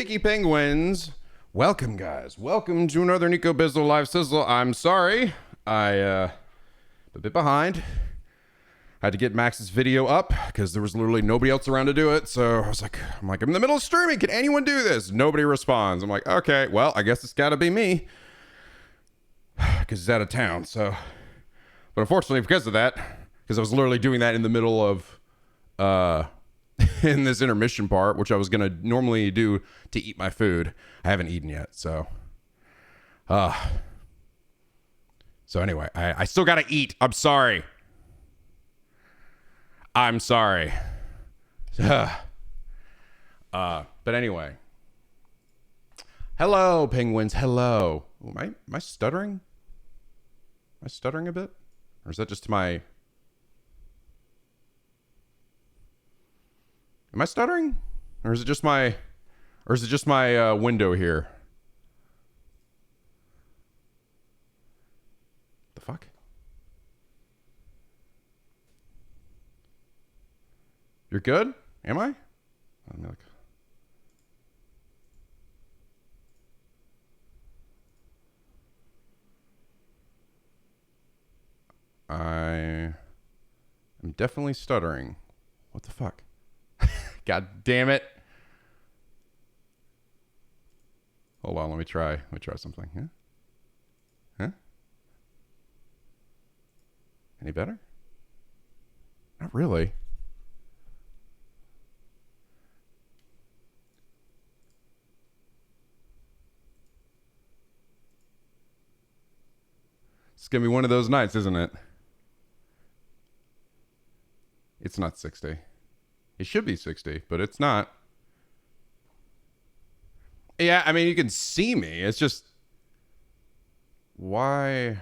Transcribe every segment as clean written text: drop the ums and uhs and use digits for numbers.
Peaky Penguins. Welcome, guys. Welcome to another Nico Bizzle Live Sizzle. I'm sorry. A bit behind. I had to get Max's video up because there was literally nobody else around to do it. So I was like, I'm in the middle of streaming. Can anyone do this? Nobody responds. I'm like, okay, well, I guess it's got to be me because he's out of town. So, but unfortunately, because of that, because I was literally doing that in the middle of, in this intermission part, which I was going to normally do to eat my food. I haven't eaten yet. So anyway, I still got to eat. I'm sorry. But anyway, hello, penguins. Hello. Ooh, am I stuttering? Am I stuttering a bit? Or is that just my... Am I stuttering? Or is it just my window here? The fuck? You're good? Am I? I am definitely stuttering. What the fuck? God damn it. Hold on, let me try something. Huh? Any better? Not really. It's gonna be one of those nights, isn't it? It's not 60. It should be 60, but it's not. Yeah, I mean, you can see me. It's just... Why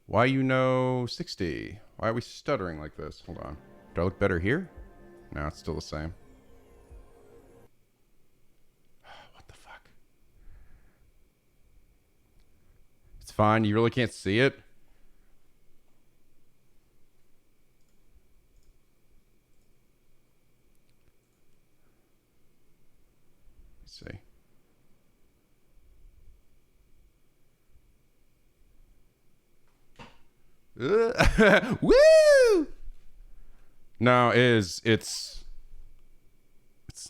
60? Why are we stuttering like this? Hold on. Do I look better here? No, it's still the same. What the fuck? It's fine. You really can't see it? See. Woo! No, it's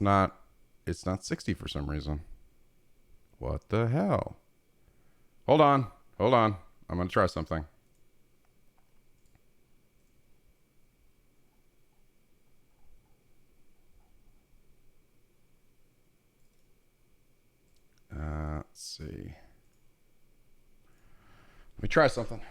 not 60 for some reason. What the hell? Hold on. I'm gonna try something. Let's see. Let me try something.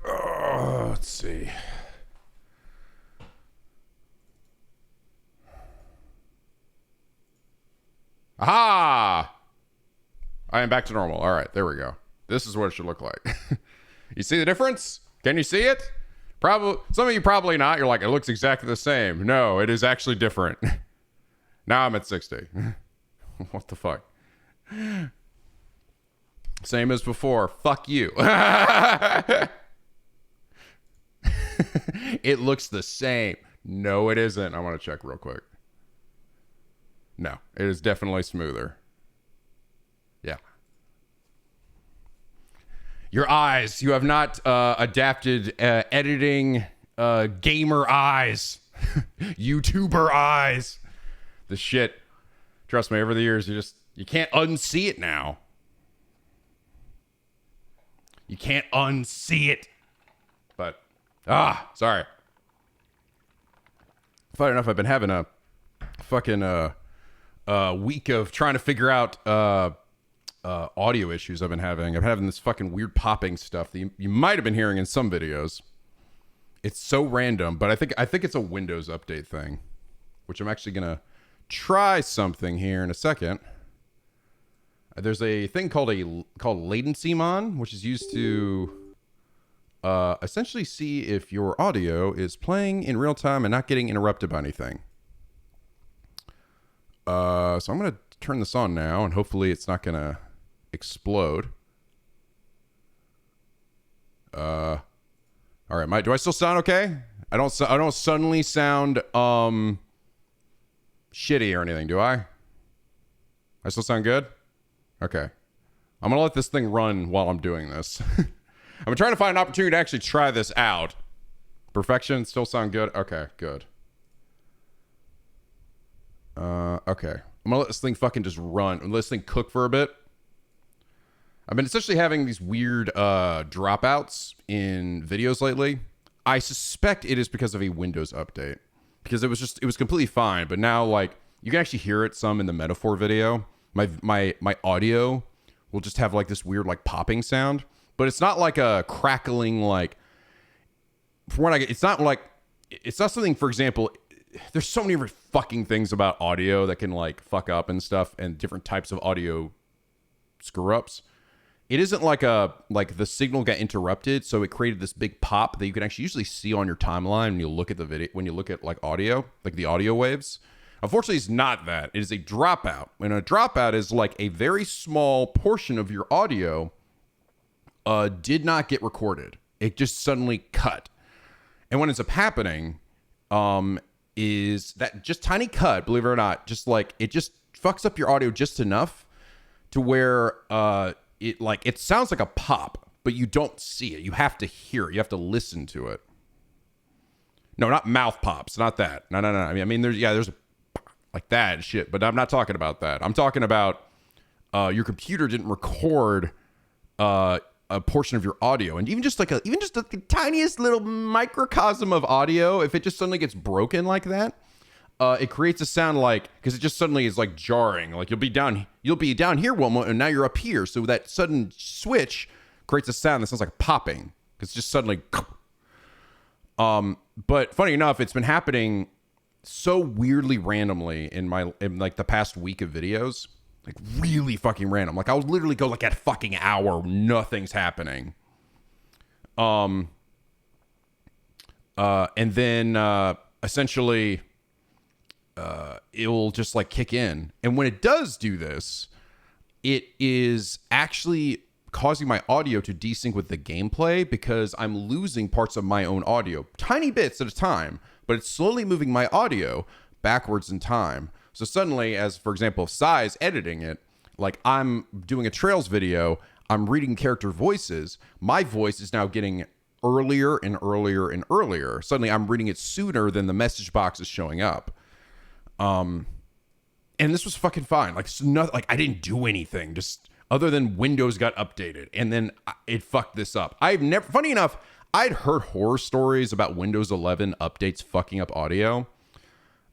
Let's see. Aha! I am back to normal. All right, there we go. This is what it should look like. You see the difference? Can you see it? Probably. Some of you probably not. You're like, it looks exactly the same. No, it is actually different. Now I'm at 60. What the fuck? Same as before. Fuck you. It looks the same. No, it isn't. I want to check real quick. No, it is definitely smoother. Yeah. Your eyes. You have not adapted editing gamer eyes. YouTuber eyes. The shit. Trust me, over the years, you can't unsee it now. You can't unsee it. But, sorry. Funny enough, I've been having a fucking week of trying to figure out audio issues I've been having. I'm having this fucking weird popping stuff that you might have been hearing in some videos. It's so random, but I think it's a Windows update thing, which I'm actually gonna try something here in a second. There's a thing called latency mon, which is used to essentially see if your audio is playing in real time and not getting interrupted by anything. So I'm going to turn this on now, and hopefully it's not going to explode. All right, Mike, do I still sound okay? I don't suddenly sound shitty or anything, do I? I still sound good? Okay. I'm going to let this thing run while I'm doing this. I'm trying to find an opportunity to actually try this out. Perfection, still sound good? Okay, good. Okay. I'm going to let this thing fucking just run. Let this thing cook for a bit. I've been essentially having these weird dropouts in videos lately. I suspect it is because of a Windows update. Because it was completely fine, but now like you can actually hear it some in the metaphor video. My audio will just have like this weird like popping sound, but it's not like a crackling like from what I get, it's not something, for example, there's so many different fucking things about audio that can like fuck up and stuff, and different types of audio screw ups. It isn't like the signal got interrupted, so it created this big pop that you can actually usually see on your timeline when you look at the video, when you look at like audio, like the audio waves. Unfortunately, it's not that. It is a dropout. And a dropout is like a very small portion of your audio did not get recorded. It just suddenly cut. And what ends up happening is that just tiny cut, believe it or not, just like it just fucks up your audio just enough to where it sounds like a pop, but you don't see it. You have to hear it. You have to listen to it. No, not mouth pops. Not that. No. I mean, there's like that shit, but I'm not talking about that. I'm talking about your computer didn't record a portion of your audio, and even just the tiniest little microcosm of audio, if it just suddenly gets broken like that, it creates a sound like, because it just suddenly is like jarring. Like you'll be down here one moment, and now you're up here. So that sudden switch creates a sound that sounds like popping, because it's just suddenly. But funny enough, it's been happening so weirdly randomly in like the past week of videos, like really fucking random. Like I'll literally go like at a fucking hour, nothing's happening. And then essentially it'll just like kick in. And when it does do this, it is actually causing my audio to desync with the gameplay, because I'm losing parts of my own audio, tiny bits at a time, but it's slowly moving my audio backwards in time. So suddenly, as for example, Sai's editing it, like I'm doing a Trails video, I'm reading character voices, my voice is now getting earlier and earlier and earlier. Suddenly I'm reading it sooner than the message box is showing up. And this was fucking fine. Like, I didn't do anything, just other than Windows got updated, and then it fucked this up. Funny enough, I'd heard horror stories about Windows 11 updates fucking up audio.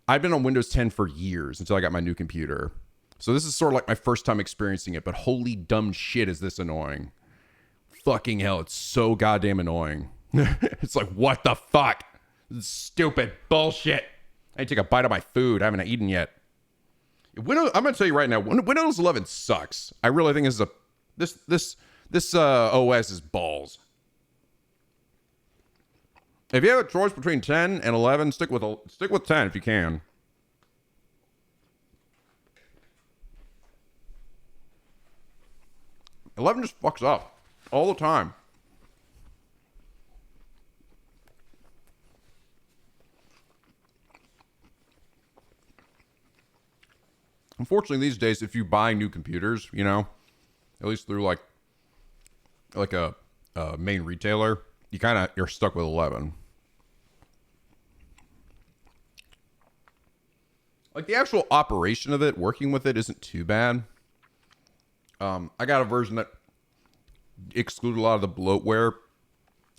I've been on Windows 10 for years until I got my new computer. So this is sort of like my first time experiencing it, but holy dumb shit is this annoying. Fucking hell, it's so goddamn annoying. It's like, what the fuck? This is stupid bullshit. I need to take a bite of my food. I haven't eaten yet. I'm going to tell you right now, Windows 11 sucks. I really think this OS is balls. If you have a choice between 10 and 11, stick with 10 if you can. '11 just fucks up all the time. Unfortunately, these days, if you buy new computers, you know, at least through like a main retailer, you're stuck with 11. Like the actual operation of it, working with it isn't too bad. I got a version that excluded a lot of the bloatware,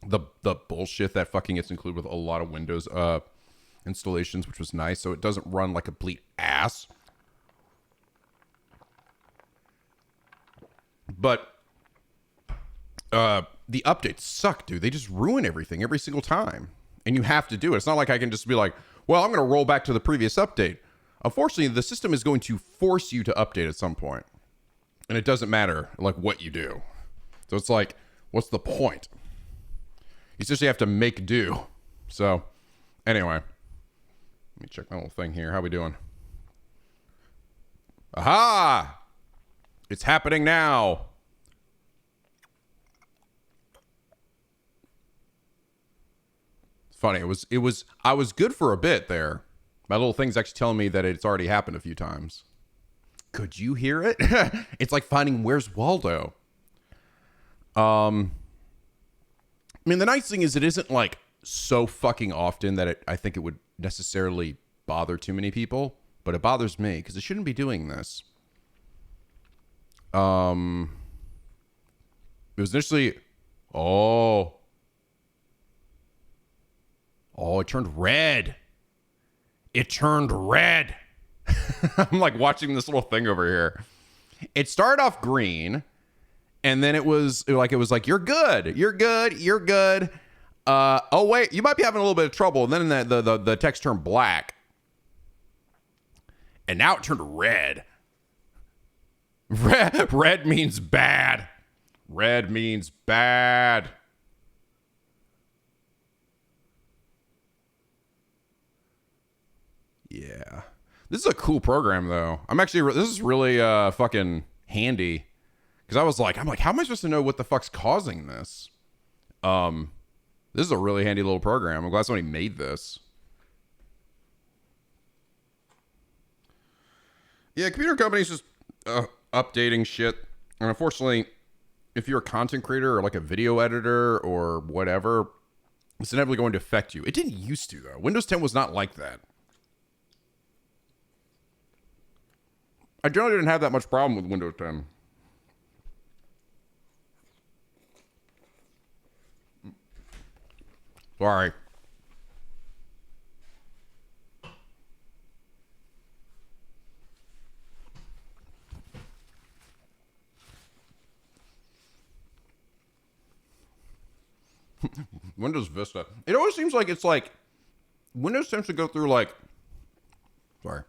the bullshit that fucking gets included with a lot of Windows installations, which was nice. So it doesn't run like complete ass. But the updates suck, dude. They just ruin everything every single time. And you have to do it. It's not like I can just be like, well, I'm going to roll back to the previous update. Unfortunately, the system is going to force you to update at some point. And it doesn't matter, like, what you do. So it's like, what's the point? You essentially have to make do. So, anyway. Let me check my little thing here. How we doing? Aha! It's happening now. It's funny. I was good for a bit there. My little thing's actually telling me that it's already happened a few times. Could you hear it? It's like finding Where's Waldo. I mean, the nice thing is it isn't like so fucking often that I think it would necessarily bother too many people, but it bothers me because it shouldn't be doing this. It was initially, oh, it turned red. It turned red. I'm like watching this little thing over here. It started off green, and then it was like you're good. Oh wait, you might be having a little bit of trouble. And then the text turned black, and now it turned red. Red means bad. Red means bad. Yeah. This is a cool program, though. This is really fucking handy. Because I'm like, how am I supposed to know what the fuck's causing this? This is a really handy little program. I'm glad somebody made this. Yeah, computer companies just updating shit. And unfortunately, if you're a content creator or like a video editor or whatever, it's inevitably going to affect you. It didn't used to, though. Windows 10 was not like that. I generally didn't have that much problem with Windows 10. Sorry. Windows Vista. It always seems like it's like Windows tends to go through like, sorry.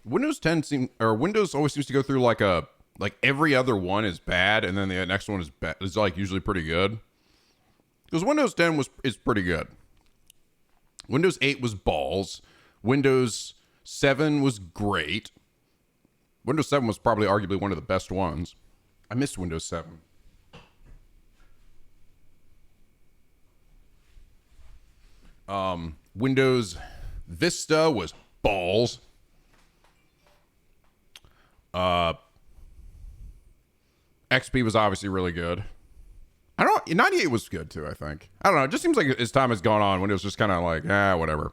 Windows always seems to go through like every other one is bad, and then the next one is like usually pretty good. Because Windows 10 is pretty good. Windows 8 was balls. Windows 7 was great. Windows 7 was probably arguably one of the best ones. I missed Windows 7. Windows Vista was balls. XP was obviously really good. 98 was good too, I think. I don't know. It just seems like as time has gone on, Windows just kind of like, whatever.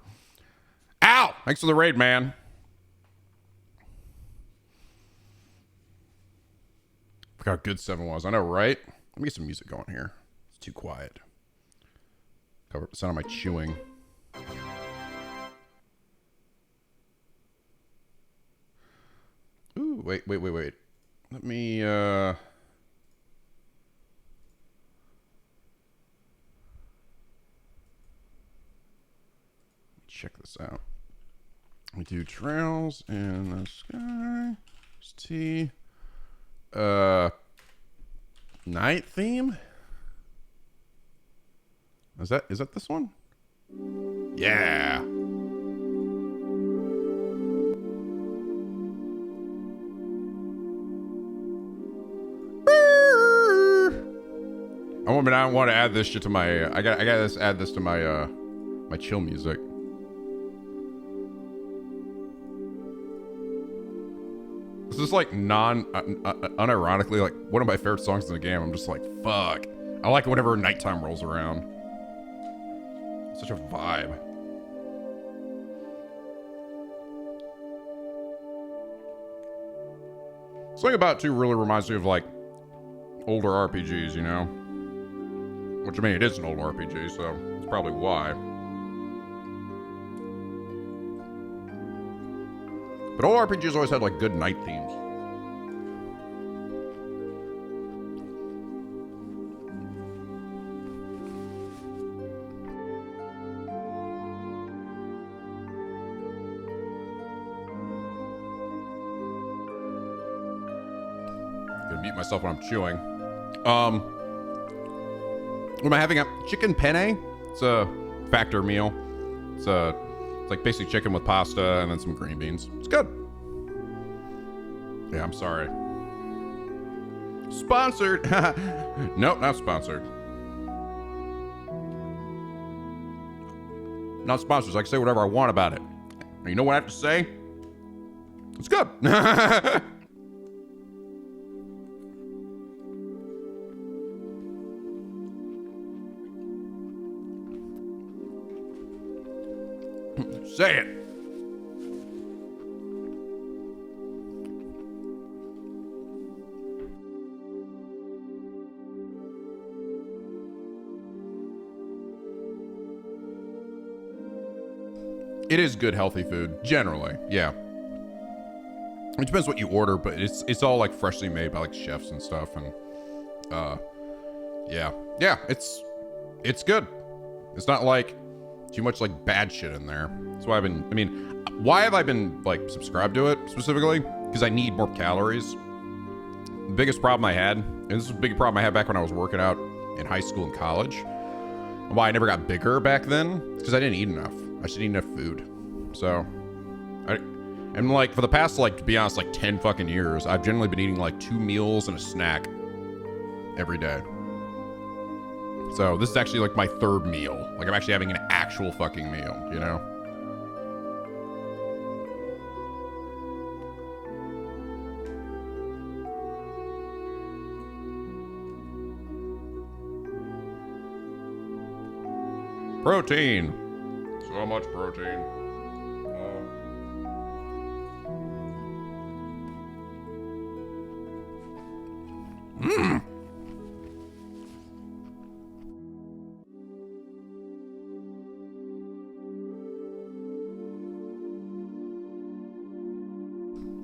Ow! Thanks for the raid, man. Forgot how good 7 was. I know, right? Let me get some music going here. It's too quiet. Cover up the sound of my chewing. Ooh, wait. Let me, check this out. We do trails in the sky. T. Night theme? Is that this one? Yeah. I want to add this shit to my. I got to add this to my my chill music. This is like unironically like one of my favorite songs in the game. I'm just like, fuck. I like it whenever nighttime rolls around. Such a vibe. Something about it too really reminds me of like older RPGs, you know? Which I mean, it is an old RPG, so it's probably why. But old RPGs always had like good night themes. Gonna mute myself when I'm chewing. What am I having? A chicken penne. It's a factor meal. It's like basically chicken with pasta and then some green beans. It's good. Yeah, I'm sorry. Sponsored. Nope, not sponsored. Not sponsors. I can say whatever I want about it. And you know what I have to say? It's good. Say it. It is good, healthy food, generally. Yeah. It depends what you order, but it's all like freshly made by like chefs and stuff, and yeah, it's good. It's not like too much like bad shit in there. That's why why have I been like subscribed to it specifically? Because I need more calories. The biggest problem I had, and this is a big problem I had back when I was working out in high school and college, and why I never got bigger back then, because I didn't eat enough. I should eat enough food. So, and like for the past, like, to be honest, like 10 fucking years, I've generally been eating like 2 meals and a snack every day. So this is actually like my 3rd meal. Like I'm actually having an actual fucking meal, you know? Protein. So much protein.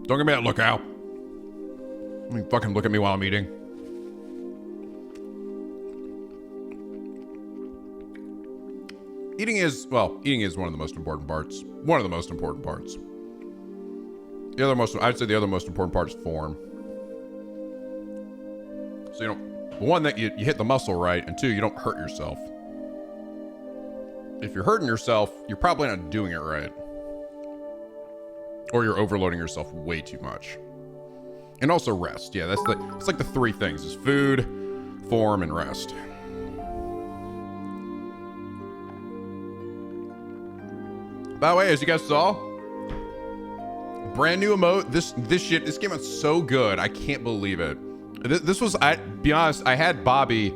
Don't give me that look, Al. I mean, fucking look at me while I'm eating. Eating is one of the most important parts. One of the most important parts. I'd say the other most important part is form. So you don't, one, that you hit the muscle right, and 2, you don't hurt yourself. If you're hurting yourself, you're probably not doing it right. Or you're overloading yourself way too much. And also rest. Yeah, it's like the 3 things is food, form, and rest. By the way, as you guys saw, brand new emote. This came out so good. I can't believe it. This was, be honest, I had Bobby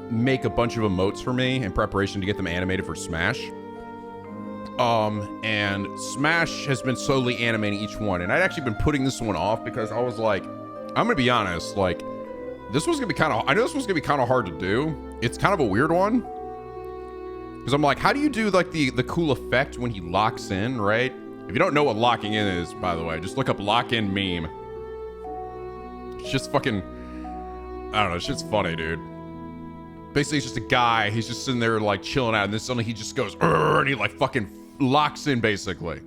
make a bunch of emotes for me in preparation to get them animated for Smash. And Smash has been slowly animating each one, and I'd actually been putting this one off because I was like, I'm gonna be honest, like this was gonna be I know this was gonna be kind of hard to do. It's kind of a weird one because I'm like, how do you do like the cool effect when he locks in, right? If you don't know what locking in is, by the way, just look up lock in meme. It's just fucking, I don't know, it's just funny, dude. Basically, it's just a guy, he's just sitting there like chilling out, and then suddenly he just goes, and he like fucking locks in basically.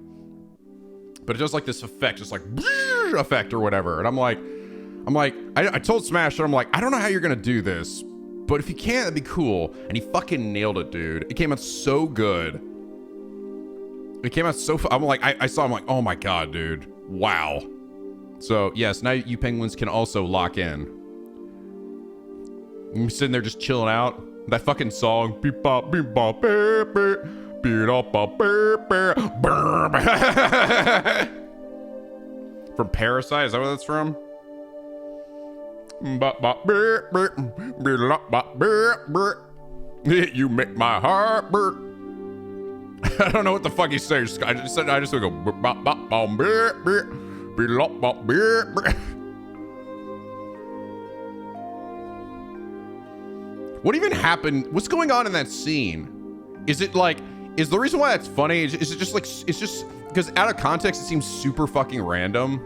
But it does like this effect, just like effect or whatever. And I'm like, I told Smash that I'm like, I don't know how you're gonna do this, but if you can, that'd be cool. And he fucking nailed it, dude. It came out so good. It came out so, I'm like, I saw, I'm like, oh my God, dude. Wow. So yes, now you penguins can also lock in. I'm sitting there just chilling out. That fucking song. Beep bop, beep bop, beep beep. Beep bop, beep beep. From Parasite, is that where that's from? You make my heart burn. I don't know what the fuck he's saying. I just go What even happened? What's going on in that scene? Is it like, is the reason why that's funny? Is it just like, it's just because out of context, it seems super fucking random.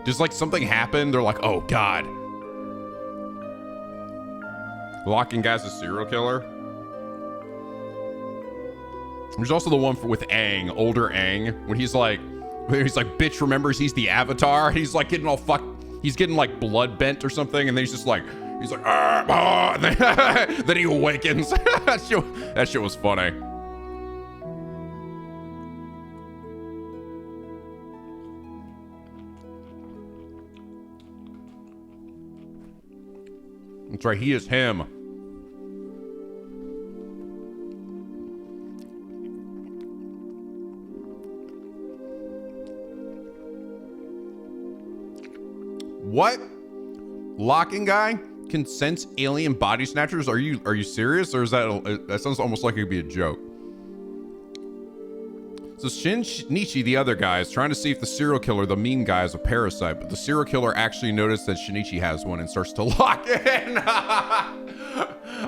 Just like something happened. They're like, oh God. Locking guy's a serial killer. There's also the one with Aang, older Aang, when he's like, bitch remembers he's the Avatar. He's like getting all he's getting like blood bent or something. And then he's just like, He's like, and then he awakens. That shit was funny. That's right, he is him. What? Locking guy can sense alien body snatchers? Are you serious? Or is that sounds almost like it could be a joke. So Shinichi, the other guy, is trying to see if the serial killer, the mean guy, is a parasite, but the serial killer actually noticed that Shinichi has one and starts to lock in.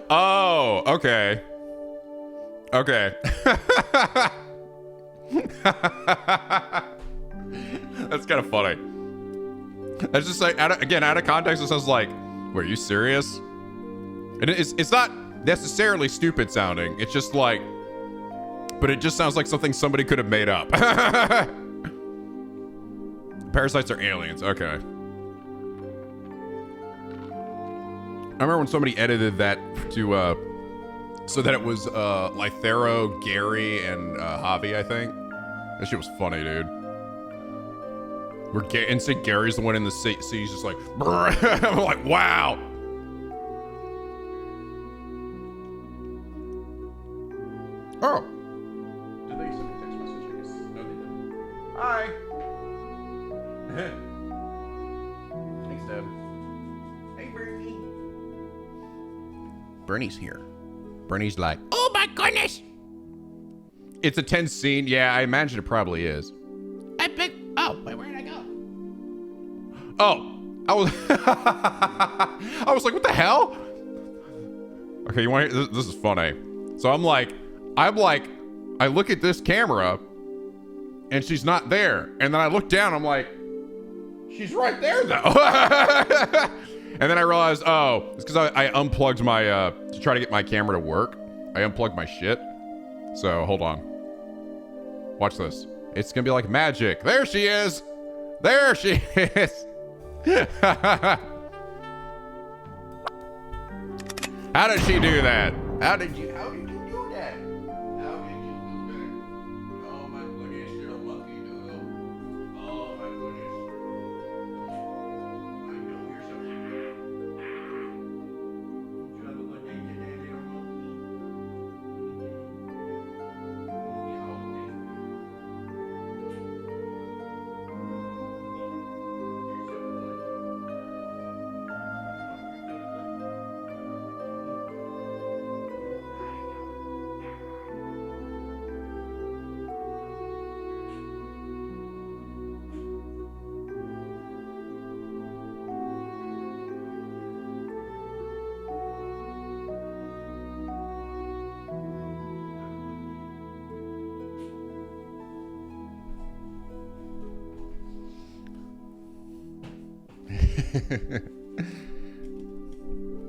Oh, okay. Okay. That's kind of funny. That's just like, out of context, it sounds like, wait, are you serious? And it's not necessarily stupid sounding. It's just like, but it just sounds like something somebody could have made up. Parasites are aliens. Okay. I remember when somebody edited that to, so that it was Lythero, Gary, and Javi, I think. That shit was funny, dude. And say Gary's the one in the seat. He's just like, I'm like, wow. Oh. Did they send a text message? I guess. No, they didn't. Hi. Thanks, Deb. Hey, Bernie. Bernie's here. Bernie's like, oh my goodness. It's a tense scene. Yeah, I imagine it probably is. Oh, wait, where did I go? Oh, I was like, what the hell? Okay, you want to, this is funny. So I'm like, I look at this camera and she's not there. And then I look down, I'm like, she's right there though. And then I realized, oh, it's because I unplugged my, to try to get my camera to work. I unplugged my shit. So hold on. Watch this. It's going to be like magic. There she is. There she is. How did she do that? How did you do that? How did you do that? Oh my goodness, you're a monkey, dude. Oh my goodness. I know you're so happy. Did you have a good day today, little monkey?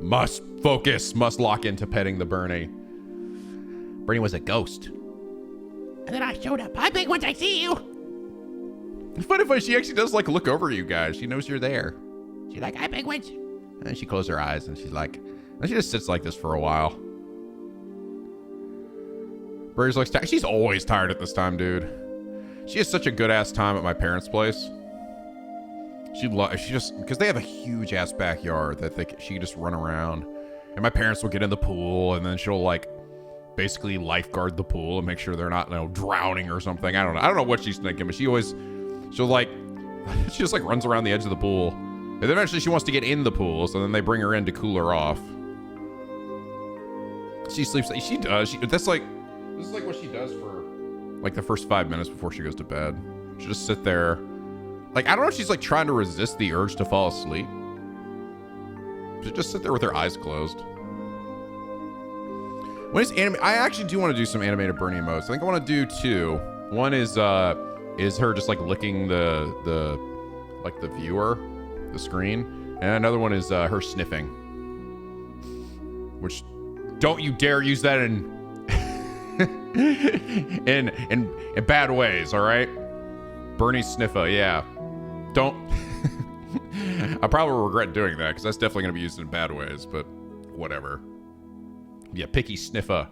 Must focus, must lock into petting the Bernie. Bernie was a ghost. And then I showed up. Hi, big once I see you. It's funny if she actually does like look over you guys. She knows you're there. She's like, hi, big once. And then she closes her eyes and she's like, and she just sits like this for a while. Bernie's like, she's always tired at this time, dude. She has such a good ass time at my parents' place. She just, because they have a huge ass backyard that she can just run around, and my parents will get in the pool, and then she'll like basically lifeguard the pool and make sure they're not, drowning or something. I don't know what she's thinking, but she'll she just like runs around the edge of the pool, and then eventually she wants to get in the pool, so then they bring her in to cool her off. She sleeps. She does. This is like what she does for like the first 5 minutes before she goes to bed. She'll just sit there. Like, I don't know if she's like trying to resist the urge to fall asleep. She'll just sit there with her eyes closed. When is anime? I actually do want to do some animated Bernie emotes. I think I want to do two. One is her just like licking the viewer, the screen, and another one is her sniffing. Which, don't you dare use that in in bad ways, all right? Bernie sniffer, yeah. Don't. I probably regret doing that because that's definitely going to be used in bad ways, but whatever. Yeah, picky sniffer.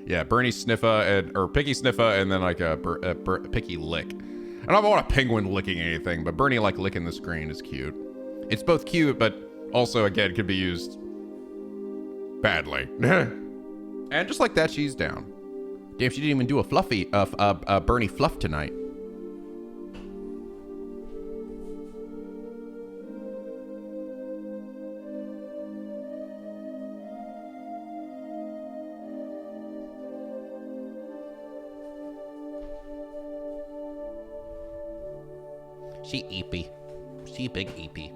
Yeah, Bernie sniffer or picky sniffer, and then like a picky lick. I don't want a penguin licking anything, but Bernie like licking the screen is cute. It's both cute, but also again could be used badly. And just like that, she's down. Damn, she didn't even do a fluffy, Bernie fluff tonight. She eepy. She big eepy.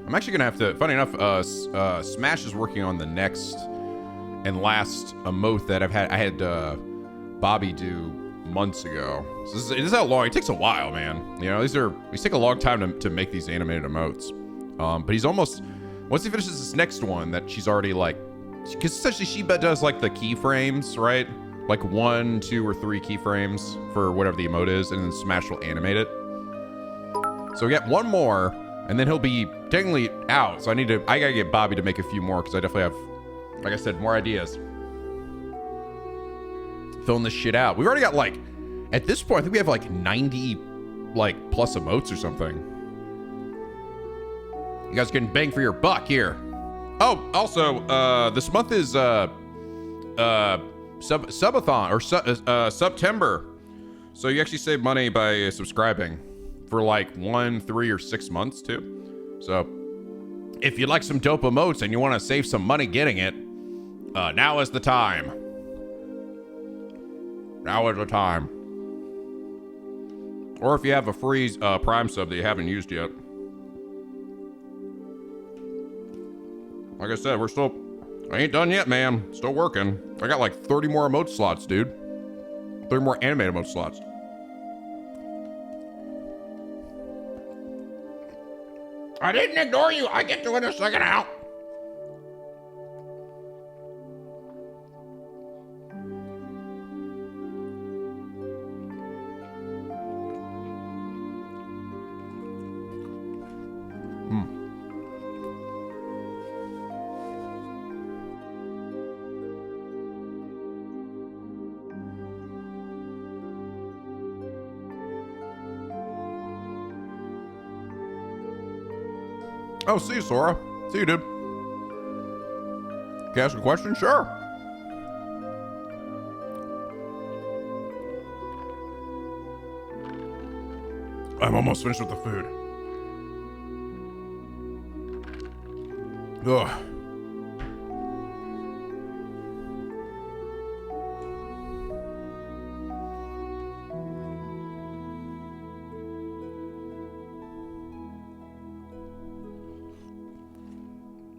I'm actually gonna have to. Funny enough, Smash is working on the next and last emote that I had Bobby do months ago. So this is how long it takes. A while, man. You know, these take a long time to make these animated emotes. But he's almost once he finishes this next one that she's already like, because essentially she does like the keyframes, right? Like 1, 2, or 3 keyframes for whatever the emote is, and then Smash will animate it. So we got one more, and then he'll be technically out. So I gotta get Bobby to make a few more because I definitely have, like I said, more ideas. Filling this shit out. We've already got like, at this point, I think we have like 90 like plus emotes or something. You guys getting bang for your buck here. Oh, also, this month is subathon or September. So you actually save money by subscribing for like 1, 3, or 6 months too. So if you'd like some dope emotes and you want to save some money getting it, now is the time. Now is the time. Or if you have a free Prime sub that you haven't used yet. Like I said, I ain't done yet, man. Still working. I got like 30 more emote slots, dude. 30 more animated emote slots. I didn't ignore you. I get to in a second out. Oh, see you, Sora. See you, dude. Can I ask a question? Sure. I'm almost finished with the food. Ugh.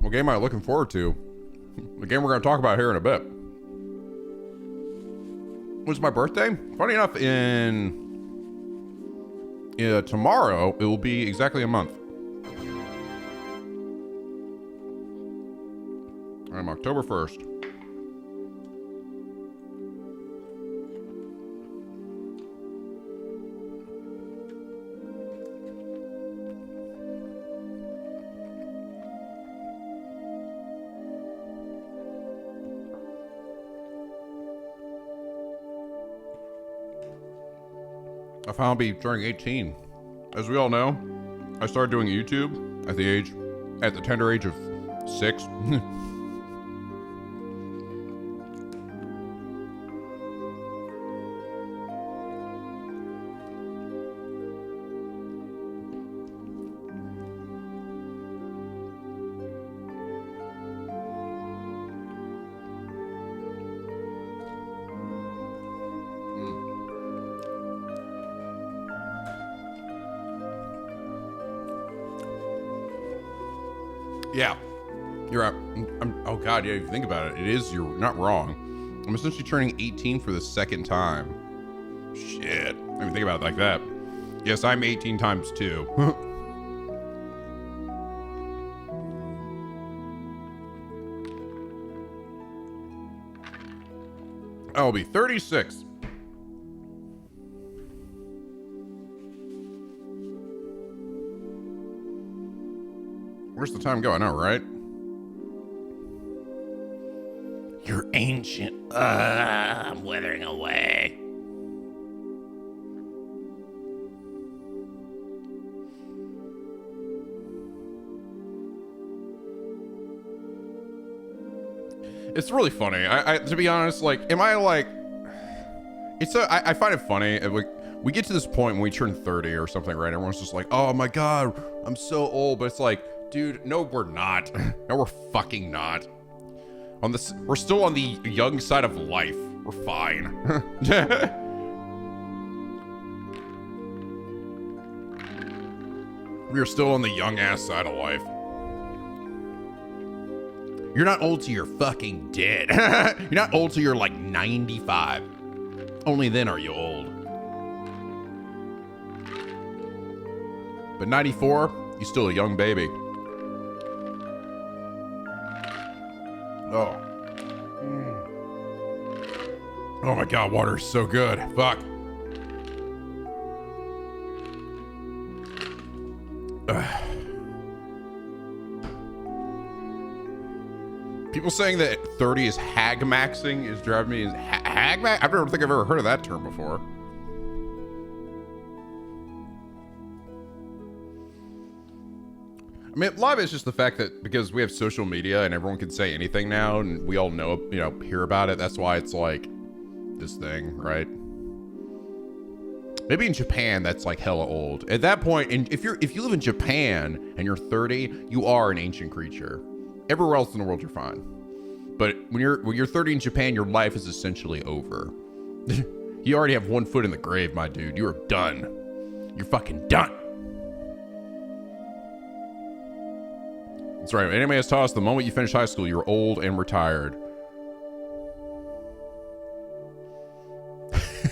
What game am I looking forward to? The game we're going to talk about here in a bit. When's my birthday? Funny enough, tomorrow, it will be exactly a month. I'm October 1st. I finally be turning 18. As we all know, I started doing YouTube at the tender age of 6. Yeah, you're right. Oh God, yeah. If you think about it, you're not wrong. I'm essentially turning 18 for the second time. Shit. I mean, think about it like that. Yes, I'm 18 times 2. I'll be 36. Where's the time go? I know, right? You're ancient. I'm withering away. It's really funny. I to be honest, like, am I like? I find it funny. We get to this point when we turn 30 or something, right? Everyone's just like, oh my god, I'm so old. But it's like, dude, no, we're not. No, we're fucking not. We're still on the young side of life. We're fine. We are still on the young ass side of life. You're not old till you're fucking dead. You're not old till you're like 95. Only then are you old. But 94, you're still a young baby. Oh. Oh my god, water is so good. Fuck. People saying that 30 is hag maxing is driving me hag max. I don't think I've ever heard of that term before. I mean, a lot of it's just the fact that because we have social media and everyone can say anything now, and we all know, hear about it. That's why it's like this thing, right? Maybe in Japan, that's like hella old. At that point, and if you live in Japan and you're 30, you are an ancient creature. Everywhere else in the world, you're fine. But when you're 30 in Japan, your life is essentially over. You already have one foot in the grave, my dude. You are done. You're fucking done. That's right. Anime has taught us the moment you finish high school, you're old and retired.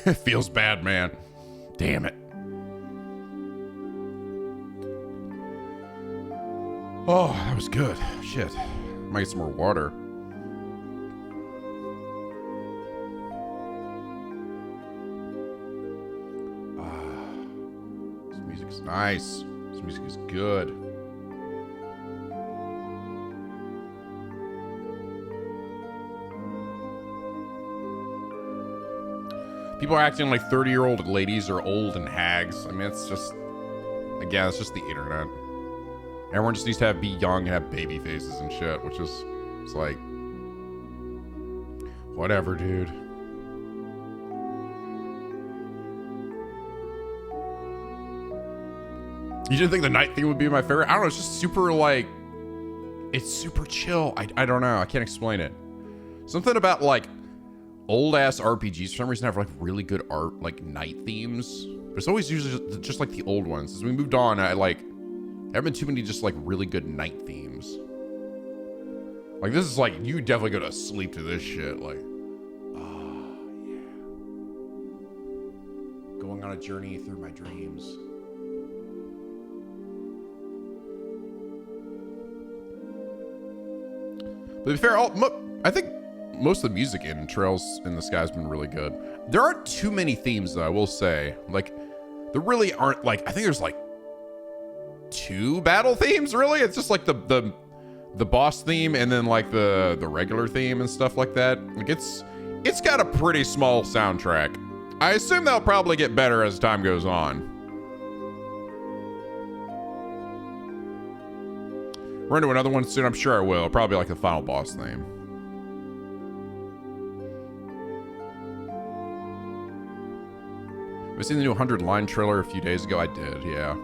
It feels bad, man. Damn it. Oh, that was good. Shit. Might get some more water. This music is nice. This music is good. People are acting like 30-year-old ladies are old and hags. I mean, it's just, again, it's just the internet. Everyone just needs to be young and have baby faces and shit, which is, it's like, whatever, dude. You didn't think the night theme would be my favorite? I don't know, it's just super, like, it's super chill. I don't know, I can't explain it. Something about, like, old-ass RPGs, for some reason, have, like, really good art, like, night themes. But it's always usually just like, the old ones. As we moved on, there haven't been too many just, like, really good night themes. Like, this is, like, you definitely go to sleep to this shit. Like, oh, yeah. Going on a journey through my dreams. But to be fair, I think most of the music in Trails in the Sky has been really good. There aren't too many themes, though, I will say. Like, there really aren't, like, I think there's, like, 2 battle themes, really. It's just, like, the boss theme and then, like, the regular theme and stuff like that. Like, it's got a pretty small soundtrack. I assume that'll probably get better as time goes on. We're into another one soon. I'm sure I will. Probably, like, the final boss theme. I seen the new 100-line trailer a few days ago. I did, yeah.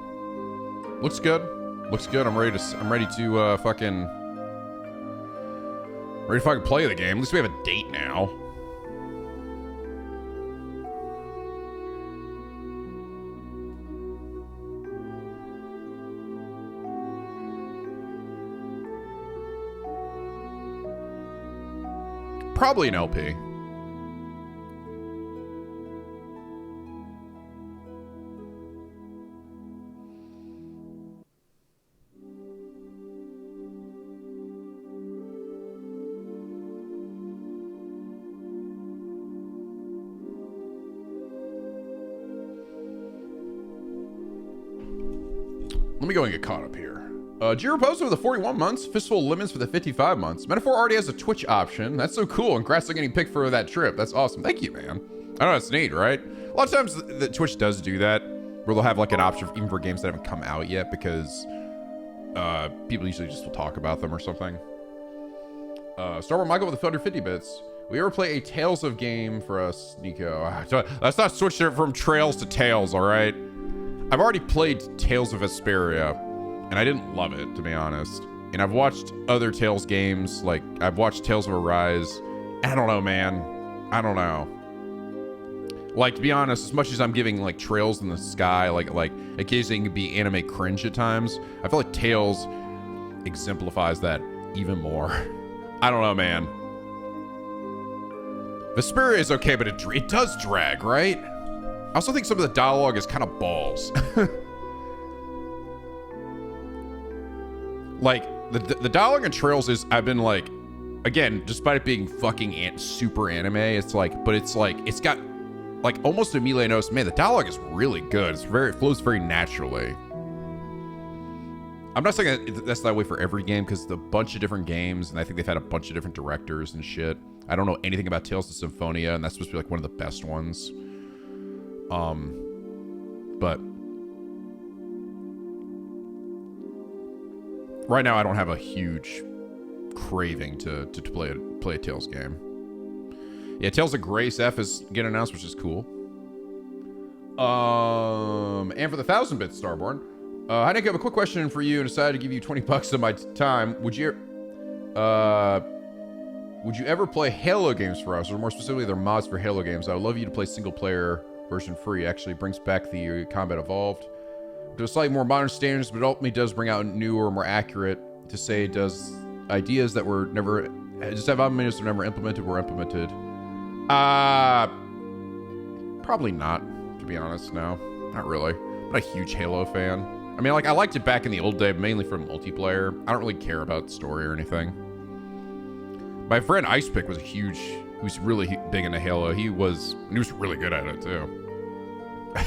Looks good. Looks good. I'm ready to fucking play the game. At least we have a date now. Probably an LP. Let me go and get caught up here. Jiro Pozo with the 41 months. Fistful of Lemons for the 55 months. Metaphor already has a Twitch option. That's so cool. And congrats on getting picked for that trip. That's awesome. Thank you, man. I know it's neat, right? A lot of times the Twitch does do that, where they'll have like an option even for games that haven't come out yet, because people usually just will talk about them or something. Star Wars Michael with the 150 bits. We ever play a Tales of game for us, Nico? Let's not switch it from Trails to Tales, all right? I've already played Tales of Vesperia, and I didn't love it, to be honest. And I've watched other Tales games, like I've watched Tales of Arise. I don't know, man. I don't know. Like, to be honest, as much as I'm giving like Trails in the Sky, like occasionally it can be anime cringe at times, I feel like Tales exemplifies that even more. I don't know, man. Vesperia is okay, but it does drag, right? I also think some of the dialogue is kind of balls. Like, the dialogue in Trails is, I've been like, again, despite it being fucking super anime, it's like, but it's like, it's got, like, almost immediately I noticed, man, the dialogue is really good. It flows very naturally. I'm not saying that's that way for every game, because it's a bunch of different games, and I think they've had a bunch of different directors and shit. I don't know anything about Tales of Symphonia, and that's supposed to be like one of the best ones. But right now I don't have a huge craving to play a Tales game. Yeah, Tales of Grace F is getting announced, which is cool. And for the 1,000 bits, Starborn. Hi Nick, I have a quick question for you and decided to give you 20 bucks of my time. Would you ever play Halo games for us, or more specifically their mods for Halo games? I would love you to play single player version free. Actually brings back the Combat Evolved to a slightly more modern standards, but ultimately does bring out newer, more accurate, to say does ideas that were never, just have ideas that were never implemented were implemented. Probably not, to be honest. No, not really. I'm not a huge Halo fan. I mean, like, I liked it back in the old day, mainly for multiplayer. I don't really care about story or anything. My friend Icepick was who's really big into Halo. He was really good at it too.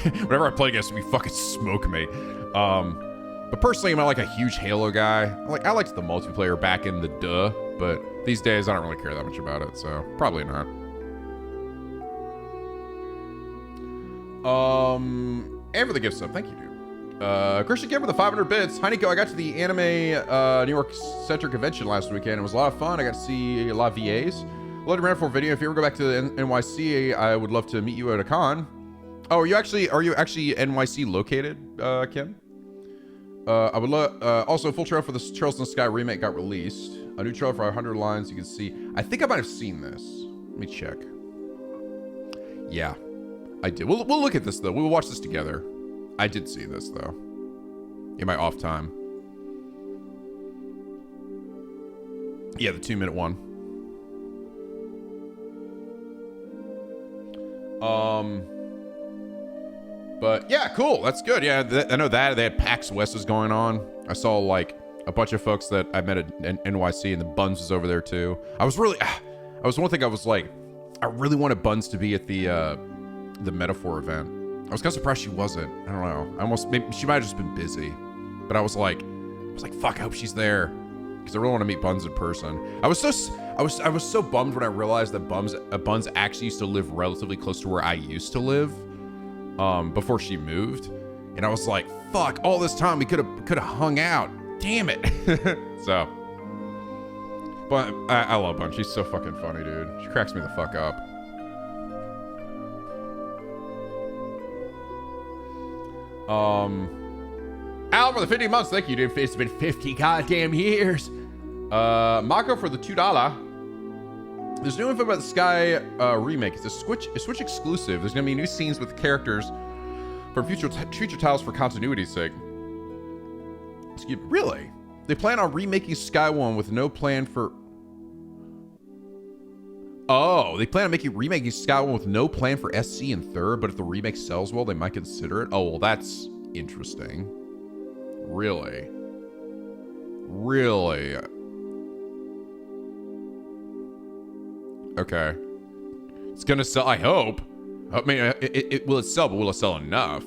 Whenever I play against him, he fucking smoke me. But personally, I'm not like a huge Halo guy. I liked the multiplayer back in the but these days I don't really care that much about it, so probably not. And for the gift sub, thank you, dude. Christian Kim with the 500 bits. Hi, Nico. I got to the Anime New York Center convention last weekend. It was a lot of fun. I got to see a lot of VAs. Love to run for a video. If you ever go back to the NYC, I would love to meet you at a con. Oh, are you actually NYC located, Kim? I would love. Also, full trailer for the Trails in the Sky remake got released. A new trailer for 100 lines. You can see. I think I might have seen this. Let me check. Yeah, I did. We'll look at this though. We'll watch this together. I did see this though. In my off time. Yeah, the 2-minute one. But yeah, cool. That's good. Yeah, I know that they had PAX West was going on. I saw like a bunch of folks that I met at NYC, and the Buns was over there too. I was one thing I was like, I really wanted Buns to be at the Metaphor event. I was kind of surprised she wasn't. I don't know. Maybe she might have just been busy. But I was like, fuck, I hope she's there, because I really want to meet Buns in person. I was so bummed when I realized that Buns actually used to live relatively close to where I used to live, before she moved, and I was like, fuck, all this time we could have hung out. Damn it. So, but I love Buns. She's so fucking funny, dude. She cracks me the fuck up. Al for the 50 months. Thank you, dude. It's been 50 goddamn years. Mako for the $2. There's new info about the Sky remake. It's a Switch exclusive. There's gonna be new scenes with characters from future titles for continuity's sake. Excuse me. Really? They plan on remaking Sky 1 with no plan for... Oh, they plan on remaking Sky 1 with no plan for SC in third, but if the remake sells well, they might consider it. Oh, well, that's interesting. Really? Really? Okay. It's gonna sell, I hope. I mean, will it sell, but will it sell enough?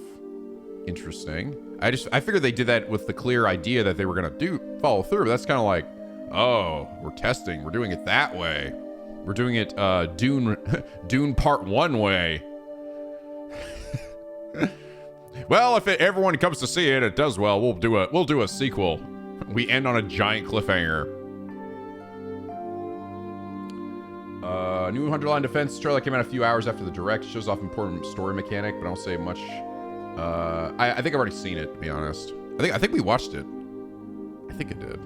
Interesting. I figured they did that with the clear idea that they were gonna follow through. But that's kind of like, oh, we're testing. We're doing it that way. We're doing it Dune Part 1 way. Well, if everyone comes to see it, it does well. We'll do a sequel. We end on a giant cliffhanger. New 100-line defense trailer came out a few hours after the direct. Shows off important story mechanic, but I don't say much. I think I've already seen it, to be honest. I think we watched it. I think it did.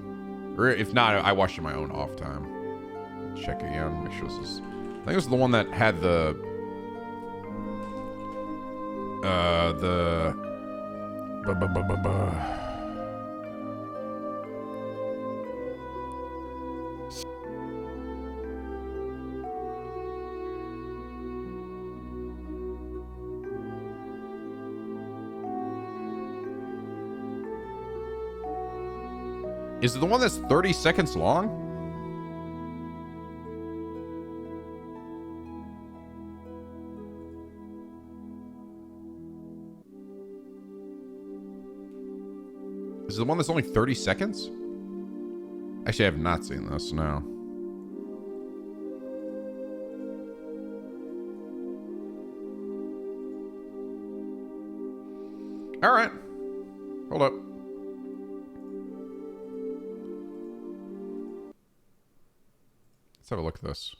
Or if not, I watched it in my own off time. Check again. Make sure this is. I think it was the one that had the. Is it the one that's 30 seconds long? Is it the one that's only 30 seconds? Actually, I have not seen this, no. All right. Hold up. Let's have a look at this.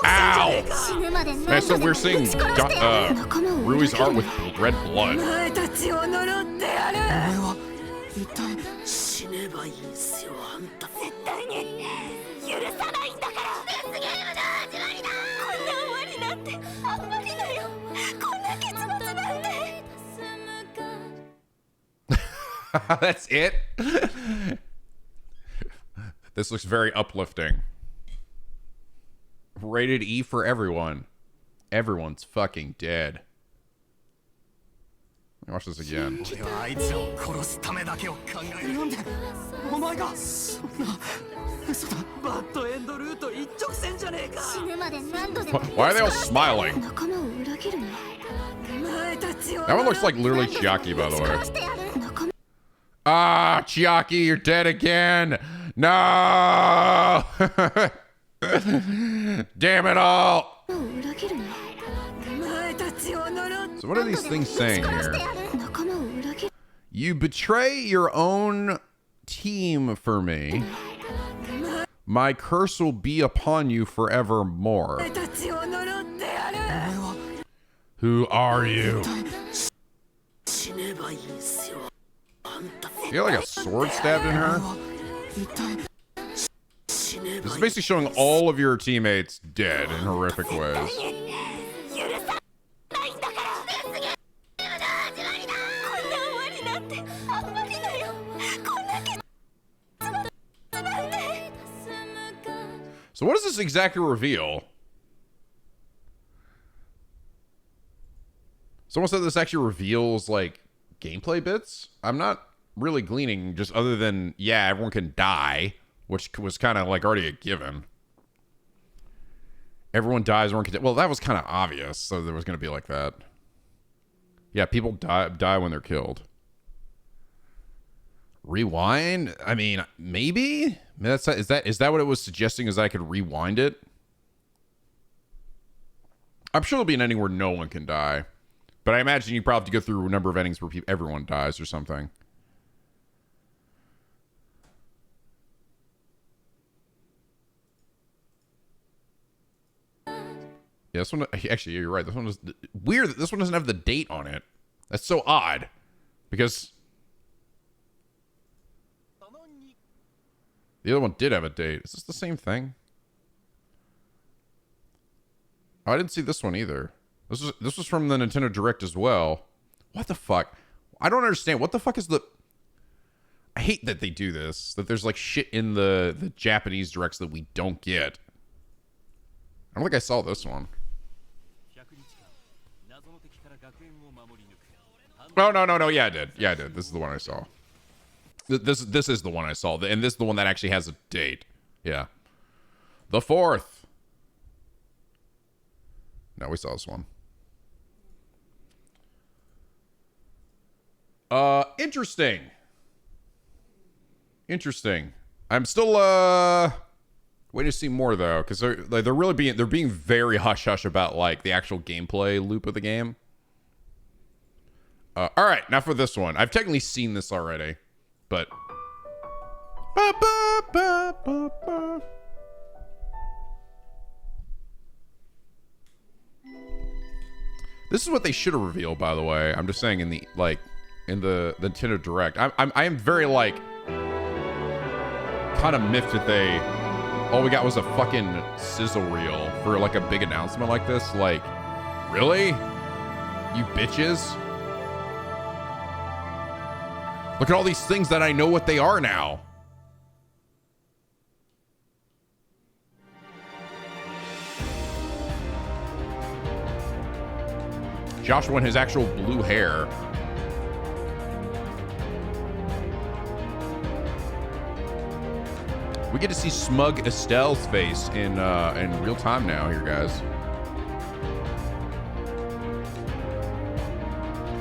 Ow! Man, so we're seeing Rui's art with red blood. That's it? This looks very uplifting. Rated E for everyone. Everyone's fucking dead. Let me watch this again. Why are they all smiling? That one looks like literally Chiaki, by the way. Ah, Chiaki, you're dead again. No! Damn it all! So what are these things saying here? You betray your own team for me. My curse will be upon you forevermore. Who are you? You got like a sword stabbed in her? This is basically showing all of your teammates dead in horrific ways. So what does this exactly reveal? Someone said this actually reveals like gameplay bits. I'm not really gleaning just other than, yeah, everyone can die, which was kind of like already a given. Everyone dies, everyone can. Well, that was kind of obvious, so there was going to be like that. Yeah, people die when they're killed. Rewind? I mean, maybe. I mean, is that what it was suggesting? Is I could rewind it? I'm sure there'll be an ending where no one can die, but I imagine you probably have to go through a number of endings where everyone dies or something. Yeah, this one, actually, you're right. This one is weird that this one doesn't have the date on it. That's so odd. Because the other one did have a date. Is this the same thing? Oh, I didn't see this one either. This was from the Nintendo Direct as well. What the fuck? I don't understand. What the fuck is the... I hate that they do this. That there's like shit in the Japanese directs that we don't get. I don't think I saw this one. Oh no. Yeah, I did. This is the one I saw. This is the one I saw, and this is the one that actually has a date. Yeah, the 4th. No, we saw this one. Interesting. I'm still waiting to see more though, because they're really being very hush hush about like the actual gameplay loop of the game. All right, now for this one, I've technically seen this already, but this is what they should have revealed, by the way. I'm just saying in the Nintendo Direct. I am very like kind of miffed that all we got was a fucking sizzle reel for like a big announcement like this. Like, really? You bitches? Look at all these things that I know what they are now. Joshua and his actual blue hair. We get to see smug Estelle's face in real time now here, guys.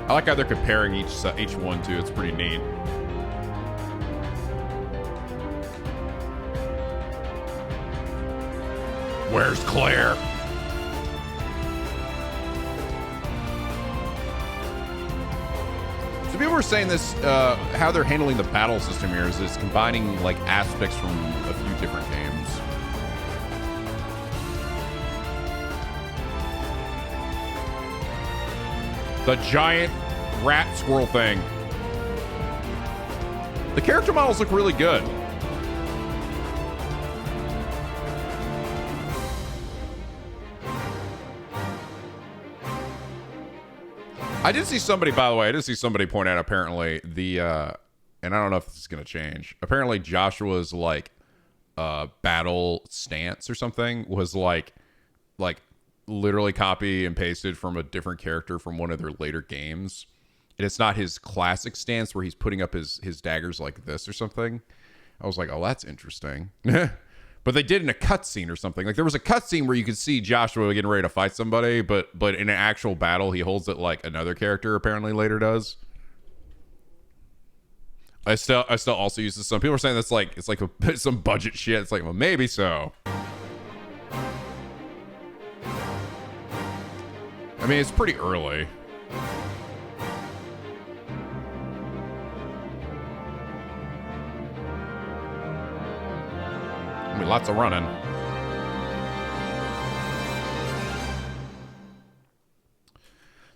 I like how they're comparing each one too. It's pretty neat. Where's Claire? So people were saying this, how they're handling the battle system here is combining like aspects from a few different games. The giant rat squirrel thing. The character models look really good. I did see somebody, by the way, point out apparently and I don't know if this is going to change. Apparently Joshua's like battle stance or something was like literally copy and pasted from a different character from one of their later games. And it's not his classic stance where he's putting up his daggers like this or something. I was like, oh, that's interesting. But they did in a cutscene or something. Like there was a cutscene where you could see Joshua getting ready to fight somebody, but in an actual battle, he holds it like another character apparently later does. I still also use this. Some people are saying that's like it's like some budget shit. It's like, well, maybe so. I mean, it's pretty early. I mean, lots of running.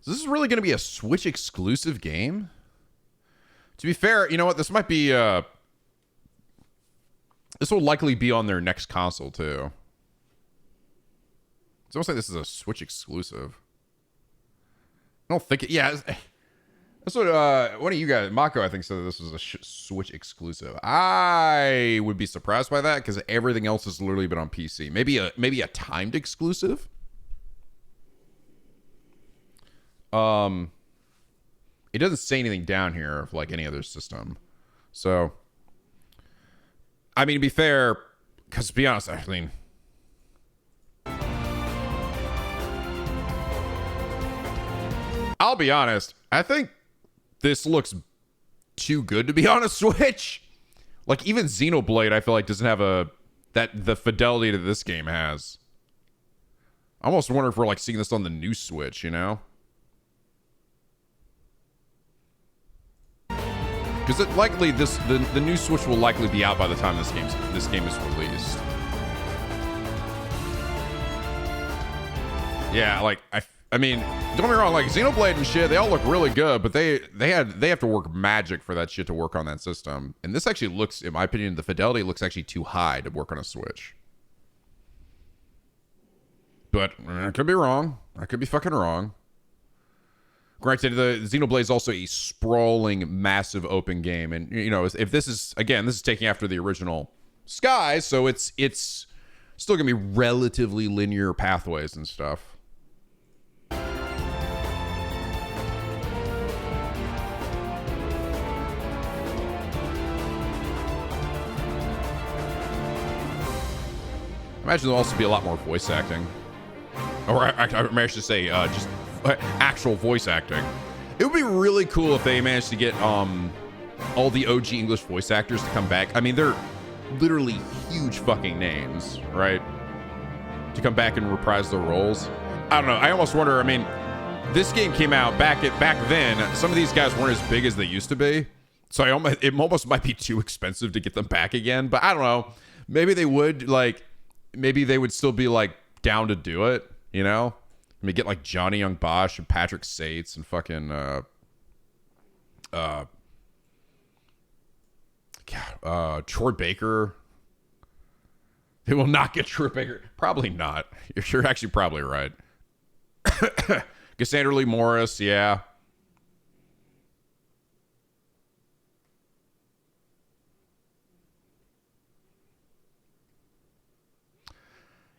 So this is really going to be a Switch exclusive game? To be fair, you know what? This might be... this will likely be on their next console, too. It's almost like this is a Switch exclusive. I don't think it... Yeah, that's what one of you guys... Mako, I think, said that this was a Switch exclusive. I would be surprised by that, because everything else has literally been on PC. Maybe a timed exclusive? It doesn't say anything down here of like any other system. So, I mean, to be fair, because to be honest, I mean, I'll be honest, I think this looks too good to be on a Switch. Like even Xenoblade, I feel like doesn't have the fidelity that this game has. I almost wonder if we're like seeing this on the new Switch, you know? Because likely the new Switch will likely be out by the time this game is released. Yeah, like I mean, don't get me wrong, like Xenoblade and shit, they all look really good, but they have to work magic for that shit to work on that system. And this actually looks, in my opinion, the fidelity looks actually too high to work on a Switch. But I could be wrong. I could be fucking wrong. Granted, the Xenoblade is also a sprawling, massive open game, and you know, if this is again, this is taking after the original Sky, so it's still gonna be relatively linear pathways and stuff. I imagine there'll also be a lot more voice acting, or I should say, just actual voice acting. It would be really cool if they managed to get all the OG English voice actors to come back. I mean, they're literally huge fucking names, right? To come back and reprise their roles. I don't know. I almost wonder. I mean, this game came out back then. Some of these guys weren't as big as they used to be, so it almost might be too expensive to get them back again. But I don't know. Maybe they would maybe they would still be like down to do it. You know, I mean, get like Johnny Young Bosch and Patrick Sates and fucking Troy Baker. They will not get Troy Baker. Probably not. You're actually probably right. Cassandra Lee Morris, yeah.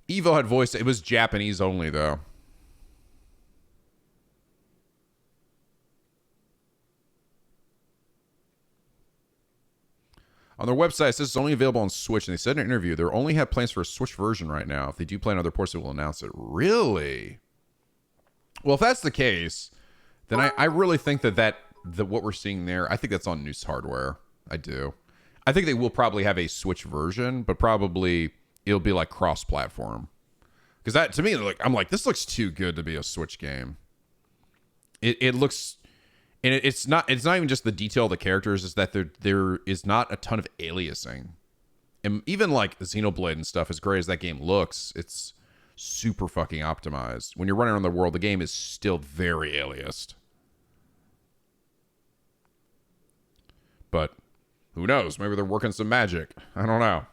Evo had voice. It was Japanese only, though. On their website, it says it's only available on Switch, and they said in an interview they only have plans for a Switch version right now. If they do plan other ports, they will announce it. Really? Well, if that's the case, then I really think that what we're seeing there, I think that's on Noose hardware. I do. I think they will probably have a Switch version, but probably it'll be like cross-platform. Because that, to me, I'm like, this looks too good to be a Switch game. It looks... And it's not even just the detail of the characters, is that there is not a ton of aliasing. And even like Xenoblade and stuff, as great as that game looks, it's super fucking optimized. When you're running around the world, the game is still very aliased. But who knows? Maybe they're working some magic. I don't know.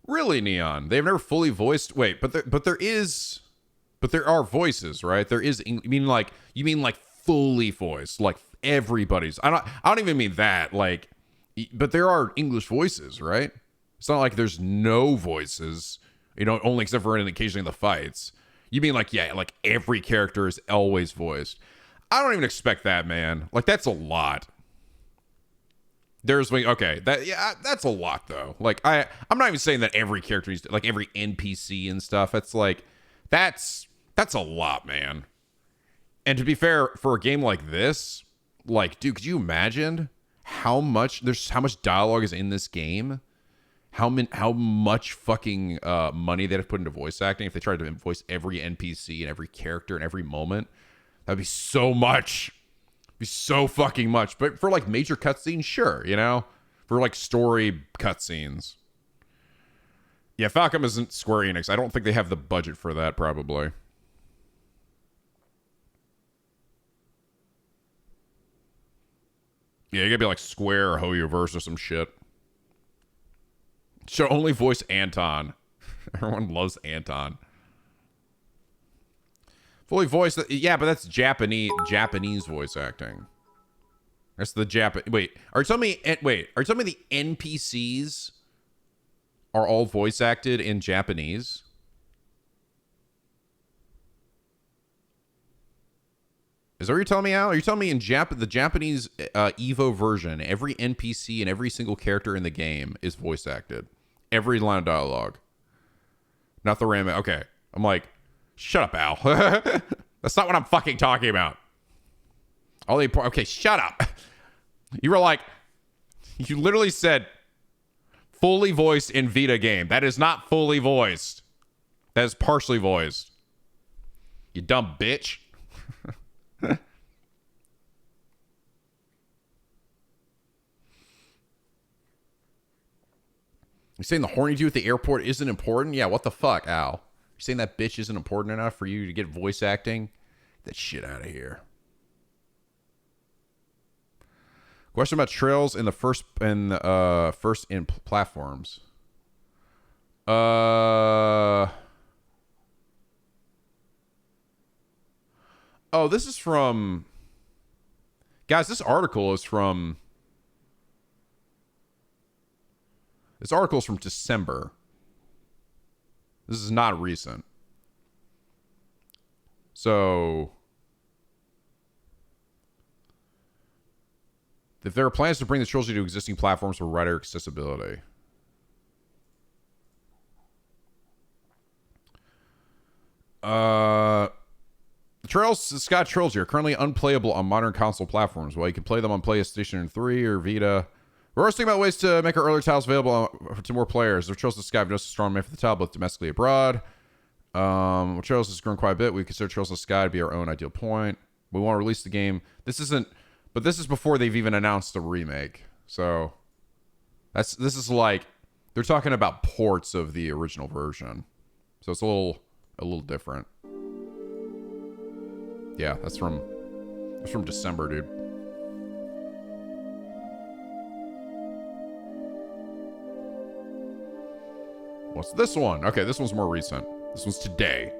Really, Neon? They've never fully voiced. Wait, but there are voices, right? There is. You mean like fully voiced, like everybody's. I don't even mean that. Like, but there are English voices, right? It's not like there's no voices. You know, only except for occasionally in the fights. You mean like, yeah, like every character is always voiced. I don't even expect that, man. Like, that's a lot. That's a lot though. Like I'm not even saying that every character needs to, like every NPC and stuff. It's like that's a lot, man. And to be fair, for a game like this, like, dude, could you imagine how much dialogue is in this game? How much fucking money they'd have put into voice acting if they tried to voice every NPC and every character and every moment? That'd be so much. Be so fucking much. But for like major cutscenes, sure, you know? For like story cutscenes. Yeah, Falcom isn't Square Enix. I don't think they have the budget for that, probably. Yeah, you gotta be like Square or Hoyoverse or some shit. Should only voice Anton. Everyone loves Anton. Fully voiced, yeah, but that's Japanese voice acting. That's the Japan. Wait, are you telling me the NPCs are all voice acted in Japanese? Is that what you're telling me, Al? Are you telling me in the Japanese Evo version, every NPC and every single character in the game is voice acted? Every line of dialogue. Not the random. Okay, I'm like, shut up, Al. That's not what I'm fucking talking about. Okay, shut up. You were like, you literally said fully voiced in Vita game. That is not fully voiced. That is partially voiced. You dumb bitch. You're saying the horny dude at the airport isn't important? Yeah, what the fuck, Al? You're saying that bitch isn't important enough for you to get voice acting? Get that shit out of here. Question about trails in the first in platforms. Oh, this is from... Guys, this article is from... This article is from December. This is not recent. So... If there are plans to bring the trilogy to existing platforms for wider accessibility. The Trails of the Sky trilogy are currently unplayable on modern console platforms. While you can play them on PlayStation 3 or Vita. We're also thinking about ways to make our earlier titles available to more players. The Trails of the Sky have just a strong demand for the title, both domestically and abroad. Trails has grown quite a bit. We consider Trails of the Sky to be our own ideal point. We want to release the game. This isn't... But this is before they've even announced the remake. So this is like they're talking about ports of the original version. So it's a little different. Yeah, it's from December, dude. What's this one? Okay, this one's more recent. This one's today.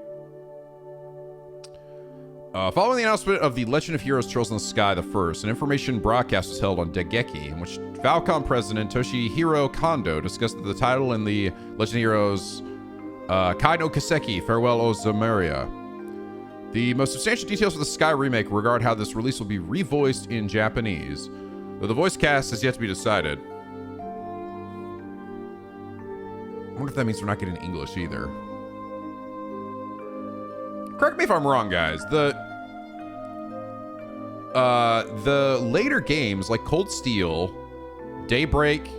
Following the announcement of the Legend of Heroes Trails in the Sky the First, an information broadcast was held on Degeki, in which Falcom president Toshihiro Kondo discussed the title in the Legend of Heroes Kai no Kaseki, Farewell O Zamaria. The most substantial details of the Sky remake regard how this release will be revoiced in Japanese, though the voice cast has yet to be decided. I wonder if that means we're not getting English either. Correct me if I'm wrong, guys. The later games like Cold Steel, Daybreak,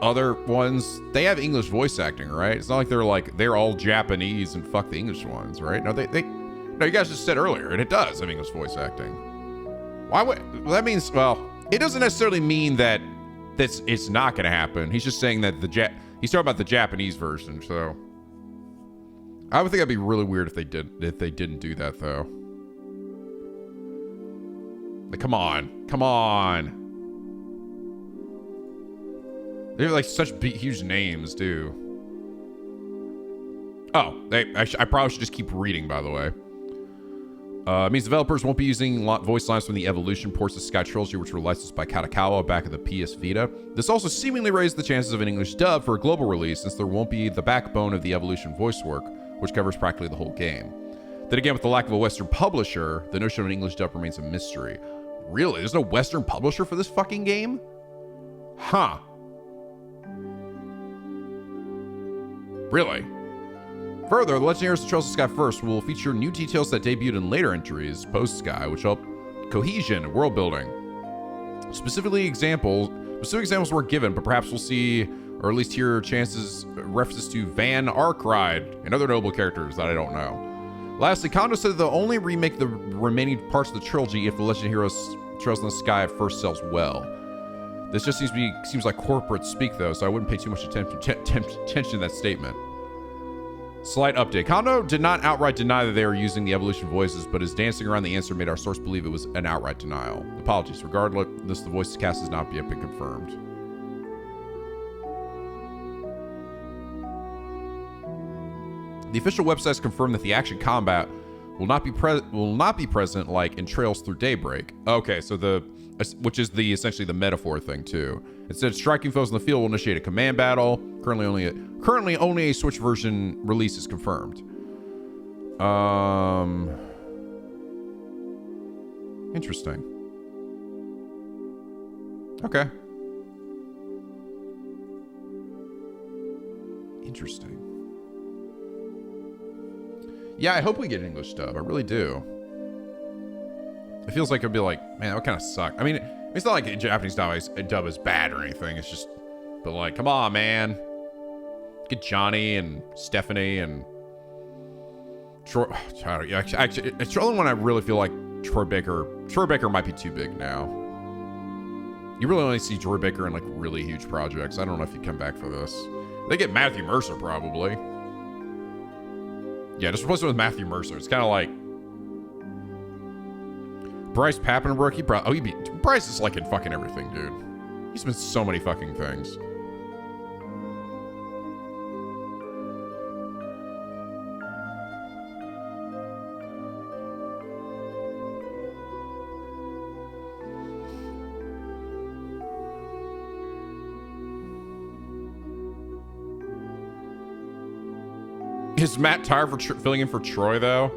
other ones, they have English voice acting, right? It's not like they're all Japanese and fuck the English ones, right? No, no, you guys just said earlier, and it does have English voice acting. Why would... Well, that means, well, it doesn't necessarily mean that it's not going to happen. He's just saying that he's talking about the Japanese version, so... I would think that'd be really weird if they didn't do that, though. Like, come on. They're like such huge names, too. Oh, I probably should just keep reading, by the way. It means developers won't be using voice lines from the Evolution ports of Sky Trilogy, which were licensed by Katakawa back in the PS Vita. This also seemingly raised the chances of an English dub for a global release, since there won't be the backbone of the Evolution voice work, which covers practically the whole game. Then again, with the lack of a Western publisher, the notion of an English dub remains a mystery. Really? There's no Western publisher for this fucking game? Huh. Really? Further, The Legend of Heroes Trails of Sky First will feature new details that debuted in later entries post-Sky, which help cohesion and world building. Specific examples weren't given, but perhaps we'll see, or at least hear references to Van Arkride and other notable characters that I don't know. Lastly, Kondo said that they'll only remake the remaining parts of the trilogy if The Legend of Heroes Trails in the Sky at First sells well. This just seems like corporate speak, though, so I wouldn't pay too much attention to that statement. Slight update. Kondo did not outright deny that they were using the Evolution voices, but his dancing around the answer made our source believe it was an outright denial. Apologies. Regardless, the voice cast has not yet been confirmed. The official websites confirmed that the action combat will not be present like in Trails Through Daybreak. Okay, so which is essentially the metaphor thing too. Instead, striking foes in the field will initiate a command battle. Currently only a Switch version release is confirmed. Interesting. Okay. Interesting. Yeah, I hope we get an English dub. I really do. It feels like it'd be like, man, that would kind of suck. I mean, it's not like a Japanese dub is bad or anything. It's just, but like, come on, man. Get Johnny and Stephanie and Troy. Actually, it's the only one I really feel like Troy Baker might be too big now. You really only see Troy Baker in like really huge projects. I don't know if he'd come back for this. They get Matthew Mercer probably. Yeah, just replace him with Matthew Mercer. It's kind of like Bryce Papenbrook. Bryce is like in fucking everything, dude. He's been so many fucking things. Is Matt tired for filling in for Troy, though?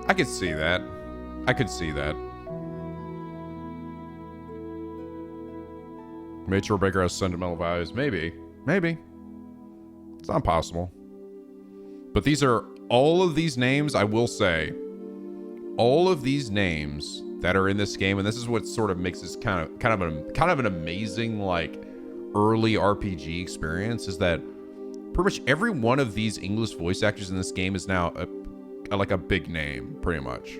I could see that. I could see that. Maybe Troy Baker has sentimental values. Maybe. Maybe. It's not possible. But these are all of these names, I will say, all of these names that are in this game, and this is what sort of makes this kind of an amazing, like, early RPG experience, is that pretty much every one of these English voice actors in this game is now like a big name, pretty much.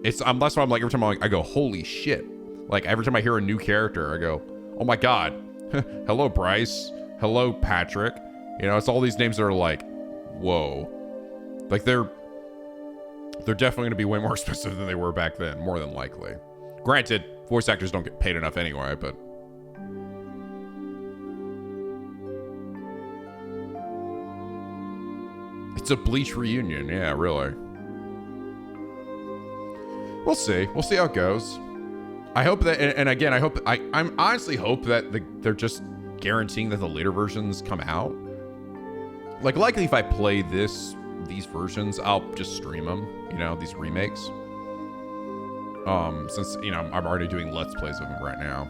That's why I'm like, every time I go, holy shit. Like, every time I hear a new character, I go, oh my god. Hello, Bryce. Hello, Patrick. You know, it's all these names that are like, whoa. Like, they're definitely going to be way more expensive than they were back then, more than likely. Granted, voice actors don't get paid enough anyway, but... It's a Bleach reunion, yeah, really. We'll see. We'll see how it goes. I hope that, and again, I'm honestly hope that they're just guaranteeing that the later versions come out. Like, likely if I play these versions, I'll just stream them, you know, these remakes. Since, you know, I'm already doing Let's Plays of them right now.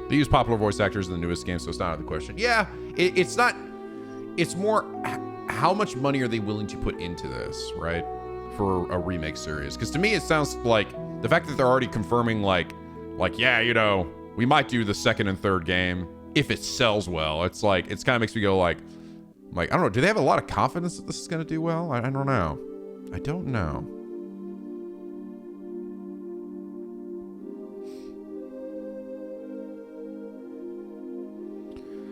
They use popular voice actors in the newest game, so it's not out of the question. Yeah, it's not. It's more, how much money are they willing to put into this, right? For a remake series. Because to me, it sounds like the fact that they're already confirming, like, yeah, you know, we might do the second and third game if it sells well. It's like, it kind of makes me go like, I don't know. Do they have a lot of confidence that this is going to do well? I don't know. I don't know.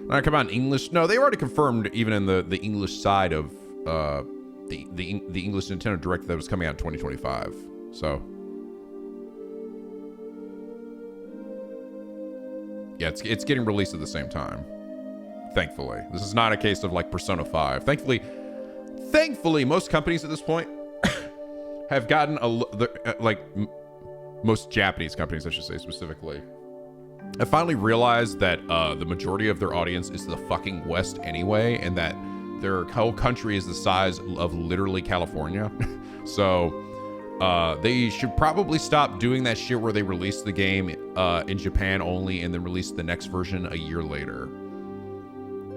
All right, come on, English. No, they already confirmed even in the English side of the English Nintendo Direct that was coming out in 2025. So yeah, it's getting released at the same time. Thankfully, this is not a case of like Persona 5. Thankfully, most companies at this point have gotten most Japanese companies, I should say specifically, I finally realized that the majority of their audience is the fucking West anyway, and that their whole country is the size of literally California. So they should probably stop doing that shit where they release the game in Japan only and then release the next version a year later.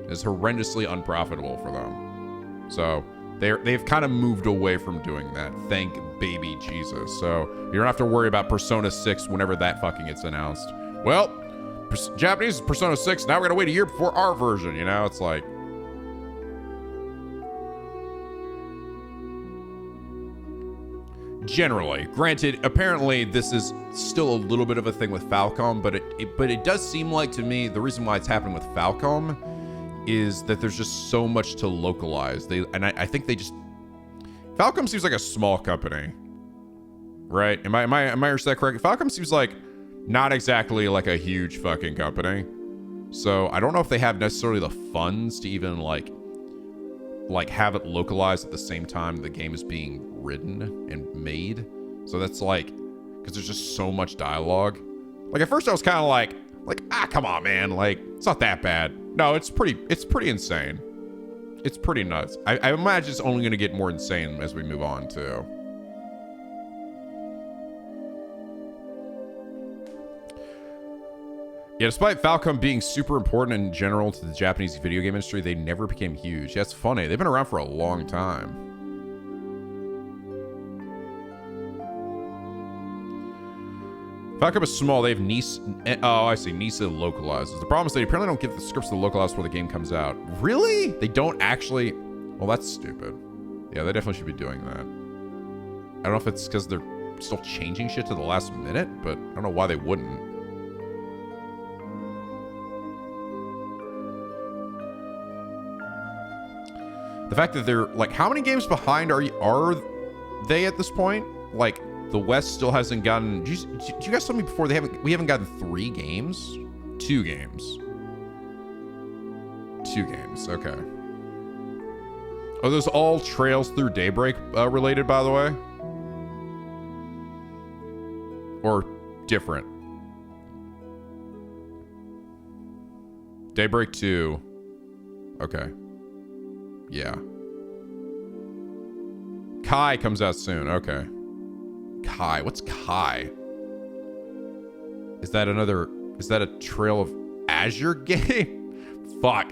It's horrendously unprofitable for them. So they've kind of moved away from doing that. Thank baby Jesus. So you don't have to worry about Persona 6 whenever that fucking gets announced. Well, Japanese Persona 6, now we're gonna wait a year before our version, you know? It's like... Generally. Granted, apparently this is still a little bit of a thing with Falcom, but it does seem like to me, the reason why it's happening with Falcom is that there's just so much to localize. I think they just... Falcom seems like a small company. Right? Am I understand that correct? Falcom seems like not exactly like a huge fucking company. So I don't know if they have necessarily the funds to even like have it localized at the same time the game is being written and made. So that's like, because there's just so much dialogue. Like at first I was kind of like, come on, man. Like, it's not that bad. No, it's pretty insane. It's pretty nuts. I imagine it's only going to get more insane as we move on too. Yeah, despite Falcom being super important in general to the Japanese video game industry, they never became huge. That's funny. They've been around for a long time. Falcom is small. They have Nice. Oh, I see. Nice localizes. The problem is they apparently don't get the scripts to localize before the game comes out. Really? They don't actually? Well, that's stupid. Yeah, they definitely should be doing that. I don't know if it's because they're still changing shit to the last minute, but I don't know why they wouldn't. The fact that they're like, how many games behind are they at this point? Like, the West still hasn't gotten. Did you guys tell me before we haven't gotten 3 games? 2 games. 2 games. Okay. Are those all Trails Through Daybreak related, by the way? Or different? Daybreak 2. Okay. Yeah. Kai comes out soon. Okay. Kai. What's Kai? Is that a Trail of Azure game? Fuck.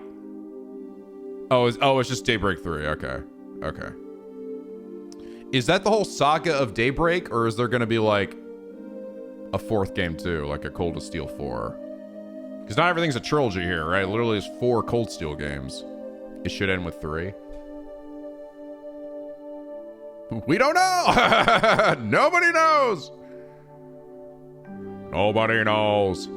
It's just Daybreak 3. Okay. Okay. Is that the whole saga of Daybreak, or is there going to be like a fourth game too, like a Cold Steel 4? Because not everything's a trilogy here, right? Literally, there's 4 Cold Steel games. It should end with 3. We don't know. Nobody knows. Nobody knows.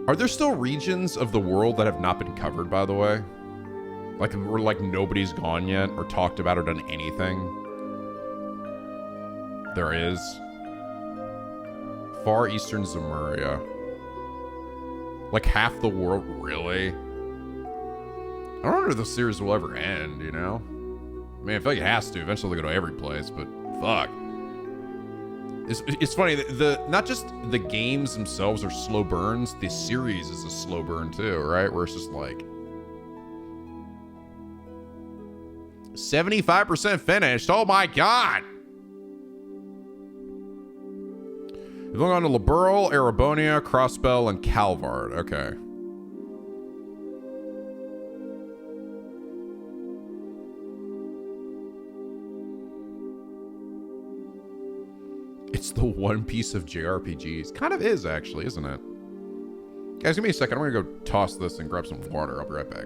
Are there still regions of the world that have not been covered, by the way? Like, where like nobody's gone yet or talked about or done anything? There is. Far Eastern Zemuria. Like half the world, really? I don't wonder if the series will ever end, you know? I mean, I feel like it has to. Eventually they go to every place, but fuck. It's funny, the not just the games themselves are slow burns, the series is a slow burn too, right? Where it's just like 75% finished. Oh my god! We've gone to Liberl, Erebonia, Crossbell, and Calvard. Okay. It's the One Piece of JRPGs. Kind of is, actually, isn't it? Guys, give me a second. I'm going to go toss this and grab some water. I'll be right back.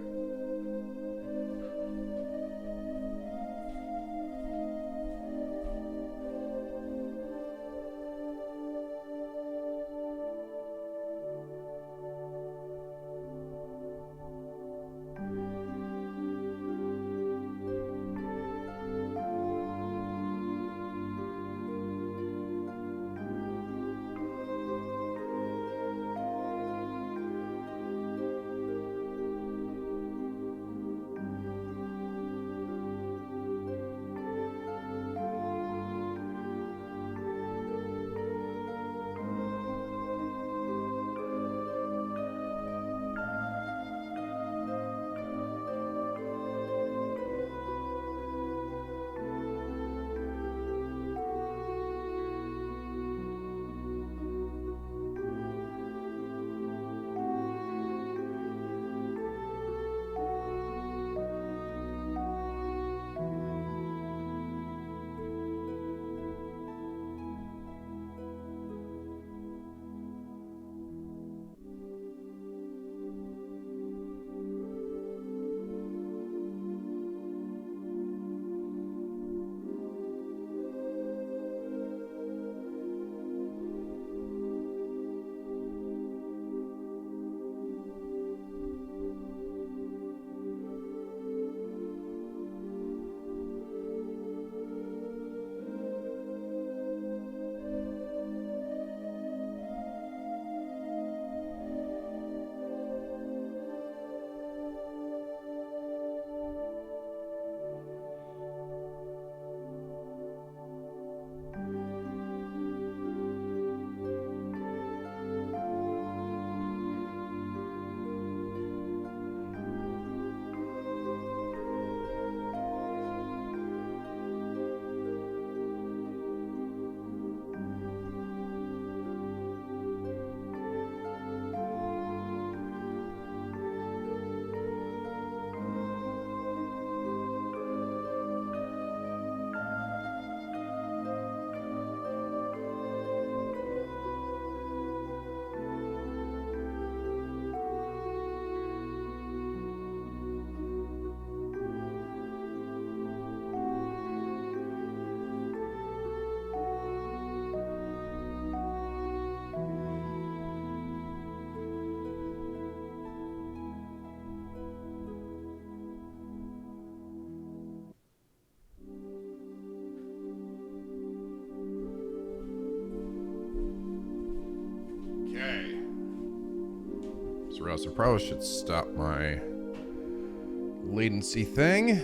or else I probably should stop my latency thing.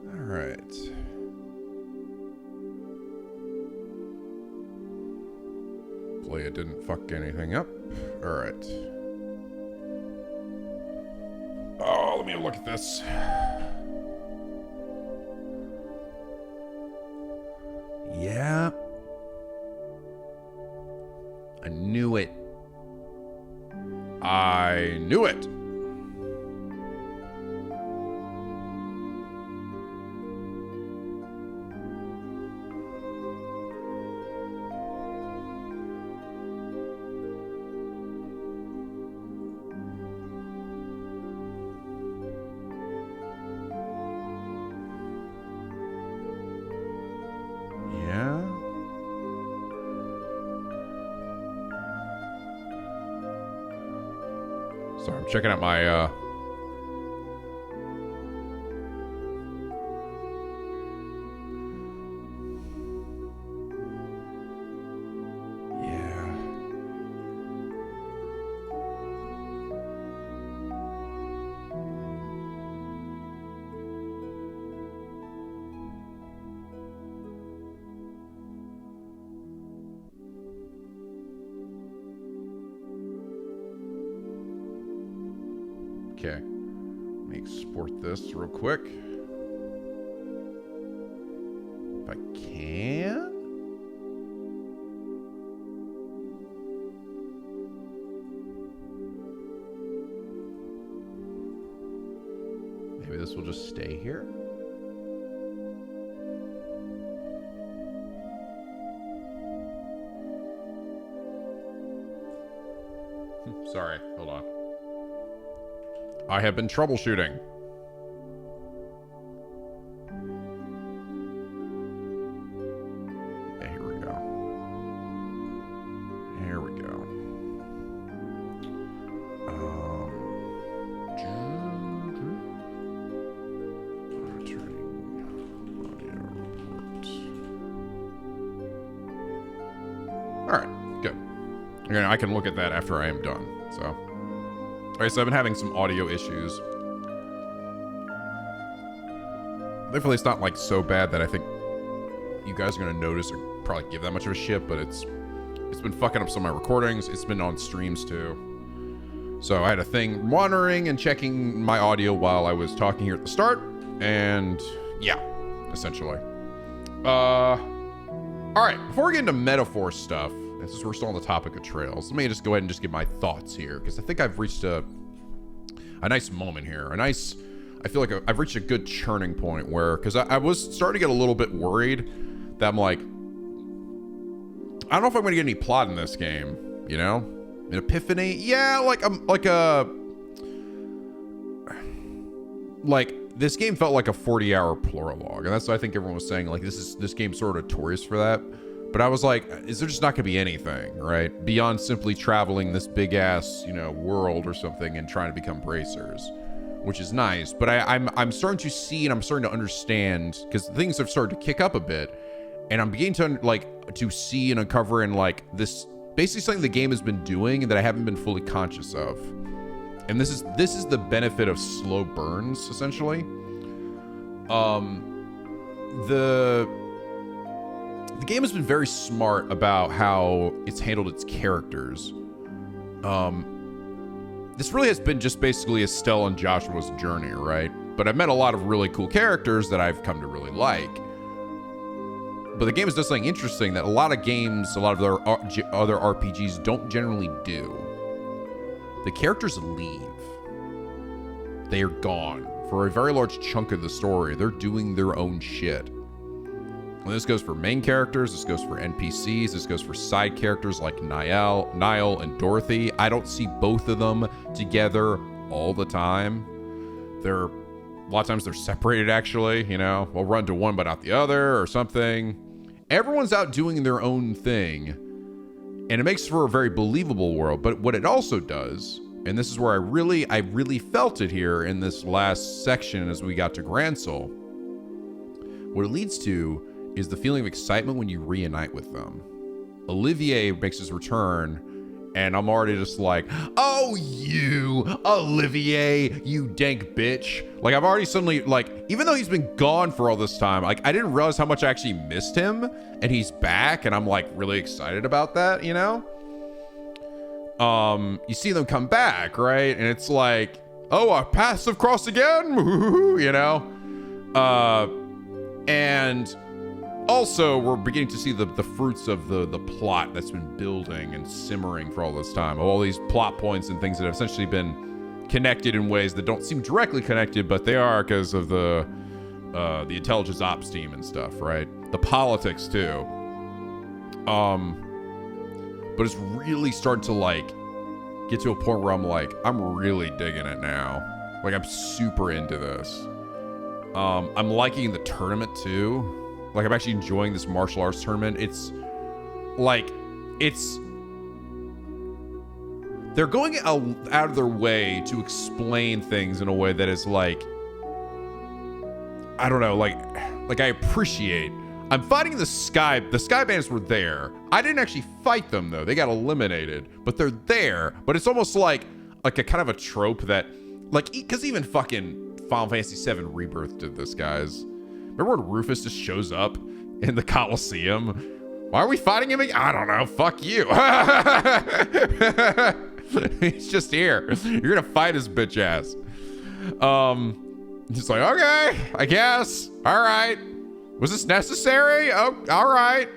All right. Hopefully it didn't fuck anything up. All right. Oh, let me look at this. Yeah. I knew it. I knew it. Sorry, I'm checking out my, Yeah. Okay. Let me export this real quick. If I can. Maybe this will just stay here. Sorry, hold on. I have been troubleshooting. Yeah, here we go. Here we go. All right, good. Again, I can look at that after I am done. So. Alright, so I've been having some audio issues. Thankfully, it's not like so bad that I think you guys are gonna notice or probably give that much of a shit, but it's been fucking up some of my recordings. It's been on streams too. So I had a thing monitoring and checking my audio while I was talking here at the start, and yeah, essentially. Alright, before we get into metaphor stuff, since we're still on the topic of trails, let me just go ahead and just give my thoughts here, because I think I've reached a nice moment here. I feel like I've reached a good churning point where, because I was starting to get a little bit worried that I'm like, I don't know if I'm going to get any plot in this game, you know? An epiphany? Yeah, like this game felt like a 40-hour prologue, and that's what I think everyone was saying, like this game's sort of notorious for that. But I was like, is there just not gonna be anything, right? Beyond simply traveling this big ass, world or something and trying to become bracers, which is nice. But I'm starting to see and I'm starting to understand, because things have started to kick up a bit, and I'm beginning to see and uncover and this basically something the game has been doing that I haven't been fully conscious of. And this is the benefit of slow burns, essentially. The game has been very smart about how it's handled its characters. This really has been just basically Estelle and Joshua's journey, right? But I've met a lot of really cool characters that I've come to really like. But the game has done something interesting that a lot of games, a lot of their other RPGs don't generally do. The characters leave. They are gone. For a very large chunk of the story, they're doing their own shit. And this goes for main characters, this goes for NPCs, this goes for side characters like Niall and Dorothy. I don't see both of them together all the time. A lot of times they're separated, actually, We'll run to one but not the other or something. Everyone's out doing their own thing, and it makes for a very believable world. But what it also does, and this is where I really felt it here in this last section as we got to Gransel, what it leads to is the feeling of excitement when you reunite with them. Olivier makes his return, and I'm already just like, oh, you, Olivier, you dank bitch. Like, I've already suddenly, like, even though he's been gone for all this time, like, I didn't realize how much I actually missed him, and he's back, and I'm, like, really excited about that, you know? You see them come back, right? And it's like, oh, our paths have crossed again, you know? And also, we're beginning to see the fruits of the plot that's been building and simmering for all this time. All these plot points and things that have essentially been connected in ways that don't seem directly connected, but they are because of the intelligence ops team and stuff, right? The politics too. But it's really starting to like get to a point where I'm like, I'm really digging it now. Like, I'm super into this. I'm liking the tournament too. Like, I'm actually enjoying this martial arts tournament. It's like, they're going out of their way to explain things in a way that is like, I don't know, like I appreciate. I'm fighting the Sky Bandits were there. I didn't actually fight them though. They got eliminated, but they're there. But it's almost like a kind of a trope that, like, because even fucking Final Fantasy VII Rebirth did this, guys. Remember when Rufus just shows up in the Coliseum? Why are we fighting him again? I don't know. Fuck you. He's just here. You're gonna fight his bitch ass. Just like, okay, I guess. All right. Was this necessary? Oh, all right.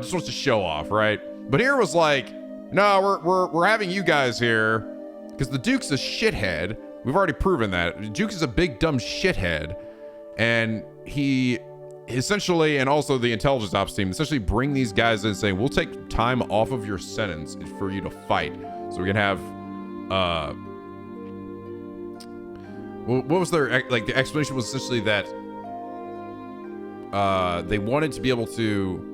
Just wants to show off, right? But here was like, no, we're having you guys here because the Duke's a shithead. We've already proven that. Duke is a big dumb shithead. And he essentially, and also the intelligence ops team, essentially bring these guys in saying, we'll take time off of your sentence for you to fight. So we can have, what was their, like, the explanation was essentially that they wanted to be able to,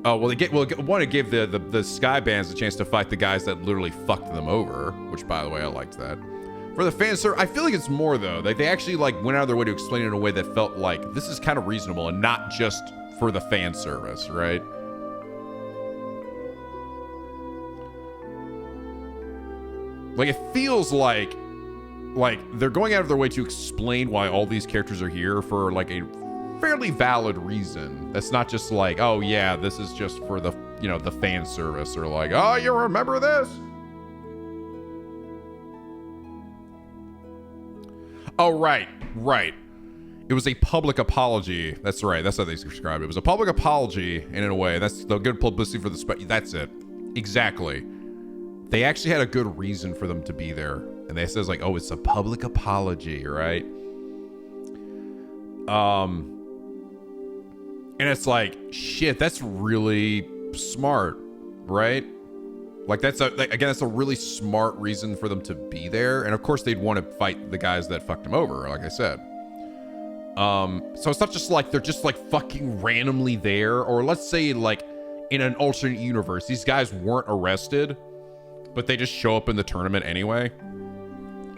want to give the Sky Bands a chance to fight the guys that literally fucked them over, which, by the way, I liked that. For the fan service, I feel like it's more though. Like, they actually like went out of their way to explain it in a way that felt like this is kind of reasonable and not just for the fan service, right? Like, it feels like they're going out of their way to explain why all these characters are here for like a fairly valid reason. That's not just like, oh yeah, this is just for the, you know, the fan service, or like, oh, you remember this? Oh, right. It was a public apology. That's right. That's how they described it. It was a public apology, and in a way, that's the good publicity for the that's it. Exactly. They actually had a good reason for them to be there. And they says like, oh, it's a public apology, right? And it's like, shit, that's really smart, right? Like, that's a really smart reason for them to be there. And of course they'd want to fight the guys that fucked them over, like I said. So it's not just like they're just like fucking randomly there, or let's say like in an alternate universe, these guys weren't arrested, but they just show up in the tournament anyway.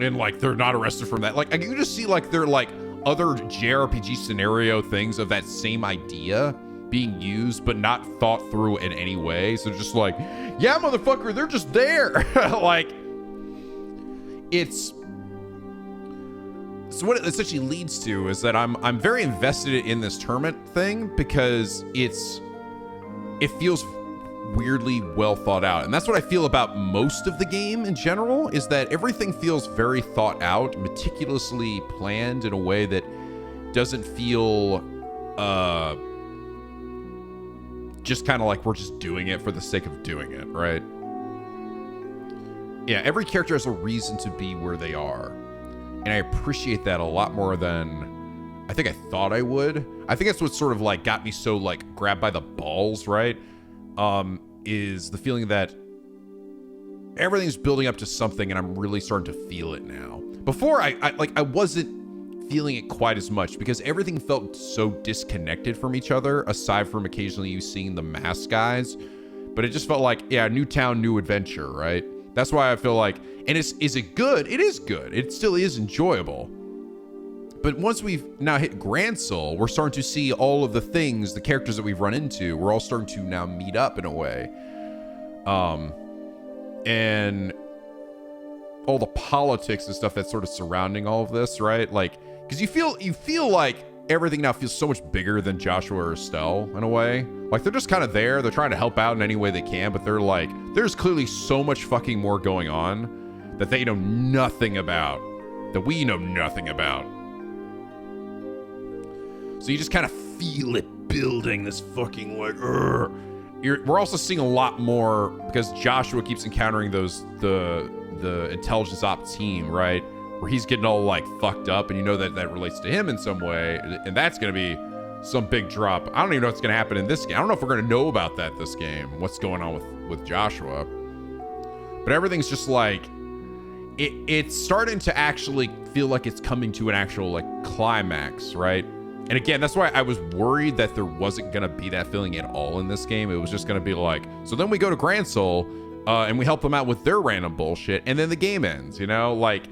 And like, they're not arrested from that. Like, you just see like they're like other JRPG scenario things of that same idea being used, but not thought through in any way. So just like, yeah, motherfucker, they're just there. Like, it's, so what it essentially leads to is that I'm very invested in this tournament thing because it feels weirdly well thought out. And that's what I feel about most of the game in general, is that everything feels very thought out, meticulously planned in a way that doesn't feel just kind of like we're just doing it for the sake of doing it, right? Yeah, every character has a reason to be where they are. And I appreciate that a lot more than I think I thought I would. I think that's what sort of like got me so like grabbed by the balls, right? Is the feeling that everything's building up to something and I'm really starting to feel it now. Before I wasn't feeling it quite as much because everything felt so disconnected from each other, aside from occasionally you seeing the masked guys. But it just felt like, yeah, new town, new adventure, right? That's why I feel like, and is it good? It is good. It still is enjoyable. But once we've now hit Grand Soul, we're starting to see all of the things, the characters that we've run into, we're all starting to now meet up in a way. And all the politics and stuff that's sort of surrounding all of this, right? Like, because you feel like everything now feels so much bigger than Joshua or Estelle in a way. Like, they're just kind of there. They're trying to help out in any way they can, but they're like, there's clearly so much fucking more going on that they know nothing about, that we know nothing about. So you just kind of feel it building, this fucking like, we're also seeing a lot more because Joshua keeps encountering the intelligence op team, right? Where he's getting all like fucked up, and you know that relates to him in some way, and that's gonna be some big drop. I don't even know what's gonna happen in this game. I don't know if we're gonna know about that this game, what's going on with Joshua. But everything's just like it's starting to actually feel like it's coming to an actual like climax, right? And again, that's why I was worried that there wasn't going to be that feeling at all in this game. It was just going to be like, so then we go to Grand Soul and we help them out with their random bullshit. And then the game ends, you know, like,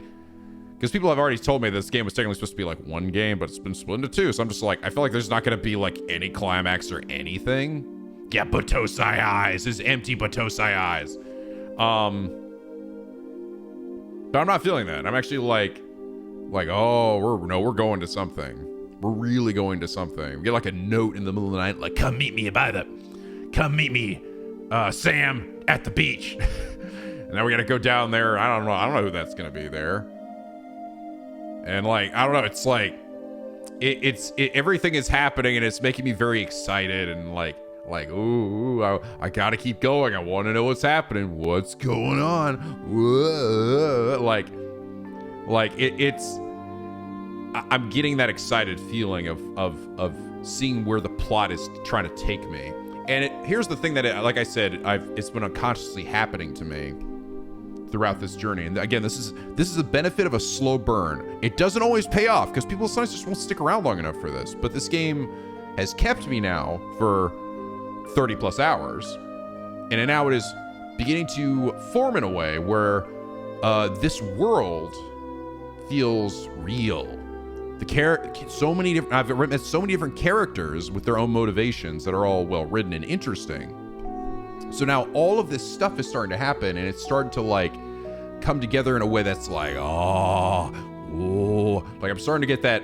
because people have already told me this game was technically supposed to be like one game, but it's been split into two. So I'm just like, I feel like there's not going to be like any climax or anything. Yeah, Batosai eyes, his empty Batosai eyes. But I'm not feeling that. I'm actually like, oh, we're going to something. We're really going to something. We get like a note in the middle of the night, like, come meet me, Sam, at the beach. And then we gotta go down there. I don't know who that's gonna be there. And like, I don't know. It's like, everything is happening, and it's making me very excited and like, ooh, I gotta keep going. I want to know what's happening. What's going on? Whoa. It's. I'm getting that excited feeling of seeing where the plot is trying to take me. And here's the thing that, like I said, it's been unconsciously happening to me throughout this journey. And again, this is the benefit of a slow burn. It doesn't always pay off because people sometimes just won't stick around long enough for this. But this game has kept me now for 30 plus hours. And now it is beginning to form in a way where this world feels real. I've met so many different characters with their own motivations that are all well written and interesting. So now all of this stuff is starting to happen, and it's starting to like come together in a way that's like, oh, like I'm starting to get that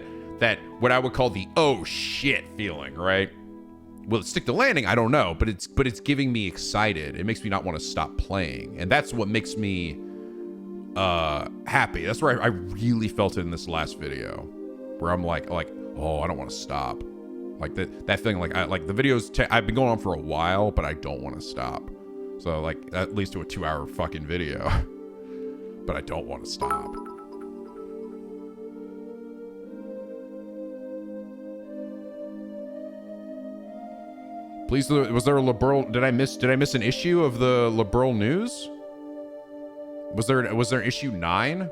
what I would call the oh shit feeling, right? Will it stick the landing? I don't know, but it's giving me excited. It makes me not want to stop playing, and that's what makes me happy. That's where I really felt it in this last video, where I'm like, oh, I don't want to stop. Like that thing, like the videos I've been going on for a while, but I don't want to stop. So like that leads to a 2-hour fucking video, but I don't want to stop. Please, was there a liberal? Did I miss an issue of the liberal news? Was there an issue 9?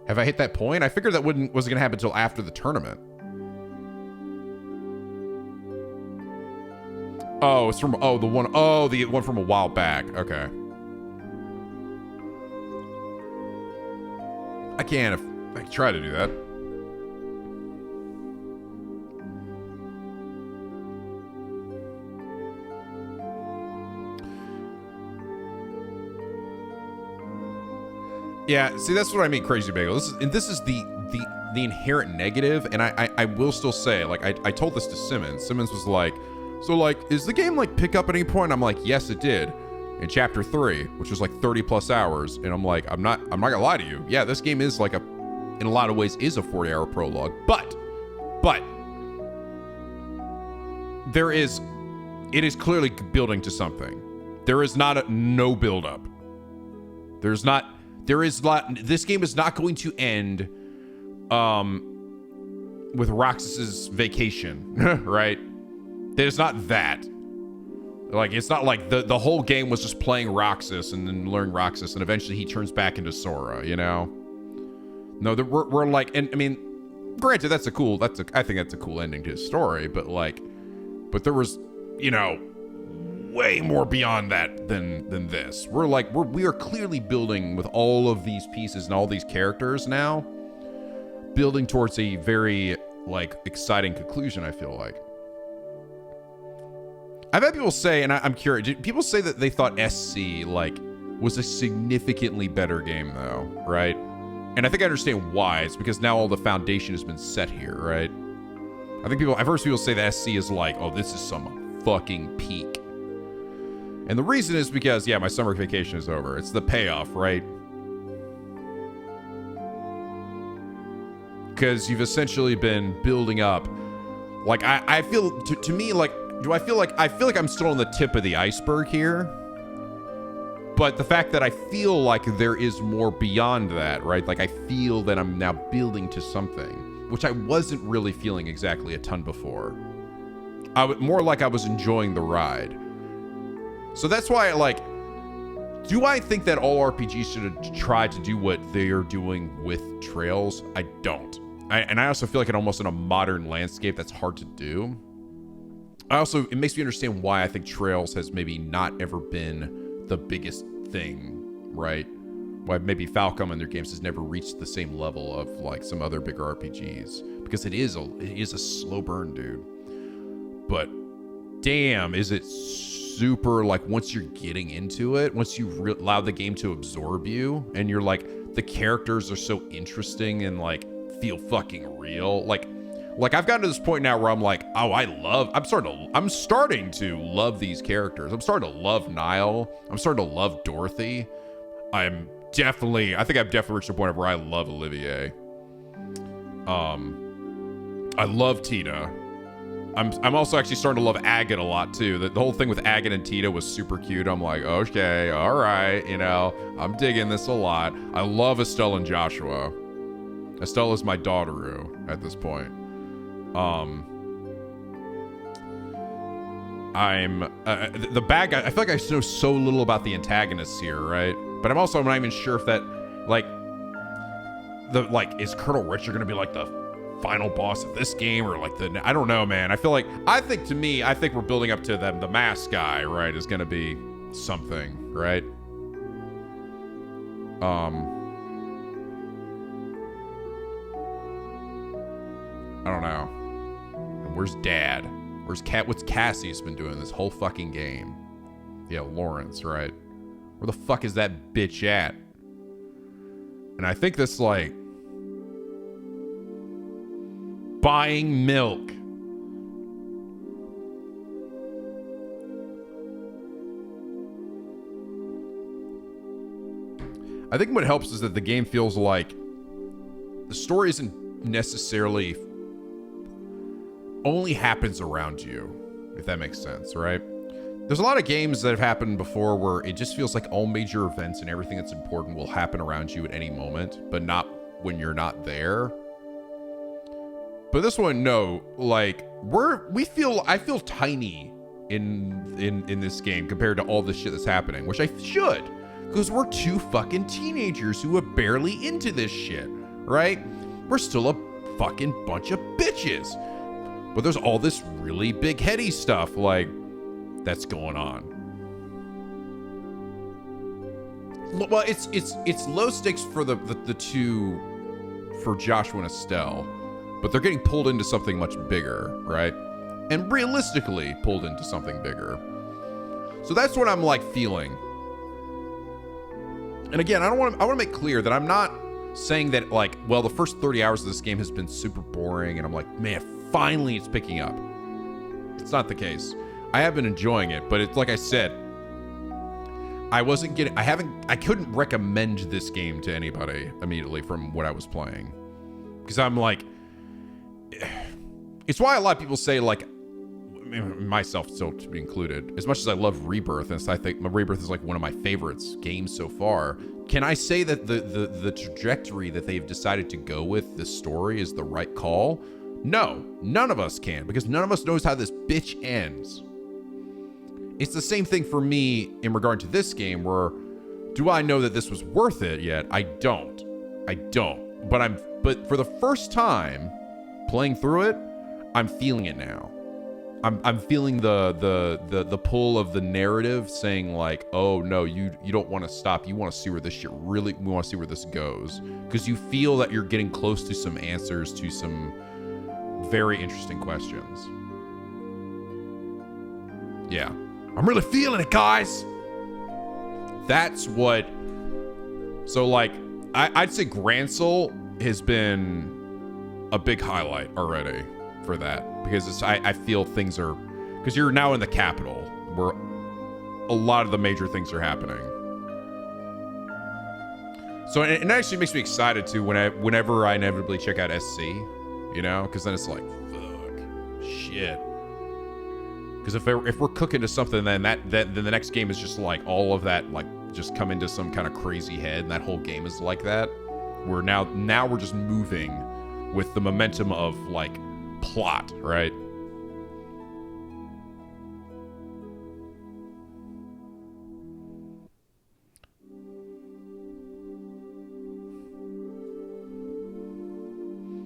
Have I hit that point? I figured that wasn't going to happen until after the tournament. Oh, it's from the one from a while back. Okay. I can try to do that. Yeah, see, that's what I mean, Crazy Bagel. This is the inherent negative, and I will still say, like, I told this to Simmons. Simmons was like, so, like, is the game, like, pick up at any point? I'm like, yes, it did. In chapter 3, which was, like, 30 plus hours. And I'm like, I'm not gonna lie to you. Yeah, this game is, like, in a lot of ways, is a 40-hour prologue. But, it is clearly building to something. There is not no build-up. This game is not going to end with Roxas's vacation, right? There's not that. Like, it's not like the whole game was just playing Roxas and then learning Roxas, and eventually he turns back into Sora, you know? No, we're like, and I mean, granted, I think that's a cool ending to his story, but there was, you know, way more beyond that than this. We are clearly building with all of these pieces and all these characters now, building towards a very, like, exciting conclusion, I feel like. I've had people say, and I'm curious, people say that they thought SC like was a significantly better game though, right? And I think I understand why. It's because now all the foundation has been set here, right? I've heard people say that SC is like, oh, this is some fucking peak. And the reason is because, yeah, my summer vacation is over. It's the payoff, right? Because you've essentially been building up. Like, I feel, to me, like, I feel like I'm still on the tip of the iceberg here. But the fact that I feel like there is more beyond that, right? Like, I feel that I'm now building to something, which I wasn't really feeling exactly a ton before. More like I was enjoying the ride. So that's why, like, do I think that all RPGs should have tried to do what they are doing with Trails? I don't. And I also feel like almost in a modern landscape, that's hard to do. It makes me understand why I think Trails has maybe not ever been the biggest thing, right? Why maybe Falcom and their games has never reached the same level of like some other bigger RPGs, because it is a slow burn, dude. But damn, is it super, like, once you're getting into it, once you allow the game to absorb you, and you're like, the characters are so interesting and like feel fucking real. Like I've gotten to this point now where I'm like, oh, I'm starting to love these characters. I'm starting to love Niall. I'm starting to love Dorothy. I think I've definitely reached a point where I love Olivier. I love Tita. I'm also actually starting to love Agate a lot too. The whole thing with Agate and Tita was super cute. I'm like, okay, all right, you know, I'm digging this a lot. I love Estelle and Joshua. Estelle is my daughter at this point. The bad guy. I feel like I know so little about the antagonists here, right? But I'm not even sure if that, is Colonel Richard gonna be like the final boss of this game, or like I don't know, man. I think we're building up to them. The mask guy, right, is gonna be something, right? I don't know. And where's Dad? Where's Cat? What's Cassie's been doing this whole fucking game? Yeah, Lawrence, right? Where the fuck is that bitch at? And I think this, like, buying milk. I think what helps is that the game feels like the story isn't necessarily only happens around you, if that makes sense, right? There's a lot of games that have happened before where it just feels like all major events and everything that's important will happen around you at any moment, but not when you're not there. But this one, no, like I feel tiny in this game compared to all the shit that's happening, which I should, because we're two fucking teenagers who are barely into this shit, right? We're still a fucking bunch of bitches. But there's all this really big heady stuff like that's going on. Well, it's low stakes for the two, for Joshua and Estelle, but they're getting pulled into something much bigger, right? And realistically pulled into something bigger. So that's what I'm like feeling. And again, I want to make clear that I'm not saying that, like, well, the first 30 hours of this game has been super boring and I'm like, man, finally it's picking up. It's not the case. I have been enjoying it, but it's like I said, I couldn't recommend this game to anybody immediately from what I was playing. Because I'm like, it's why a lot of people say, like, myself still to be included, as much as I love Rebirth, and I think Rebirth is like one of my favorites games so far, can I say that the trajectory that they've decided to go with this story is the right call? No, none of us can, because none of us knows how this bitch ends. It's the same thing for me in regard to this game, where do I know that this was worth it yet? I don't. But for the first time playing through it, I'm feeling it now. I'm feeling the pull of the narrative saying, like, oh no, you don't want to stop. You want to see where this shit we want to see where this goes, because you feel that you're getting close to some answers to some very interesting questions. Yeah. I'm really feeling it, guys. That's what... So, like, I'd say Grancel has been a big highlight already for that. Because I feel things are... Because you're now in the capital, where a lot of the major things are happening. So it actually makes me excited, too, whenever I inevitably check out SC. You know? Because then it's like, fuck. Shit. Because if we're cooking to something, then the next game is just like all of that, like, just come into some kind of crazy head, and that whole game is like that. We're now we're just moving with the momentum of, like, plot, right?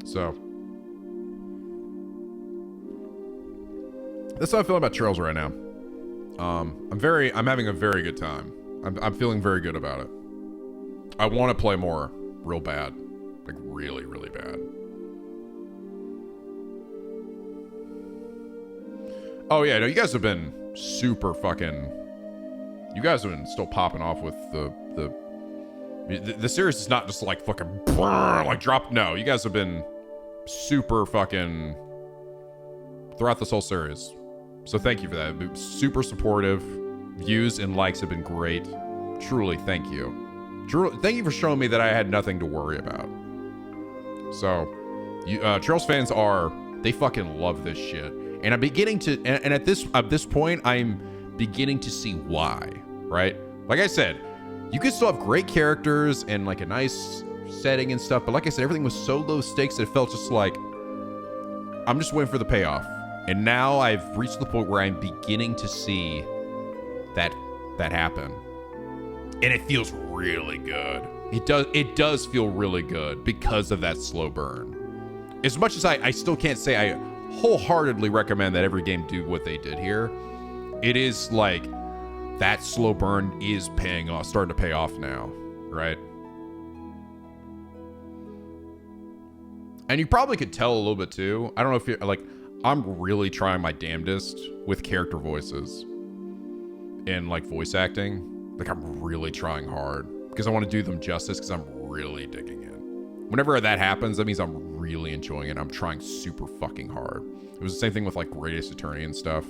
So that's how I feel about Trails right now. I'm having a very good time. I'm feeling very good about it. I want to play more real bad. Like really, really bad. Oh yeah, no, you guys have been super fucking... You guys have been still popping off with the series is not just like fucking like drop. No, you guys have been super fucking throughout this whole series. So thank you for that. Super supportive. Views and likes have been great. Truly, thank you. Truly, thank you for showing me that I had nothing to worry about. So, Trails fans they fucking love this shit. And I'm beginning to, and at this point, I'm beginning to see why, right? Like I said, you can still have great characters and like a nice setting and stuff, but like I said, everything was so low stakes that it felt just like, I'm just waiting for the payoff. And now I've reached the point where I'm beginning to see that happen. And it feels really good. It does feel really good because of that slow burn. As much as I still can't say I wholeheartedly recommend that every game do what they did here, it is like that slow burn is paying off, starting to pay off now, right? And you probably could tell a little bit too. I don't know if you're like, I'm really trying my damnedest with character voices and like voice acting. Like I'm really trying hard because I want to do them justice because I'm really digging in. Whenever that happens, that means I'm really enjoying it. I'm trying super fucking hard. It was the same thing with like Greatest Attorney and stuff.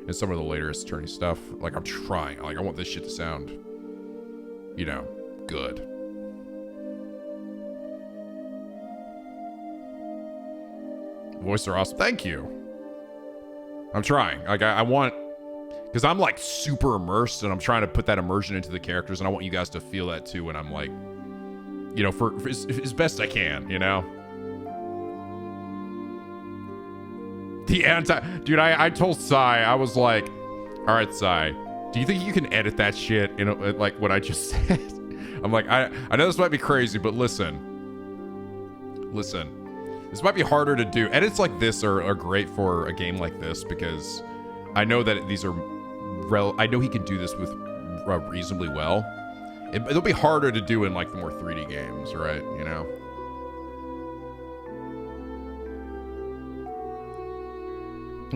And some of the later Attorney stuff. Like I'm trying. Like I want this shit to sound, you know, good. Voices are awesome. Thank you. I'm trying. Like I want, because I'm like super immersed and I'm trying to put that immersion into the characters, and I want you guys to feel that too when I'm like, you know, for as best I can, you know. Dude, I told Sai, I was like, all right, Sai, do you think you can edit that shit in like what I just said? I'm like, I know this might be crazy, but listen, this might be harder to do. Edits like this are great for a game like this because I know that these are I know he can do this with reasonably well. It'll be harder to do in like the more 3D games, right? You know.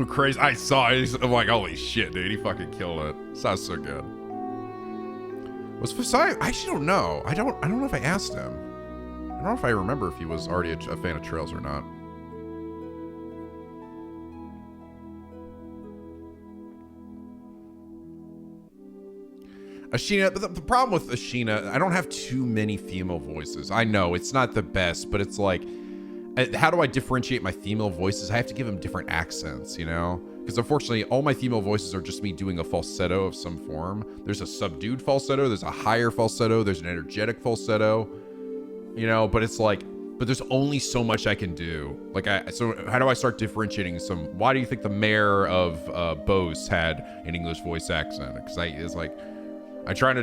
Crazy. I saw it. I'm like, holy shit, dude. He fucking killed it. Sounds so good. Was Fasai? I actually don't know. I don't know if I asked him. I don't know if I remember if he was already a fan of Trails or not. Ashina, but the problem with Ashina, I don't have too many female voices. I know it's not the best, but it's like, how do I differentiate my female voices? I have to give them different accents, you know? Because unfortunately, all my female voices are just me doing a falsetto of some form. There's a subdued falsetto, there's a higher falsetto, there's an energetic falsetto, you know? But it's like, but there's only so much I can do. Like, so how do I start differentiating some? Why do you think the mayor of Bose had an English voice accent? Because it's like, I'm trying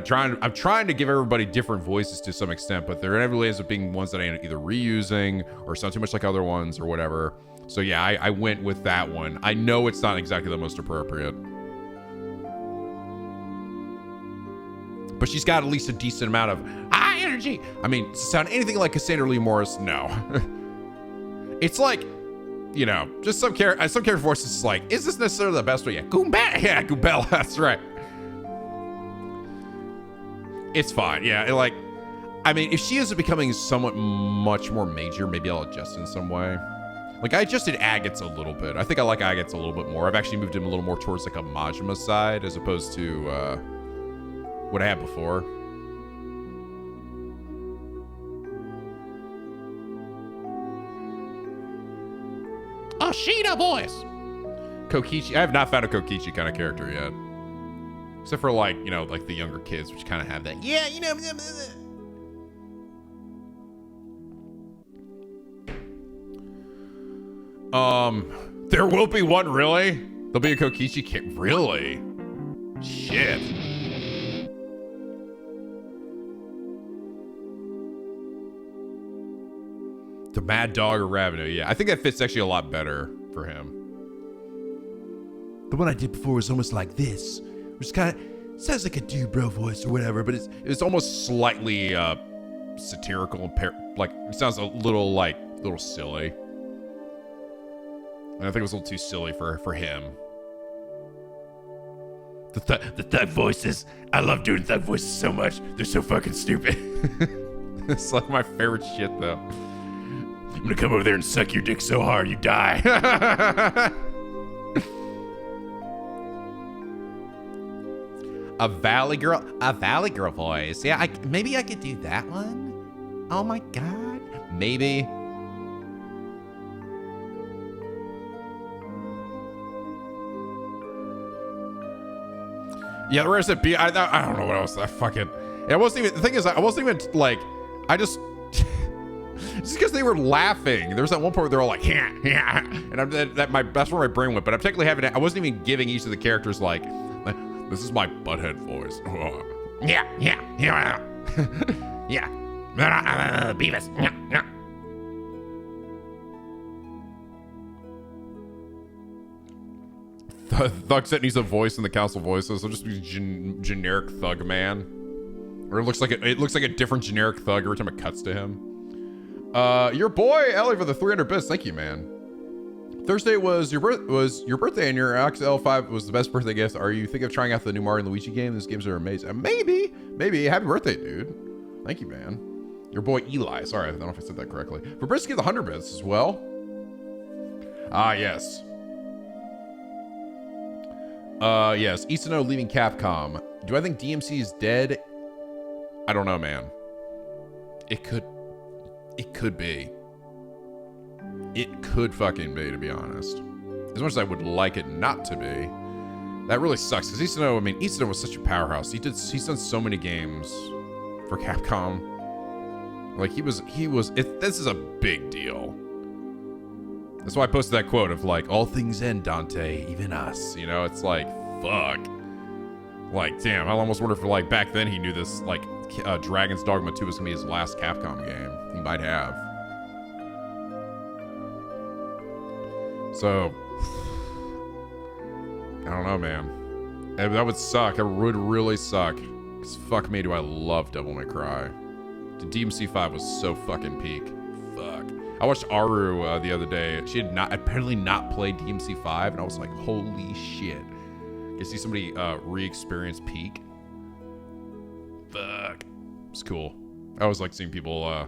to give everybody different voices to some extent, but there inevitably ends up being ones that I end up either reusing or sound too much like other ones or whatever. So yeah, I went with that one. I know it's not exactly the most appropriate, but she's got at least a decent amount of high energy. I mean, to sound anything like Cassandra Lee Morris, no. It's like you know, just some character voices is like, is this necessarily the best way? Yeah, Goombella. Yeah, Goombella. That's right. It's fine. Yeah, like, I mean, if she is becoming somewhat much more major, maybe I'll adjust in some way. Like, I adjusted Agates a little bit. I think I like Agates a little bit more. I've actually moved him a little more towards like a Majima side as opposed to what I had before. Ashina voice. Kokichi. I have not found a Kokichi kind of character yet. Except for like, you know, like the younger kids, which kind of have that. Yeah, you know. There will be one, really? There'll be a Kokichi kid. Really? Shit. The Mad Dog or Ravenous. Yeah, I think that fits actually a lot better for him. The one I did before was almost like this, which kind of sounds like a dude bro voice or whatever, but it's almost slightly satirical and like it sounds a little silly. And I think it was a little too silly for him. The thug voices. I love doing thug voices so much. They're so fucking stupid. It's like my favorite shit though. I'm gonna come over there and suck your dick so hard you die. A Valley Girl voice. Yeah, maybe I could do that one. Oh my god, maybe. Yeah, the rest of it, I don't know what else. I fucking. It wasn't even. The thing is, I wasn't even like. I just. Just because they were laughing. There was that one part where they're all like, yeah, yeah. And that's where my brain went. But I'm technically having it. I wasn't even giving each of the characters like this is my butthead voice. Yeah, yeah, yeah. Yeah. Beavis. Yeah, yeah. Thug set needs a voice in the council voices. It'll just be generic thug man. Or it looks like a different generic thug every time it cuts to him. Your boy Ellie for the 300 bits. Thank you, man. Thursday was your birthday, and your XL5 was the best birthday gift. Are you thinking of trying out the new Mario and Luigi game? These games are amazing. Maybe. Happy birthday, dude. Thank you, man. Your boy Eli. Sorry, I don't know if I said that correctly. Fabrisky the 100 bits as well. Ah, yes. Yes. Isano leaving Capcom. Do I think DMC is dead? I don't know, man. It could be. It could fucking be, to be honest. As much as I would like it not to be. That really sucks, because Isano was such a powerhouse. He's done so many games for Capcom. Like, this is a big deal. That's why I posted that quote of like, all things end, Dante, even us. You know, it's like, fuck. Like, damn, I almost wonder if like back then he knew this, like, Dragon's Dogma 2 was gonna be his last Capcom game. He might have. So, I don't know, man. And that would suck. That would really suck. Because fuck me, do I love Devil May Cry. The DMC 5 was so fucking peak. Fuck. I watched Aru the other day. She had apparently not played DMC 5, and I was like, holy shit. You see somebody re-experience peak. Fuck. It's cool. I always like seeing people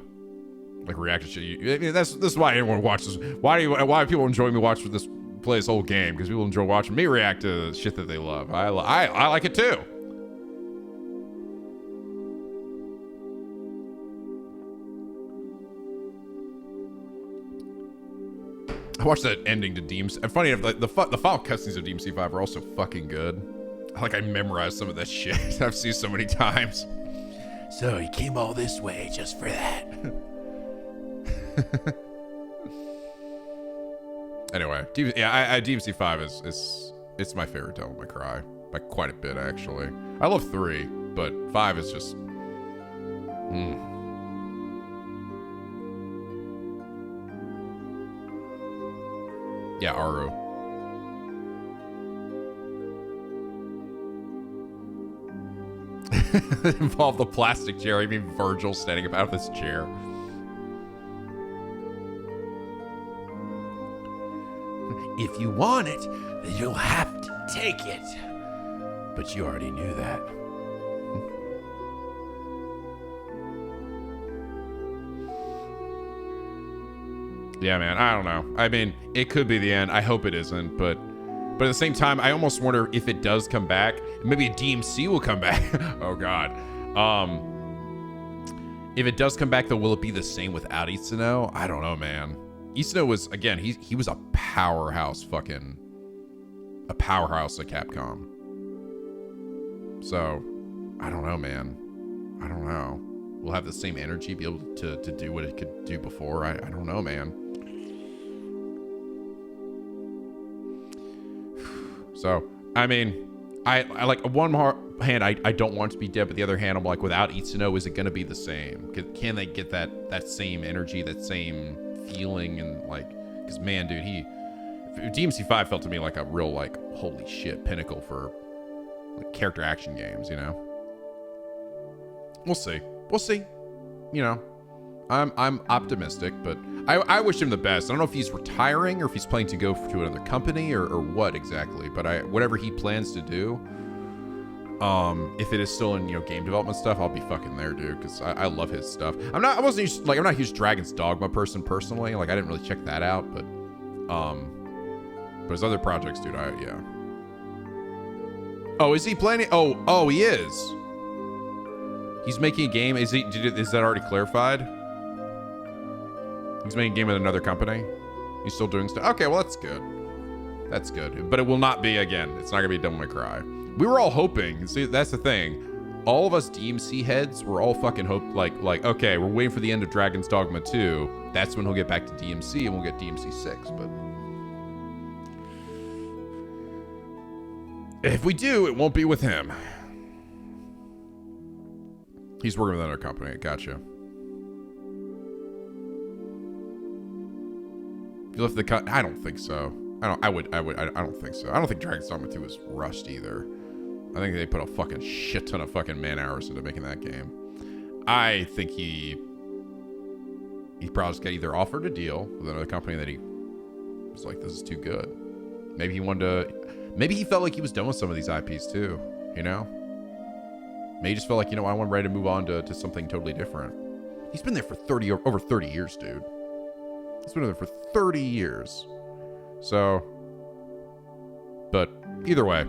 like react to shit. I mean, this is why anyone watches. Why do people enjoy me watch play this whole game? Because people enjoy watching me react to shit that they love. I like it too. I watched that ending to DMC. And funny enough, the final cutscenes of DMC 5 are also fucking good. I memorized some of that shit. I've seen so many times. So he came all this way just for that. Anyway, DMC 5 it's my favorite Devil May Cry by quite a bit, actually. I love 3, but 5 is just. Yeah, Aru. Involve the plastic chair. I mean Virgil standing up out of this chair. If you want it, then you'll have to take it. But you already knew that. Yeah, man, I don't know. I mean, it could be the end. I hope it isn't, but at the same time, I almost wonder if it does come back, maybe a DMC will come back. Oh God. If it does come back, though, will it be the same without Itsuno? I don't know, man. Itsuno was, again, he was a powerhouse at Capcom. So, I don't know, man. I don't know. We'll have the same energy, be able to do what it could do before. I don't know, man. So, I mean, I like, on one hand, I don't want it to be dead, but the other hand, I'm like, without Itsuno, is it going to be the same? Can they get that same energy, that same feeling? And like, because man, dude, DMC5 felt to me like a real, like, holy shit pinnacle for like, character action games, you know? We'll see. You know, I'm optimistic, but I wish him the best. I don't know if he's retiring or if he's planning to go to another company or what exactly, but whatever he plans to do, if it is still in, you know, game development stuff, I'll be fucking there, dude, because I love his stuff. I'm not a huge Dragon's Dogma person personally. Like, I didn't really check that out, but his other projects, dude, yeah. Oh, is he planning? Oh, he is. He's making a game. Is that already clarified? He's making a game with another company. He's still doing stuff. Okay, well, that's good. That's good. But it will not be, again, it's not gonna be Devil May Cry. We were all hoping. See, that's the thing. All of us DMC heads were all fucking like, okay, we're waiting for the end of Dragon's Dogma 2. That's when he'll get back to DMC and we'll get DMC 6. But if we do, it won't be with him. He's working with another company. Gotcha. If you left the cut, I don't think so. I don't think so. I don't think Dragon's Dogma 2 is rushed either. I think they put a fucking shit ton of fucking man hours into making that game. I think he probably just got either offered a deal with another company that he was like, this is too good. Maybe he felt like he was done with some of these IPs too, you know? Maybe he just felt like, you know, I'm ready to move on to something totally different. He's been there for over 30 years, dude. He's been there for 30 years. So, but either way.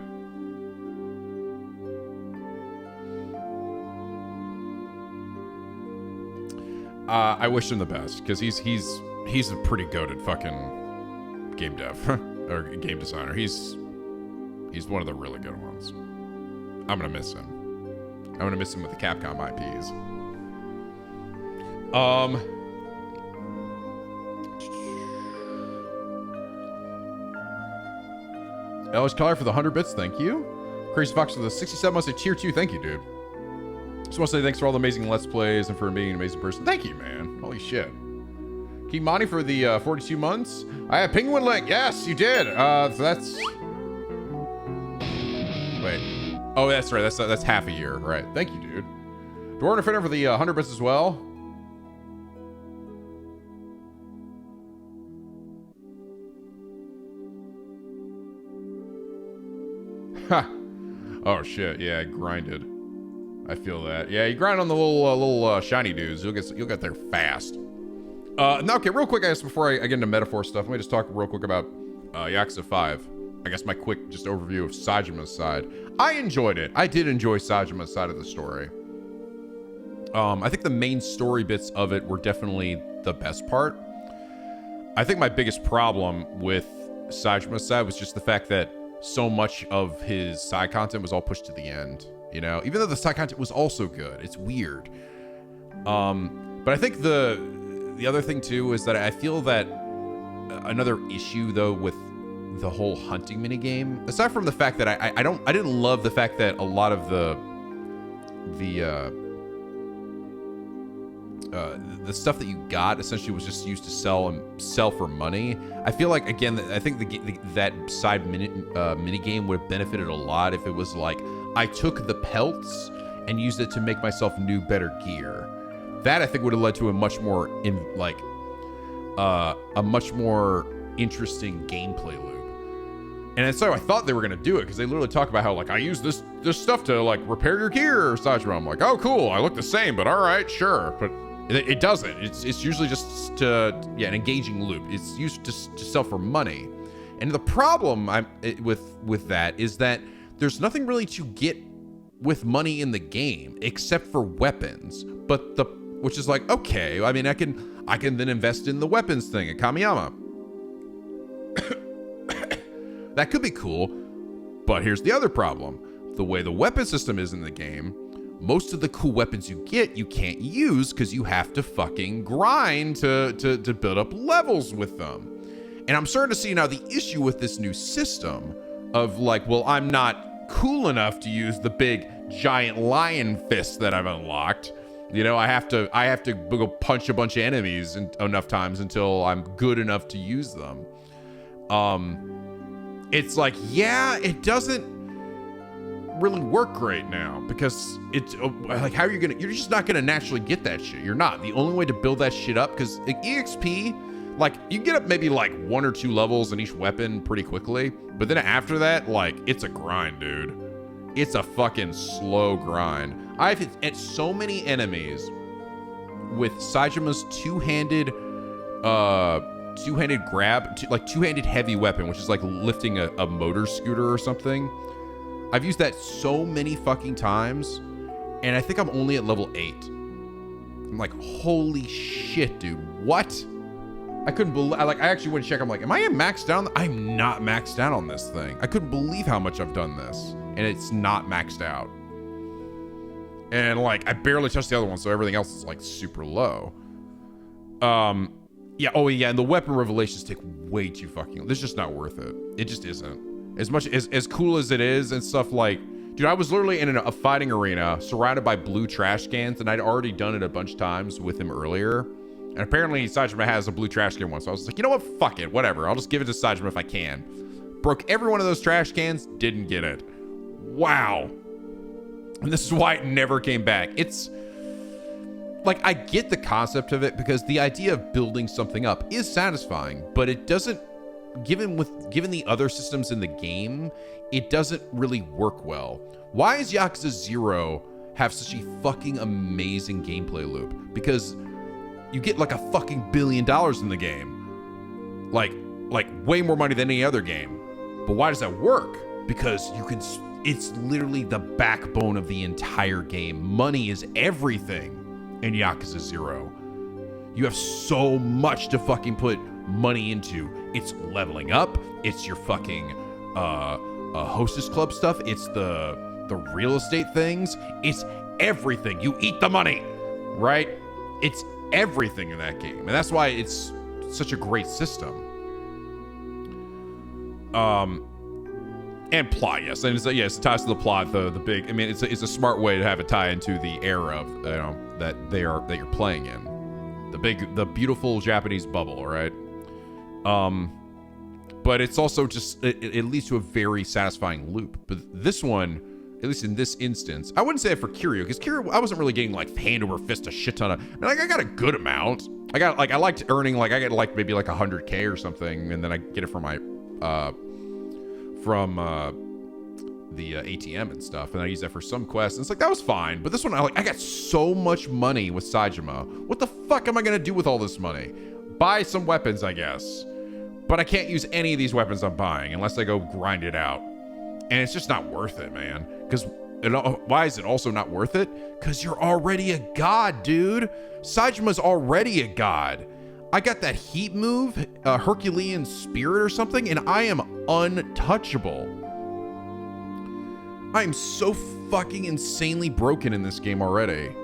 I wish him the best, because he's a pretty goated fucking game dev or game designer. He's one of the really good ones. I'm gonna miss him. I'm gonna miss him with the Capcom IPs. Ellis Collar for the 100 bits, thank you. Crazy Fox for the 67 months of tier 2, thank you, dude. Just want to say thanks for all the amazing Let's Plays and for being an amazing person. Thank you, man. Holy shit. Kimani for the 42 months. I have Penguin Link. Yes, you did. So that's... Wait. Oh, that's right. That's half a year. Right. Thank you, dude. Dwarven Defender for the 100 bits as well. Ha. Oh, shit. Yeah, I grinded. I feel that. Yeah, you grind on the little shiny dudes. You'll get there fast. Now, okay, real quick, I guess before I get into metaphor stuff, let me just talk real quick about Yakuza 5. I guess my quick just overview of Sajima's side. I enjoyed it. I did enjoy Sajima's side of the story. I think the main story bits of it were definitely the best part. I think my biggest problem with Sajima's side was just the fact that so much of his side content was all pushed to the end. You know, even though the side content was also good, it's weird. But I think the other thing too is that I feel that another issue though with the whole hunting minigame, aside from the fact that I didn't love the fact that a lot of the stuff that you got essentially was just used to sell for money. I feel like, again, I think that side mini game would have benefited a lot if it was like I took the pelts and used it to make myself new, better gear. That I think would have led to a much more interesting gameplay loop. And so I thought they were gonna do it because they literally talk about how like I use this stuff to like repair your gear, Sajima. I'm like, oh cool, I look the same, but all right, sure. But it doesn't. It's usually just an engaging loop. It's used to sell for money. And the problem with that is that there's nothing really to get with money in the game except for weapons. Which is like, okay, I mean, I can then invest in the weapons thing at Kamiyama. That could be cool, but here's the other problem. The way the weapon system is in the game, most of the cool weapons you get, you can't use because you have to fucking grind to build up levels with them. And I'm starting to see now the issue with this new system of like, well, I'm not cool enough to use the big giant lion fist that I've unlocked. You know, I have to go punch a bunch of enemies enough times until I'm good enough to use them. It's like, yeah, it doesn't really work great now because it's like, how are you gonna, you're just not gonna naturally get that shit. You're not. The only way to build that shit up, because like, EXP, like you get up maybe like 1 or 2 levels in each weapon pretty quickly, but then after that, like it's a grind, dude. It's a fucking slow grind. I've hit so many enemies with Sajima's two-handed grab, two-handed heavy weapon, which is like lifting a motor scooter or something. I've used that so many fucking times, and I think I'm only at level 8. I'm like, holy shit, dude, what? I couldn't believe, I actually went to check. I'm like, am I maxed out? I'm not maxed out on this thing. I couldn't believe how much I've done this, and it's not maxed out. And like, I barely touched the other one, so everything else is like super low. Yeah, oh yeah, and the weapon revelations take way too fucking, this is just not worth it. It just isn't. As much as cool as it is and stuff, like, dude, I was literally in a fighting arena surrounded by blue trash cans, and I'd already done it a bunch of times with him earlier. And apparently Sajima has a blue trash can one, so I was like, you know what, fuck it, whatever. I'll just give it to Sajima if I can. Broke every one of those trash cans, didn't get it. Wow. And this is why it never came back. It's like, I get the concept of it because the idea of building something up is satisfying, but it doesn't, given the other systems in the game, it doesn't really work well. Why does Yakuza 0 have such a fucking amazing gameplay loop? Because you get like a fucking $1 billion in the game. Like way more money than any other game. But why does that work? Because you can, it's literally the backbone of the entire game. Money is everything in Yakuza 0. You have so much to fucking put money into. It's leveling up. It's your fucking hostess club stuff. It's the real estate things. It's everything. You eat the money, right? It's everything in that game, and that's why it's such a great system. And plot, yes, and yes, it ties to the plot. The big, I mean, it's a smart way to have it tie into the era of, you know, that you're playing in, the beautiful Japanese bubble, right? But it's also just it leads to a very satisfying loop. But this one, at least in this instance, I wouldn't say it for Kiryu, because Kiryu, I wasn't really getting like hand over fist a shit ton of, I mean, like I got a good amount. I liked earning, like I get like maybe like 100K or something, and then I get it from my the ATM and stuff, and I use that for some quests, and it's like, that was fine. But this one, I got so much money with Sajima. What the fuck am I gonna do with all this money? Buy some weapons, I guess. But I can't use any of these weapons I'm buying unless I go grind it out. And it's just not worth it, man. Because why is it also not worth it? Because you're already a god, dude. Sajima's already a god. I got that heat move, Herculean spirit or something, and I am untouchable. I am so fucking insanely broken in this game already.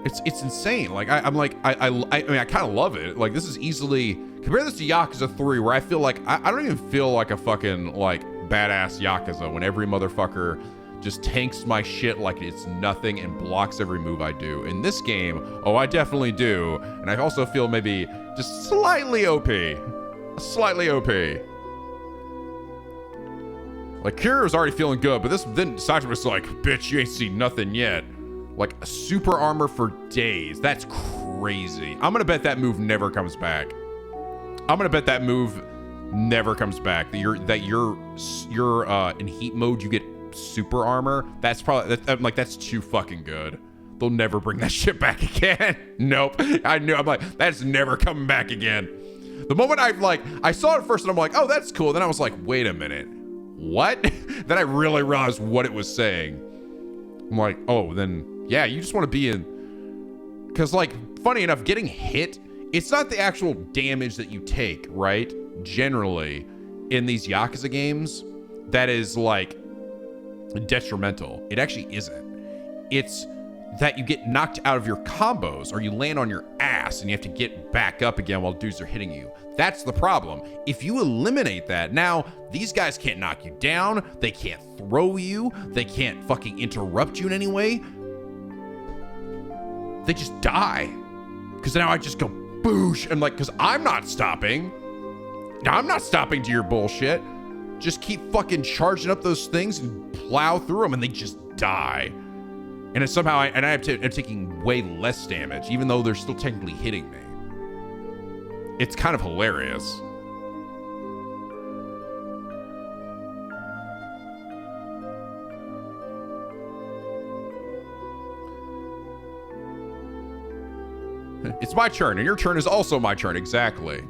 It's insane. Like I mean, I kind of love it. Like, this is easily, compare this to Yakuza 3, where I feel like I don't even feel like a fucking like badass Yakuza when every motherfucker just tanks my shit like it's nothing and blocks every move I do. In this game, oh, I definitely do. And I also feel maybe just slightly OP. Slightly OP. Like, Kiryu's already feeling good, but then Sajima's like, bitch, you ain't seen nothing yet. Like, super armor for days. That's crazy. I'm gonna bet that move never comes back. I'm gonna bet that move never comes back. That you're in heat mode, you get super armor. That's probably that's too fucking good. They'll never bring that shit back again. Nope. I knew. I'm like, that's never coming back again. The moment I saw it first and I'm like, oh, that's cool. Then I was like, wait a minute, what? Then I really realized what it was saying. I'm like, oh, then yeah, you just want to be in, because like, funny enough, getting hit, it's not the actual damage that you take, right? Generally, in these Yakuza games, that is like detrimental. It actually isn't. It's that you get knocked out of your combos, or you land on your ass and you have to get back up again while dudes are hitting you. That's the problem. If you eliminate that, now these guys can't knock you down, they can't throw you, they can't fucking interrupt you in any way. They just die. Because now I just go boosh, and like, because I'm not stopping. I'm not stopping to your bullshit. Just keep fucking charging up those things and plow through them, and they just die. And it's somehow, I'm taking way less damage, even though they're still technically hitting me. It's kind of hilarious. It's my turn, and your turn is also my turn, exactly.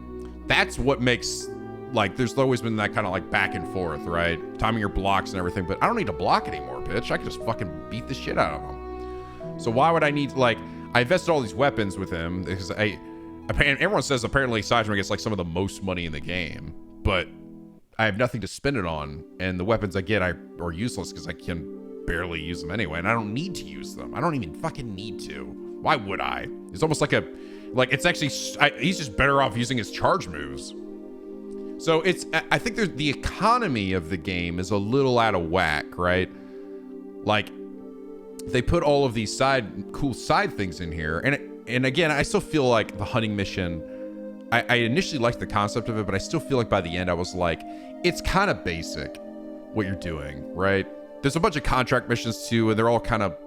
That's what makes, like, there's always been that kind of, like, back and forth, right? Timing your blocks and everything, but I don't need to block anymore, bitch. I can just fucking beat the shit out of him. So why would I need, like, I invested all these weapons with him, because everyone says apparently Sajima gets, like, some of the most money in the game, but I have nothing to spend it on, and the weapons I get are useless because I can barely use them anyway, and I don't need to use them. I don't even fucking need to. Why would I? It's almost like it's actually, he's just better off using his charge moves. So I think the economy of the game is a little out of whack, right? Like, they put all of these cool side things in here, and again, I still feel like the hunting mission, I initially liked the concept of it, but I still feel like by the end I was like, it's kind of basic what you're doing, right? There's a bunch of contract missions too, and they're all kind of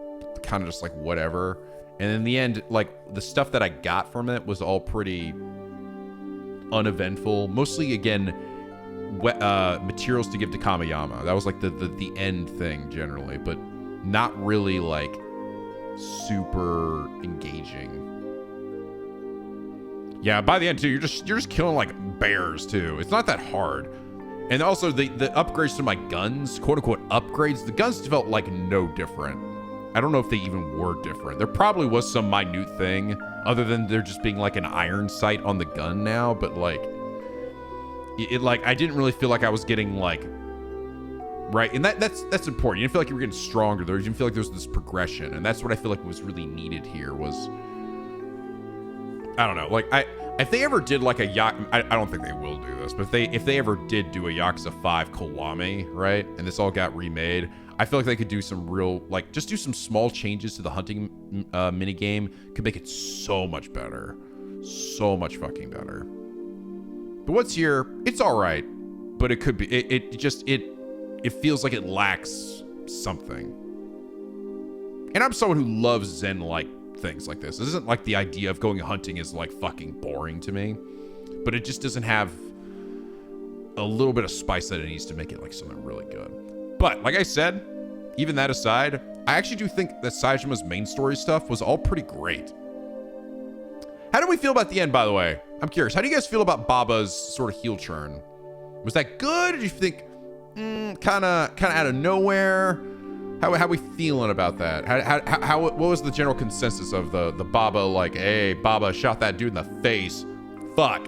just like whatever. And in the end, like, the stuff that I got from it was all pretty uneventful. Mostly, again, materials to give to Kamiyama. That was like the end thing generally, but not really like super engaging. Yeah, by the end too, you're just killing like bears too. It's not that hard. And also the upgrades to my guns, quote unquote upgrades, the guns felt like no different. I don't know if they even were different. There probably was some minute thing other than there just being like an iron sight on the gun now, but like like I didn't really feel like I was getting like right, and that's important. You didn't feel like you were getting stronger. You didn't feel like there was this progression, and that's what I feel like was really needed here. Was, I don't know, like if they ever did like I don't think they will do this, but if they ever did do a Yakuza 5 Kiwami, right, and this all got remade, I feel like they could do some real, like, just do some small changes to the hunting minigame. Could make it so much better. So much fucking better. But what's here, it's all right. But it could be, it feels like it lacks something. And I'm someone who loves Zen-like things like this. This isn't like the idea of going hunting is, like, fucking boring to me. But it just doesn't have a little bit of spice that it needs to make it, like, something really good. But, like I said, even that aside, I actually do think that Sajima's main story stuff was all pretty great. How do we feel about the end, by the way? I'm curious. How do you guys feel about Baba's sort of heel turn? Was that good? Or do you think, kind of out of nowhere? How we feeling about that? What was the general consensus of the Baba, like, hey, Baba shot that dude in the face. Fuck.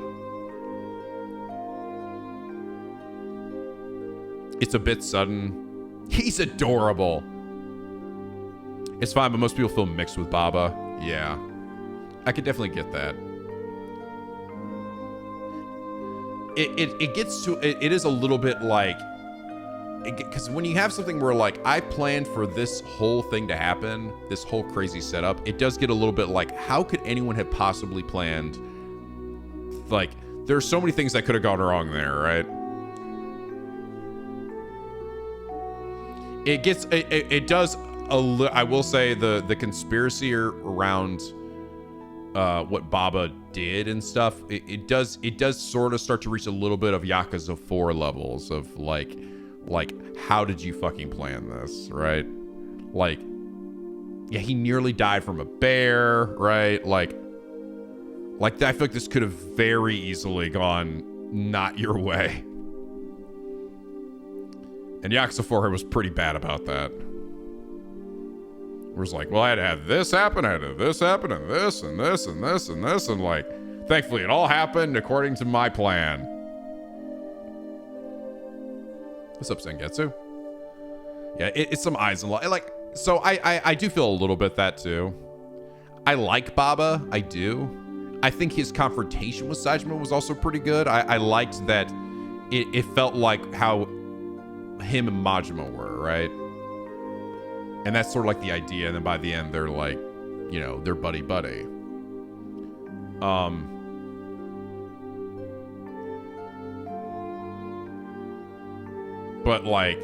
It's a bit sudden. He's adorable. It's fine, but most people feel mixed with Baba. Yeah. I could definitely get that. It gets to, it is a little bit like, because when you have something where like, I planned for this whole thing to happen, this whole crazy setup, it does get a little bit like, how could anyone have possibly planned? Like, there's so many things that could have gone wrong there, right? It gets, it does, I will say the conspiracy around what Baba did and stuff, it does sort of start to reach a little bit of Yakuza 4 levels of like how did you fucking plan this, right? Like, yeah, he nearly died from a bear, right? Like I feel like this could have very easily gone not your way. And Yakuza 4 was pretty bad about that. It was like, well, I had to have this happen, I had to have this happen, and this, and this, and this, and this, and like, thankfully it all happened according to my plan. What's up, Sengetsu? Yeah, it's some eyes and like, so I do feel a little bit that too. I like Baba, I do. I think his confrontation with Saejima was also pretty good. I liked that it felt like how him and Majima were, right? And that's sort of like the idea. And then by the end, they're like, you know, they're buddy-buddy. But like,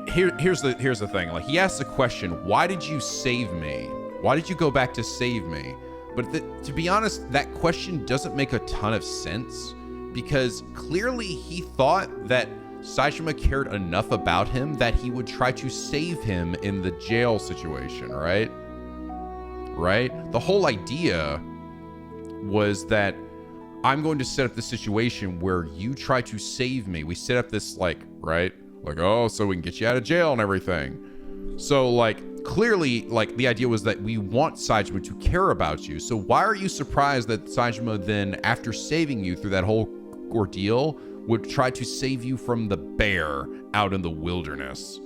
here's the thing. Like, he asks the question, why did you save me? Why did you go back to save me? But to be honest, that question doesn't make a ton of sense, because clearly he thought that Saejima cared enough about him that he would try to save him in the jail situation, right? Right? The whole idea was that I'm going to set up this situation where you try to save me. We set up this, like, right? Like, oh, so we can get you out of jail and everything. So, like, clearly, like, the idea was that we want Saejima to care about you. So why are you surprised that Saejima then, after saving you through that whole ordeal, would try to save you from the bear out in the wilderness?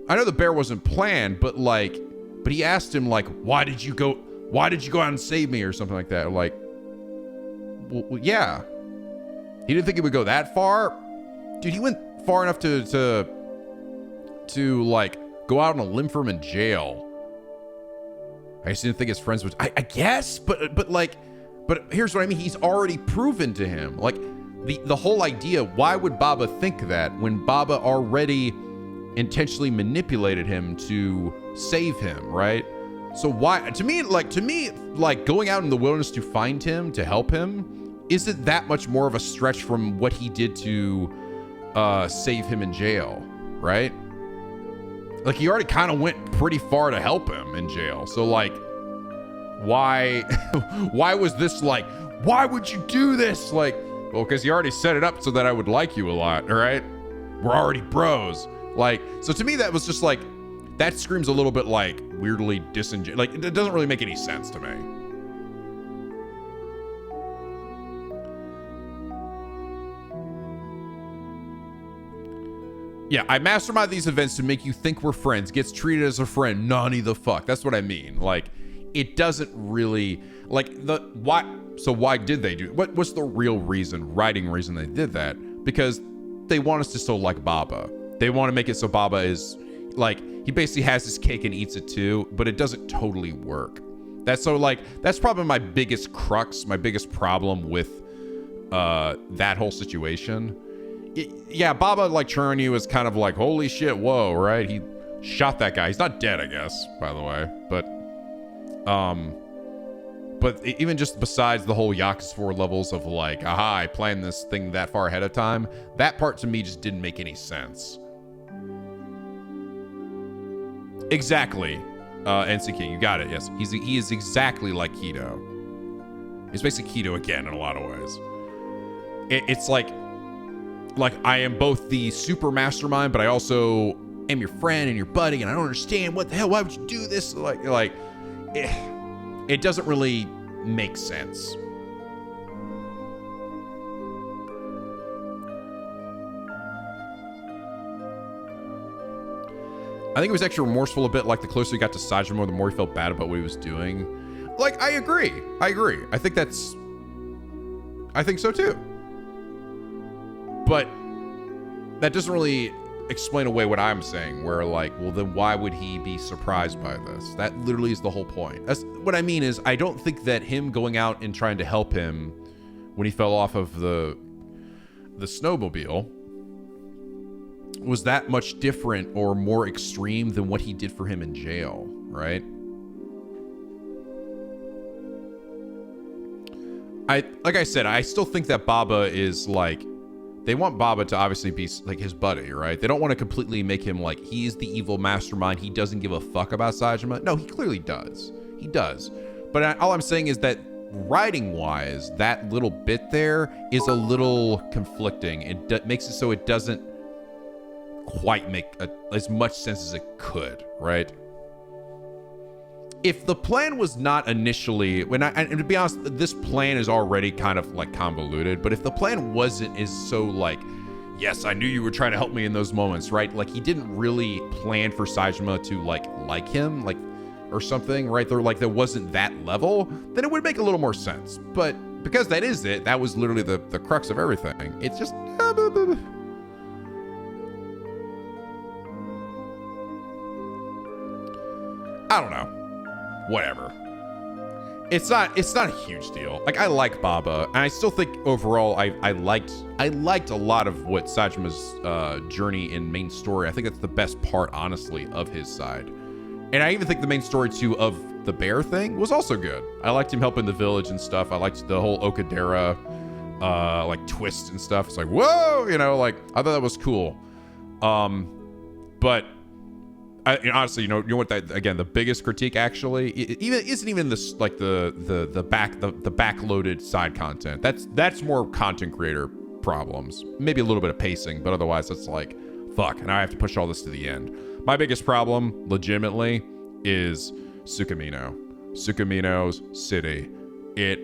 I know the bear wasn't planned, but he asked him, like, why did you go out and save me, or something like that? Like, well, yeah. He didn't think it would go that far. Dude, he went far enough to like go out on a limb for him in jail. I just didn't think his friends would. I guess, but here's what I mean. He's already proven to him, like, the whole idea. Why would Baba think that when Baba already intentionally manipulated him to save him, right? So why, to me, going out in the wilderness to find him, to help him, isn't that much more of a stretch from what he did to save him in jail, right? Like, he already kind of went pretty far to help him in jail. So, like, why was this, like, why would you do this? Like, well, because you already set it up so that I would like you a lot, all right? We're already bros. Like, so to me, that was just like, that screams a little bit like weirdly disingenuous. Like, it doesn't really make any sense to me. Yeah, I mastermind these events to make you think we're friends. Gets treated as a friend. Nani the fuck. That's what I mean. Like, it doesn't really, like, why? So why did they do? What's the real writing reason they did that? Because they want us to still like Baba. They want to make it so Baba is, like, he basically has his cake and eats it too, but it doesn't totally work. That's probably my biggest crux, my biggest problem with that whole situation. Yeah, Baba, like, Churny was kind of like, holy shit, whoa, right? He shot that guy. He's not dead, I guess, by the way. But even just besides the whole Yakuza 4 levels of, like, aha, I planned this thing that far ahead of time, that part to me just didn't make any sense. Exactly. NC King, you got it, yes. He is exactly like Kido. He's basically Kido again in a lot of ways. It's like I am both the super mastermind, but I also am your friend and your buddy, and I don't understand what the hell, why would you do this? Like it doesn't really make sense. I think it was actually remorseful a bit, like, the closer he got to Saejima, the more he felt bad about what he was doing. Like, I agree. I think so too. But that doesn't really explain away what I'm saying, where, like, well, then why would he be surprised by this? That literally is the whole point. That's what I mean. Is I don't think that him going out and trying to help him when he fell off of the snowmobile, was that much different or more extreme than what he did for him in jail, right? Like I said, I still think that Baba is like, they want Baba to obviously be like his buddy, right? They don't want to completely make him like he's the evil mastermind. He doesn't give a fuck about Sajima. No, he clearly does. He does. But all I'm saying is that writing wise, that little bit there is a little conflicting. It makes it so it doesn't quite make as much sense as it could, right? If the plan was not initially, and to be honest, this plan is already kind of like convoluted, but if the plan is so like, yes, I knew you were trying to help me in those moments, right? Like he didn't really plan for Sajima to like him, like, or something, right? There wasn't that level, then it would make a little more sense. But because that is it, that was literally the crux of everything. It's just, I don't know. Whatever. It's not a huge deal. Like I like Baba, and I still think overall I liked a lot of what Sajima's journey in main story. I think that's the best part, honestly, of his side. And I even think the main story too of the bear thing was also good. I liked him helping the village and stuff. I liked the whole Okadera like twist and stuff. It's like, whoa, like I thought that was cool. But honestly, you know what? That again, the biggest critique actually isn't even this like the backloaded side content. That's more content creator problems. Maybe a little bit of pacing, but otherwise, it's like, fuck. Now I have to push all this to the end. My biggest problem, legitimately, is Sukamino. Sukamino's city. It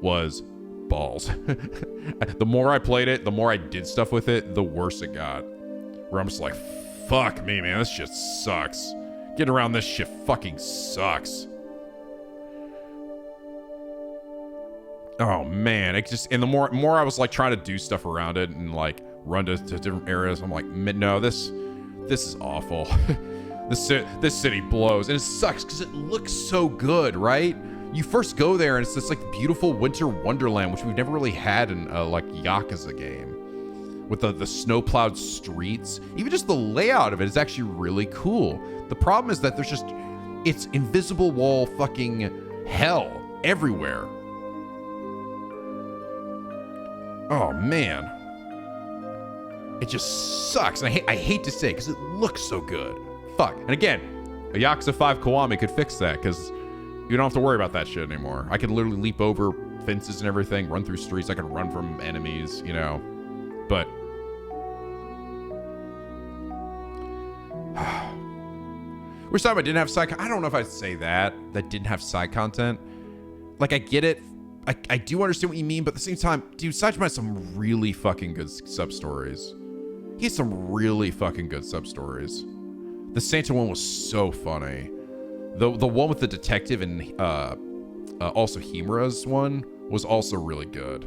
was balls. The more I played it, the more I did stuff with it, the worse it got. Where I'm just like, fuck me, man. This shit sucks. Getting around this shit fucking sucks. Oh, man. It just, and the more I was like trying to do stuff around it and like run to different areas, I'm like, no, this is awful. This city blows. And it sucks because it looks so good, right? You first go there and it's this like beautiful winter wonderland, which we've never really had in like Yakuza game. With the snow-plowed streets. Even just the layout of it is actually really cool. The problem is that it's invisible wall fucking hell everywhere. Oh, man. It just sucks. And I hate to say it because it looks so good. Fuck. And again, a Yakuza 5 Kiwami could fix that because you don't have to worry about that shit anymore. I could literally leap over fences and everything, run through streets. I could run from enemies, But we're talking about didn't have side. I don't know if I'd say that didn't have side content. Like I get it. I do understand what you mean, but at the same time, dude, Sajima has some really fucking good sub stories. He has some really fucking good sub stories. The Santa one was so funny. The one with the detective and also Himura's one was also really good.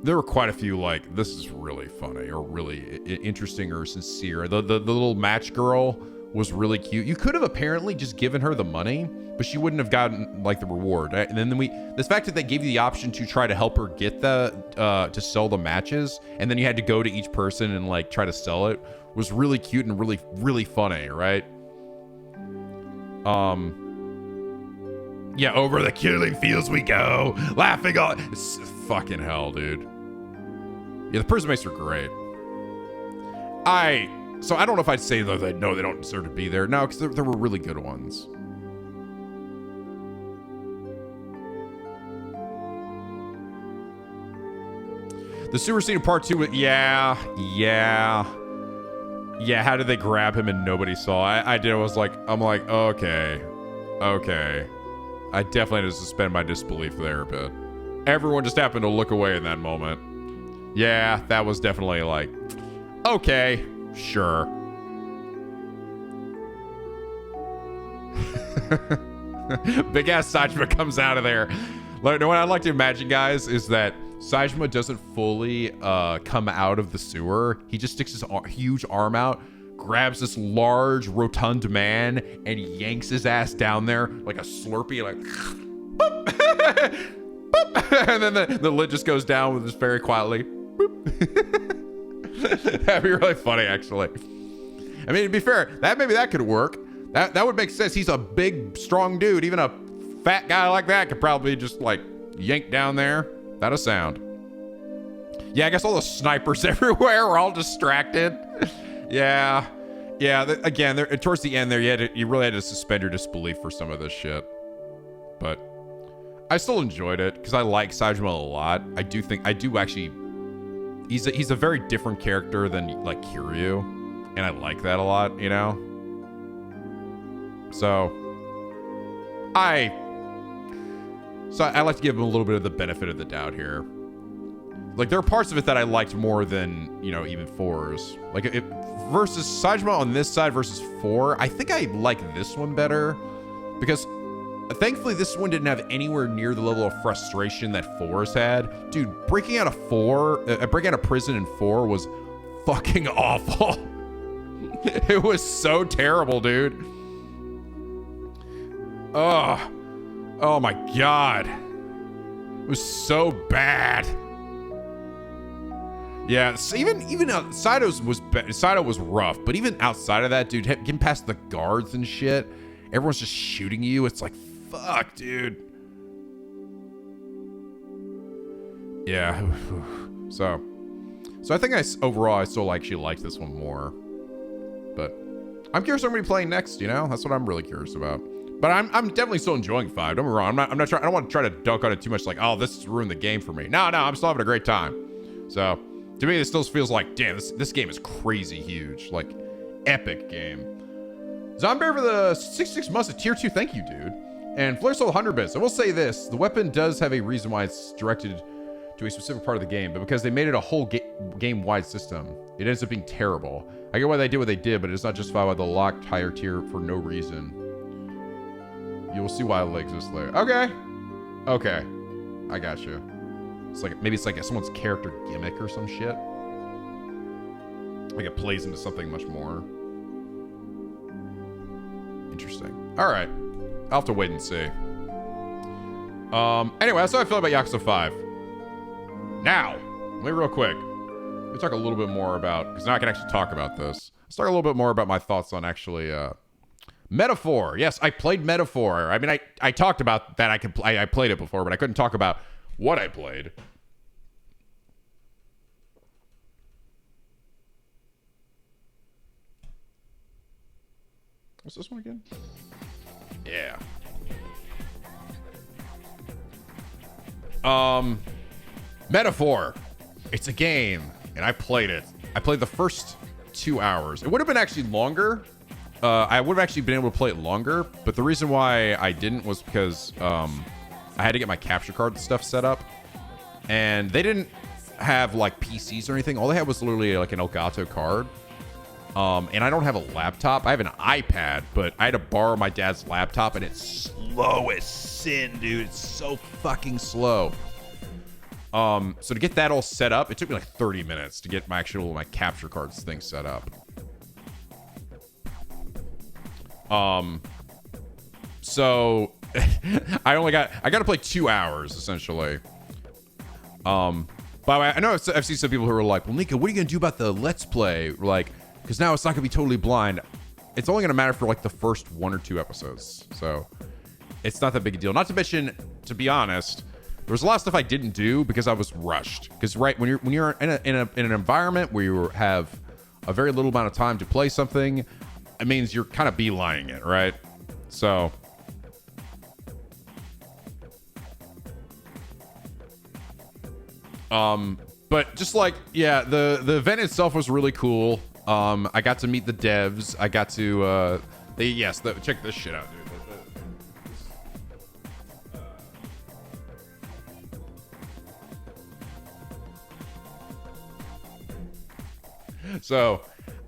There were quite a few like, this is really funny or really interesting or sincere. The little match girl was really cute. You could have apparently just given her the money, but she wouldn't have gotten like the reward. And then this fact that they gave you the option to try to help her get to sell the matches, and then you had to go to each person and like try to sell it, was really cute and really, really funny, right? Yeah, over the killing fields we go, laughing all. It's fucking hell, dude. Yeah, the prison mates are great. So I don't know if I'd say though that no, they don't deserve to be there. No, because there were really good ones. The sewer scene in part 2, yeah. How did they grab him and nobody saw? I'm like, okay. I definitely had to suspend my disbelief there a bit. Everyone just happened to look away in that moment. Yeah, that was definitely like, okay, sure. Big ass Sajima comes out of there. What I'd like to imagine, guys, is that Sajima doesn't fully come out of the sewer. He just sticks his huge arm out, grabs this large rotund man, and yanks his ass down there like a Slurpee, like boop, boop, and then the lid just goes down with just very quietly. Boop. That'd be really funny, actually. I mean, to be fair, maybe that could work. That would make sense. He's a big, strong dude. Even a fat guy like that could probably just like yank down there. That'll sound. Yeah, I guess all the snipers everywhere were all distracted. Yeah. Again, towards the end there, you really had to suspend your disbelief for some of this shit. But I still enjoyed it because I like Sajima a lot. I do actually. He's a very different character than like Kiryu, and I like that a lot, you know. So I like to give him a little bit of the benefit of the doubt here. Like, there are parts of it that I liked more than, you know, even 4's. Like, it versus Sajima on this side versus 4, I think I like this one better because thankfully this one didn't have anywhere near the level of frustration that 4's had. Dude, breaking out of prison in 4 was fucking awful. It was so terrible, dude. Oh my god. It was so bad. Yeah, so even Saito was rough, but even outside of that, dude, getting past the guards and shit, everyone's just shooting you. It's like, fuck, dude. Yeah. So I think overall I still actually like this one more. But I'm curious what I'm gonna be playing next, you know? That's what I'm really curious about. But I'm definitely still enjoying 5. Don't get me wrong. I'm not trying. I don't want to try to dunk on it too much. Like, oh, this has ruined the game for me. No, I'm still having a great time. So to me, this still feels like, damn, this game is crazy huge. Like, epic game. Zombear for the 66 months of tier 2. Thank you, dude. And Flare Soul 100 bits. I will say this: the weapon does have a reason why it's directed to a specific part of the game, but because they made it a whole game-wide system, it ends up being terrible. I get why they did what they did, but it's not justified by the locked higher tier for no reason. You will see why it exists later. Okay. I got you. It's like, maybe it's like someone's character gimmick or some shit. Like it plays into something much more interesting. All right. I'll have to wait and see. Anyway, that's how I feel about Yakuza 5. Now, let me real quick. Let me talk a little bit more about, because now I can actually talk about this. Let's talk a little bit more about my thoughts on actually, Metaphor. Yes, I played Metaphor. I mean, I talked about that. I played it before, but I couldn't talk about what I played. What's this one again? Yeah. Metaphor. It's a game, and I played it. I played the first 2 hours. It would have been actually longer. I would have actually been able to play it longer, but the reason why I didn't was because I had to get my capture card stuff set up, and they didn't have like PCs or anything. All they had was literally like an Elgato card, and I don't have a laptop. I have an iPad, but I had to borrow my dad's laptop, and it's slow as sin, dude. It's so fucking slow. So to get that all set up, it took me like 30 minutes to get my capture cards thing set up. So I got to play 2 hours essentially. By the way, I know I've seen some people who are like, well, Nico, what are you gonna do about the Let's Play? Like, because now it's not gonna be totally blind. It's only gonna matter for like the first 1 or 2 episodes, so it's not that big a deal. Not to mention, to be honest, there was a lot of stuff I didn't do because I was rushed. Because right when you're in an environment where you have a very little amount of time to play something, it means you're kind of beelining it, right? So but just like, yeah, the event itself was really cool. I got to meet the devs. I got to check this shit out, dude. So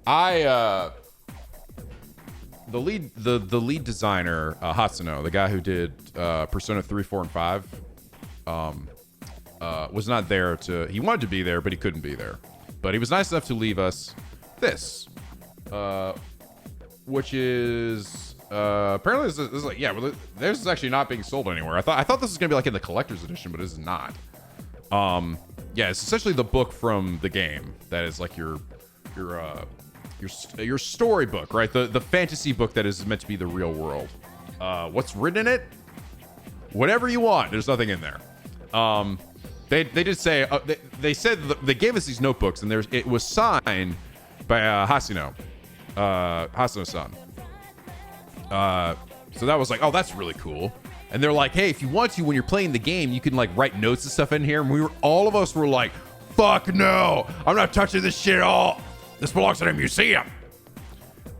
the lead designer, Hatsuno, the guy who did Persona 3, 4, and 5, was not there he wanted to be there, but he couldn't be there. But he was nice enough to leave us this, which is apparently this is like, yeah, well, this is actually not being sold anywhere. I thought this was gonna be like in the collector's edition, but it's not. Yeah, it's essentially the book from the game that is like your storybook, right? The fantasy book that is meant to be the real world. What's written in it? Whatever you want. There's nothing in there. They did say they said they gave us these notebooks, and it was signed by Hasino-san. So that was like, oh, that's really cool. And they're like, hey, if you want to, when you're playing the game, you can like write notes and stuff in here. And all of us were like, fuck no, I'm not touching this shit at all. This belongs in a museum.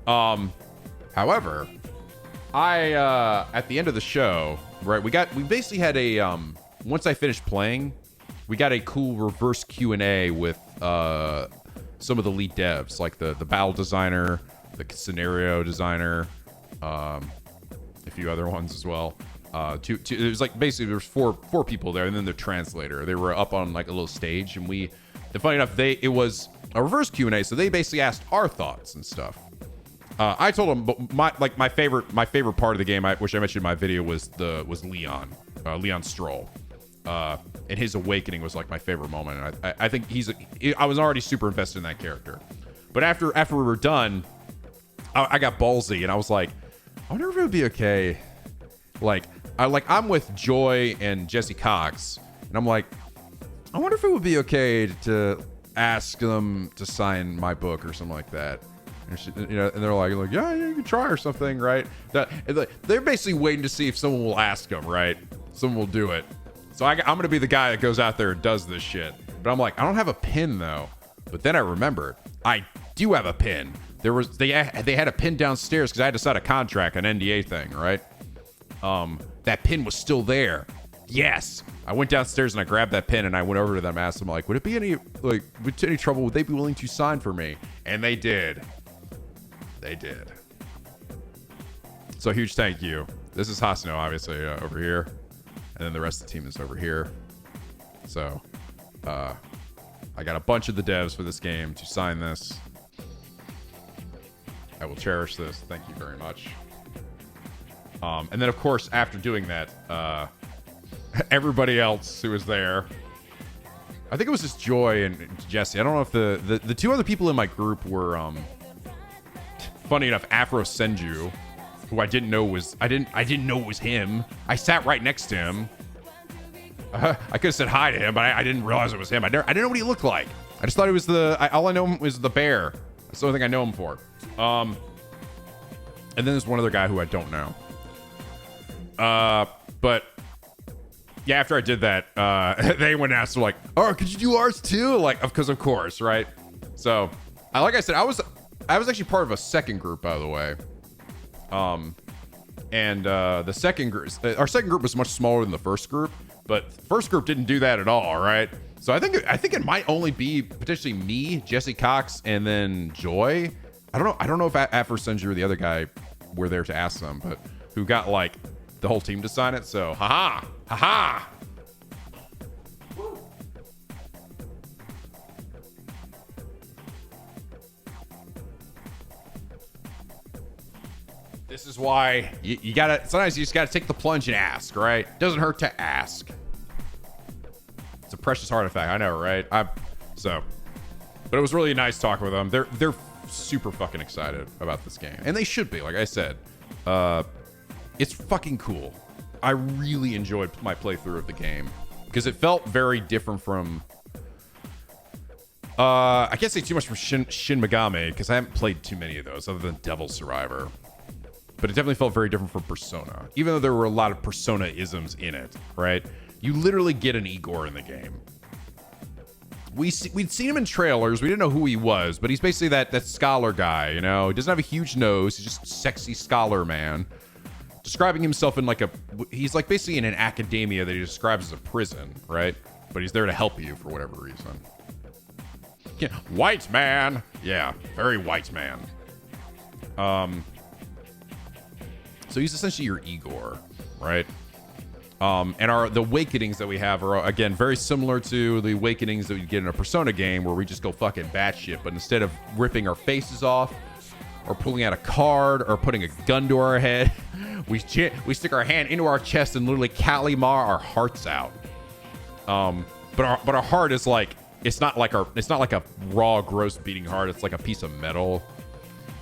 However, at the end of the show, right, we basically had a once I finished playing, we got a cool reverse Q&A with some of the lead devs, like the battle designer, the scenario designer, a few other ones as well. It was like basically there was four people there, and then the translator. They were up on like a little stage, and funny enough, it was a reverse Q&A, so they basically asked our thoughts and stuff. I told them, but my favorite part of the game, which I mentioned in my video, was Leon Stroll, and his awakening was like my favorite moment. And I think I was already super invested in that character, but after we were done, I got ballsy and I was like, I wonder if it would be okay. I'm with Joy and Jesse Cox, and I'm like, I wonder if it would be okay to ask them to sign my book or something like that. And they're like, yeah, you can try or something, right? They're basically waiting to see if someone will ask them, right? Someone will do it. So I'm gonna be the guy that goes out there and does this shit. But I'm like, I don't have a pin though. But then I remembered, I do have a pin. They had a pin downstairs because I had to sign a contract, an NDA thing, right? That pin was still there. Yes. I went downstairs and I grabbed that pin and I went over to them and asked them, like, would it be any trouble? Would they be willing to sign for me? And they did. They did. So huge thank you. This is Hasino, obviously, over here. And then the rest of the team is over here. So, I got a bunch of the devs for this game to sign this. I will cherish this. Thank you very much. And then, of course, after doing that, everybody else who was there, I think it was just Joy and Jesse. I don't know if the two other people in my group were, funny enough, Afro Senju, who I didn't know was him. I sat right next to him. I could have said hi to him, but I didn't realize it was him. I didn't know what he looked like. I just thought it was all I know him was the bear. That's the only thing I know him for. And then there's one other guy who I don't know. But yeah, after I did that, they went and asked, like, oh, could you do ours too? Like, because of course, right? So, like I said, I was actually part of a second group, by the way. And the second group, our second group was much smaller than the first group, but the first group didn't do that at all, right? So I think it might only be potentially me, Jesse Cox, and then Joy. I don't know if Afro Senju or the other guy were there to ask them, but who got like the whole team to sign it. So, haha. This is why you gotta, sometimes you just gotta take the plunge and ask, right? Doesn't hurt to ask. It's a precious artifact, I know, right? But it was really nice talking with them. They're super fucking excited about this game, and they should be. Like I said, it's fucking cool. I really enjoyed my playthrough of the game because it felt very different from. I can't say too much from Shin Megami because I haven't played too many of those other than Devil Survivor. But it definitely felt very different from Persona, even though there were a lot of Persona-isms in it, right? You literally get an Igor in the game. We'd seen him in trailers. We didn't know who he was, but he's basically that scholar guy, you know? He doesn't have a huge nose. He's just sexy scholar man. Describing himself in he's like basically in an academia that he describes as a prison, right? But he's there to help you for whatever reason. Yeah, white man. Yeah, very white man. So he's essentially your Igor, right? And the awakenings that we have are, again, very similar to the awakenings that we get in a Persona game where we just go fucking batshit. But instead of ripping our faces off or pulling out a card or putting a gun to our head, we stick our hand into our chest and literally Kalimar our hearts out. but our heart is like, it's not like a raw, gross beating heart. It's like a piece of metal.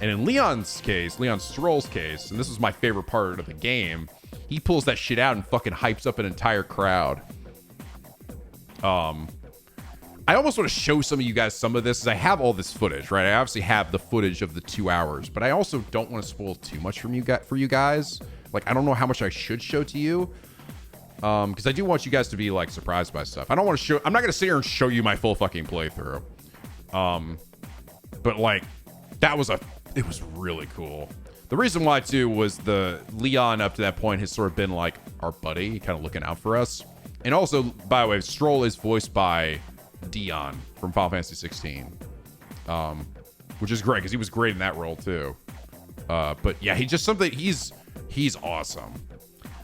And in Leon Stroll's case, and this is my favorite part of the game, he pulls that shit out and fucking hypes up an entire crowd. I almost want to show some of you guys some of this, as I have all this footage, right? I obviously have the footage of the 2 hours, but I also don't want to spoil too much for you guys. Like, I don't know how much I should show to you, because I do want you guys to be like surprised by stuff. I don't want to show. I'm not gonna sit here and show you my full fucking playthrough. But like, it was really cool. The reason why too was the Leon up to that point has sort of been like our buddy, kind of looking out for us. And also, by the way, Stroll is voiced by Dion from Final Fantasy 16, which is great because he was great in that role too. But yeah, he's awesome.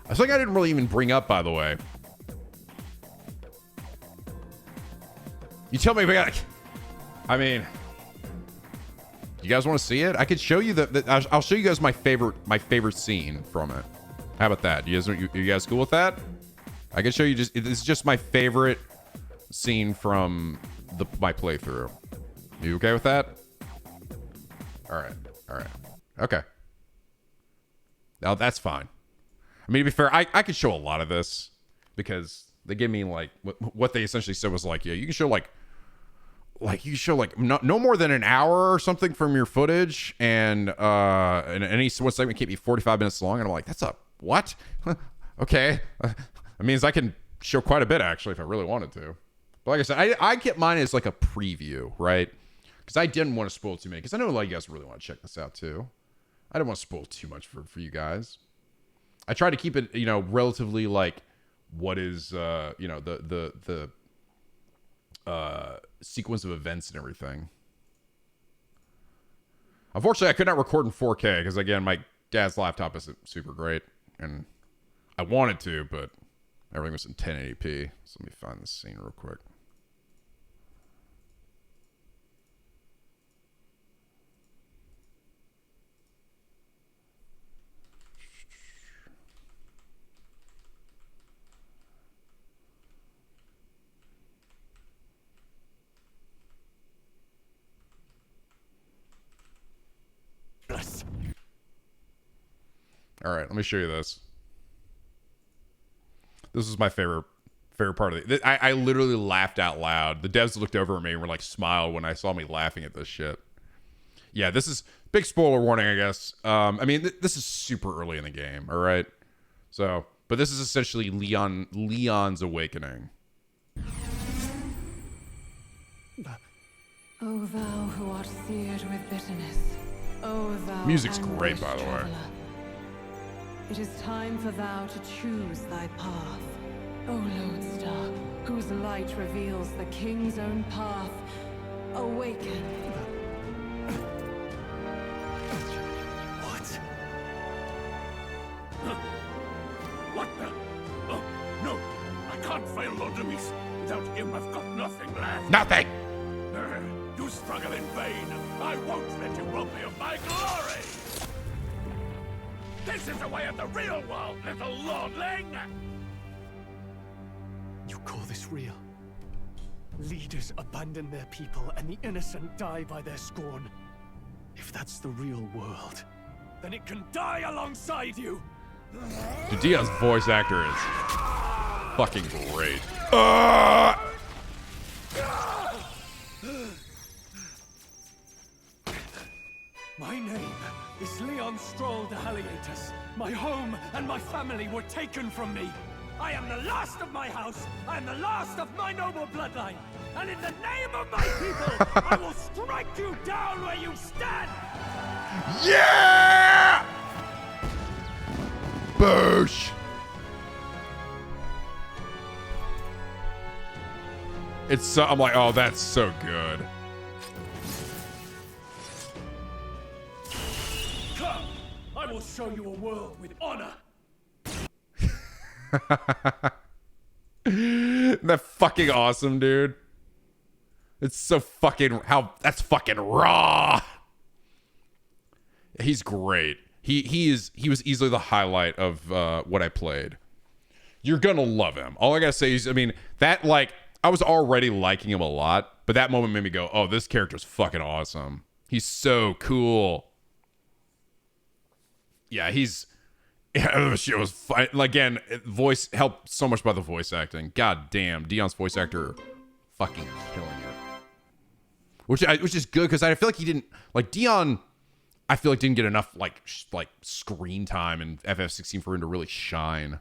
I think I didn't really even bring up, by the way. You tell me, I mean, you guys want to see it? I could show you I'll show you guys my favorite scene from it. How about that? You guys cool with that? I can show you this is just my favorite scene from my playthrough. You okay with that? All right. Okay. Now that's fine. I mean, to be fair, I could show a lot of this because they give me like what they essentially said was like, yeah, you can show like no more than an hour or something from your footage, and any one segment can't be 45 minutes long. And I'm like, that's a what? Okay, that means I can show quite a bit actually if I really wanted to. But like I said, I get mine as like a preview, right? Because I didn't want to spoil too many. Because I know a lot of you guys really want to check this out too. I didn't want to spoil too much for you guys. I try to keep it, relatively like what is, the sequence of events and everything. Unfortunately, I could not record in 4K because, again, my dad's laptop isn't super great, and I wanted to, but everything was in 1080p. So let me find this scene real quick. All right, let me show you this. This is my favorite part of it. I literally laughed out loud. The devs looked over at me and were like smiled when I saw me laughing at this shit. Yeah, this is big spoiler warning, I guess. I mean, this is super early in the game, all right? So, but this is essentially Leon's awakening. O thou who art seared with bitterness, O thou music's great, by the way. It is time for thou to choose thy path. O lodestar, whose light reveals the king's own path, awaken. What? What the? Oh, no! I can't fail Lord Demis. Without him, I've got nothing left. Nothing! You struggle in vain. I won't let you rob me of my glory! This is the way of the real world, little lordling! You call this real? Leaders abandon their people and the innocent die by their scorn. If that's the real world, then it can die alongside you! Dude, Dion's voice actor is fucking great. My name is Leon Stroll de Haliatus. My home and my family were taken from me. I am the last of my house. I am the last of my noble bloodline. And in the name of my people, I will strike you down where you stand. Yeah! Boosh! It's so, I'm like, oh, that's so good. Come, I will show you a world with honor. That fucking awesome, dude. It's so fucking that's fucking raw. He's great. He was easily the highlight of what I played. You're gonna love him. All I gotta say is, I mean, that like I was already liking him a lot, but that moment made me go, oh, this character's fucking awesome. He's so cool. Yeah, the shit was fun. Again, voice helped so much by the voice acting. God damn, Dion's voice actor fucking killing it. Which is good because I feel like he didn't like Dion. I feel like didn't get enough like screen time in FF16 for him to really shine.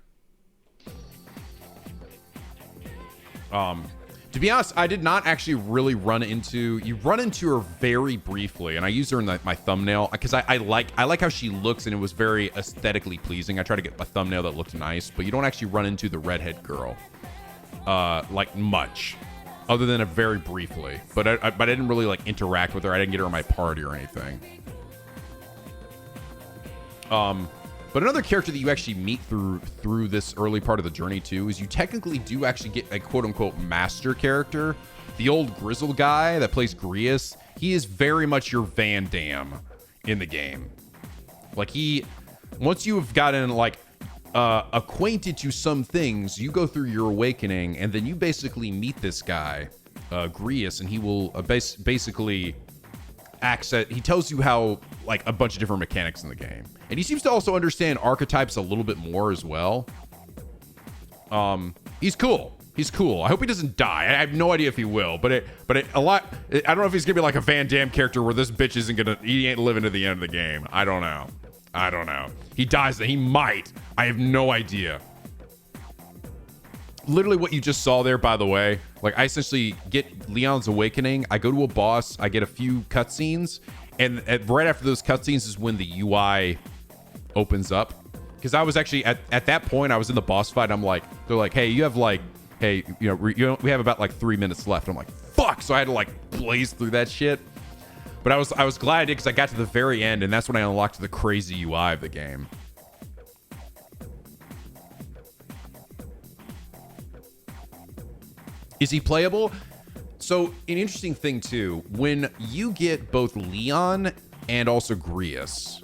To be honest, I did not actually really run into... You run into her very briefly, and I used her in my thumbnail because I like how she looks, and it was very aesthetically pleasing. I try to get a thumbnail that looked nice, but you don't actually run into the redhead girl like much, other than a very briefly. But I didn't really like interact with her. I didn't get her in my party or anything. But another character that you actually meet through this early part of the journey too is you technically do actually get a quote-unquote master character. The old grizzled guy that plays Grius, he is very much your Van Damme in the game. Like once you have gotten like acquainted to some things, you go through your awakening and then you basically meet this guy, Grius, and he will basically he tells you how like a bunch of different mechanics in the game, and he seems to also understand archetypes a little bit more as well. He's cool. I hope he doesn't die. I have no idea if he will, but I don't know if he's gonna be like a Van Damme character where this bitch he ain't living to the end of the game. I don't know. He dies. He might. I have no idea. Literally what you just saw there, by the way, like I essentially get Leon's awakening. I go to a boss. I get a few cutscenes, and right after those cutscenes is when the UI opens up. Because I was actually at that point, I was in the boss fight. I'm like, they're like, hey, you have like, hey, we have about like 3 minutes left. I'm like, fuck. So I had to like blaze through that shit. But I was glad I did because I got to the very end, and that's when I unlocked the crazy UI of the game. Is he playable? So an interesting thing too, when you get both Leon and also Grius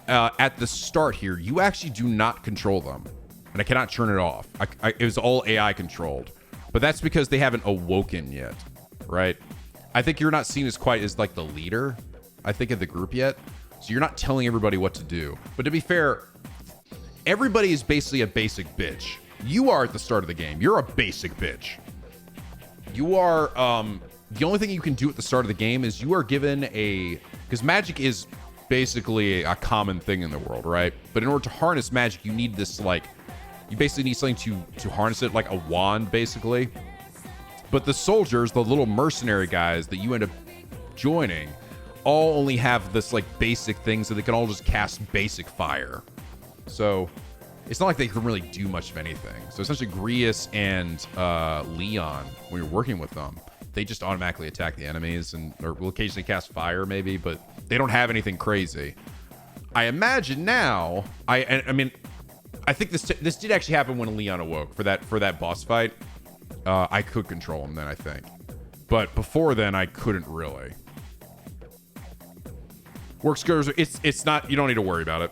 at the start here, you actually do not control them, and I cannot turn it off. It was all AI controlled, but that's because they haven't awoken yet, right? I think you're not seen as quite as like the leader, I think, of the group yet, so you're not telling everybody what to do. But to be fair, everybody is basically a basic bitch. You are at the start of the game. You're a basic bitch. You are, the only thing you can do at the start of the game is you are given because magic is basically a common thing in the world, right? But in order to harness magic, you need this, like, you basically need something to harness it, like a wand, basically. But the soldiers, the little mercenary guys that you end up joining, all only have this, like, basic thing, so they can all just cast basic fire. So it's not like they can really do much of anything. So essentially Grius and Leon, when you're working with them, they just automatically attack the enemies or will occasionally cast fire maybe, but they don't have anything crazy. I imagine now, I mean, I think this did actually happen when Leon awoke for that boss fight. I could control him then, I think. But before then, I couldn't really. Works good. It's not, you don't need to worry about it.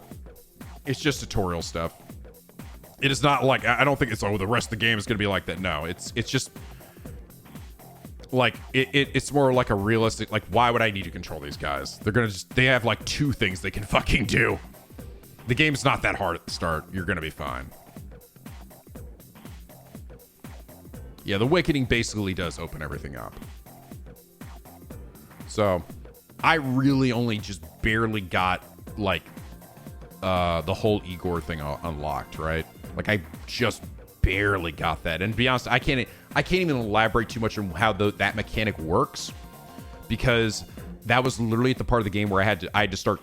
It's just tutorial stuff. It is not like, I don't think it's, oh, the rest of the game is going to be like that. No, it's just like, it's more like a realistic, like, why would I need to control these guys? They have like 2 things they can fucking do. The game's not that hard at the start. You're going to be fine. Yeah, the Awakening basically does open everything up. So, I really only just barely got, like, the whole Igor thing unlocked, right? Like, I just barely got that. And to be honest, I can't even elaborate too much on how that mechanic works, because that was literally at the part of the game where I had to start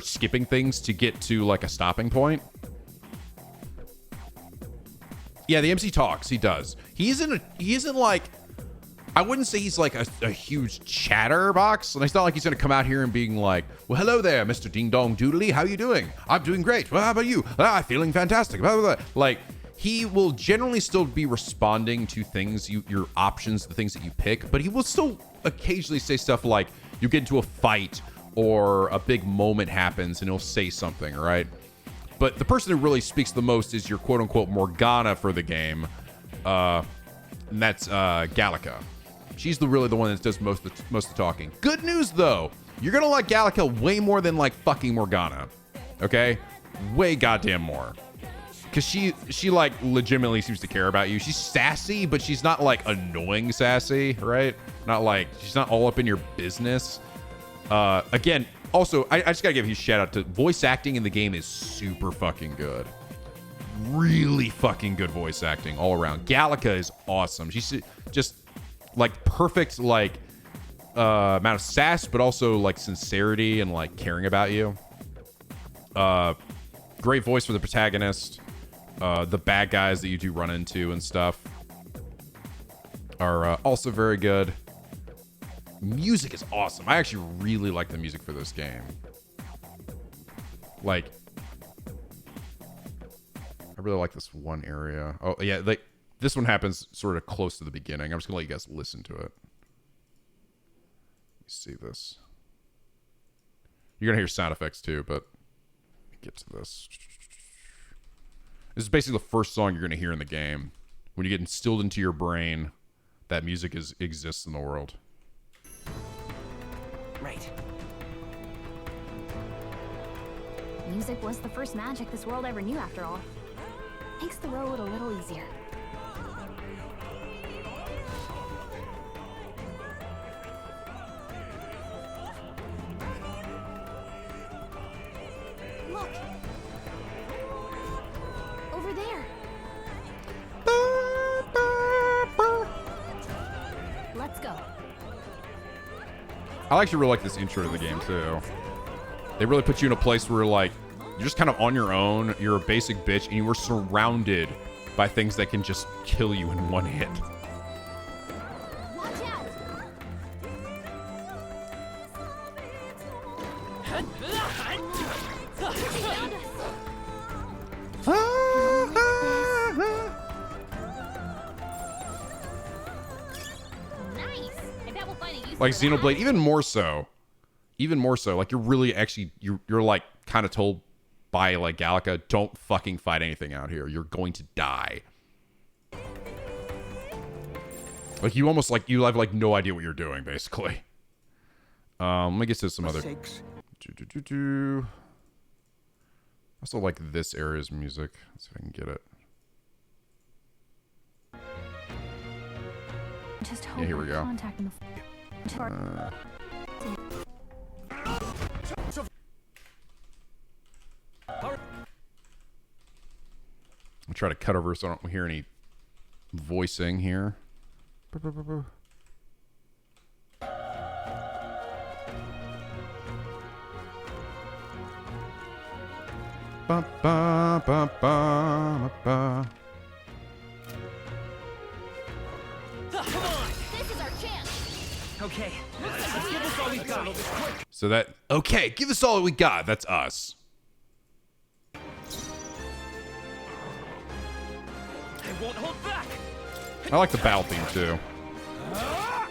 skipping things to get to, like, a stopping point. Yeah, the MC talks. He does. He isn't like, I wouldn't say he's like a huge chatterbox. And it's not like he's going to come out here and being like, well, hello there, Mr. Ding Dong Doodly. How you doing? I'm doing great. Well, how about you? Feeling fantastic. Blah, blah, blah. Like, he will generally still be responding to things, your options, the things that you pick. But he will still occasionally say stuff like, you get into a fight or a big moment happens and he'll say something, right? But the person who really speaks the most is your quote-unquote Morgana for the game. and that's Gallica. She's really the one that does most of the talking. Good news though, you're gonna like Gallica way more than like fucking Morgana. Okay, way goddamn more. Cause she like legitimately seems to care about you. She's sassy, but she's not like annoying sassy, right? Not like she's not all up in your business. Again, also I just gotta give you a shout out to voice acting in the game is super fucking good. Really fucking good voice acting all around. Gallica is awesome. She's just like perfect like amount of sass, but also like sincerity and like caring about you. Great voice for the protagonist. The bad guys that you do run into and stuff are also very good. Music is awesome. I actually really like the music for this game. Like, I really like this one area. Oh, yeah, like this one happens sort of close to the beginning. I'm just gonna let you guys listen to it. Let me see this. You're gonna hear sound effects too, but let me get to this. This is basically the first song you're going to hear in the game. When you get instilled into your brain that music exists in the world. Right. Music was the first magic this world ever knew, after all. Makes the road a little easier. Look! Over there! Let's go. I actually really like this intro to the game too. They really put you in a place where like you're just kind of on your own. You're a basic bitch, and you are surrounded by things that can just kill you in one hit. Watch out! Nice. I bet we'll find a use Like for that. Xenoblade, even more so. Like you're really actually you're like kind of told by like Gallica, don't fucking fight anything out here. You're going to die. Like you almost like you have like no idea what you're doing basically. Let me get to some other. I also like this area's music. Let's see if I can get it. Just hope Yeah, here we our go. contact in the I'll try to cut over so I don't hear any voicing here. Ba, ba, ba, ba, ba. This is our chance. Okay, let's give this all we got. So that, okay, give us all we got. That's us. I won't hold back. I like the battle theme too. Wrap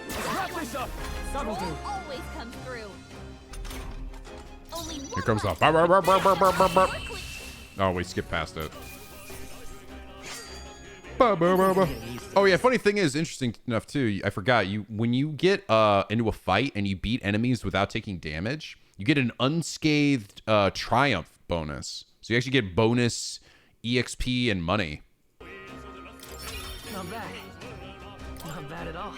this up. That'll do. Troll always comes through. Only one Here comes the. left. Burp, burp, burp, burp, burp, burp, burp. More quick. Oh, we skipped past it. Ba, ba, ba, ba. Oh yeah, funny thing is, interesting enough too, I forgot, you when you get into a fight and you beat enemies without taking damage, you get an unscathed triumph bonus. So you actually get bonus EXP and money. Not bad. Not bad at all.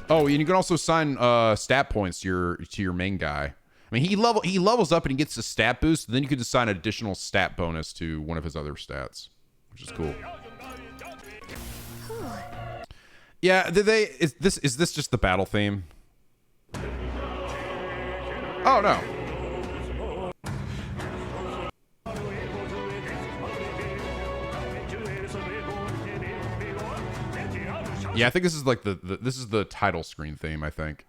Oh, and you can also assign stat points to your main guy. I mean, he levels up and he gets a stat boost. Then you could assign an additional stat bonus to one of his other stats, which is cool. Yeah, is this just the battle theme? Oh no. Yeah, I think this is like this is the title screen theme, I think.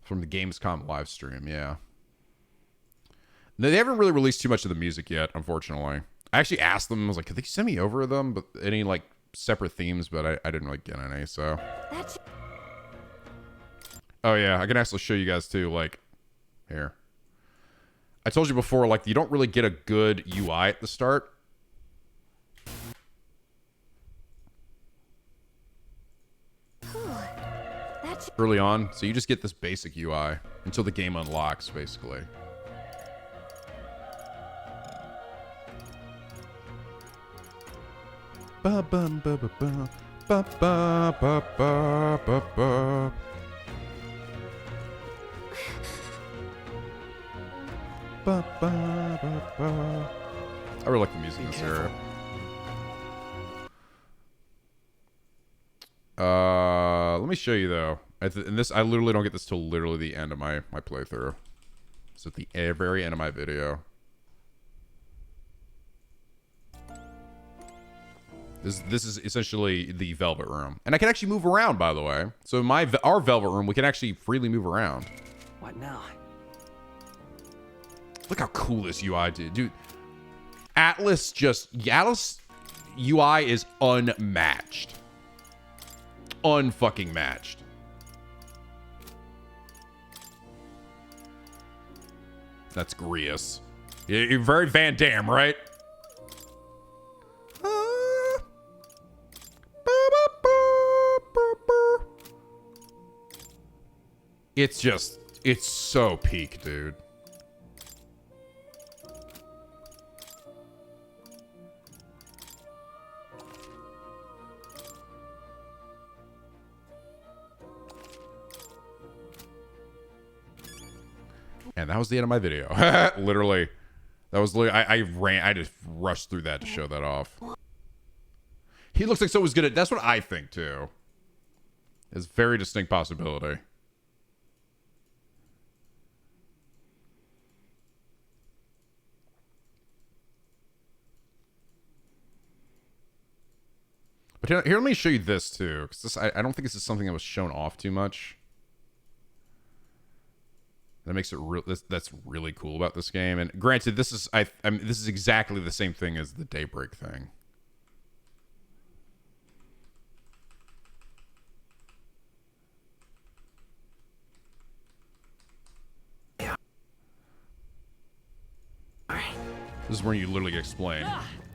From the Gamescom live stream, yeah. They haven't really released too much of the music yet, unfortunately. I actually asked them, I was like, could they send me over them? But any like separate themes, but I didn't really get any, so. That's Oh yeah, I can actually show you guys too, like, here. I told you before, like, you don't really get a good UI at the start. That early on. So you just get this basic UI until the game unlocks, basically. Ba bum ba ba ba ba ba ba ba ba ba. Ba ba ba ba. I really like the music in this era. Let me show you though. And this, I literally don't get this till literally the end of my playthrough. It's at the very end of my video. This is essentially the Velvet Room, and I can actually move around. By the way, so in our Velvet Room, we can actually freely move around. What now? Look how cool this UI did, dude. Atlas UI is unmatched. Unfucking matched. That's Grius. You're very Van Damme, right? It's so peak, dude. And that was the end of my video. Literally. That was literally, I just rushed through that to show that off. He looks like someone's good at, that's what I think too. It's a very distinct possibility. But here, let me show you this too, because I don't think this is something that was shown off too much. That makes it that's really cool about this game. And granted, this is I mean, this is exactly the same thing as the Daybreak thing. Yeah. This is where you literally explain.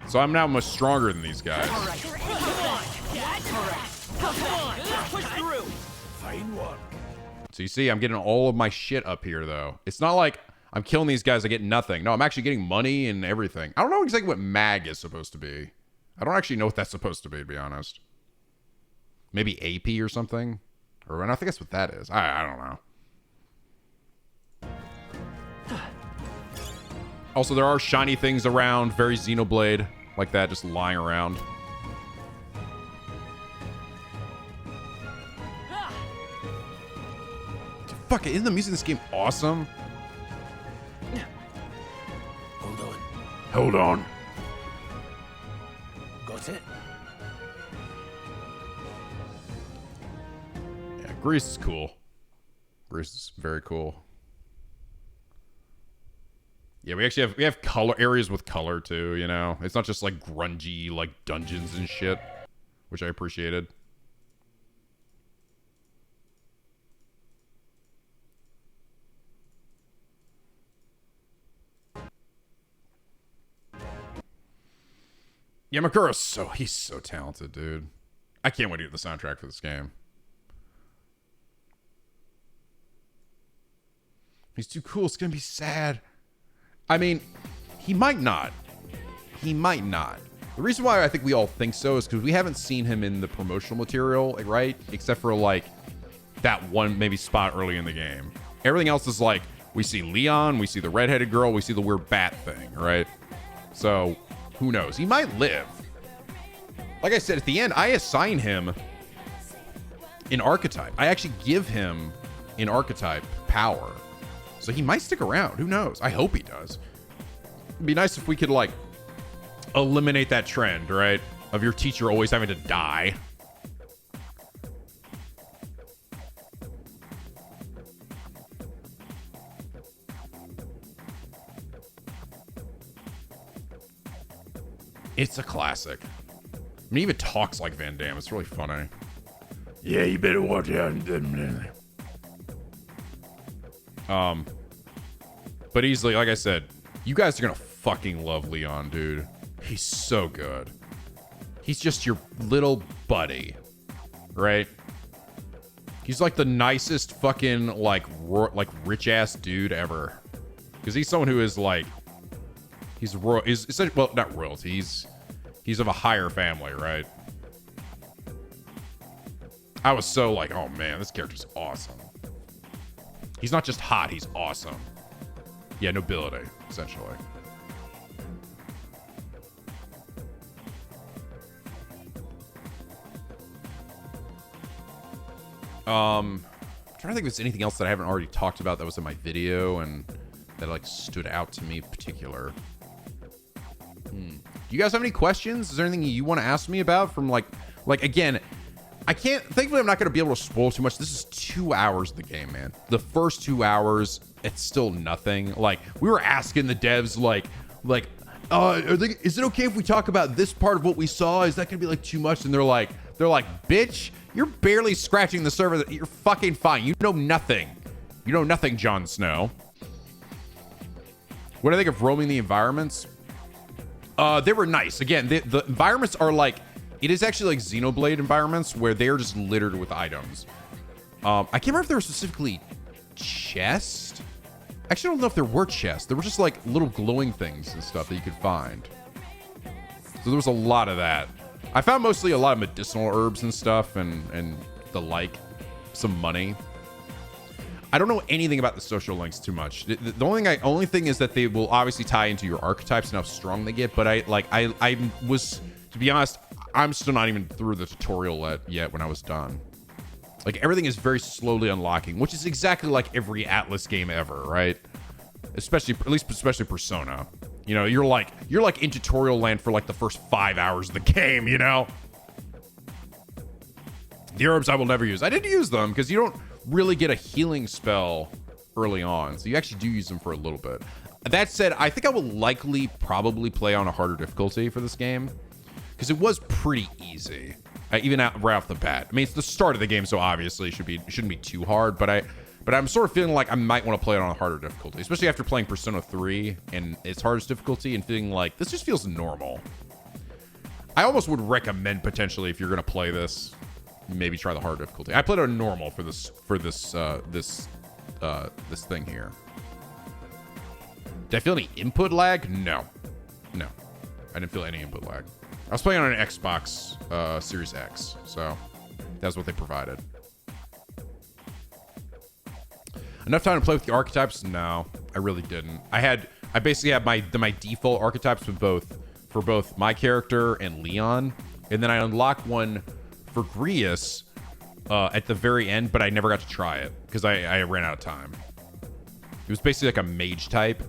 So I'm now much stronger than these guys. All right. Come on. Come on. Let's push through. Fine work. So you see, I'm getting all of my shit up here, though. It's not like I'm killing these guys, I get nothing. No, I'm actually getting money and everything. I don't know exactly what mag is supposed to be. I don't actually know what that's supposed to be honest. Maybe AP or something? Or I think that's what that is. I don't know. Also, there are shiny things around, very Xenoblade, like that, just lying around. Fuck it, isn't the music in this game awesome? Hold on. Hold on. Got it? Yeah, Greece is cool. Greece is very cool. Yeah, we have color areas with color too, you know? It's not just like grungy like dungeons and shit, which I appreciated. Yamakuro's he's so talented, dude. I can't wait to get the soundtrack for this game. He's too cool. It's gonna be sad. I mean, he might not. He might not. The reason why I think we all think so is because we haven't seen him in the promotional material, like, right? Except for like that one maybe spot early in the game. Everything else is like we see Leon, we see the redheaded girl, we see the weird bat thing, right? So who knows? He might live. Like I said, at the end, I assign him an archetype. I actually give him an archetype power. So he might stick around. Who knows? I hope he does. It'd be nice if we could, like, eliminate that trend, right? Of your teacher always having to die. It's a classic. I mean, he even talks like Van Damme. It's really funny. Yeah, you better watch out. But easily, like I said, you guys are gonna fucking love Leon, dude. He's so good. He's just your little buddy, right? He's like the nicest fucking like rich ass dude ever. Because he's someone who is like, he's royal. He's well, not royalty. He's of a higher family, right? I was so like, oh man, this character's awesome. He's not just hot, he's awesome. Yeah, nobility, essentially. I'm trying to think if there's anything else that I haven't already talked about that was in my video and that like stood out to me in particular. Do you guys have any questions? Is there anything you want to ask me about from like again, I can't, thankfully I'm not going to be able to spoil too much. This is 2 hours of the game, man. The first 2 hours, it's still nothing. Like we were asking the devs is it okay if we talk about this part of what we saw? Is that going to be like too much? And they're like, bitch, you're barely scratching the surface. You're fucking fine. You know nothing. You know nothing, Jon Snow. What do I think of roaming the environments? They were nice. Again, the environments are like, it is actually like Xenoblade environments where they're just littered with items. I can't remember if there were specifically chests. Actually, I don't know if there were chests. There were just like little glowing things and stuff that you could find. So there was a lot of that. I found mostly a lot of medicinal herbs and stuff and the like, some money. I don't know anything about the social links too much. The only thing is that they will obviously tie into your archetypes and how strong they get. But I was, to be honest, I'm still not even through the tutorial yet when I was done. Like everything is very slowly unlocking, which is exactly like every Atlas game ever, right? Especially Persona. You know, you're like in tutorial land for like the first 5 hours of the game, you know? The herbs I will never use. I didn't use them because you don't really get a healing spell early on. So you actually do use them for a little bit. That said, I think I will probably play on a harder difficulty for this game because it was pretty easy. Even right off the bat. I mean, it's the start of the game, so obviously it shouldn't be too hard, but I'm sort of feeling like I might want to play it on a harder difficulty, especially after playing Persona 3 and its hardest difficulty and feeling like this just feels normal. I almost would recommend potentially if you're going to play this, maybe try the hard difficulty. I played on normal for this thing here. Did I feel any input lag? No. I didn't feel any input lag. I was playing on an Xbox Series X, so that's what they provided. Enough time to play with the archetypes? No, I really didn't. I basically had my default archetypes for both my character and Leon, and then I unlocked one for Grius at the very end, but I never got to try it because I ran out of time. It was basically like a mage type.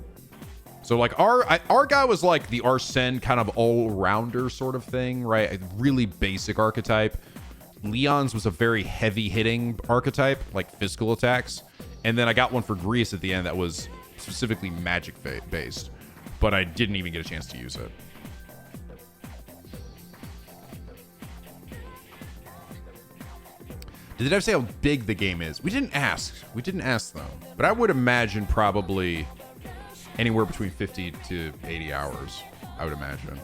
So like our guy was like the Arsene kind of all-rounder sort of thing, right? A really basic archetype. Leon's was a very heavy-hitting archetype, like physical attacks. And then I got one for Grease at the end that was specifically magic-based, but I didn't even get a chance to use it. Did the dev say how big the game is? We didn't ask. Though. But I would imagine probably anywhere between 50 to 80 hours, I would imagine.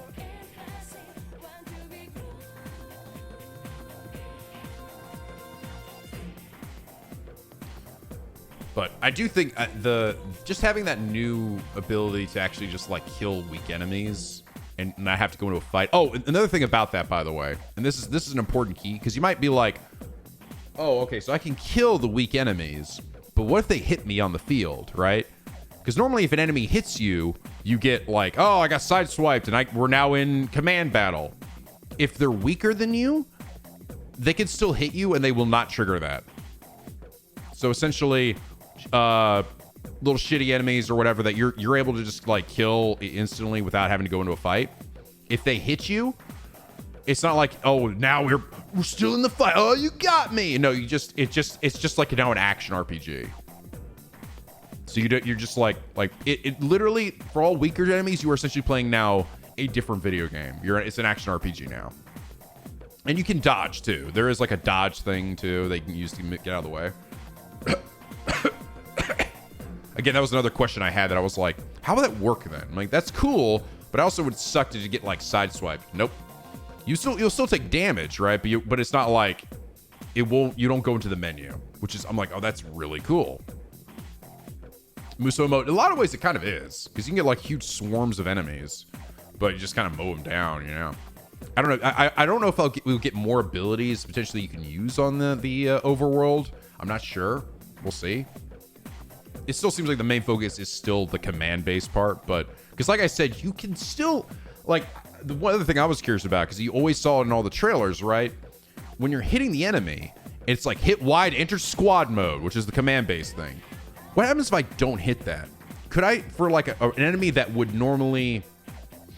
But I do think just having that new ability to actually just like kill weak enemies and not have to go into a fight. Oh, another thing about that, by the way, and this is an important key because you might be like, oh, okay, so I can kill the weak enemies, but what if they hit me on the field, right? Because normally if an enemy hits you, you get like, oh, I got sideswiped and we're now in command battle. If they're weaker than you, they can still hit you and they will not trigger that. So essentially, little shitty enemies or whatever that you're able to just like kill instantly without having to go into a fight. If they hit you, it's not like, oh, now we're still in the fight. Oh, you got me. No, it's just like now an action RPG. So you're just like it literally for all weaker enemies, you are essentially playing now a different video game. It's an action RPG now. And you can dodge too. There is like a dodge thing too that you can use to get out of the way. Again, that was another question I had that I was like, how would that work then? I'm like, that's cool, but I also would suck to get like sideswiped. Nope. You'll still take damage, right? But it's not like it won't. You don't go into the menu, which is I'm like, oh, that's really cool. Muso mode. In a lot of ways, it kind of is because you can get like huge swarms of enemies, but you just kind of mow them down. You know. I don't know. I don't know if we'll get more abilities potentially you can use on the overworld. I'm not sure. We'll see. It still seems like the main focus is still the command-based part, but because like I said, you can still like the one other thing I was curious about because you always saw it in all the trailers, right? When you're hitting the enemy, it's like hit wide, enter squad mode, which is the command-based thing. What happens if I don't hit that? Could I, for like an enemy that would normally,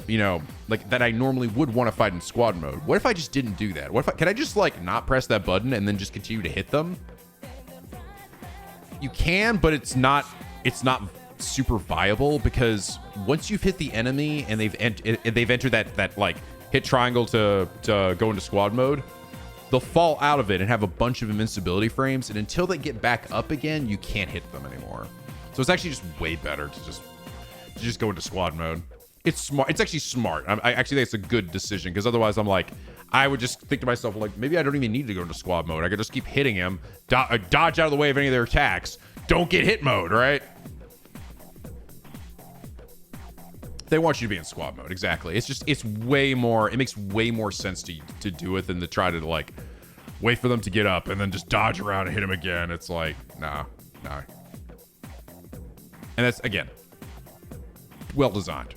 you know, like that I normally would want to fight in squad mode? What if I just didn't do that? What if can I just like not press that button and then just continue to hit them? You can, but it's not super viable because once you've hit the enemy and they've entered that like hit triangle to go into squad mode, they'll fall out of it and have a bunch of invincibility frames, and until they get back up again, you can't hit them anymore. So it's actually just way better to just go into squad mode. It's smart. It's actually smart. I actually think it's a good decision because otherwise I'm like, I would just think to myself, like, maybe I don't even need to go into squad mode. I could just keep hitting him, dodge out of the way of any of their attacks. Don't get hit mode, right? They want you to be in squad mode. Exactly. It's way more, it makes way more sense to do it than to try to like wait for them to get up and then just dodge around and hit them again. It's like, nah. And that's, again, well designed.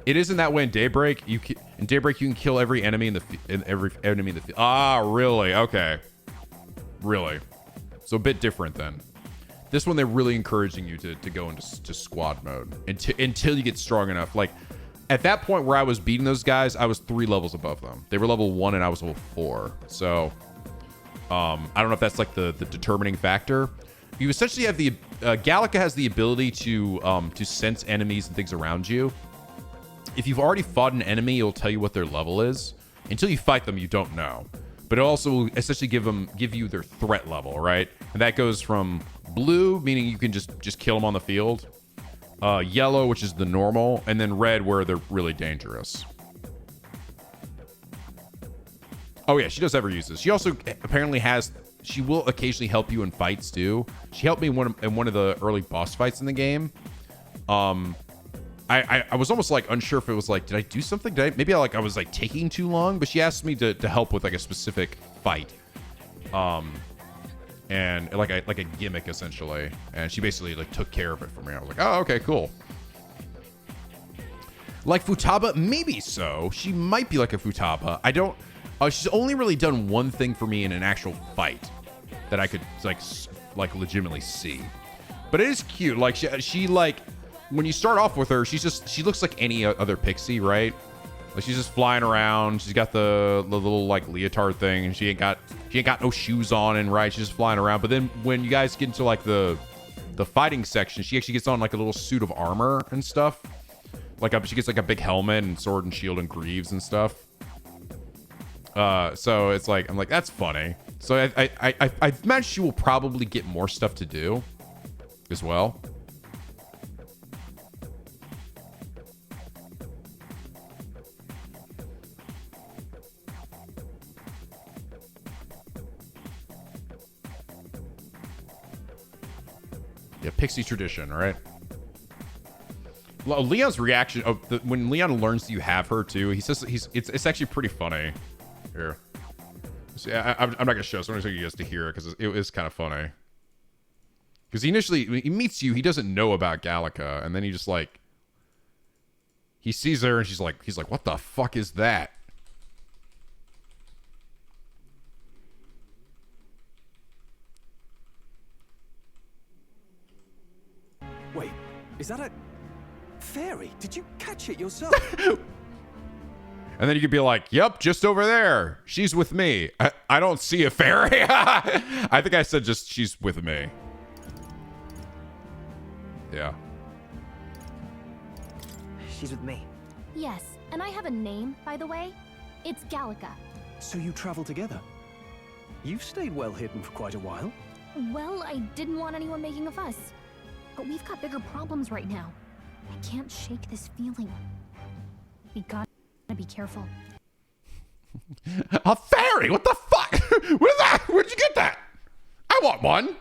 It isn't that way in Daybreak. In Daybreak you can kill every enemy in the field. Ah, really? Okay. Really. So a bit different then. This one, they're really encouraging you to go into squad mode until you get strong enough. Like, at that point where I was beating those guys, I was 3 levels above them. They were level 1 and I was level 4. So, I don't know if that's like the determining factor. You essentially have the... Gallica has the ability to sense enemies and things around you. If you've already fought an enemy, it'll tell you what their level is. Until you fight them, you don't know. But it also will essentially give you their threat level, right? And that goes from blue, meaning you can just kill them on the field. Yellow, which is the normal, and then red, where they're really dangerous. Oh yeah, she does ever use this. She also apparently has. She will occasionally help you in fights too. She helped me in one of the early boss fights in the game. I was almost like unsure if it was like, did I do something? Maybe I was like taking too long, but she asked me to help with like a specific fight. And like a gimmick essentially. And she basically like took care of it for me. I was like, oh, okay, cool. Like Futaba, maybe so. She might be like a Futaba. I don't, she's only really done one thing for me in an actual fight that I could like legitimately see. But it is cute. Like she like, when you start off with her, she looks like any other pixie, right? Like she's just flying around. She's got the little like leotard thing, and she ain't got no shoes on, and right, she's just flying around. But then when you guys get into like the fighting section, she actually gets on like a little suit of armor and stuff. Like she gets like a big helmet and sword and shield and greaves and stuff. So it's like I'm like, that's funny. So I imagine she will probably get more stuff to do as well. Yeah, pixie tradition, right? Leon's reaction when Leon learns you have her too, he says it's actually pretty funny. Here, so, yeah, I'm not gonna show, so I'm gonna take you guys to hear it because it is kind of funny. Because initially when he meets you, he doesn't know about Gallica, and then he just like he sees her and he's like, what the fuck is that? Wait, is that a fairy? Did you catch it yourself? And then you could be like, yep, just over there. She's with me. I don't see a fairy. I think I said just she's with me. Yeah. She's with me. Yes, and I have a name, by the way. It's Gallica. So you travel together? You've stayed well hidden for quite a while. Well, I didn't want anyone making a fuss. But we've got bigger problems right now. I can't shake this feeling. We gotta be careful. A fairy? What the fuck? What is that? Where'd you get that? I want one.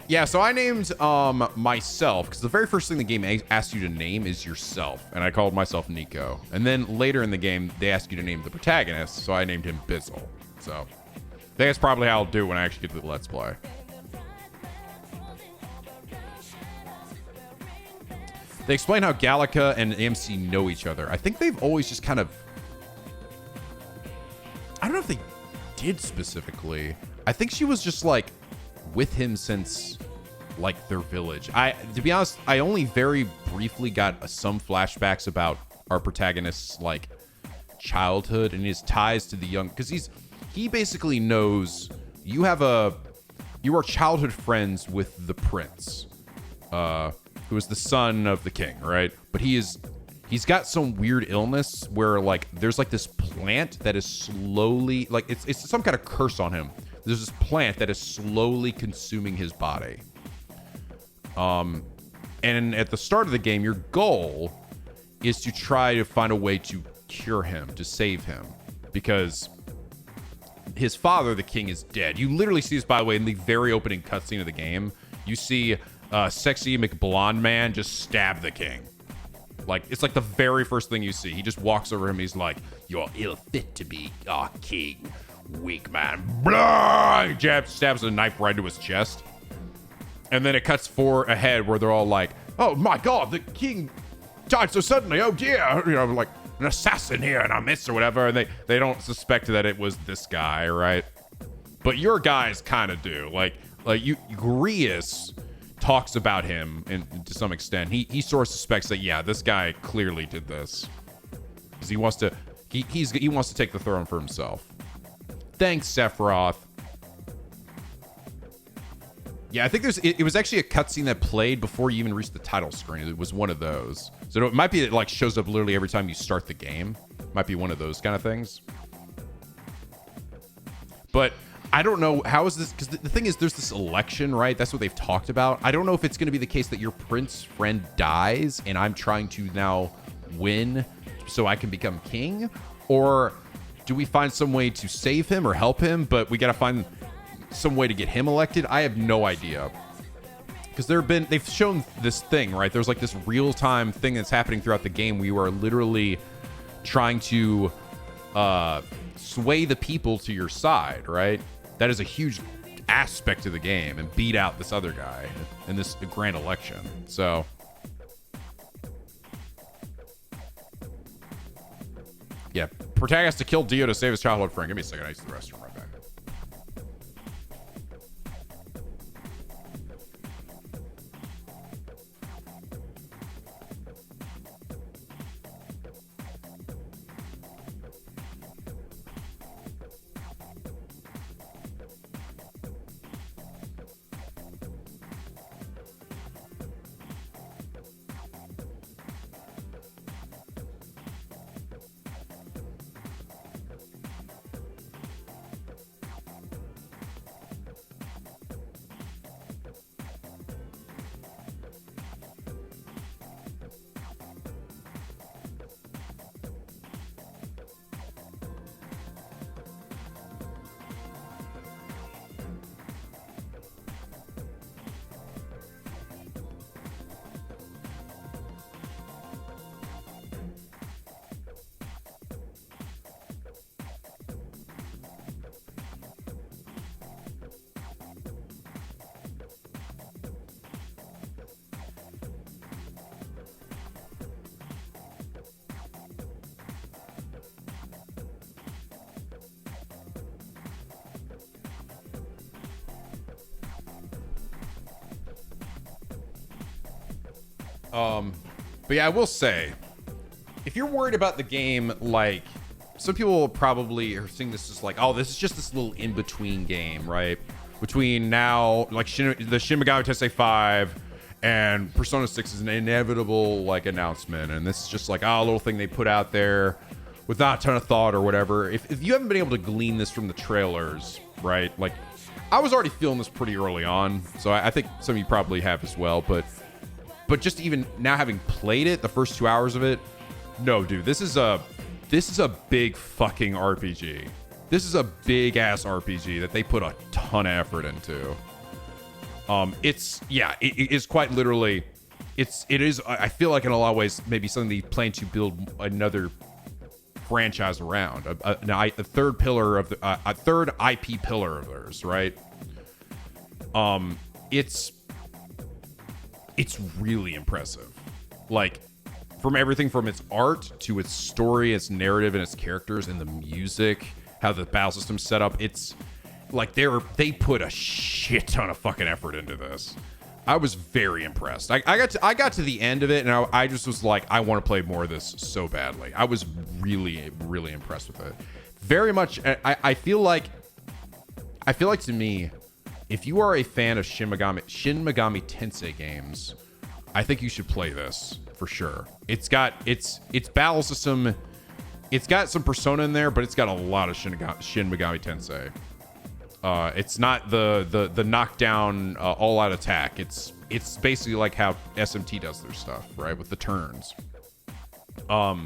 Yeah, so I named myself, because the very first thing the game asks you to name is yourself, and I called myself Nico. And then later in the game, they ask you to name the protagonist, so I named him Bizzle. So I think that's probably how I'll do it when I actually get to the Let's Play. They explain how Gallica and AMC know each other. I think they've always just kind of... I don't know if they did specifically. I think she was just like with him since like their village. To be honest, I only very briefly got some flashbacks about our protagonist's like childhood and his ties to the young, because he basically knows you are childhood friends with the prince, who is the son of the king, right? But he's got some weird illness where like there's like this plant that is slowly like it's some kind of curse on him. There's this plant that is slowly consuming his body. And at the start of the game, your goal is to try to find a way to cure him, to save him, because his father, the king, is dead. You literally see this, by the way, in the very opening cutscene of the game. You see sexy McBlonde man just stab the king. Like, it's like the very first thing you see. He just walks over him. He's like, "You're ill fit to be our king, weak man." Blah! He stabs a knife right into his chest. And then it cuts ahead where they're all like, "Oh my god, the king died so suddenly. Oh dear." You know, like an assassin here in our midst or whatever. And they don't suspect that it was this guy, right? But your guys kind of do. Like Grius talks about him and to some extent. He sort of suspects that, yeah, this guy clearly did this. Because he wants to take the throne for himself. Thanks, Sephiroth. Yeah, I think it was actually a cutscene that played before you even reached the title screen. It was one of those. So it might be that it like shows up literally every time you start the game. Might be one of those kind of things. But I don't know, how is this, because the thing is, there's this election, right? That's what they've talked about. I don't know if it's going to be the case that your prince friend dies and I'm trying to now win so I can become king, or do we find some way to save him or help him, but we got to find some way to get him elected? I have no idea, because they've shown this thing, right? There's like this real-time thing that's happening throughout the game where you are literally trying to sway the people to your side, right? That is a huge aspect of the game, and beat out this other guy in this grand election. So yeah, protagonist to kill Dio to save his childhood friend. Give me a second, I use the restroom right back. But yeah, I will say, if you're worried about the game, like, some people probably are seeing this as like, oh, this is just this little in-between game, right? Between now, like, the Shin Megami Tensei 5 and Persona 6 is an inevitable, like, announcement. And this is just like, a little thing they put out there without a ton of thought or whatever. If you haven't been able to glean this from the trailers, right? Like, I was already feeling this pretty early on, so I think some of you probably have as well, but just even now having played it, the first 2 hours of it, no, dude, this is a big fucking RPG. This is a big ass RPG that they put a ton of effort into. It is quite literally, it is, I feel like in a lot of ways, maybe something they plan to build another franchise around, a third pillar of a third IP pillar of theirs, right? It's really impressive. Like, from everything from its art to its story, its narrative, and its characters, and the music, how the battle system's set up, it's like they put a shit ton of fucking effort into this. I was very impressed. I got to the end of it, and I just was like, I want to play more of this so badly. I was really, really impressed with it. Very much. I feel like to me, if you are a fan of Shin Megami Tensei games, I think you should play this for sure. It's battle system. It's got some Persona in there, but it's got a lot of Shin Megami Tensei. It's not the knockdown all out attack. It's basically like how SMT does their stuff, right, with the turns. But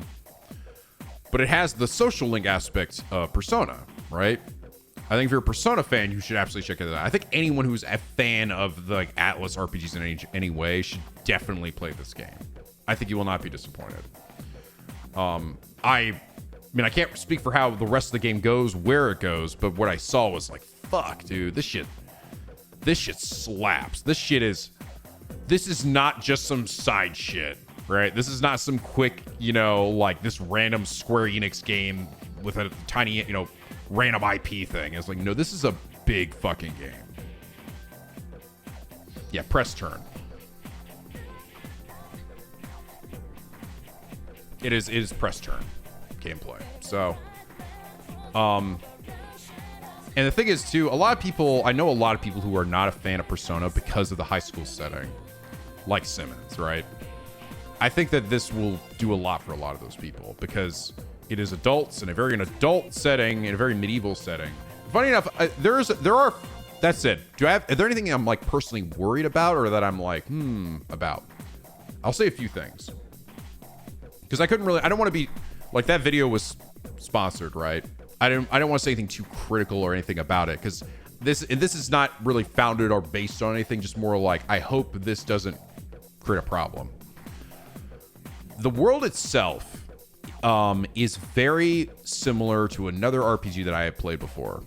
it has the social link aspect of Persona, right? I think if you're a Persona fan, you should absolutely check it out. I think anyone who's a fan of the Atlas RPGs in any way should definitely play this game. I think you will not be disappointed. I mean, I can't speak for how the rest of the game goes, where it goes, but what I saw was like, fuck, dude, this shit slaps. This is not just some side shit, right? This is not some quick, like this random Square Enix game with a tiny, random IP thing. It's like, no, this is a big fucking game. Yeah, press turn. It is press turn gameplay. So, and the thing is too, I know a lot of people who are not a fan of Persona because of the high school setting, like Simmons, right? I think that this will do a lot for a lot of those people because it is adults in a very adult setting, in a very medieval setting. Funny enough, that's it. Is there anything I'm like personally worried about or that I'm like, about? I'll say a few things. Because I don't want to be, like, that video was sponsored, right? I don't want to say anything too critical or anything about it, because this is not really founded or based on anything, just more like, I hope this doesn't create a problem. The world itself is very similar to another RPG that I have played before.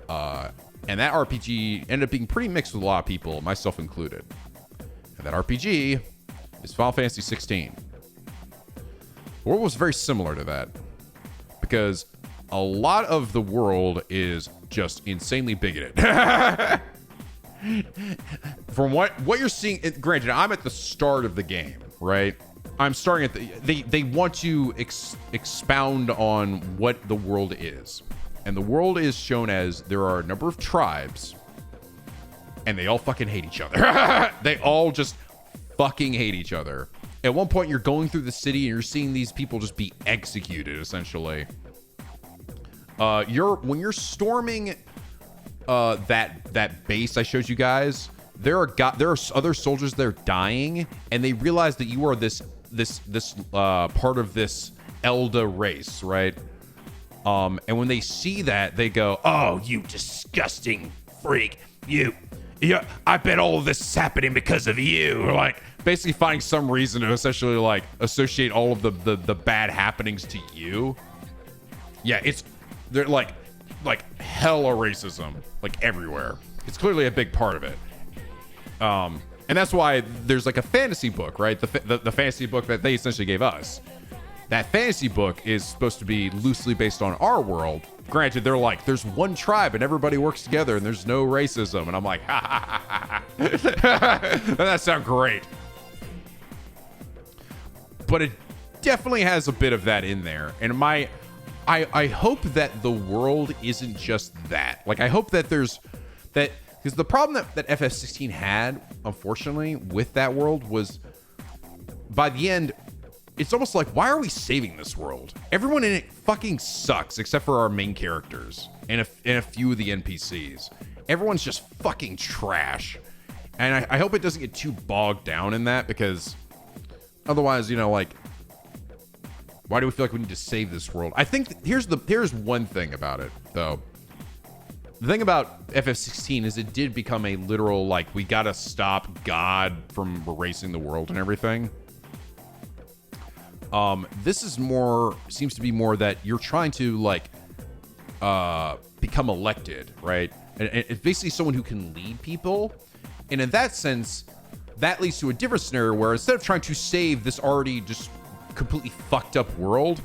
And that RPG ended up being pretty mixed with a lot of people, myself included. And that RPG is Final Fantasy 16. The world was very similar to that because a lot of the world is just insanely bigoted. From what you're seeing, granted, I'm at the start of the game, right? I'm starting at they want to expound on what the world is. And the world is shown as there are a number of tribes and they all fucking hate each other. They all just fucking hate each other. At one point, you're going through the city and you're seeing these people just be executed, essentially. When you're storming that base I showed you guys, there are other soldiers there dying, and they realize that you are this part of this Elda race, right? And when they see that, they go, "Oh, you disgusting freak! Yeah, I bet all of this is happening because of you." Or like basically finding some reason to essentially like associate all of the bad happenings to you. Yeah, they're like hella racism, like everywhere. It's clearly a big part of it. And that's why there's like a fantasy book, right? The fantasy book that they essentially gave us. That fantasy book is supposed to be loosely based on our world. Granted, they're like, there's one tribe and everybody works together and there's no racism. And I'm like, ha ha ha ha. That sounds great. But it definitely has a bit of that in there. And I hope that the world isn't just that. Like, I hope that there's that, because the problem that FF16 had, unfortunately, with that world was by the end, it's almost like, why are we saving this world? Everyone in it fucking sucks except for our main characters and a few of the NPCs. Everyone's just fucking trash. And I hope it doesn't get too bogged down in that, because otherwise, like, Why do we feel like we need to save this world? I think here's one thing about it, though. The thing about FF16 is it did become a literal, like, we gotta stop God from erasing the world and everything. This is seems to be more that you're trying to, like, become elected, right? And it's basically someone who can lead people. And in that sense, that leads to a different scenario where instead of trying to save this already just completely fucked up world,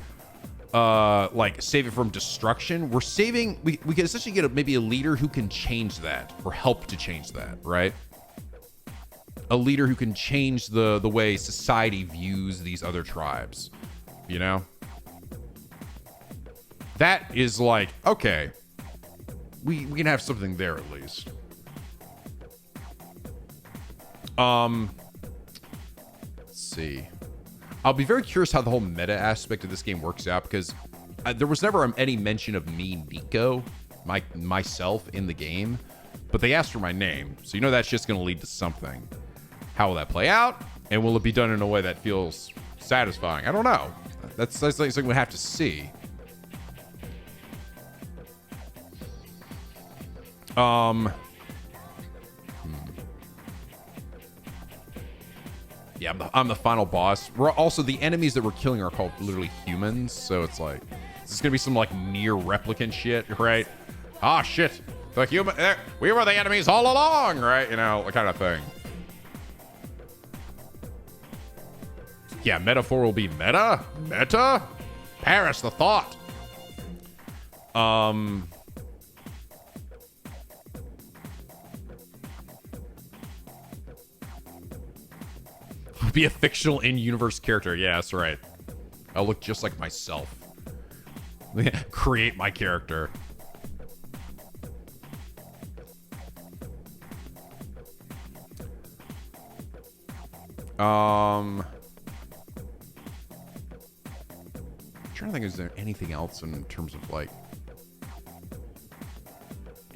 like save it from destruction, we can essentially get maybe a leader who can change that or help to change that, right? A leader who can change the way society views these other tribes, you know? That is like, okay, we can have something there at least. Let's see. I'll be very curious how the whole meta aspect of this game works out, because there was never any mention of me, Nico, myself in the game, but they asked for my name, so you know that's just going to lead to something. How will that play out? And will it be done in a way that feels satisfying? I don't know. That's something we'll have to see. Yeah, I'm the final boss. Also, the enemies that we're killing are called literally humans, so it's like, this is gonna be some like near replicant shit, right? Ah, shit, the human, we were the enemies all along, right? You know, kind of thing. Yeah, metaphor will be meta? Paris, the thought. Be a fictional in-universe character. Yeah, that's right. I'll look just like myself. Create my character. I'm trying to think, is there anything else in terms of like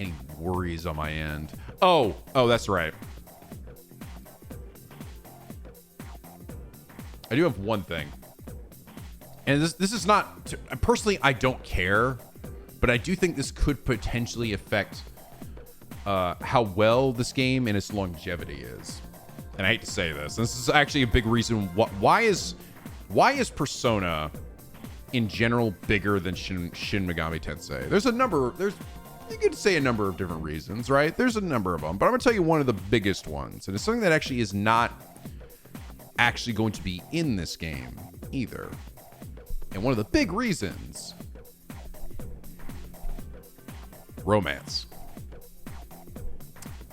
any worries on my end? Oh, that's right. I do have one thing, and this is not personally, I don't care, but I do think this could potentially affect how well this game and its longevity is. And I hate to say this is actually a big reason why is Persona in general bigger than Shin Megami Tensei. You could say a number of different reasons, right? There's a number of them, but I'm gonna tell you one of the biggest ones, and it's something that actually is not actually going to be in this game either. And one of the big reasons, romance.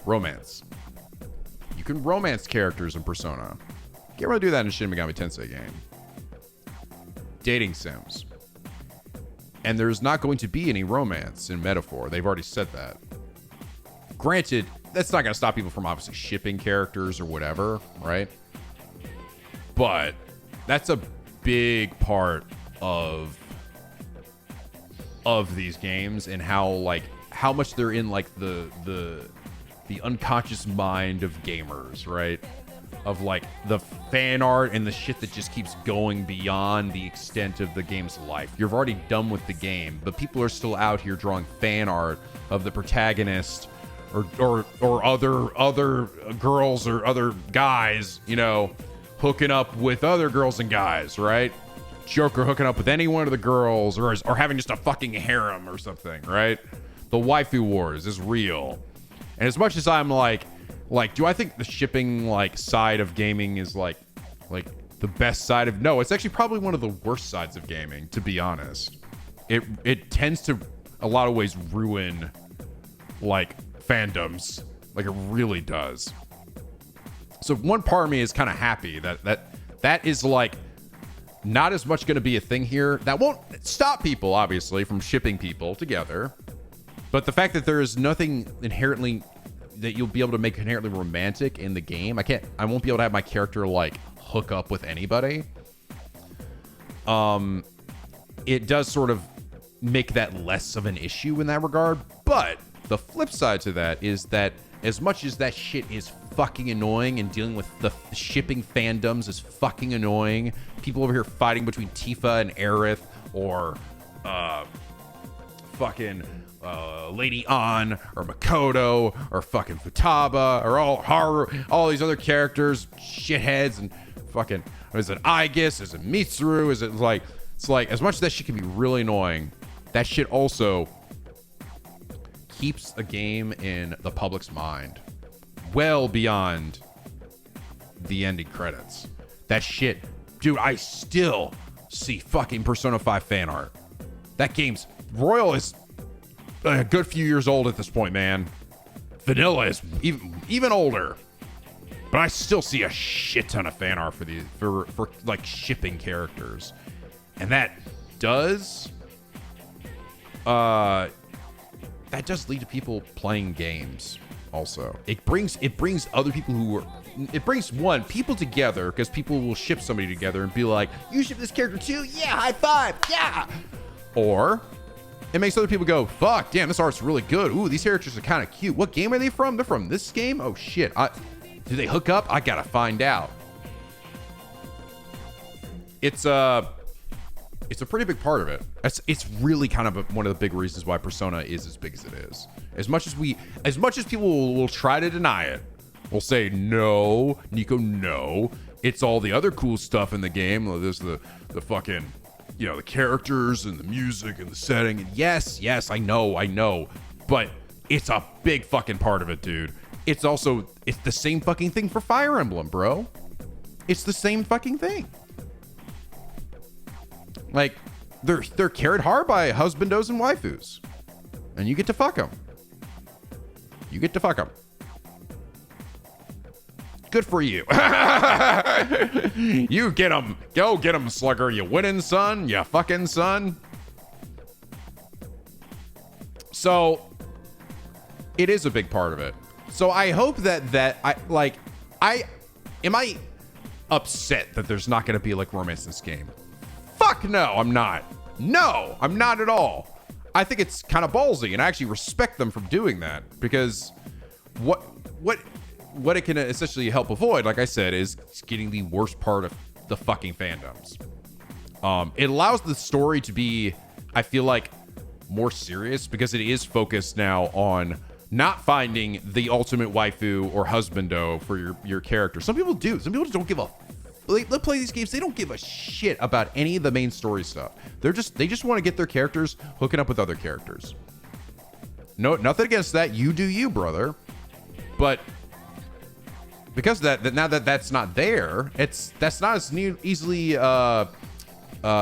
You can romance characters in Persona. You can't really do that in a Shin Megami Tensei game. Dating sims. And there's not going to be any romance in Metaphor. They've already said that. Granted, that's not going to stop people from obviously shipping characters or whatever, right? But that's a big part of these games, and how much they're in like the unconscious mind of gamers, right? Of like the fan art and the shit that just keeps going beyond the extent of the game's life. You're already done with the game, but people are still out here drawing fan art of the protagonist or other girls or other guys, you know, hooking up with other girls and guys, right? Joker hooking up with any one of the girls, or having just a fucking harem or something, right? The waifu wars is real. And as much as I'm like, do I think the shipping like side of gaming is like the best side of? No, it's actually probably one of the worst sides of gaming, to be honest. It tends to a lot of ways ruin like fandoms, like it really does. So one part of me is kind of happy that is like not as much going to be a thing here. That won't stop people, obviously, from shipping people together. But the fact that there is nothing inherently that you'll be able to make inherently romantic in the game, I won't be able to have my character like hook up with anybody. It does sort of make that less of an issue in that regard. But the flip side to that is that as much as that shit is fucking annoying, and dealing with the shipping fandoms is fucking annoying. People over here fighting between Tifa and Aerith, or fucking Lady An, or Makoto, or fucking Futaba, or all these other characters, shitheads, and fucking, is it Aegis, is it Mitsuru, is it like, it's like, as much as that shit can be really annoying, that shit also keeps a game in the public's mind well beyond the ending credits. That shit, dude, I still see fucking Persona 5 fan art. That game's, Royal is a good few years old at this point, man. Vanilla is even older. But I still see a shit ton of fan art for like shipping characters. And that does lead to people playing games also. It brings other people people together, because people will ship somebody together and be like, you ship this character too? Yeah, high five, yeah. Or it makes other people go, fuck, damn, this art's really good. Ooh, these characters are kind of cute. What game are they from? They're from this game? Oh shit, do they hook up? I gotta find out. It's a pretty big part of it. It's really kind of one of the big reasons why Persona is as big as it is. As much as people will try to deny it, will say, no, Nico, no. It's all the other cool stuff in the game. There's the fucking, you know, the characters and the music and the setting. And yes, I know. But it's a big fucking part of it, dude. It's the same fucking thing for Fire Emblem, bro. It's the same fucking thing. Like, they're carried hard by husbandos and waifus. And you get to fuck them. Good for you. You get them. Go get them, Slugger. You winning, son. You fucking son. So, it is a big part of it. So I hope that am I upset that there's not going to be like romance in this game? Fuck no, I'm not. No, I'm not at all. I think it's kind of ballsy, and I actually respect them for doing that, because what it can essentially help avoid, like I said, is getting the worst part of the fucking fandoms. It allows the story to be, I feel like, more serious, because it is focused now on not finding the ultimate waifu or husbando for your character. Some people do. Some people just don't give a. They play these games. They don't give a shit about any of the main story stuff. They just want to get their characters hooking up with other characters. No, nothing against that. You do you, brother. But because that now that's not there, that's not as easily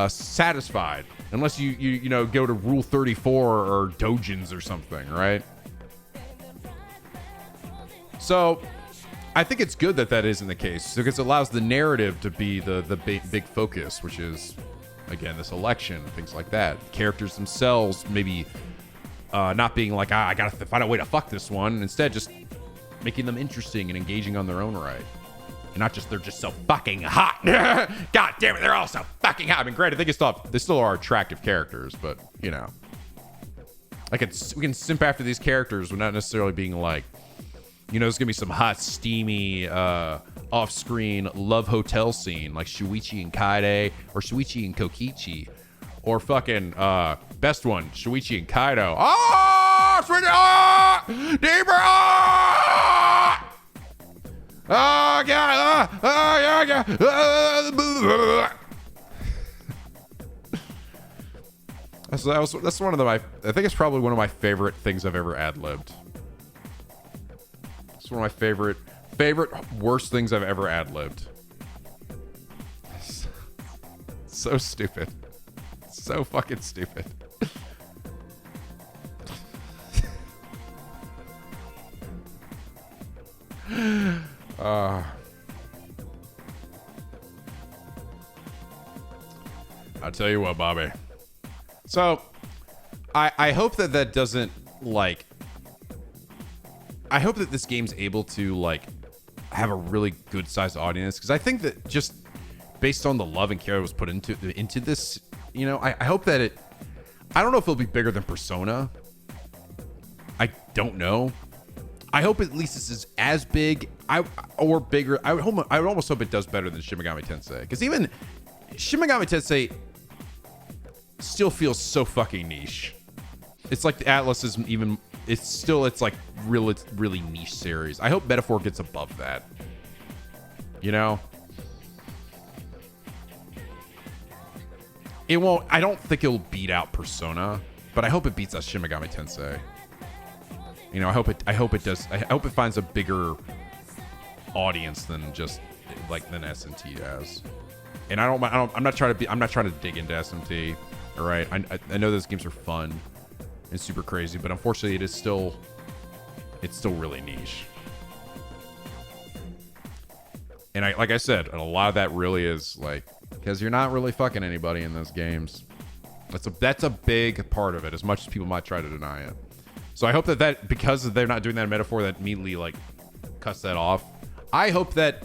satisfied unless you know go to Rule 34 or Dojins or something, right? So I think it's good that isn't the case, because it allows the narrative to be the big focus, which is, again, this election, things like that. Characters themselves maybe not being like, I gotta find a way to fuck this one. Instead, just making them interesting and engaging on their own right. And not just, they're just so fucking hot. God damn it, they're all so fucking hot. I mean, granted, they still are attractive characters, but, you know. We can simp after these characters without necessarily being like, you know, there's gonna be some hot, steamy, off-screen love hotel scene like Shuichi and Kaede, or Shuichi and Kokichi, or fucking best one, Shuichi and Kaido. Sweetie, deeper, God, That's one of I think it's probably one of my favorite things I've ever ad-libbed. It's one of my favorite worst things I've ever ad-libbed. So stupid. So fucking stupid. I'll tell you what, Bobby. So, I hope that doesn't, like... I hope that this game's able to, like, have a really good-sized audience, because I think that just based on the love and care that was put into this, you know, I hope that it... I don't know if it'll be bigger than Persona. I don't know. I hope at least this is as big or bigger. I would almost hope it does better than Shin Megami Tensei, because even Shin Megami Tensei still feels so fucking niche. It's like the Atlas is even. It's like really niche series. I hope Metaphor gets above that. You know, it won't. I don't think it'll beat out Persona, but I hope it beats out Shin Megami Tensei. You know, I hope it does. I hope it finds a bigger audience than just like than SMT has. And I'm not trying to dig into SMT. All right, I know those games are fun and super crazy, but unfortunately, it's still really niche. And like I said, a lot of that really is like because you're not really fucking anybody in those games. That's a big part of it, as much as people might try to deny it. So I hope that because they're not doing that in Metaphor, that immediately like cuts that off. I hope that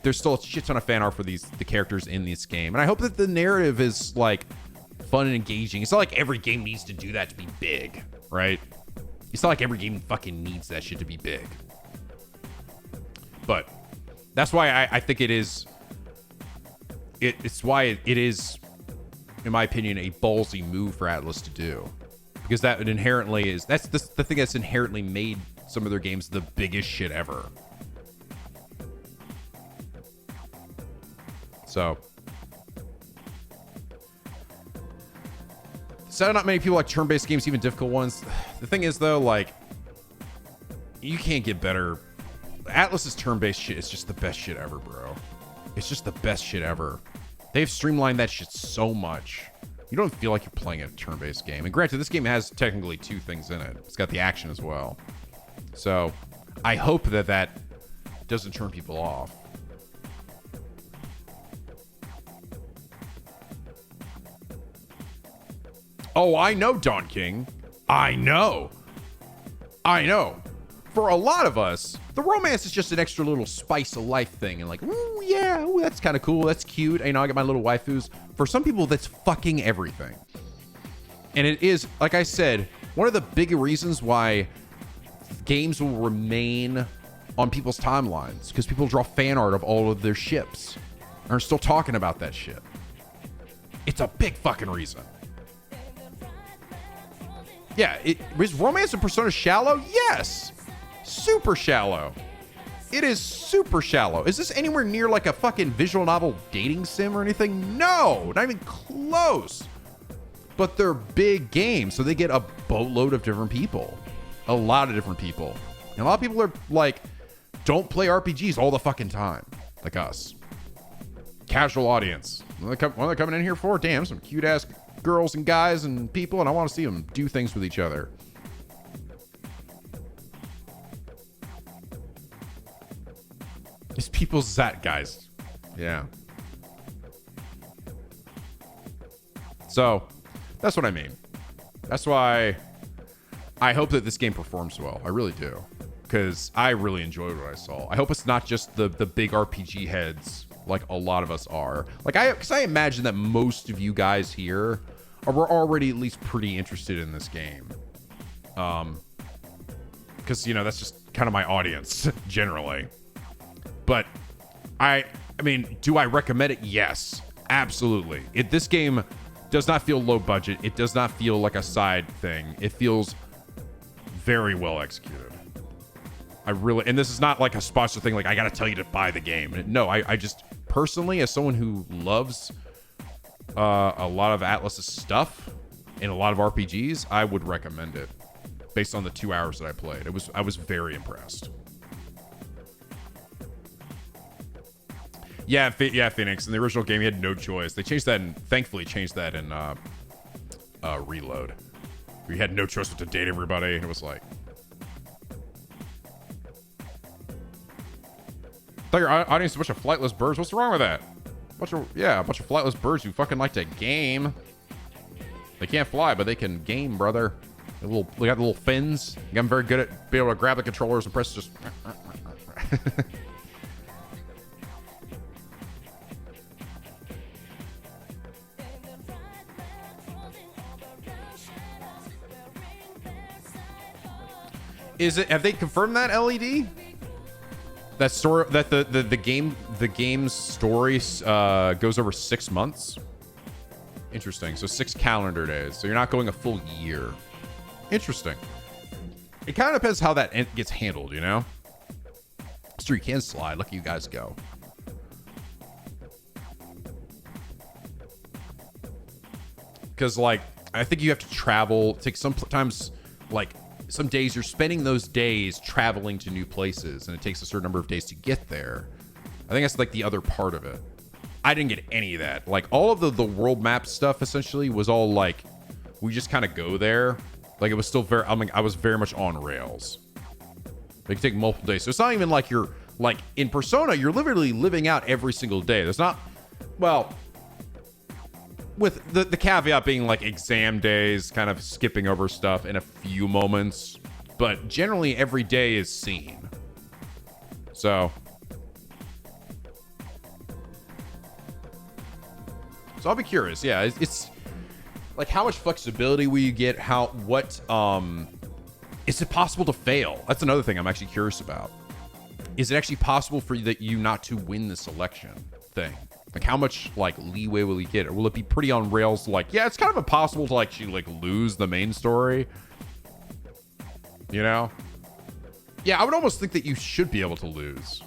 there's still a shit ton of fan art for the characters in this game, and I hope that the narrative is like fun and engaging. It's not like every game needs to do that to be big, right? It's not like every game fucking needs that shit to be big. But that's why I think it is. It's why it is, in my opinion, a ballsy move for Atlas to do. Because that inherently is, that's the thing that's inherently made some of their games the biggest shit ever. So, not many people like turn-based games, even difficult ones. The thing is, though, like, you can't get better. Atlas's turn-based shit is just the best shit ever, bro. It's just the best shit ever. They've streamlined that shit so much. You don't feel like you're playing a turn-based game. And granted, this game has technically two things in it. It's got the action as well. So, I hope that doesn't turn people off. Oh, I know, Don King. I know. For a lot of us, the romance is just an extra little spice of life thing. And like, ooh, yeah, ooh, that's kind of cool. That's cute. You know, I got my little waifus. For some people, that's fucking everything. And it is, like I said, one of the big reasons why games will remain on people's timelines. Because people draw fan art of all of their ships. And are still talking about that shit. It's a big fucking reason. Yeah, is romance in Persona shallow? Yes. Super shallow. It is super shallow. Is this anywhere near like a fucking visual novel dating sim or anything? No, not even close. But they're big games, so they get a boatload of different people. A lot of different people. And a lot of people are like, don't play RPGs all the fucking time. Like us. Casual audience. What are they coming in here for? Damn, some cute ass girls and guys and people, and I want to see them do things with each other. It's people's zeitgeist. Yeah. So, that's what I mean. That's why I hope that this game performs well. I really do. Because I really enjoyed what I saw. I hope it's not just the big RPG heads like a lot of us are. Because I imagine that most of you guys here were already at least pretty interested in this game. Because, you know, that's just kind of my audience, generally. But, I mean, do I recommend it? Yes, absolutely. This game does not feel low budget. It does not feel like a side thing. It feels very well executed. And this is not like a sponsor thing, like I gotta tell you to buy the game. No, I just, personally, as someone who loves a lot of Atlas's stuff and a lot of RPGs, I would recommend it based on the 2 hours that I played. I was very impressed. Yeah, Phoenix. In the original game, you had no choice. They changed that, and thankfully changed that in Reload. We had no choice but to date everybody. It was like, I thought your audience is a bunch of flightless birds. What's wrong with that? A bunch of flightless birds who fucking like to game. They can't fly, but they can game, brother. They got little fins. I'm very good at being able to grab the controllers and press just. Is it? Have they confirmed that LED? That story that the game's story goes over 6 months. Interesting. So 6 calendar days. So you're not going a full year. Interesting. It kind of depends how that gets handled, you know. So you can slide. Look at you guys go. Because like I think you have to travel. Take sometimes like. Some days you're spending those days traveling to new places, and it takes a certain number of days to get there. I think that's like the other part of it. I didn't get any of that. Like all of the world map stuff essentially was all like we just kind of go there. Like it was still very. I mean, I was very much on rails. It can take multiple days, so it's not even like you're like in Persona. You're literally living out every single day. There's not. Well. With the caveat being like exam days, kind of skipping over stuff in a few moments. But generally every day is seen. So I'll be curious. Yeah, it's like how much flexibility will you get? Is it possible to fail? That's another thing I'm actually curious about. Is it actually possible for you not to win this election thing? Like how much like leeway will you get? Or will it be pretty on rails? Like, yeah, it's kind of impossible to like actually like lose the main story. You know? Yeah, I would almost think that you should be able to lose.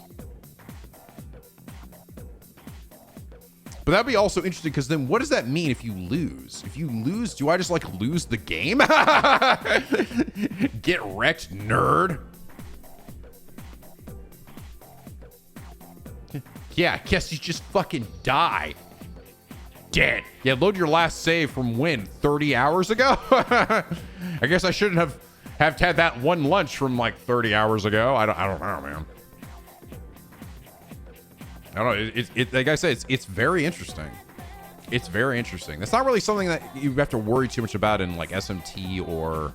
But that'd be also interesting because then what does that mean if you lose? If you lose, do I just like lose the game? Get wrecked, nerd. Yeah, I guess you just fucking die. Dead. Yeah, load your last save from when? 30 hours ago? I guess I shouldn't have had that one lunch from like 30 hours ago. I don't know, man. I don't know. It like I said, it's very interesting. It's very interesting. That's not really something that you have to worry too much about in like SMT or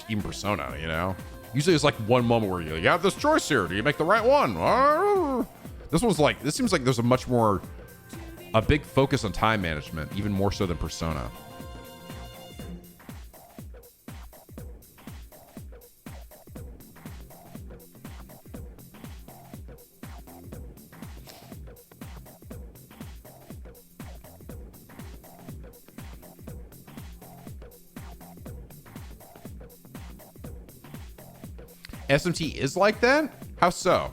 even Persona, you know? Usually it's like one moment where you have this choice here. Do you make the right one? This seems like there's a big focus on time management, even more so than Persona. SMT is like that? How so?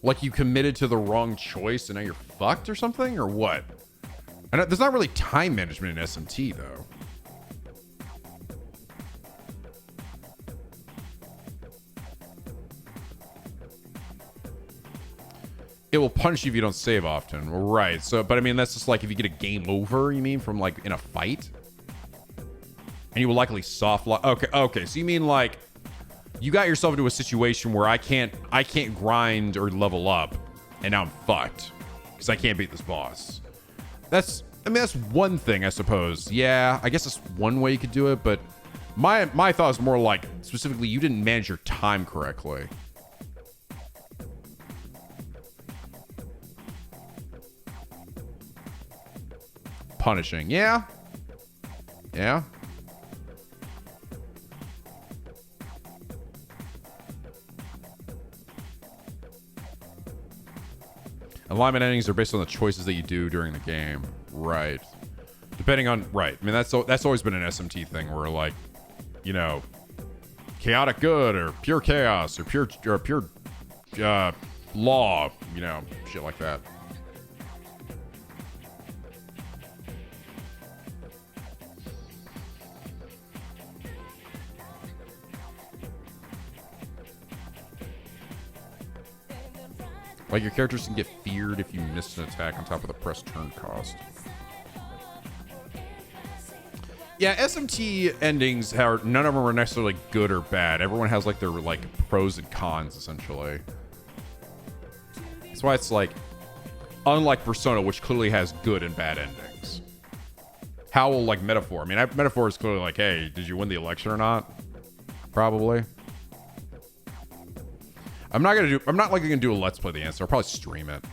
Like you committed to the wrong choice and now you're fucked or something? Or what? And there's not really time management in SMT though. It will punish you if you don't save often. Right. So, but I mean, that's just like if you get a game over, you mean, from like in a fight? And you will likely soft lock. Okay. So you mean like you got yourself into a situation where I can't grind or level up, and now I'm fucked because I can't beat this boss. That's one thing, I suppose. Yeah, I guess that's one way you could do it, but my thought is more like specifically you didn't manage your time correctly. Punishing, yeah. Alignment endings are based on the choices that you do during the game. Right. Depending on... Right. I mean, that's always been an SMT thing where, like, you know, chaotic good or pure chaos or pure law, you know, shit like that. Like, your characters can get feared if you miss an attack on top of the press turn cost. Yeah, SMT endings, none of them are necessarily good or bad. Everyone has, like, their, like, pros and cons, essentially. That's why it's, like, unlike Persona, which clearly has good and bad endings. How will, like, Metaphor? I mean, Metaphor is clearly like, hey, did you win the election or not? Probably. I'm not likely gonna do a Let's Play the answer. I'll probably stream it.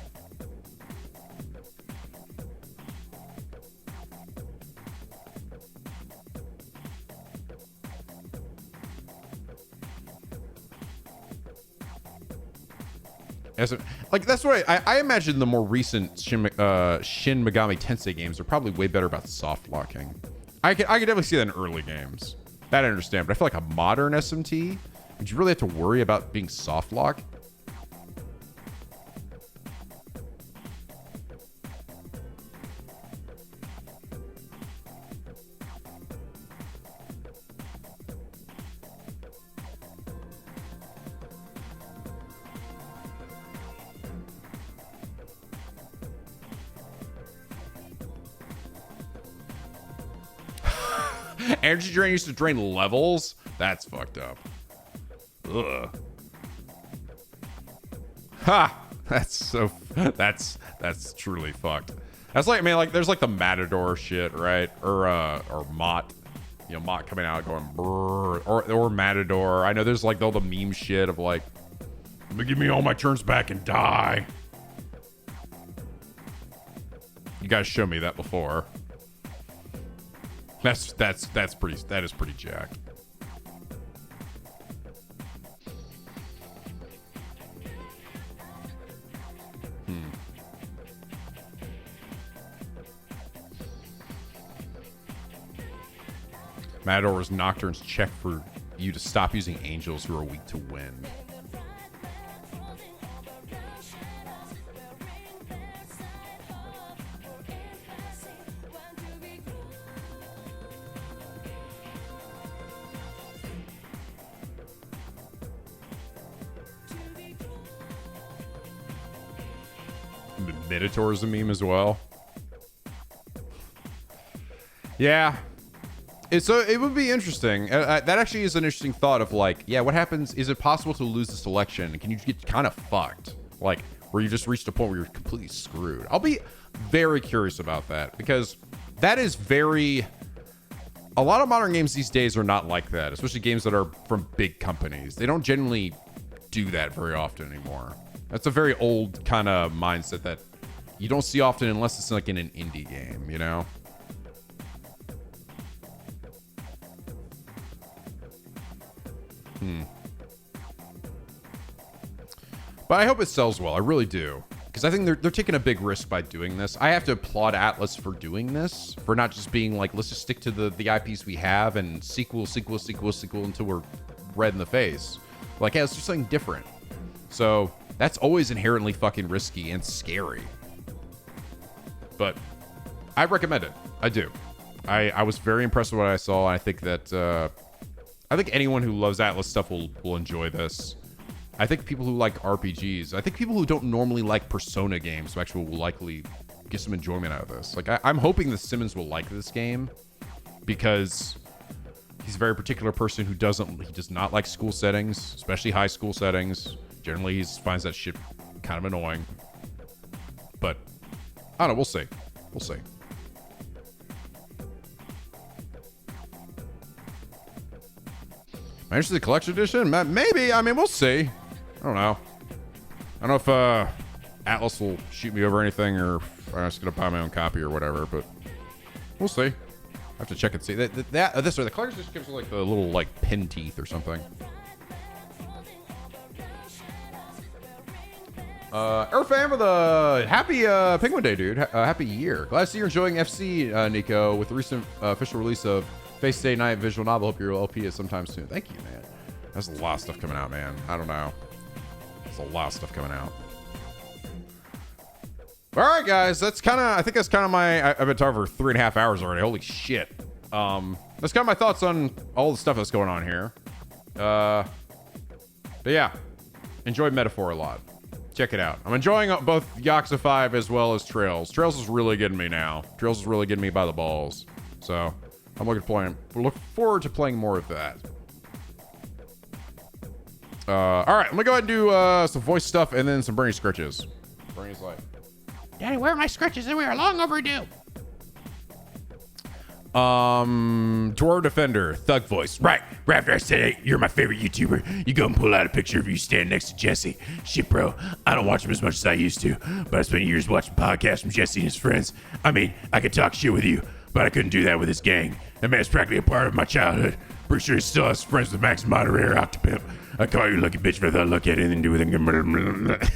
Like that's what I imagine. The more recent Shin Megami Tensei games are probably way better about soft locking. I could definitely see that in early games. That I understand, but I feel like a modern SMT, would you really have to worry about being soft locked? Energy drain used to drain levels? That's fucked up. Ugh. Ha! That's truly fucked. That's like, man, like there's like the Matador shit, right? Or Mott. You know, Mott coming out going brrr, or Matador. I know there's like all the meme shit of like, give me all my turns back and die. You guys showed me that before. That is pretty jacked. Matador's Nocturne's check for you to stop using angels who are weak to wind. Minotaur is a meme as well. Yeah. It would be interesting. That actually is an interesting thought of like, yeah, what happens? Is it possible to lose this election? Can you get kind of fucked? Like, where you just reached a point where you're completely screwed. I'll be very curious about that because that is very... A lot of modern games these days are not like that, especially games that are from big companies. They don't generally do that very often anymore. That's a very old kind of mindset that you don't see often unless it's like in an indie game, you know? But I hope it sells well. I really do. Because I think they're taking a big risk by doing this. I have to applaud Atlas for doing this. For not just being like, let's just stick to the IPs we have and sequel until we're red in the face. Like, yeah, let's do something different. So that's always inherently fucking risky and scary. But I recommend it. I do. I was very impressed with what I saw. I think that I think anyone who loves Atlas stuff will enjoy this. I think people who like RPGs, I think people who don't normally like Persona games actually will likely get some enjoyment out of this. Like I'm hoping that Simmons will like this game because he's a very particular person who does not like school settings, especially high school settings. Generally, he finds that shit kind of annoying. But I don't know. We'll see. We'll see. Manchester the Collection Edition? Maybe. I mean, we'll see. I don't know. I don't know if Atlas will shoot me over anything or if I'm just going to buy my own copy or whatever, but we'll see. I have to check and see. The Collector's Edition gives like the little like pin teeth or something. Earthfam with a happy Penguin Day, dude. Happy year. Glad to see you're enjoying FC, Nico, with the recent official release of Face Day Night visual novel. Hope your LP is sometime soon. Thank you, man. There's a lot of stuff coming out, man. I don't know. There's a lot of stuff coming out. All right, guys. I think that's kind of my... I've been talking for 3.5 hours already. Holy shit. That's kind of my thoughts on all the stuff that's going on here. But yeah. Enjoyed Metaphor a lot. Check it out. I'm enjoying both Yakuza 5 as well as Trails. Trails is really getting me now. Trails is really getting me by the balls. So... I'm look forward to playing more of that. All right, I'm gonna go ahead and do some voice stuff and then some Bernie scratches. Bernie's like, Daddy, where are my scratches? We are long overdue. Dwarf Defender, Thug Voice. Right after I said, hey, you're my favorite YouTuber, you go and pull out a picture of you standing next to Jesse. Shit, bro, I don't watch him as much as I used to, but I spent years watching podcasts from Jesse and his friends. I mean, I could talk shit with you, but I couldn't do that with his gang. That man's practically a part of my childhood. Pretty sure he still has friends with Max Moderator, Octopimp. I call you a lucky bitch for that lucky I didn't do with it.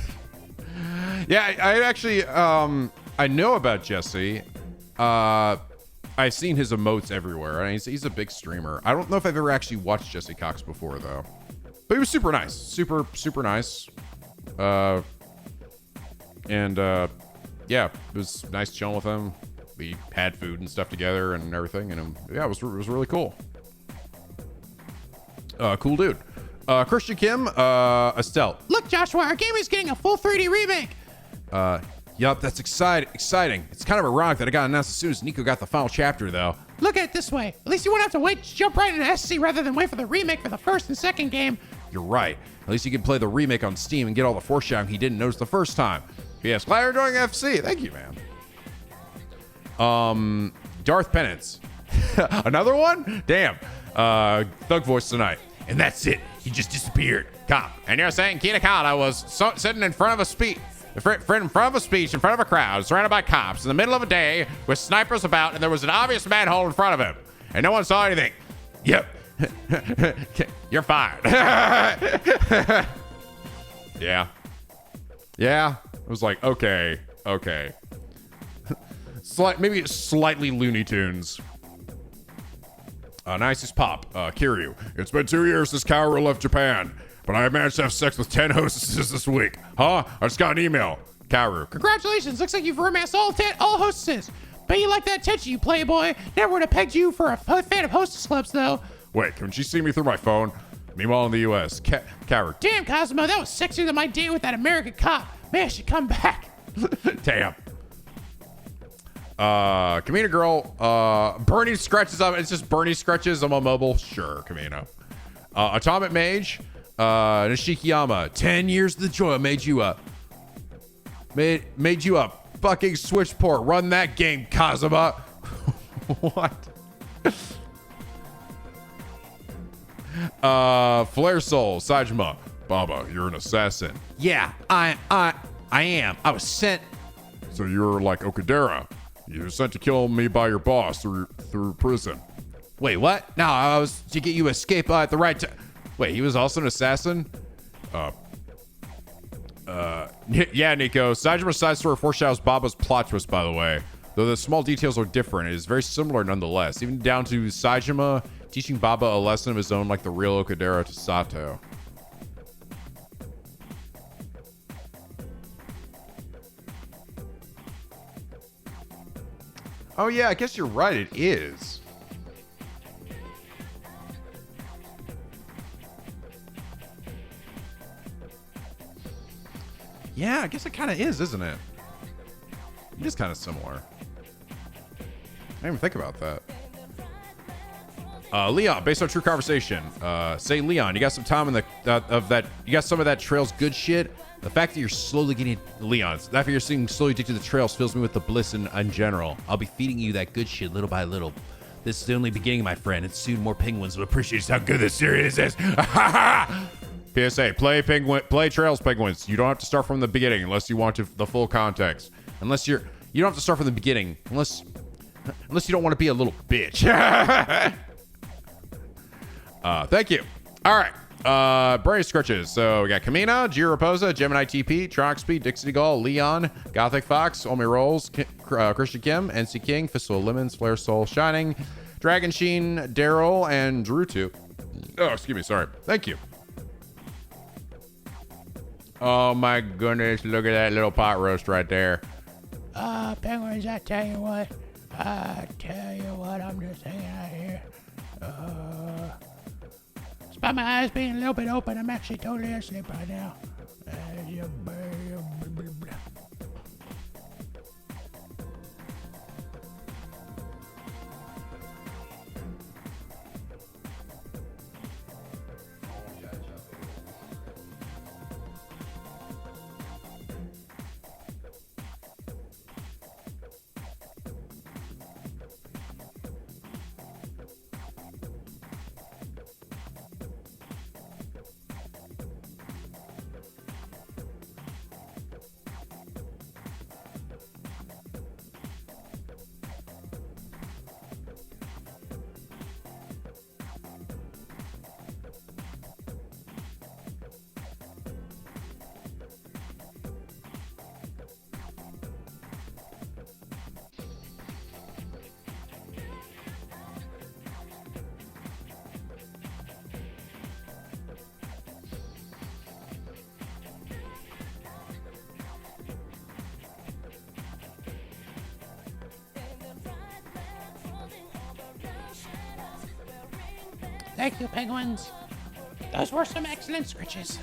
Yeah, I actually, I know about Jesse. I've seen his emotes everywhere. I mean, he's a big streamer. I don't know if I've ever actually watched Jesse Cox before, though. But he was super nice. Super, super nice. Yeah, it was nice chilling with him. We had food and stuff together and everything. And yeah, it was really cool. Cool dude. Christian Kim, Estelle. Look, Joshua, our game is getting a full 3D remake. Yup, that's exciting. It's kind of ironic that it got announced as soon as Nico got the final chapter, though. Look at it this way. At least you won't have to wait to jump right into SC rather than wait for the remake for the first and second game. You're right. At least you can play the remake on Steam and get all the foreshadowing he didn't notice the first time. Yes, glad you're enjoying FC. Thank you, man. Darth Penance. Another one? Damn. Thug voice tonight. And that's it. He just disappeared. Cop. And you're saying Kinakata was sitting in front of a speech. In front of a speech, in front of a crowd, surrounded by cops, in the middle of a day, with snipers about, and there was an obvious manhole in front of him, and no one saw anything. Yep. You're fired. Yeah. It was like, okay. Maybe slightly Looney Tunes. Nicest pop, Kiryu. It's been 2 years since Kaoru left Japan, but I managed to have sex with 10 hostesses this week. Huh? I just got an email. Kaoru. Congratulations. Looks like you've romanced all hostesses. Bet you like that attention, you playboy. Never would have pegged you for a fan of hostess clubs, though. Wait, can she see me through my phone? Meanwhile, in the U.S., Kaoru. Damn, Cosmo, that was sexier than my date with that American cop. Man, I should come back. Damn. Kamina girl, Bernie scratches up. It's just Bernie scratches on my mobile. Sure, Kamina. Atomic Mage, Nishikiyama. 10 years of the joy made you up. Made you up. Fucking switch port. Run that game, Kazuma. What? Flare Soul, Sajima. Baba, you're an assassin. Yeah, I am. I was sent. So you're like Okudera. You were sent to kill me by your boss through prison. Wait, what? No, I was to get you escape at the right time. Wait, he was also an assassin? Yeah, Nico. Sajima's side story foreshadows Baba's plot twist, by the way. Though the small details are different, it is very similar nonetheless. Even down to Sajima teaching Baba a lesson of his own like the real Okudera to Sato. Oh yeah, I guess you're right, it is. Yeah, I guess it kind of is, isn't it? It is kind of similar. I didn't even think about that. Leon, based on true conversation. Say, Leon, you got some time in the you got some of that trail's good shit. The fact that you're slowly getting Leon, the fact that you're seeing slowly addicted to the trails fills me with the bliss in general. I'll be feeding you that good shit little by little. This is the only beginning, my friend, and soon more penguins will appreciate just how good this series is. PSA: play Trails Penguins. You don't have to start from the beginning unless you want the full context. You don't have to start from the beginning unless you don't want to be a little bitch. Thank you. All right. Brave Scratches. So we got Kamina, Jiroposa, Gemini TP, Troxby, Dixie Gull, Leon, Gothic Fox, Omi Rolls, Christian Kim, NC King, Fistful of Lemons, Flare Soul, Shining, Dragon Sheen, Daryl, and Drew2. Oh, excuse me. Sorry. Thank you. Oh my goodness. Look at that little pot roast right there. Penguins, I tell you what, I'm just hanging out here. Despite my eyes being a little bit open, I'm actually totally asleep right now. Thank you, penguins. Those were some excellent scritches.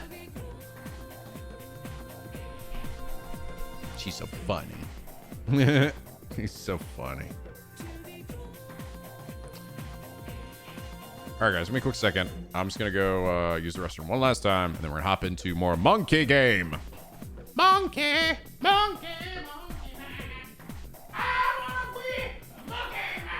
She's so funny. He's so funny. All right, guys, give me a quick second. I'm just going to go use the restroom one last time, and then we're going to hop into more MONKE game. MONKE! MONKE! MONKE man! I wanna be a monkey man!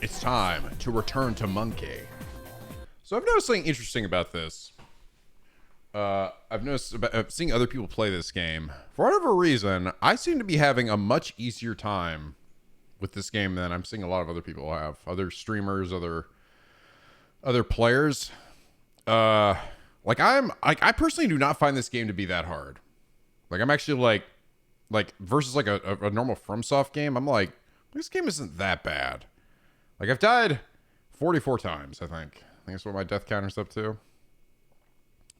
It's time to return to MONKE. So I've noticed something interesting about this. I've noticed about seeing other people play this game. For whatever reason, I seem to be having a much easier time with this game than I'm seeing a lot of other people have. Other streamers, other players. I personally do not find this game to be that hard. Like I'm actually like versus like a normal FromSoft game, I'm like, this game isn't that bad. Like I've died 44 times, I think. I think that's what my death counter's up to.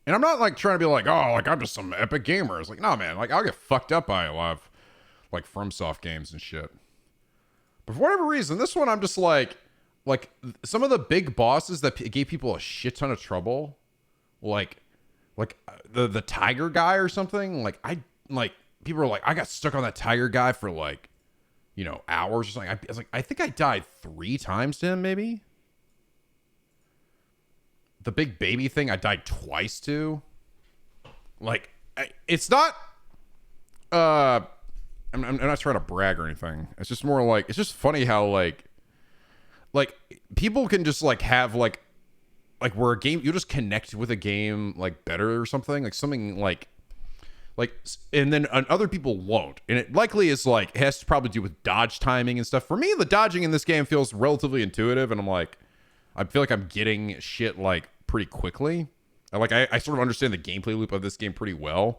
And I'm not like trying to be like, oh, like I'm just some epic gamer. It's like, no, man, like I'll get fucked up by a lot of like FromSoft games and shit. But for whatever reason, this one I'm just like some of the big bosses that gave people a shit ton of trouble, like the tiger guy or something. People are like, I got stuck on that tiger guy for like, you know, hours or something. I was like, I think I died 3 times to him, maybe. The big baby thing, I died twice to. Like, it's not. I'm not trying to brag or anything. It's just more like, it's just funny how like people can just like have like where a game, you just connect with a game like better or something, like something like, and then other people won't. And it likely is like, it has to probably do with dodge timing and stuff. For me, the dodging in this game feels relatively intuitive. And I'm like, I feel like I'm getting shit like pretty quickly. I sort of understand the gameplay loop of this game pretty well.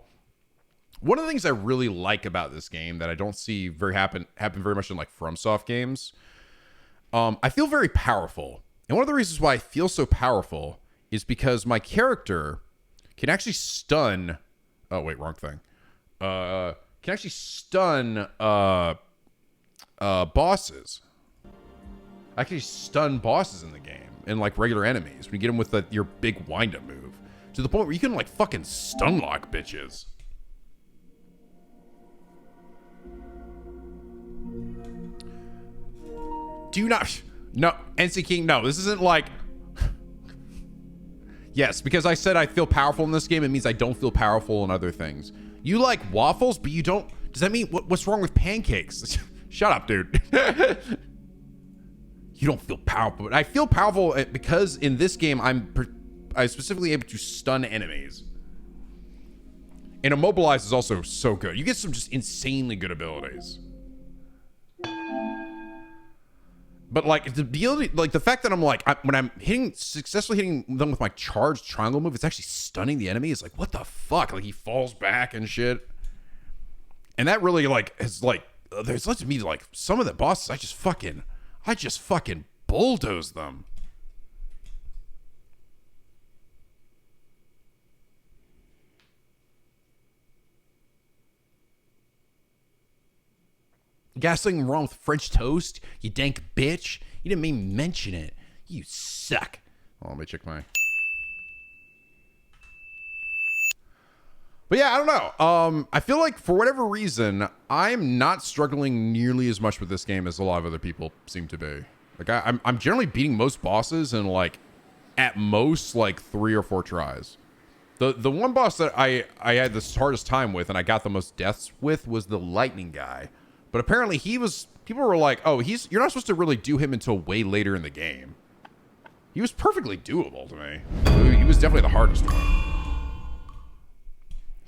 One of the things I really like about this game that I don't see happen very much in like FromSoft games, I feel very powerful. And one of the reasons why I feel so powerful is because my character can actually stun. Oh wait, wrong thing. Can actually stun bosses. I can stun bosses in the game and like regular enemies when you get them with your big wind-up move, to the point where you can like fucking stun lock bitches. Do you not? No, NC King, no, this isn't like. Yes, because I said I feel powerful in this game, it means I don't feel powerful in other things. You like waffles, but you don't. Does that mean what's wrong with pancakes? Shut up, dude. You don't feel powerful, but I feel powerful because in this game I'm specifically able to stun enemies. And Immobilize is also so good. You get some just insanely good abilities. But like the ability, like the fact that I'm like, when I'm successfully hitting them with my charged triangle move, it's actually stunning the enemy. It's like, what the fuck? Like he falls back and shit. And that really like has like, there's led to me like some of the bosses, I just fucking bulldoze them. You got something wrong with French toast? You dank bitch. You didn't even mention it. You suck. Oh, let me check my... But yeah, I don't know. I feel like for whatever reason, I'm not struggling nearly as much with this game as a lot of other people seem to be. Like I'm generally beating most bosses in like at most like 3 or 4 tries. The one boss that I had the hardest time with and I got the most deaths with was the lightning guy. But apparently people were like, oh, you're not supposed to really do him until way later in the game. He was perfectly doable to me. He was definitely the hardest one.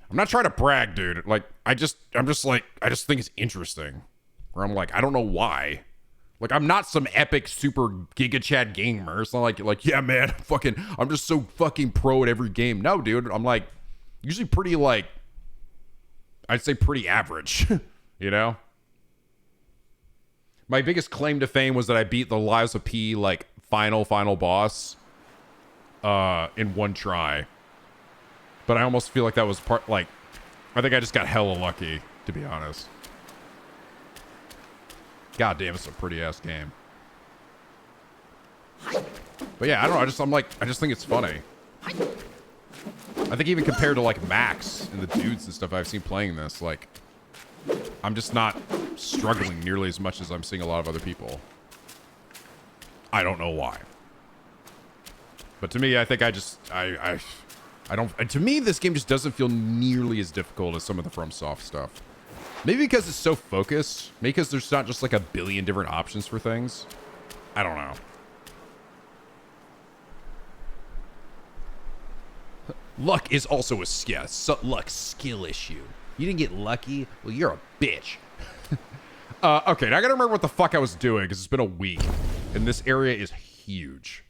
I'm not trying to brag, dude. Like, I just think it's interesting. Where I'm like, I don't know why. Like, I'm not some epic super Giga Chad gamer. It's not like, yeah, man, I'm just so fucking pro at every game. No, dude. I'm like, usually pretty like, I'd say pretty average, you know? My biggest claim to fame was that I beat the Lies of P, like, final boss in 1 try. But I almost feel like that was I think I just got hella lucky, to be honest. God damn, it's a pretty ass game. But yeah, I don't know, I just think it's funny. I think even compared to like Max and the dudes and stuff I've seen playing this, like, I'm just not struggling nearly as much as I'm seeing a lot of other people. I don't know why. But to me, I think I don't... To me, this game just doesn't feel nearly as difficult as some of the FromSoft stuff. Maybe because it's so focused. Maybe because there's not just like a billion different options for things. I don't know. Luck is also a skill. Skill issue. You didn't get lucky? Well, you're a bitch. Okay, now I gotta remember what the fuck I was doing because it's been a week. And this area is huge.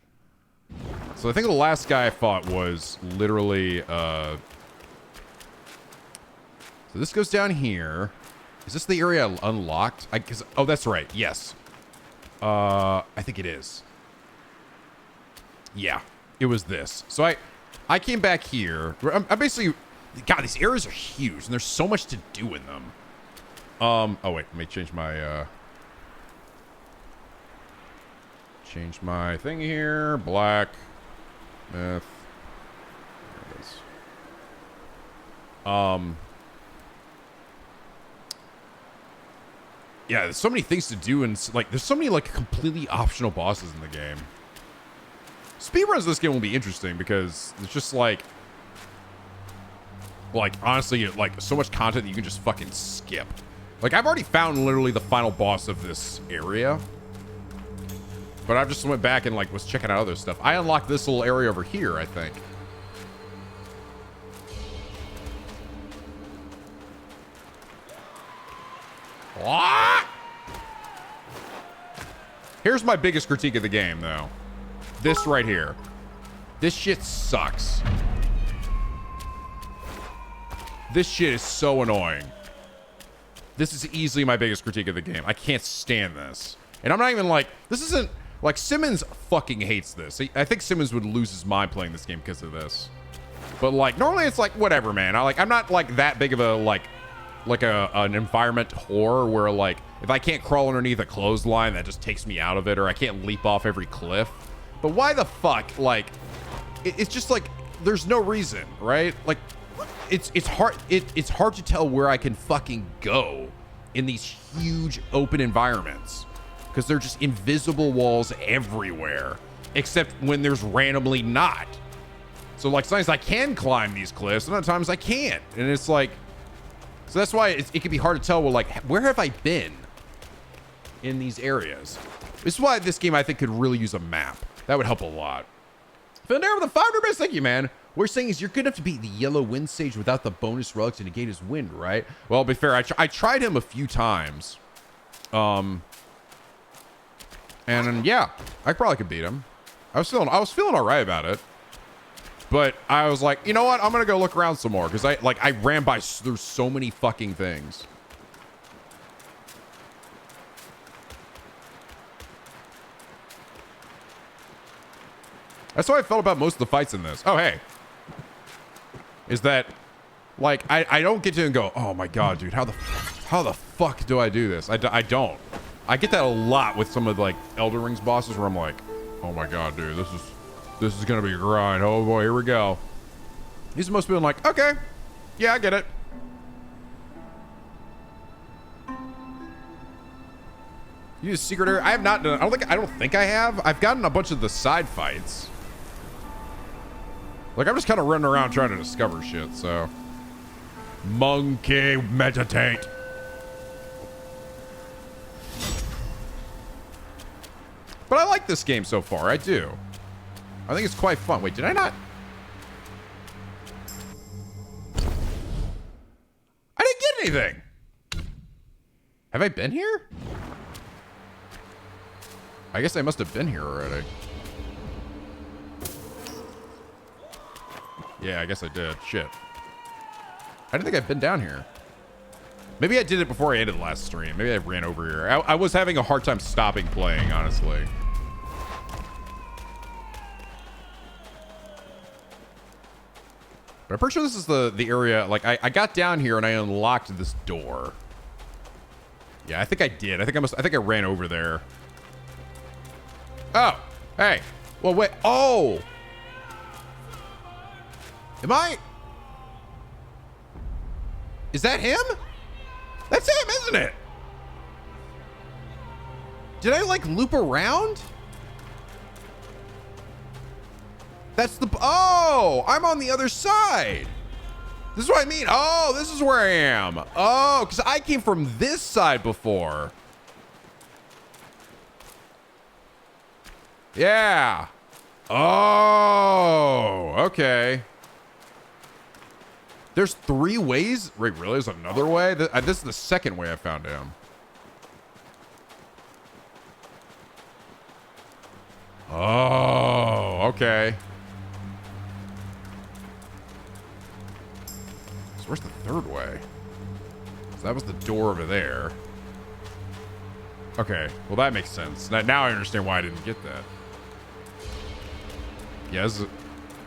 So I think the last guy I fought was literally, so this goes down here. Is this the area unlocked? Oh, that's right. Yes. I think it is. Yeah, it was this. So I came back here. I'm basically, God, these areas are huge and there's so much to do in them. Oh wait, let me change my, thing here. Black. Myth. There it is. Yeah, there's so many things to do and like there's so many like completely optional bosses in the game. Speedruns of this game will be interesting because it's just like honestly, like so much content that you can just fucking skip. Like I've already found literally the final boss of this area. But I just went back and like was checking out other stuff. I unlocked this little area over here, I think. What? Here's my biggest critique of the game, though. This right here. This shit sucks. This shit is so annoying. This is easily my biggest critique of the game. I can't stand this. And I'm not even like, this isn't, like, Simmons fucking hates this. I think Simmons would lose his mind playing this game because of this. But, like, normally it's like, whatever, man. I'm not, like, that big of a, an environment whore where, like, if I can't crawl underneath a clothesline, that just takes me out of it, or I can't leap off every cliff. But why the fuck, like, it's just, like, there's no reason, right? Like, it's hard to tell where I can fucking go in these huge open environments. Because they're just invisible walls everywhere, except when there's randomly not. So like sometimes I can climb these cliffs, and other times I can't. And it's like, so that's why it can be hard to tell, well, like, where have I been in these areas? This is why this game I think could really use a map. That would help a lot. Phil there with the 500 bits, thank you, man. What we're saying is you're good enough to beat the yellow wind stage without the bonus relic to negate his wind, right? Well, to be fair, I tried him a few times. And yeah, I probably could beat him. I was feeling all right about it. But I was like, you know what? I'm gonna go look around some more because I ran by through so many fucking things. That's how I felt about most of the fights in this. Oh hey, is that like I don't get to and go, oh my god, dude, how the fuck do I do this? I don't. I get that a lot with some of like Elden Ring's bosses where I'm like, oh my god, dude, this is gonna be a grind. Oh boy, here we go. These are most people like, okay, yeah, I get it. You use secret area? I have not done. I don't think I have. I've gotten a bunch of the side fights. Like I'm just kind of running around trying to discover shit. So, monkey meditate. But I like this game so far. I do. I think it's quite fun. Wait, did I not? I didn't get anything. Have I been here? I guess I must have been here already. Yeah, I guess I did. Shit. I didn't think I've been down here. Maybe I did it before I ended the last stream. Maybe I ran over here. I was having a hard time stopping playing, honestly. But I'm pretty sure this is the area. Like, I got down here and I unlocked this door. Yeah, I think I did. I think I ran over there. Oh, hey. Well, wait. Oh. Am I? Is that him? That's him, isn't it? Did I like loop around? That's the, oh, I'm on the other side. This is what I mean. Oh, this is where I am. Oh, because I came from this side before. Yeah. Oh, okay. There's 3 ways? Wait, really? There's another way? This is the second way I found him. Oh, okay. So where's the third way? So that was the door over there. Okay, well that makes sense. Now I understand why I didn't get that. Yeah, there's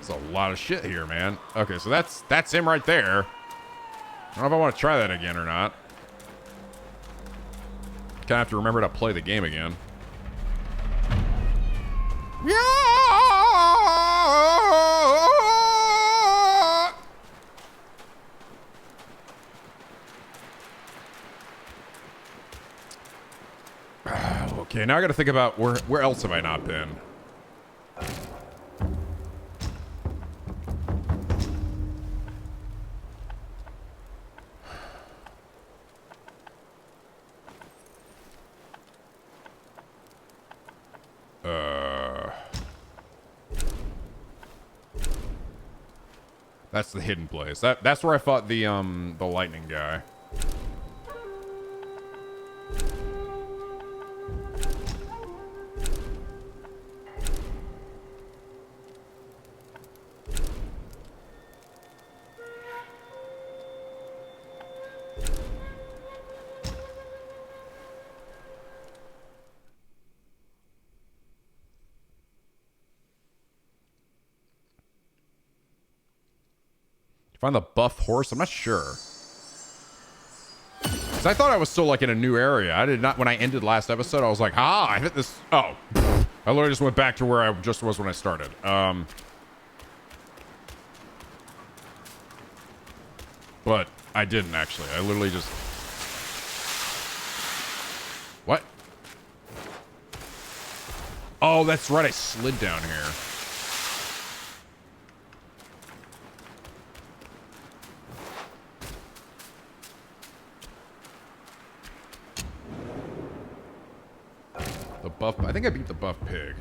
a lot of shit here, man. Okay, so that's him right there. I don't know if I want to try that again or not. Kind of have to remember to play the game again. Yeah! Okay, now I got to think about where else have I not been? That's the hidden place. That's where I fought the lightning guy. Find the buff horse? I'm not sure. Because I thought I was still like in a new area. I did not, when I ended last episode, I was like, ah, I hit this. Oh, I literally just went back to where I just was when I started. But I didn't actually. I literally just. What? Oh, that's right. I slid down here. The buff. I think I beat the buff pig.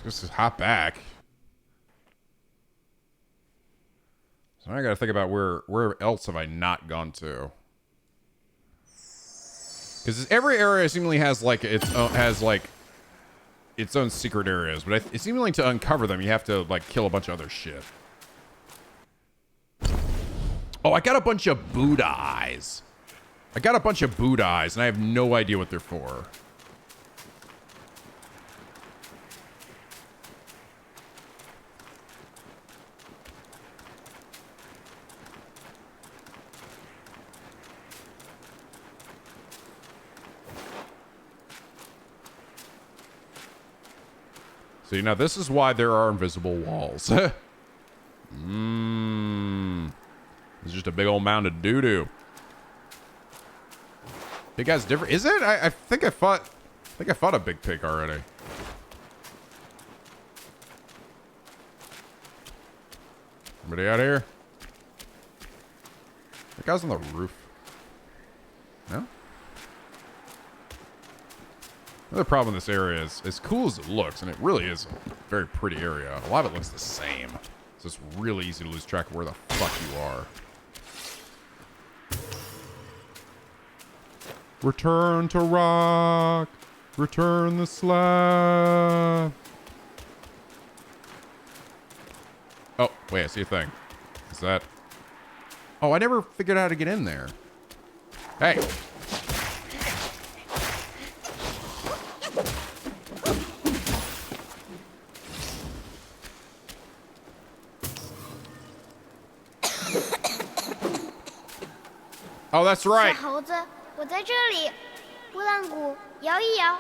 Just hop back. So I gotta think about where else have I not gone to? Because every area seemingly has like its own secret areas, but it seemingly to uncover them, you have to like kill a bunch of other shit. Oh, I got a bunch of Buddha eyes. And I have no idea what they're for. See, now this is why there are invisible walls. It's just a big old mound of doo-doo. Big guy's different. Is it? I think I fought a big pig already. Anybody out here? The guy's on the roof. No? Another problem in this area is, as cool as it looks, and it really is a very pretty area, a lot of it looks the same. So it's really easy to lose track of where the fuck you are. Return to rock. Return the slab. Oh, wait, I see a thing. Is that... Oh, I never figured out how to get in there. Hey. Oh, that's right. 小猴子，我在这里。拨浪鼓，摇一摇。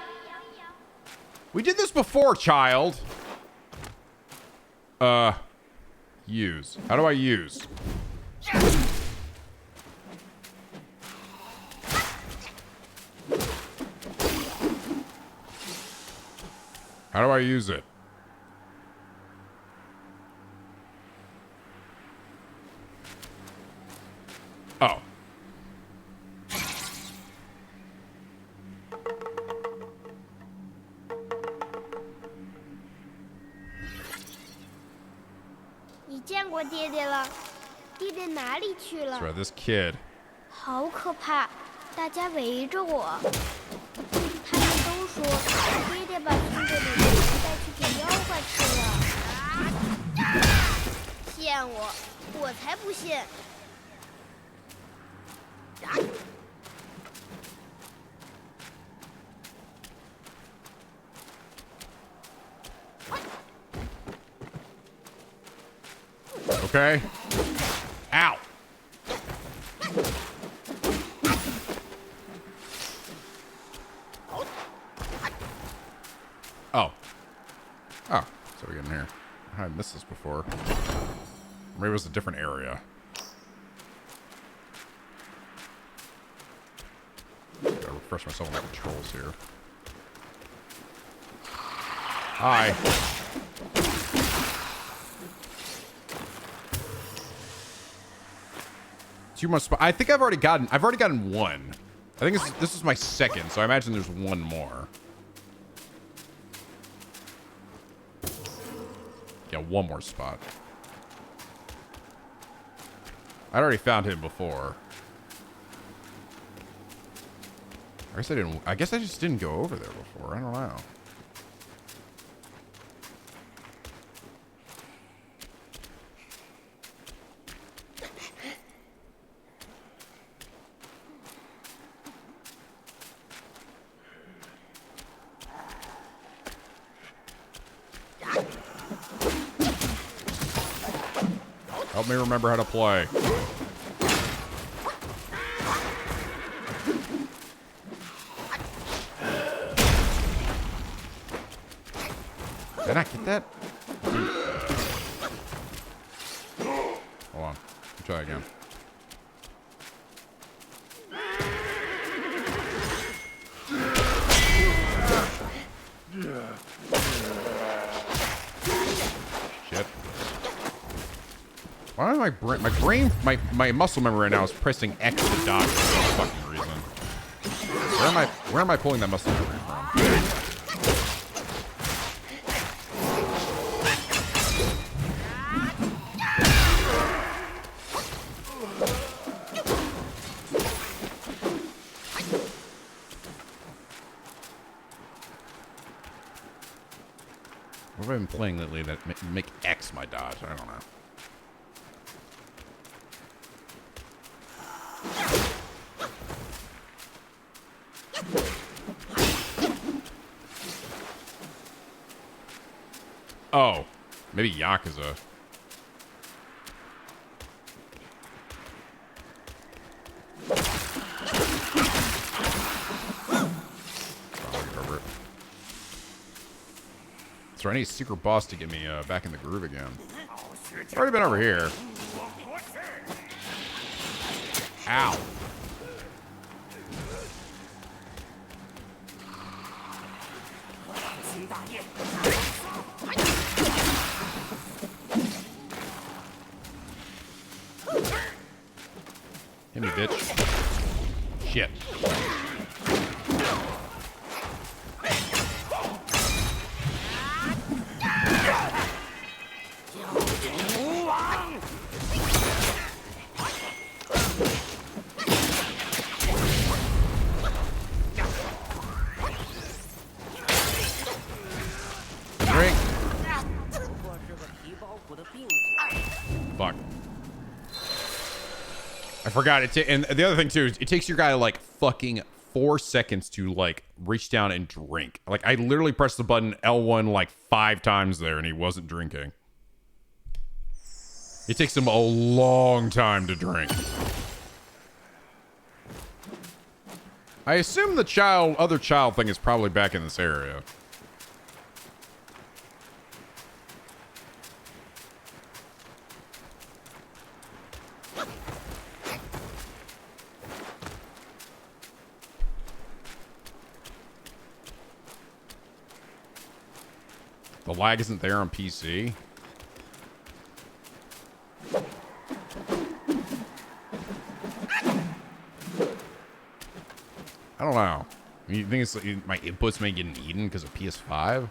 We did this before, child. Use. How do I use? How do I use it? Oh.爹爹了，爹爹哪里去了？ That's right, this kid. 好可怕！大家围着我，他们都说爹爹把村子里的人带去给妖怪吃了。骗我！我才不信！ Okay. Ow. Oh. Oh. So we get in here. I missed this before. Maybe it was a different area. Gotta refresh myself on the controls here. Hi. Too much. I think I've already gotten one. I think this is my second, so I imagine there's one more. Yeah, one more spot. I'd already found him before. I guess I didn't. I guess I just didn't go over there before. I don't know. Help me remember how to play. Did I get that? Hold on. Let's try again. Shit. Why am my muscle memory right now is pressing X to dodge for no fucking reason. Where am I pulling that muscle memory from? have I been playing lately that make X my dodge? I don't know. Oh, maybe Yakuza. Is there any secret boss to get me back in the groove again? I've already been over here. Ow. Hit me, bitch. Shit. Drink. Fuck. I forgot it. And the other thing too is it takes your guy like fucking 4 seconds to like reach down and drink. Like I literally pressed the button L1 like 5 times there and he wasn't drinking. It takes him a long time to drink. I assume the other child thing is probably back in this area. The lag isn't there on PC. I don't know. You think it's like my inputs may get eaten because of PS5?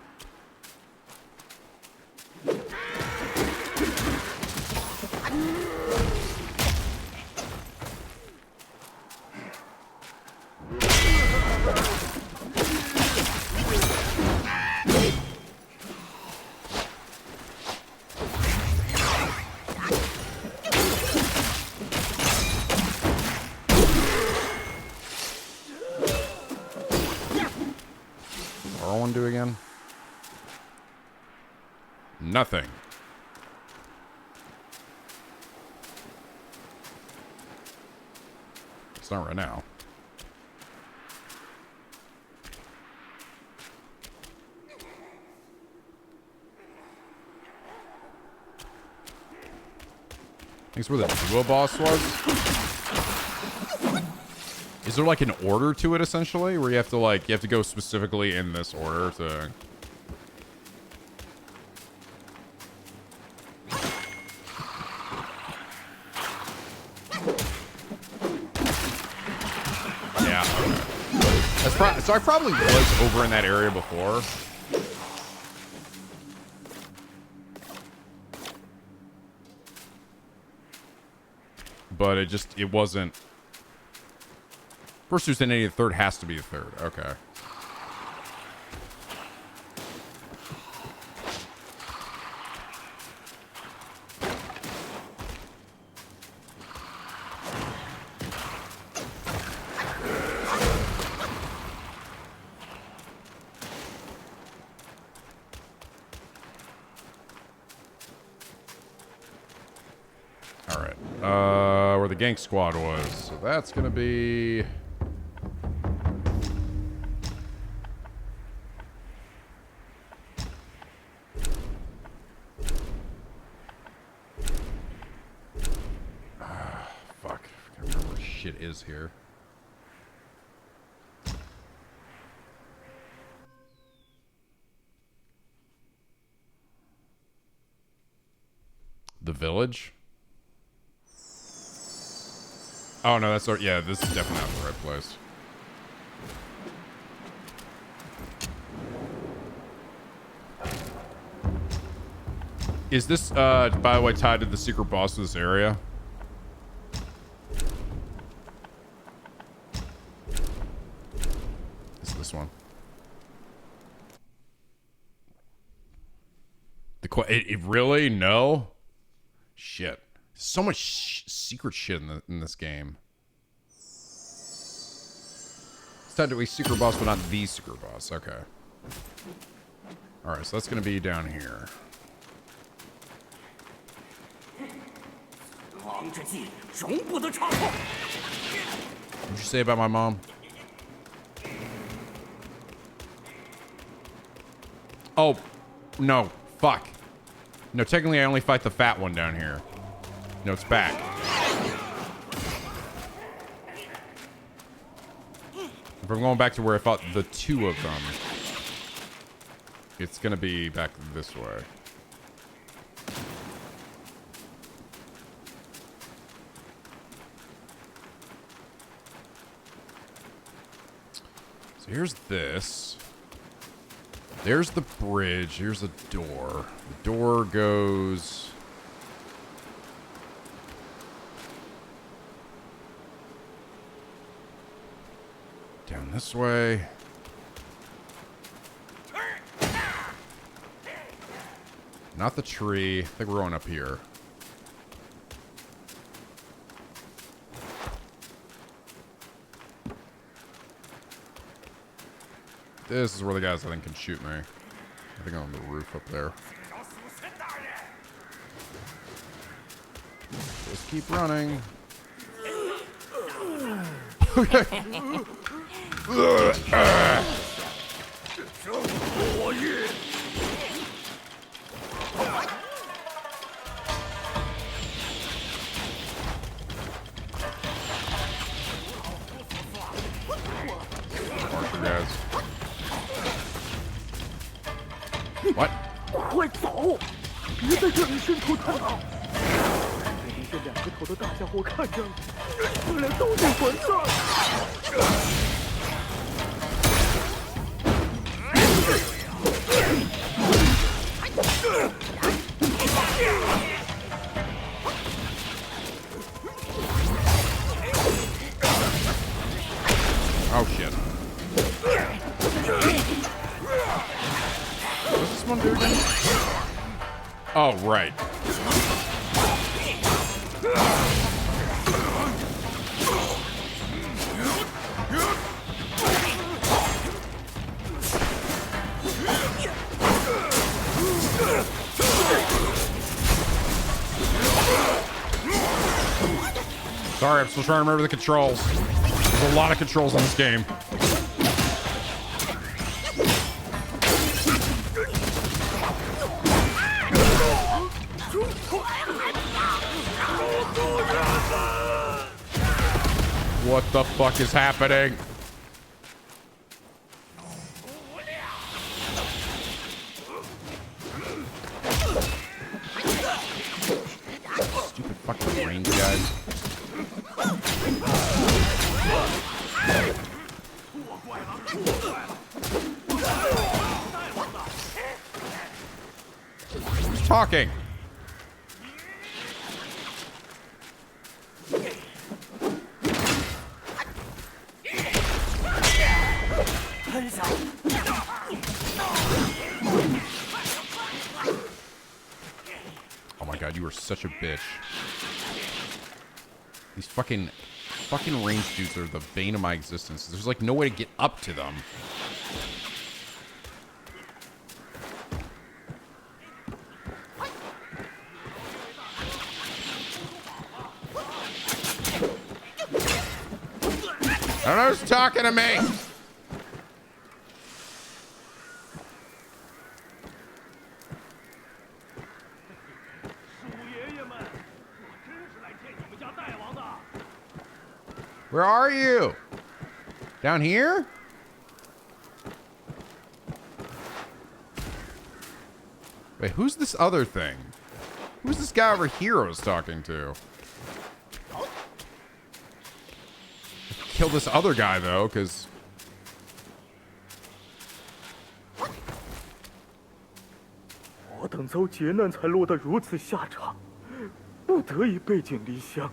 Do again? Nothing. It's not right now. I think it's where the duo boss was. Is there like an order to it essentially where you have to go specifically in this order to Yeah. Okay. So I probably was over in that area before. But it wasn't. First, who's in any third has to be the third. Okay. All right. Where the gank squad was. So that's gonna be. Is here. The village? Oh no, that's yeah, this is definitely not the right place. Is this by the way tied to the secret boss of this area? One. It really? No? Shit. So much secret shit in this game. It's technically secret boss, but not the secret boss. Okay. Alright, so that's going to be down here. What'd you say about my mom? Oh, no. Fuck. No, technically I only fight the fat one down here. No, it's back. If I'm going back to where I fought the two of them, it's gonna be back this way. So here's this. There's the bridge. Here's the door. The door goes... down this way. Not the tree. I think we're going up here. This is where the guys I think can shoot me. I think I'm on the roof up there. Just keep running. Okay. What? 快走！别在这里伸头探脑！别被这两个头的大家伙看见了，我俩都得完蛋！ Oh shit. What's this one do again? Oh, right. Sorry, I'm still trying to remember the controls. There's a lot of controls on this game. What the fuck is happening? Stupid fucking range guys. Who's talking? Oh my god, you are such a bitch. These fucking range dudes are the bane of my existence. There's like no way to get up to them. I don't know who's talking to me. Where are you? Down here? Wait, who's this other thing? Who's this guy over here I was talking to? Kill this other guy, though, because...我等遭劫难才落得如此下场，不得已背井离乡。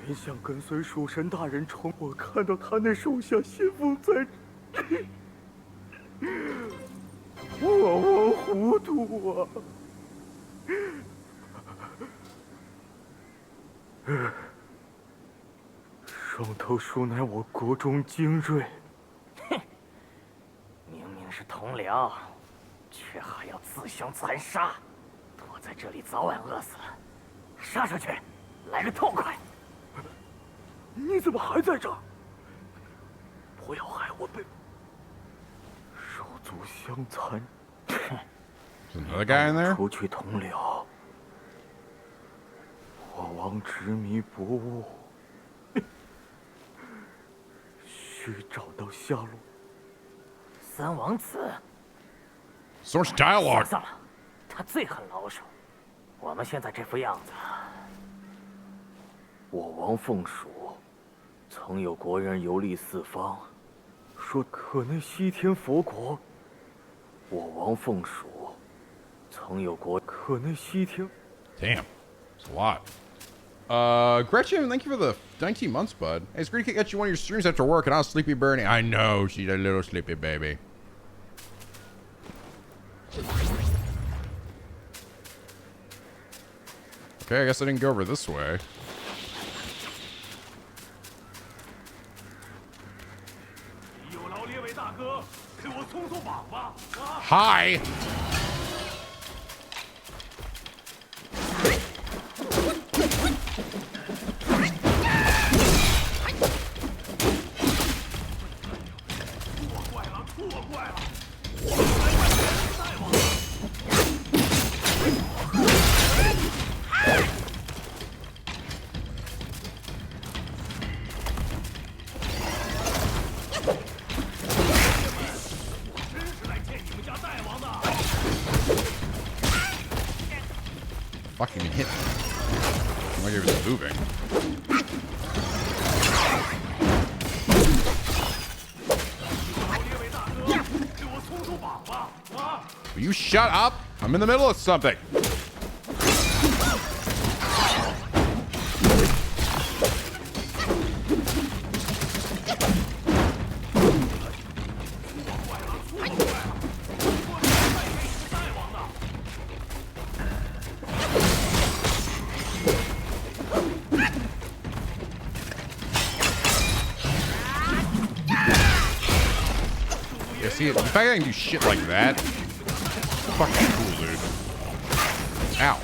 原想跟随蜀神大人重，我看到他那手下先锋在，我糊涂啊！双头鼠乃我国中精锐。明明是同僚，却还要自相残杀，躲在这里早晚饿死了。杀出去，来个痛快！你怎么还在这儿？不要害我被手足相残。 There's another guy in there? 除去同僚，我王执迷不悟，需找到下落。三王子， So much dialogue. 算了，他最恨老鼠。我们现在这副样子，我王凤蜀，曾有国人游历四方，说可那西天佛国。我王凤蜀。 曾有国可那西天 Damn, it's a lot. Gretchen, thank you for the 19 months, bud. Hey, it's great to get you one of your streams after work, and I was sleepy Bernie. I know, she's a little sleepy baby. Okay, I guess I didn't go over this way. Hi! Fucking hit me. I'm like it was moving. Will you shut up? I'm in the middle of something. Yeah, see, the fact that I can do shit like that, fucking cool, dude. Ow.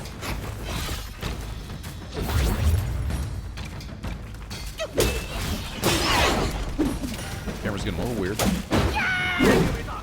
Camera's getting a little weird. There we go.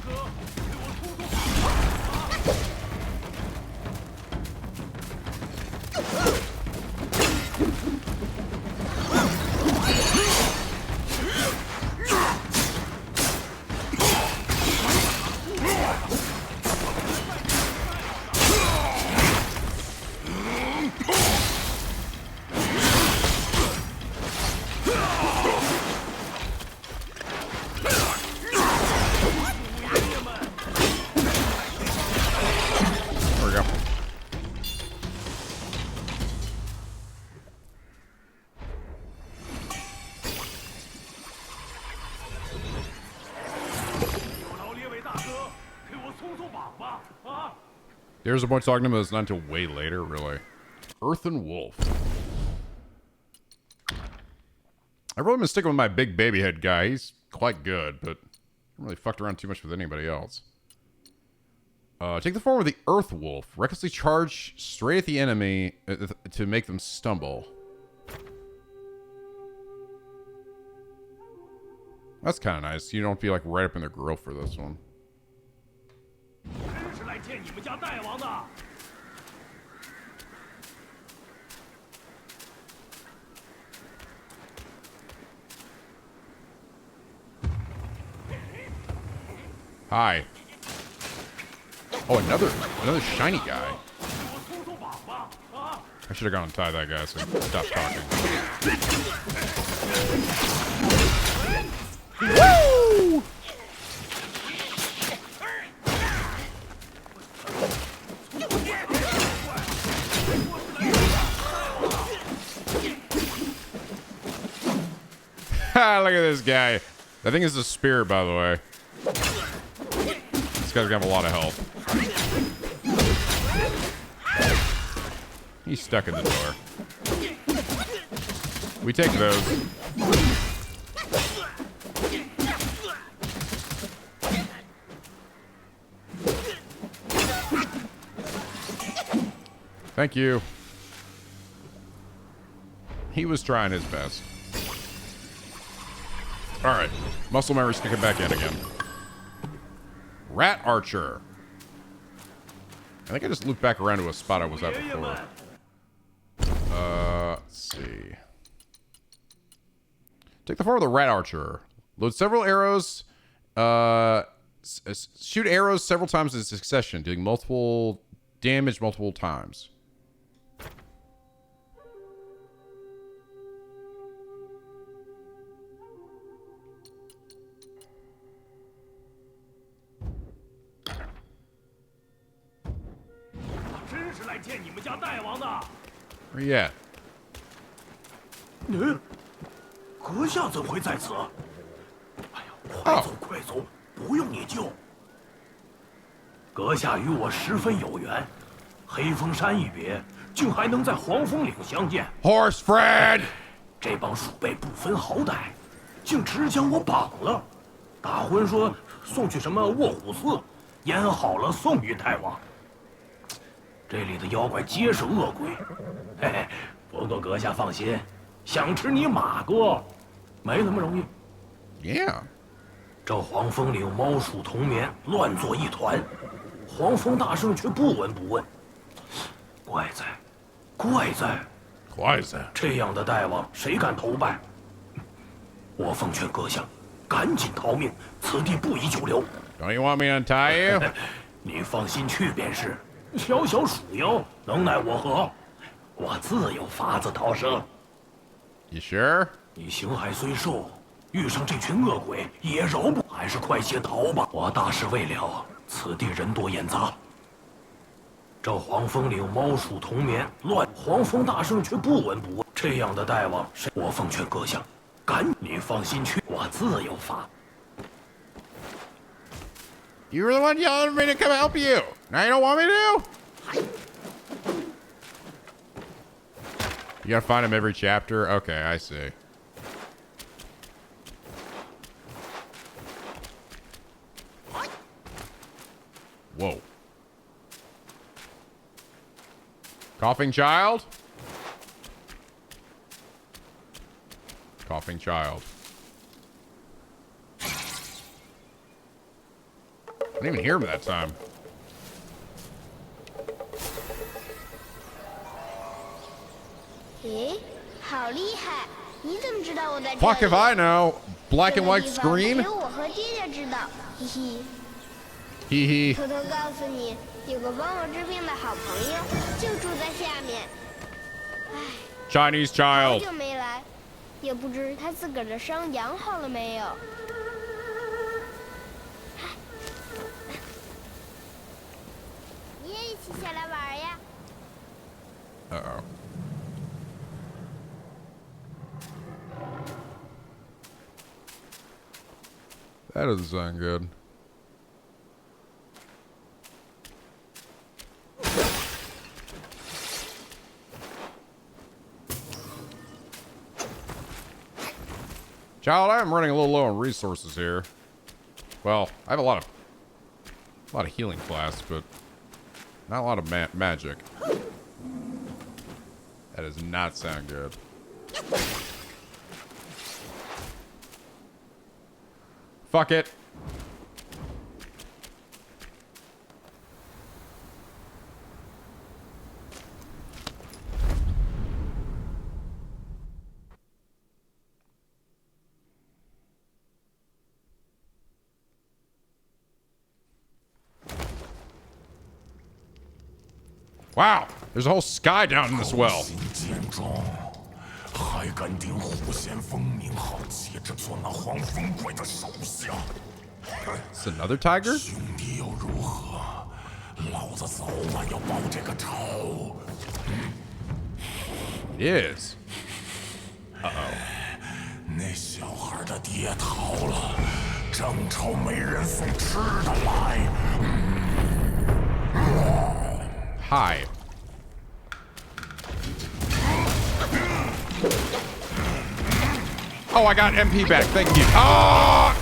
There's a boy talking to him, but it's not until way later, really. Earthen Wolf. I've really been sticking with my big baby head guy. He's quite good, but I haven't really fucked around too much with anybody else. Take the form of the Earth Wolf. Recklessly charge straight at the enemy to make them stumble. That's kind of nice. You don't feel like right up in their grill for this one. Hi. Oh, another shiny guy. I should have gone and tied that guy so he stopped talking. Woo! Look at this guy. I think it's a spear, by the way. This guy's gonna have a lot of health. He's stuck in the door. We take those. Thank you. He was trying his best. All right. Muscle memory sticking back in again. Rat Archer. I think I just looped back around to a spot I was at before. Let's see. Take the form of the Rat Archer. Load several arrows. Shoot arrows several times in succession, doing multiple damage multiple times. Where you at? 阁下怎会在此？哎呀，快走快走，不用你救。阁下与我十分有缘，黑风山一别，竟还能在黄风岭相见。Horse Fred， 这帮鼠辈不分好歹，竟直将我绑了。大婚说送去什么卧虎寺，腌好了送与太王。这里的妖怪皆是恶鬼，嘿嘿。不过阁下放心，想吃你马哥，没那么容易。Yeah。这黄风岭猫鼠同眠，乱作一团，黄风大圣却不闻不问。怪在，这样的大王谁敢投拜？我奉劝阁下，赶紧逃命，此地不宜久留。Don't you want me to untie you？ 你放心去便是。小小鼠妖，能奈我何？我自有法子逃生。You sure？ 你形骸虽瘦，遇上这群恶鬼也饶不，还是快些逃吧。我大事未了，此地人多眼杂。这黄风岭猫鼠同眠，黄风大圣却不闻不问。这样的大王，我奉劝阁下，你放心去，我自有法。You were the one yelling at me to come help you. Now you don't want me to? You gotta find him every chapter? Okay, I see. Whoa. Coughing child? Coughing child. I didn't even hear him that time. Fuck if I know. Black and white screen? Hee hee. 偷偷告诉你，有个帮我治病的好朋友，就住在下面。唉 Chinese 好 child. 久没来，也不知他自个儿的伤养好了没有。你也一起下来玩呀？ Uh-oh. That doesn't sound good. Child, I'm running a little low on resources here. Well, I have a lot of healing flasks, but not a lot of magic. That does not sound good. Fuck it. Wow, there's a whole sky down in this well. It's another tiger? It is. Uh-oh. 那小孩的爹逃了，正愁没人送吃的来。Hi. Oh, I got MP back. Thank you. Oh!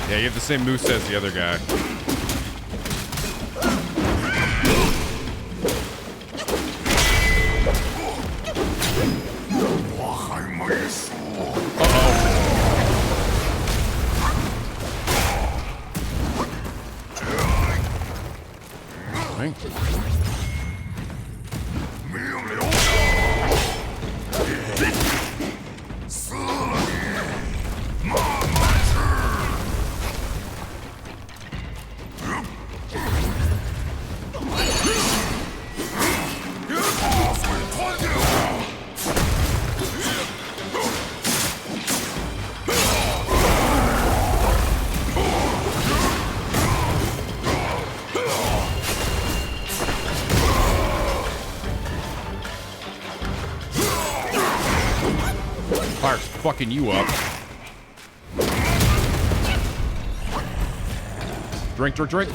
Yeah, you have the same moveset as the other guy. Fire's fucking you up. Drink, drink, drink.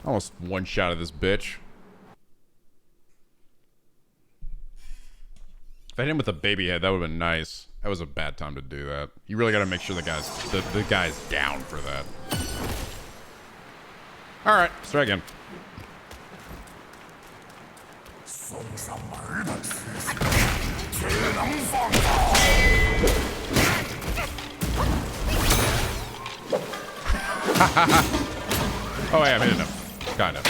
Almost one shot of this bitch. If I hit him with a baby head, that would have been nice. That was a bad time to do that. You really got to make sure the guy's down for that. All right, let's try again. Oh yeah, I'm hitting him. Kind of.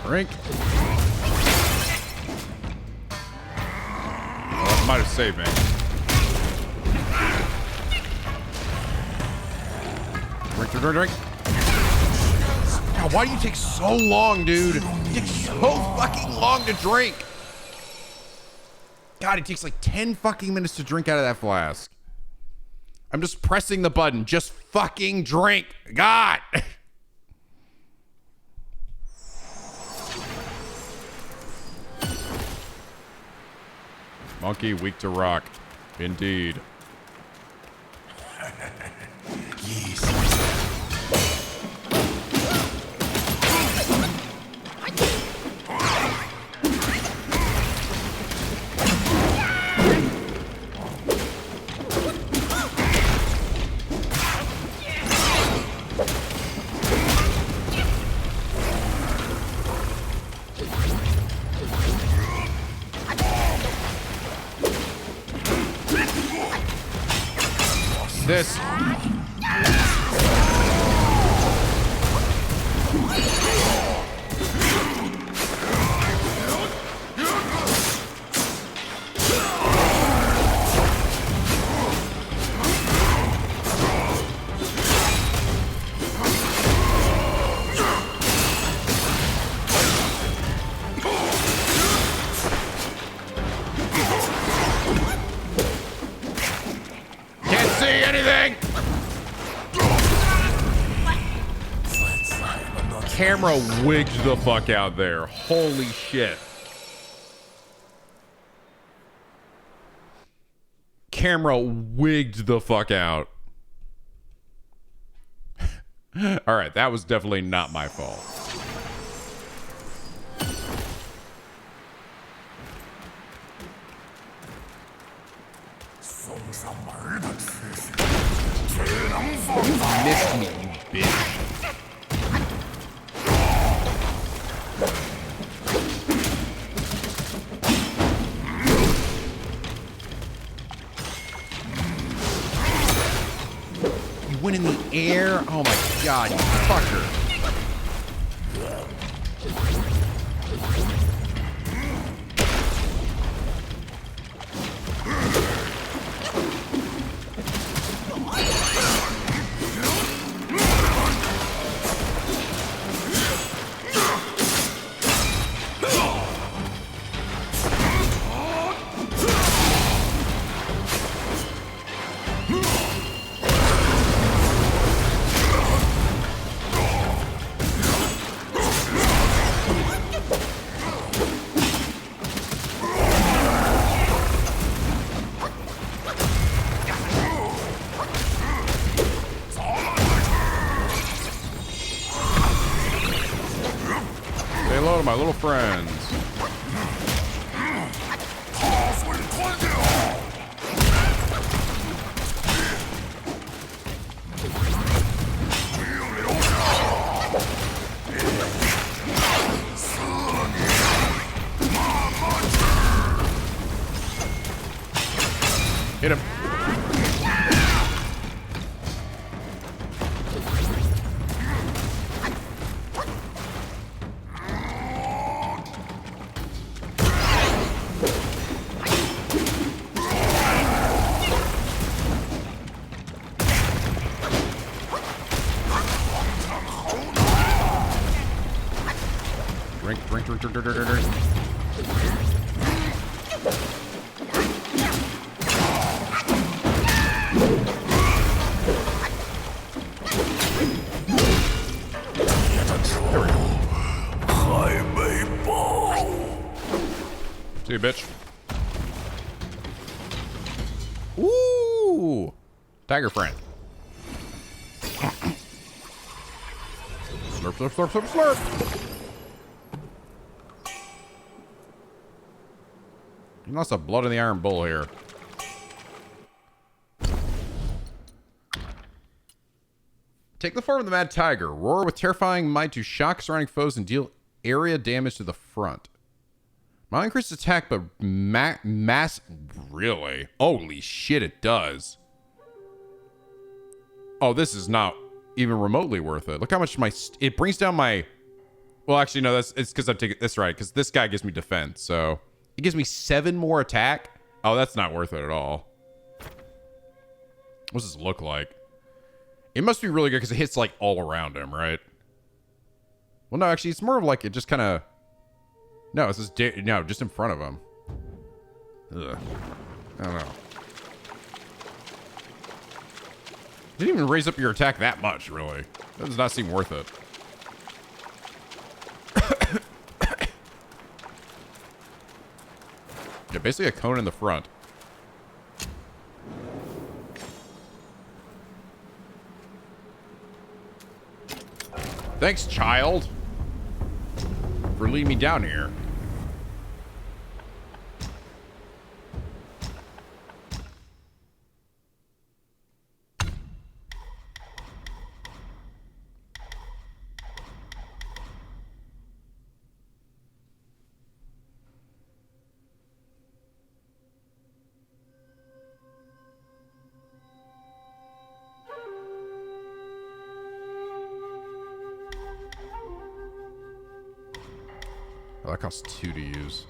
Drink. Well, that might have saved me. Drink, drink, drink, drink. God, why do you take so long, dude? It takes so fucking long to drink. God, it takes like 10 fucking minutes to drink out of that flask. I'm just pressing the button. Just fucking drink. God. Monkey, weak to rock. Indeed. This. camera wigged the fuck out there. Holy shit. Camera wigged the fuck out. All right, that was definitely not my fault. You missed me, you bitch. You went in the air? Oh my god, you fucker. My little friends. Hit him. Drink. See you, bitch. Ooh! Tiger friend. Slurp, slurp, slurp, slurp, slurp! Lots of blood in the Iron Bull here. Take the form of the Mad Tiger. Roar with terrifying might to shock surrounding foes and deal area damage to the front. Might increase attack, but mass... Really? Holy shit, it does. Oh, this is not even remotely worth it. Look how much my... It brings down my... Well, actually, no, it's because I'm taking... That's right, because this guy gives me defense, so... It gives me 7 more attack. Oh, that's not worth it at all. What does this look like? It must be really good because it hits like all around him, right? Well, no, actually, it's more of like it just kind of... No, it's just... No, just in front of him. Ugh. I don't know. Didn't even raise up your attack that much, really. That does not seem worth it. Yeah, basically a cone in the front. Thanks, child, for leading me down here. Oh, that costs 2 to use.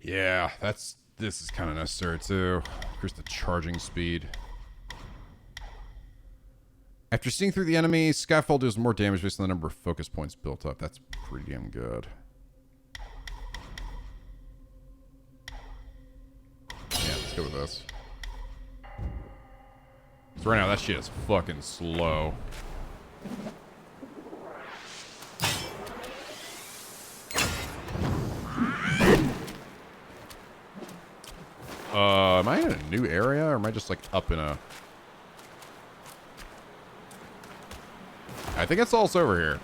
Yeah, this is kind of necessary too. Here's the charging speed. After seeing through the enemy, Skyfall deals more damage based on the number of focus points built up. That's pretty damn good. Yeah, let's go with this. So right now, that shit is fucking slow. Am I in a new area, or am I just like up in a... I think it's all over here.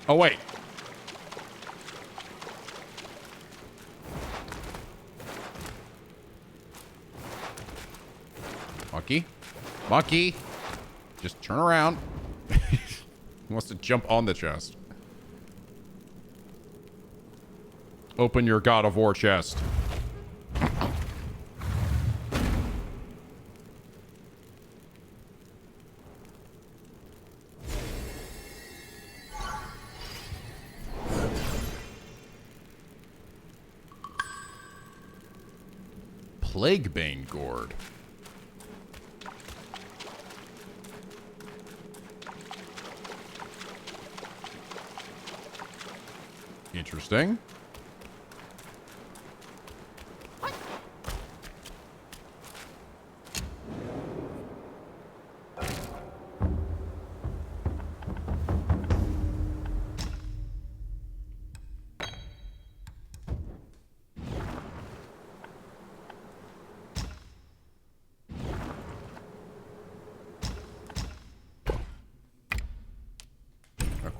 Oh, wait. Monkey? Monkey! Just turn around. He wants to jump on the chest. Open your God of War chest. Plaguebane Gourd. Interesting.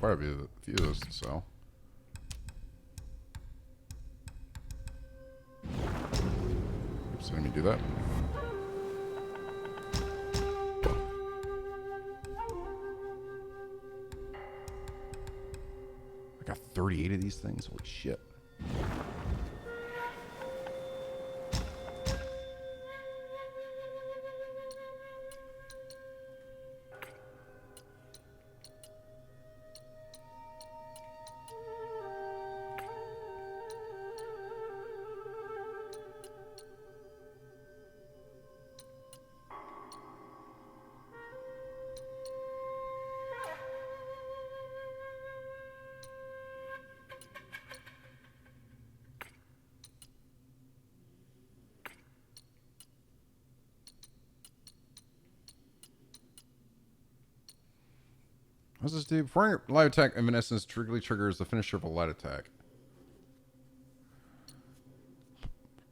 Quite a few of those to sell. Oops, let me do that. I got 38 of these things. Holy shit. What does this do? Before a light attack, Evanescence triggers the finisher of a light attack.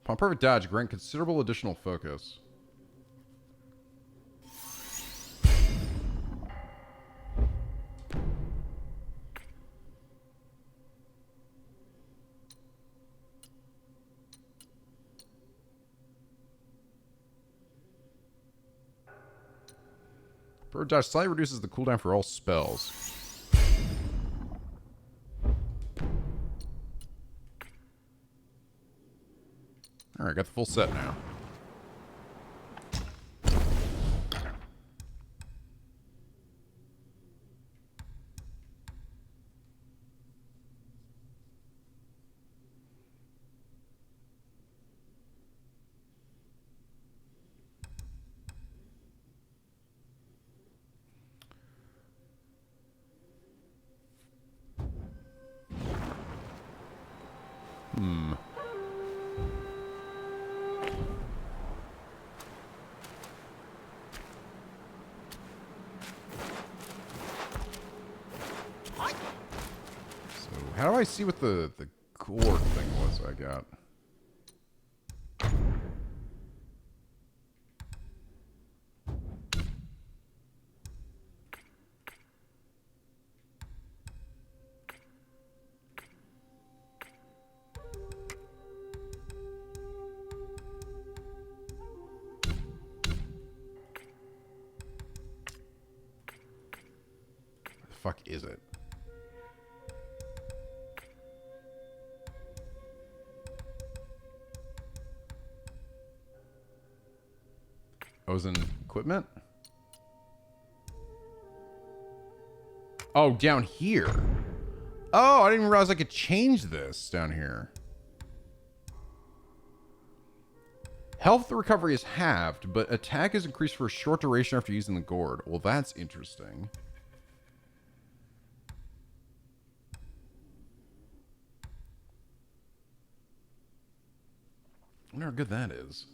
Upon perfect dodge, grant considerable additional focus. Bird dodge slightly reduces the cooldown for all spells. Alright, got the full set now. How do I see what the gourd thing was I got? What the fuck is it? I was in equipment? Oh, down here. Oh, I didn't even realize I could change this down here. Health recovery is halved, but attack is increased for a short duration after using the gourd. Well, that's interesting. I wonder how good that is.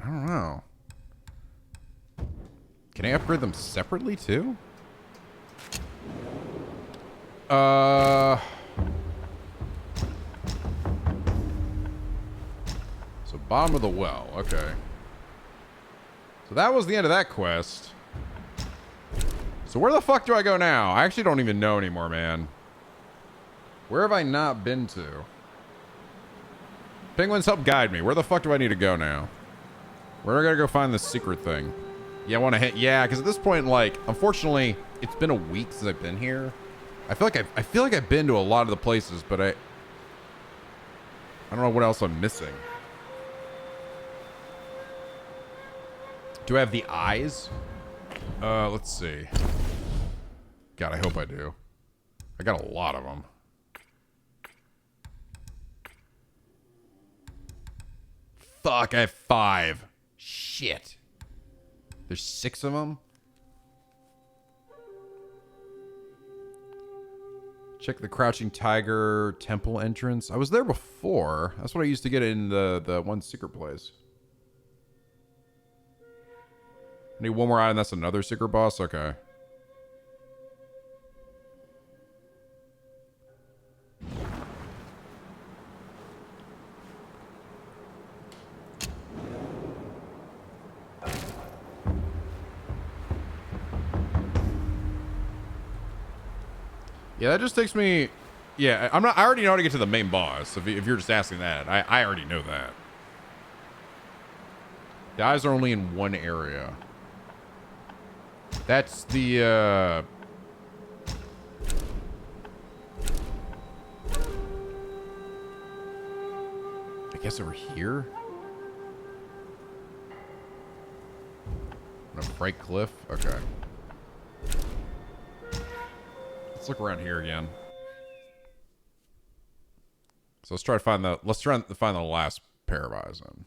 I don't know. Can I upgrade them separately too? So bottom of the well. Okay. So that was the end of that quest. So where the fuck do I go now? I actually don't even know anymore, man. Where have I not been to? Penguins, help guide me. Where the fuck do I need to go now? Where do I gotta go find this secret thing? Yeah, I want to hit. Yeah, because at this point, like, unfortunately, it's been a week since I've been here. I feel like I've been to a lot of the places, but I don't know what else I'm missing. Do I have the eyes? Let's see. God, I hope I do. I got a lot of them. Fuck, I have 5. Shit. There's 6 of them? Check the Crouching Tiger temple entrance. I was there before. That's what I used to get in the one secret place. I need one more item. That's another secret boss? Okay. Yeah, that just takes me... Yeah, I already know how to get to the main boss, if you're just asking that. I already know that. The eyes are only in one area. That's the, I guess over here? On a bright cliff? Okay. Let's look around here again. So let's try to find the last pair of eyes then.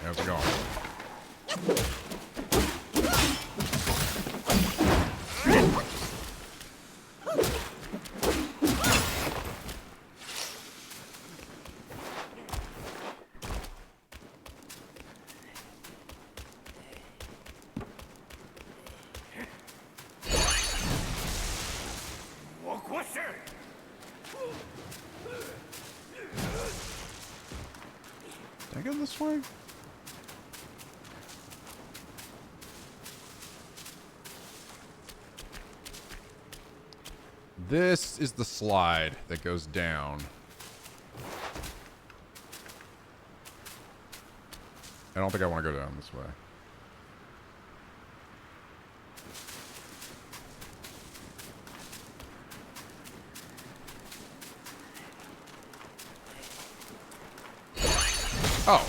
How's it going? Did I go this way? This is the slide that goes down. I don't think I want to go down this way. Oh,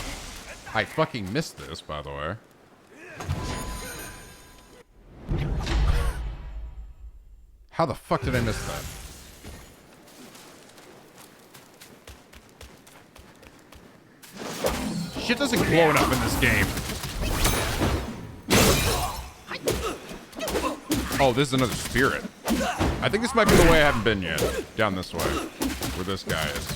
I fucking missed this, by the way. How the fuck did I miss that? Shit doesn't glow enough in this game. Oh, this is another spirit. I think this might be the way I haven't been yet. Down this way. Where this guy is.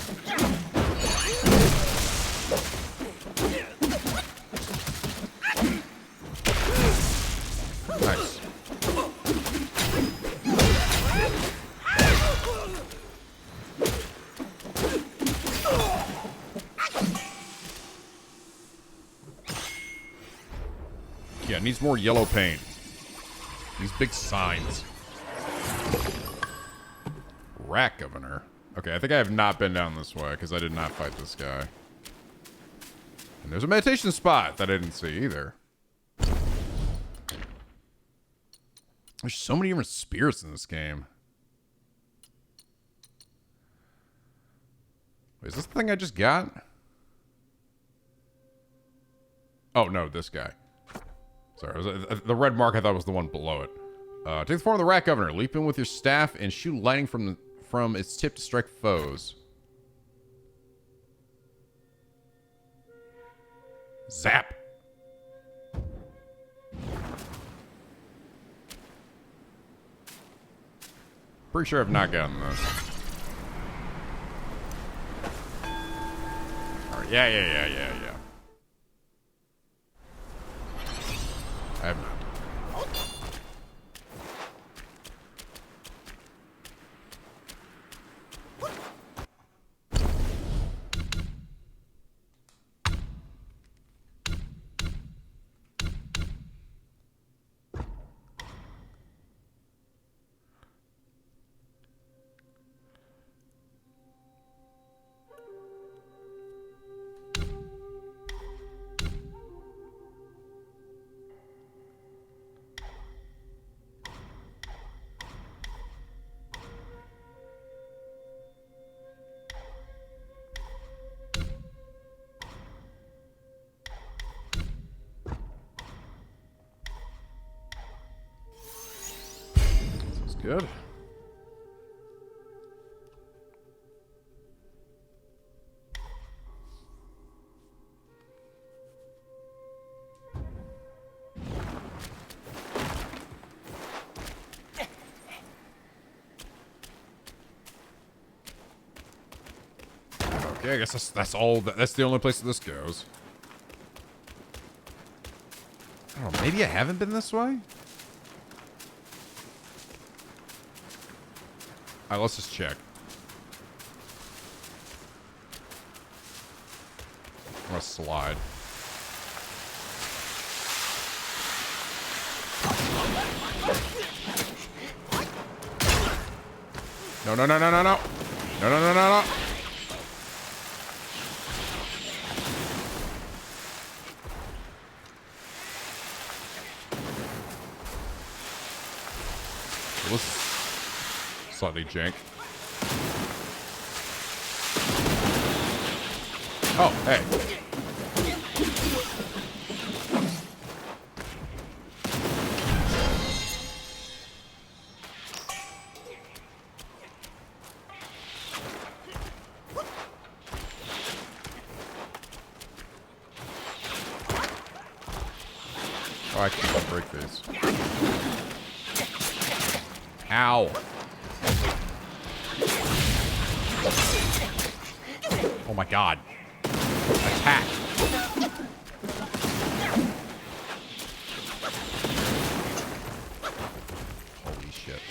Nice. Yeah, it needs more yellow paint. These big signs. Rat Governor. Okay, I think I have not been down this way because I did not fight this guy. And there's a meditation spot that I didn't see either. There's so many different spirits in this game. Wait, is this the thing I just got? Oh, no, this guy. Sorry, the red mark I thought was the one below it. Take the form of the Rat Governor. Leap in with your staff and shoot lightning from its tip to strike foes. Zap. Pretty sure I've not gotten this. Alright, yeah. I have not. Good. Okay, I guess that's all. That's the only place that this goes. I don't know. Maybe I haven't been this way. Alright, let's just check. I'm gonna slide. No. No. Slightly jank. Oh, hey. Oh, I can't break these. Ow. Oh my god. Attack. Holy shit.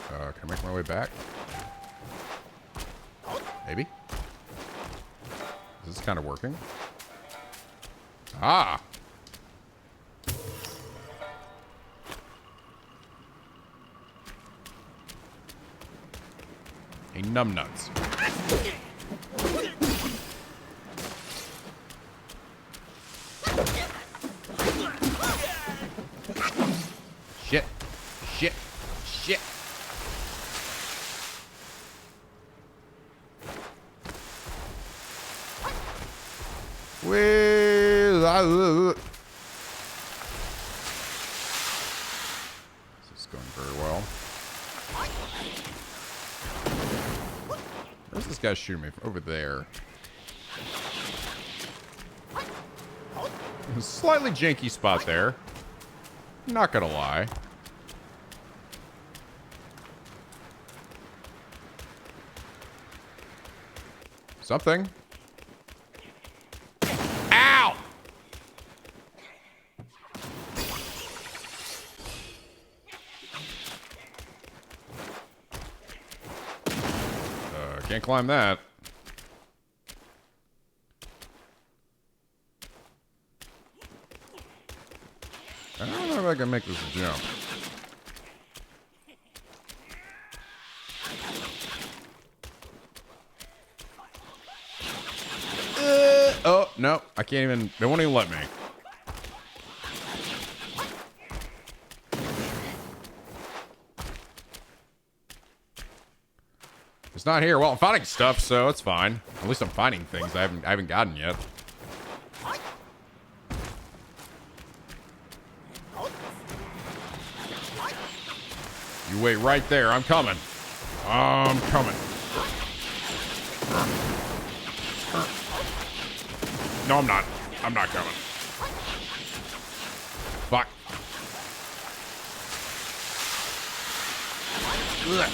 Can I make my way back? Maybe? Is this kind of working? Ah! A numbnuts. Shit. This is going very well. Where's this guy shooting me from? Over there. Slightly janky spot there. Not gonna lie. Something. Ow! Can't climb that. if I can make this jump. Oh, no. I can't even... They won't even let me. It's not here. Well, I'm finding stuff, so it's fine. At least I'm finding things I haven't gotten yet. You wait right there. I'm coming. I'm coming. No, I'm not. I'm not coming. Fuck. Ugh.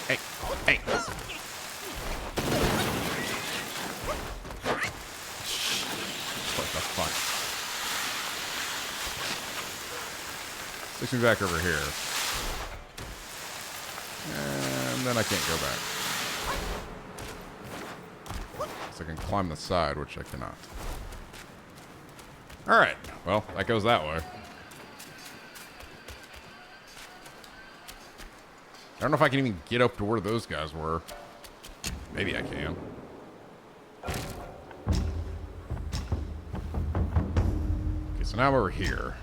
Hey. Hey. What the fuck? Takes me back over here. And then I can't go back. So I can climb the side, which I cannot. Alright. Well, that goes that way. I don't know if I can even get up to where those guys were. Maybe I can. Okay, so now we're here.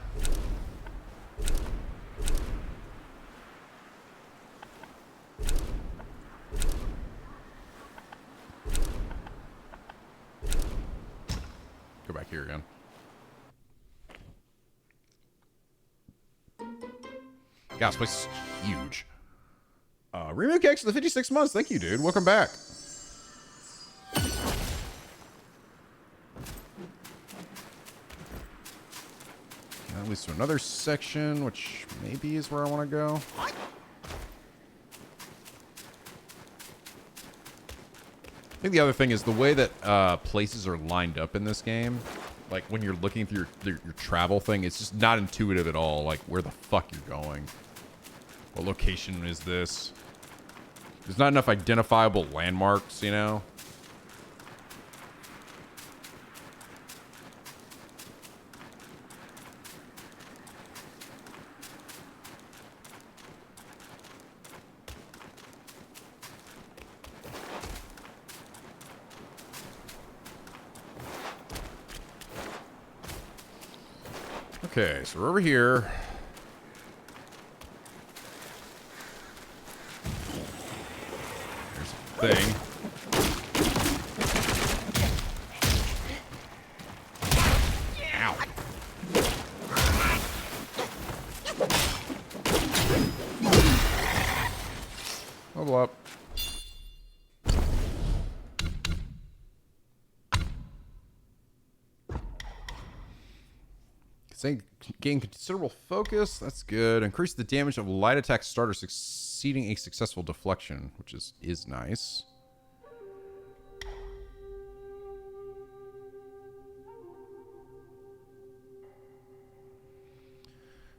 Go back here again. God, this place is huge. Remake X for the 56 months. Thank you, dude. Welcome back. That leads to another section, which maybe is where I want to go. I think the other thing is the way that places are lined up in this game. Like, when you're looking through your travel thing, it's just not intuitive at all. Like, where the fuck you're going. What location is this? There's not enough identifiable landmarks, you know? Okay, so we're over here. There's a thing. Ow. Level up. Gain considerable focus. That's good. Increase the damage of light attack starter succeeding a successful deflection, which is nice.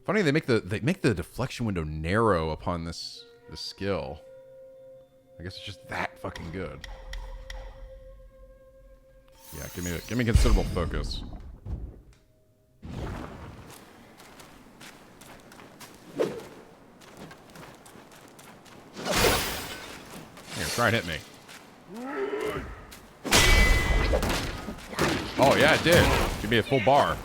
Funny they make the deflection window narrow upon this skill. I guess it's just that fucking good. Yeah, give me considerable focus. Here, try and hit me. Oh yeah, it did. Give me a full bar.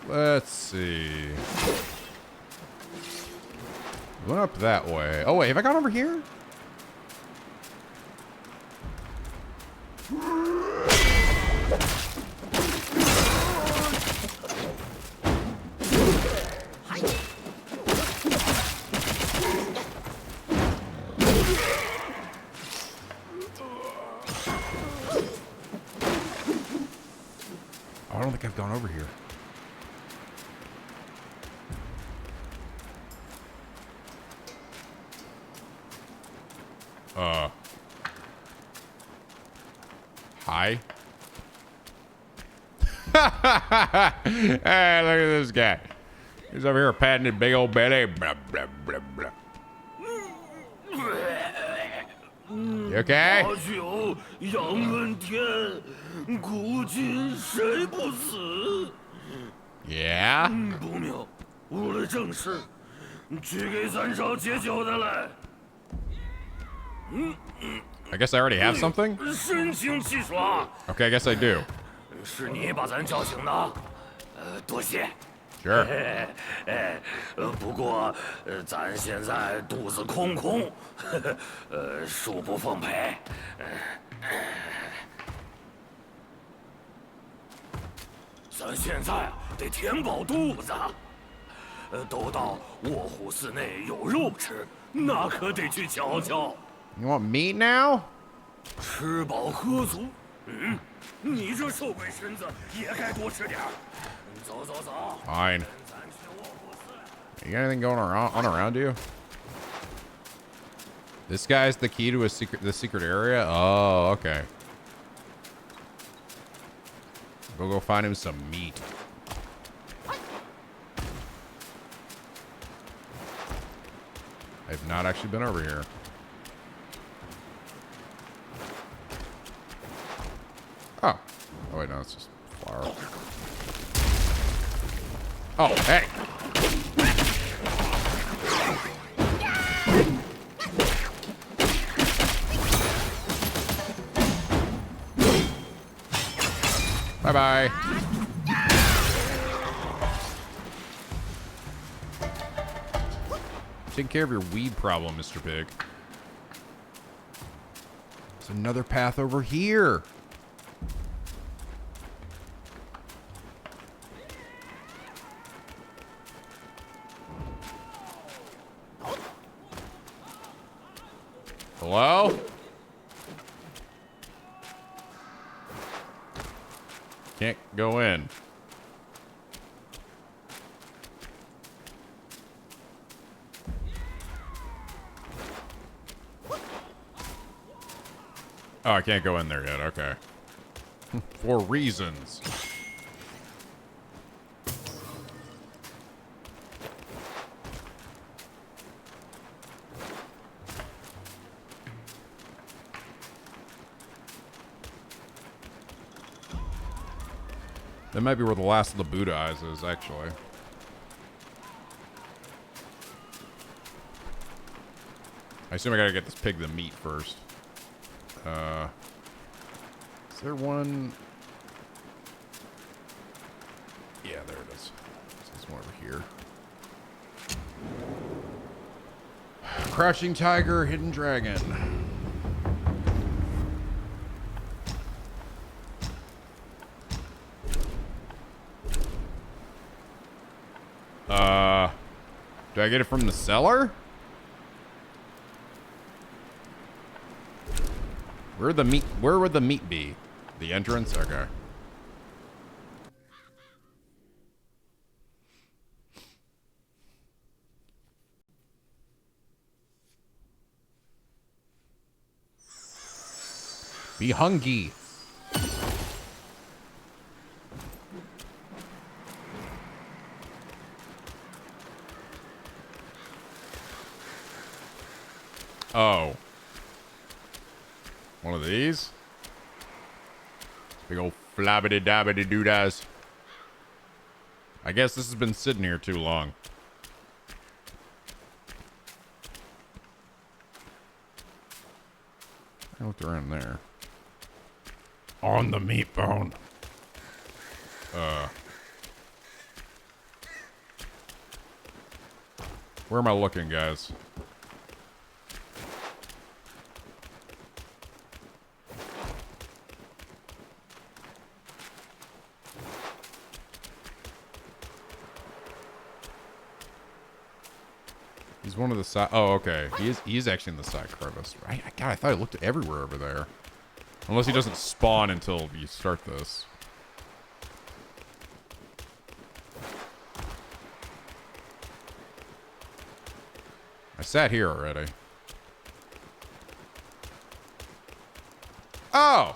Let's see. Went up that way. Oh, wait. Have I gone over here? I don't think I've gone over here. Hi. Hey, look at this guy. He's over here patting his big old belly. Blah, blah, blah, blah. You okay? 八九杨问天，古今谁不死？ Yeah? 不妙，误了正事，去给三少解酒的来。 I guess I already have something? 神清气爽。 Okay, I guess I do. 是你把咱叫醒的，多谢。 Sure. 不过，咱现在肚子空空，恕不奉陪。咱现在啊，得填饱肚子。都到卧虎寺内有肉吃，那可得去瞧瞧。 You want meat now? 吃饱喝足，你这瘦鬼身子也该多吃点儿。走走走。 Fine. You got anything going around you? This guy's the key to the secret area? Oh, okay. Go find him some meat. I've not actually been over here. Oh. Oh, wait, no, it's just flour. Oh, hey. Bye-bye. Take care of your weed problem, Mr. Pig. There's another path over here. Hello? Can't go in. Oh, I can't go in there yet. Okay. For reasons. That might be where the last of the Buddha eyes is, actually. I assume I gotta get this pig the meat first. Is there one? Yeah, there it is. There's one over here. Crouching tiger, hidden dragon. Do I get it from the cellar? Where would the meat be? The entrance? Okay. Be hungry. Oh. One of these? Big old flabbity dabbity doodas. I guess this has been sitting here too long. I looked around there. On the meat bone. Where am I looking, guys? He's one of the side. Oh, okay. He is actually in the side crevice. Right? God, I thought I looked everywhere over there. Unless he doesn't spawn until you start this. I sat here already. Oh!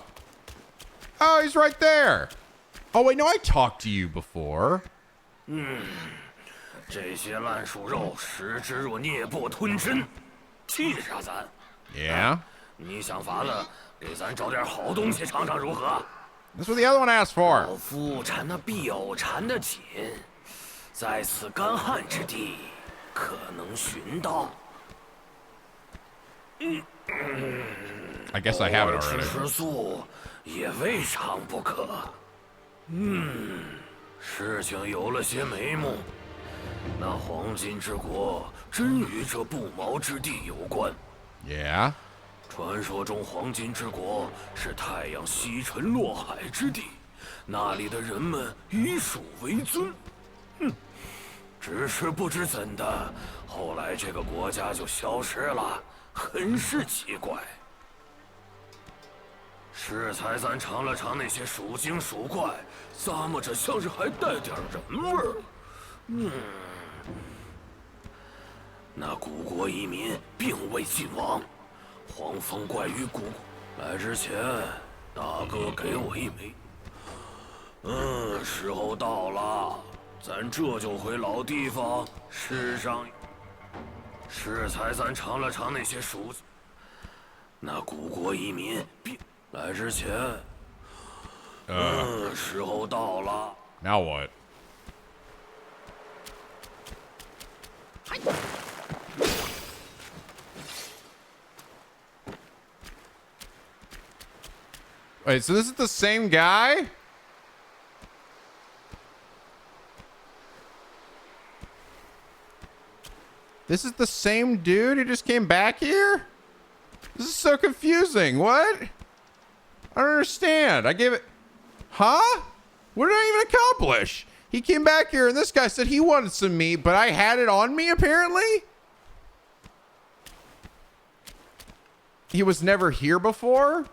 Oh, he's right there! Oh, wait, no, I talked to you before. 这些烂熟肉食之若啮不吞身，气杀咱。 Yeah? 你想烦了，给咱找点好东西尝尝如何？ That's what the other one asked for. 老夫缠那必偶缠得紧，在此干旱之地，可能寻到。 I guess I have it 吃 already. 吃素也未尝不可。事情有了些眉目。那黄金之国真与这不毛之地有关。 Yeah? 传说中黄金之国是太阳西沉落海之地，那里的人们以鼠为尊。只是不知怎的，后来这个国家就消失了，很是奇怪。适才咱尝了尝那些属精属怪，咂摸着像是还带点人味儿。那古国移民并未尽亡，黄风怪于古来之前，大哥给我一枚。时候到了，咱这就回老地方。世上，适才咱尝了尝那些属，那古国移民并来之前，时候到了。Now what? Wait, so this is the same guy? This is the same dude who just came back here? This is so confusing. What? I don't understand. I gave it... Huh? What did I even accomplish? He came back here and this guy said he wanted some meat, but I had it on me apparently? He was never here before?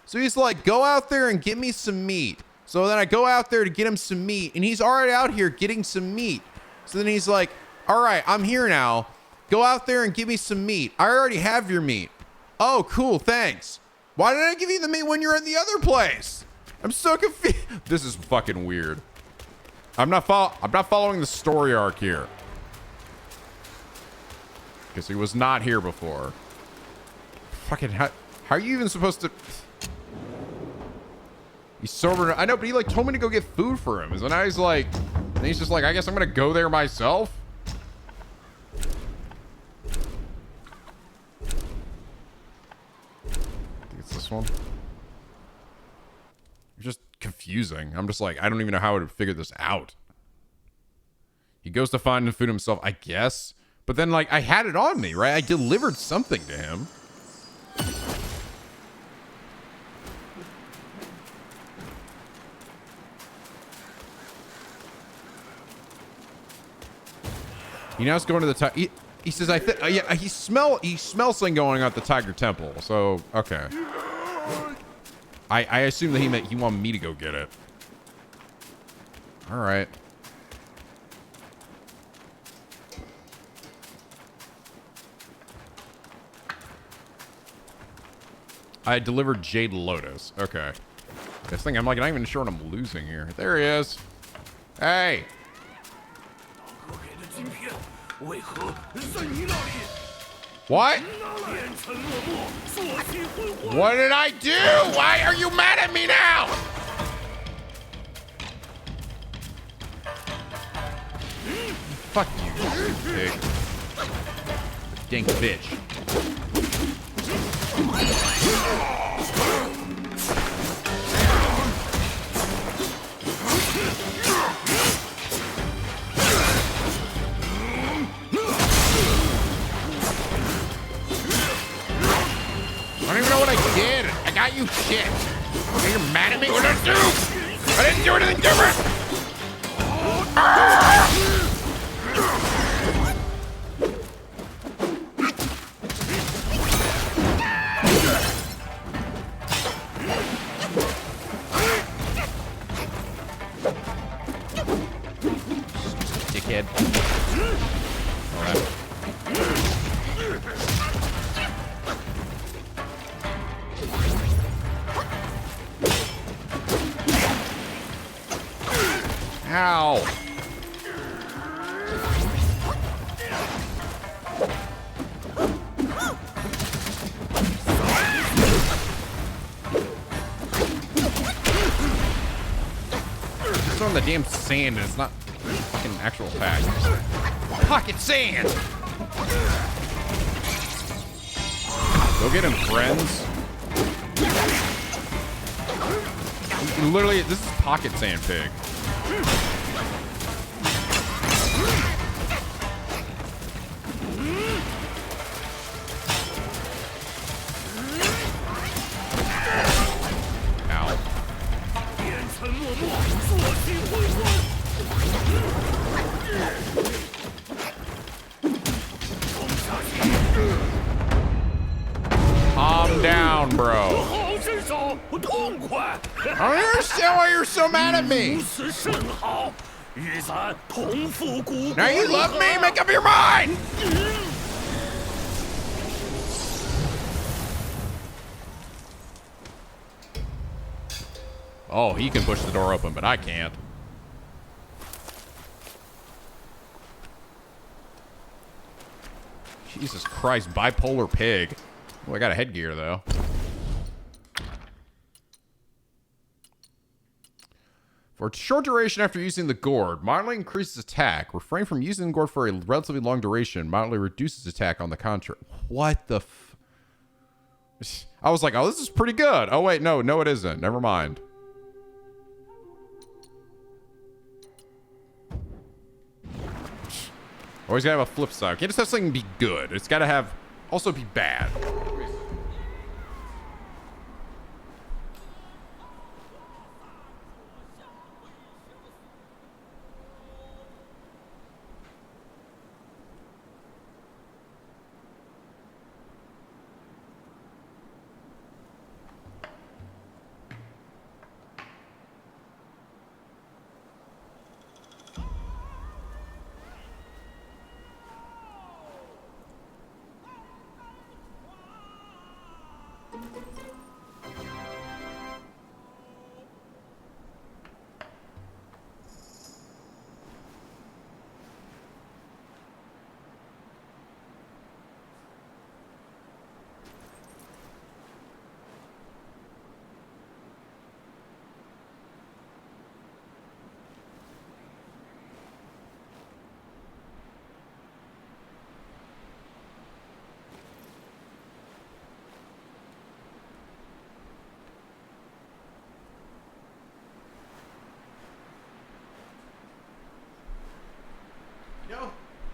So he's like, go out there and get me some meat. So then I go out there to get him some meat, and he's already out here getting some meat. So then he's like, all right, I'm here now. Go out there and give me some meat. I already have your meat. Oh, cool, thanks. Why did I give you the meat when you're in the other place? I'm so confused. This is fucking weird. I'm not following the story arc here. Because he was not here before. Fucking, how are you even supposed to... He's sober. I know, but he like told me to go get food for him. So now he's like, and he's just like, I guess I'm gonna go there myself. I think it's this one. It's just confusing. I'm just like, I don't even know how to figure this out. He goes to find the food himself, I guess. But then like, I had it on me, right? I delivered something to him. He now's going to the he says yeah, he smells something going on at the Tiger Temple. So okay, I assume that he wanted me to go get it. All right. I delivered Jade Lotus. Okay. This thing, I'm like not even sure what I'm losing here. There he is. Hey. What? What did I do? Why are you mad at me now? Fuck you, pig. Dink bitch. I don't even know what I did. I got you shit. You're mad at me? What did I do? I didn't do anything different. Dickhead. All right. Ow. It's on the damn sand and it's not fucking actual attack. Pocket sand! Go get him, friends. Literally, this is pocket sand pig. Calm down, bro. I don't understand why you're so mad at me. Now you love me? Make up your mind! Oh, he can push the door open, but I can't. Jesus Christ, bipolar pig. Oh, I got a headgear, though. For a short duration after using the gourd, mildly increases attack. Refrain from using the gourd for a relatively long duration. Mildly reduces attack on the contrary. What the f... I was like, oh, this is pretty good. Oh, wait, no, it isn't. Never mind. Always gotta have a flip side. Can't just have something be good. It's gotta have... also be bad.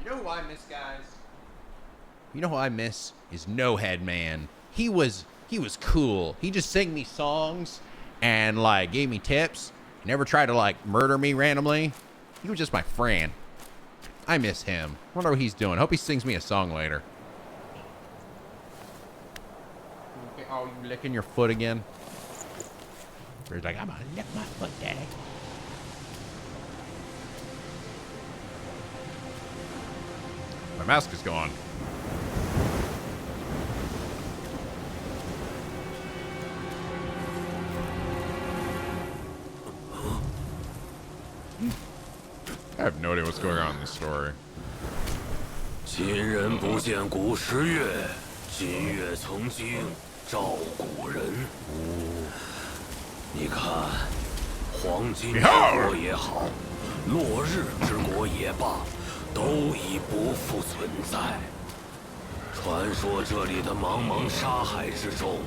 You know who I miss, guys? You know who I miss is No Head Man. He was cool. He just sang me songs and like gave me tips. Never tried to like murder me randomly. He was just my friend. I miss him. Wonder what he's doing. Hope he sings me a song later. Oh, you licking your foot again? He's like, I'm gonna lick my foot, daddy. My mask is gone. I have no idea what's going on in this story. 今人不见古时月，今月曾经照古人。你看，黄金之国也好，落日之国也罢，都已不复存在。传说这里的茫茫沙海之中，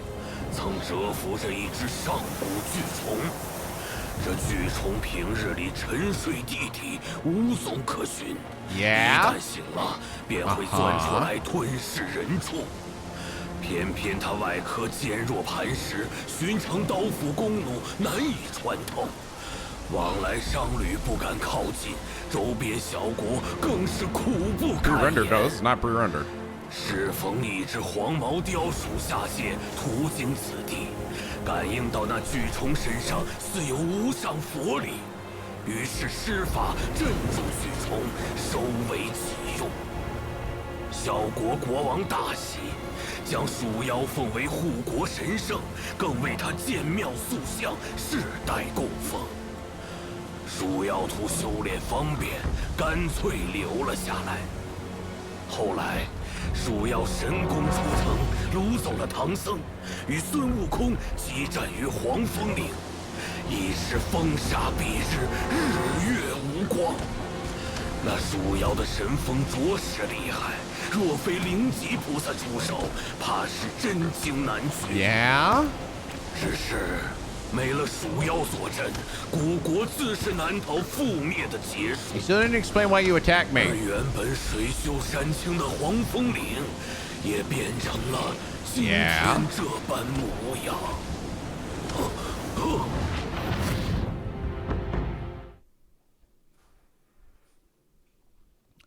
曾蛰伏着一只上古巨虫。这巨虫平日里沉睡地底，无踪可寻。一旦醒了，便会钻出来吞噬人畜。偏偏它外壳坚若磐石，寻常刀斧弓弩难以穿透。往来商旅不敢靠近，周边小国更是苦不堪言。This is not pre-rendered. 适逢一只黄毛雕鼠下界，途经此地，感应到那巨虫身上似有无上佛力，于是施法镇住巨虫，收为己用。小国国王大喜，将鼠妖奉为护国神圣，更为他建庙塑像，世代供奉。鼠妖图修炼方便，干脆留了下来。后来，鼠妖神功出城，掳走了唐僧，与孙悟空激战于黄风岭，已是风沙蔽日，日月无光。那鼠妖的神风着实厉害，若非灵吉菩萨出手，怕是真经难取。Yeah。只是没了鼠妖坐镇，古国自是难逃覆灭的劫数。You still didn't explain why you attacked 而 me. 原本水秀山清的黄风岭，也变成了今天这般模样。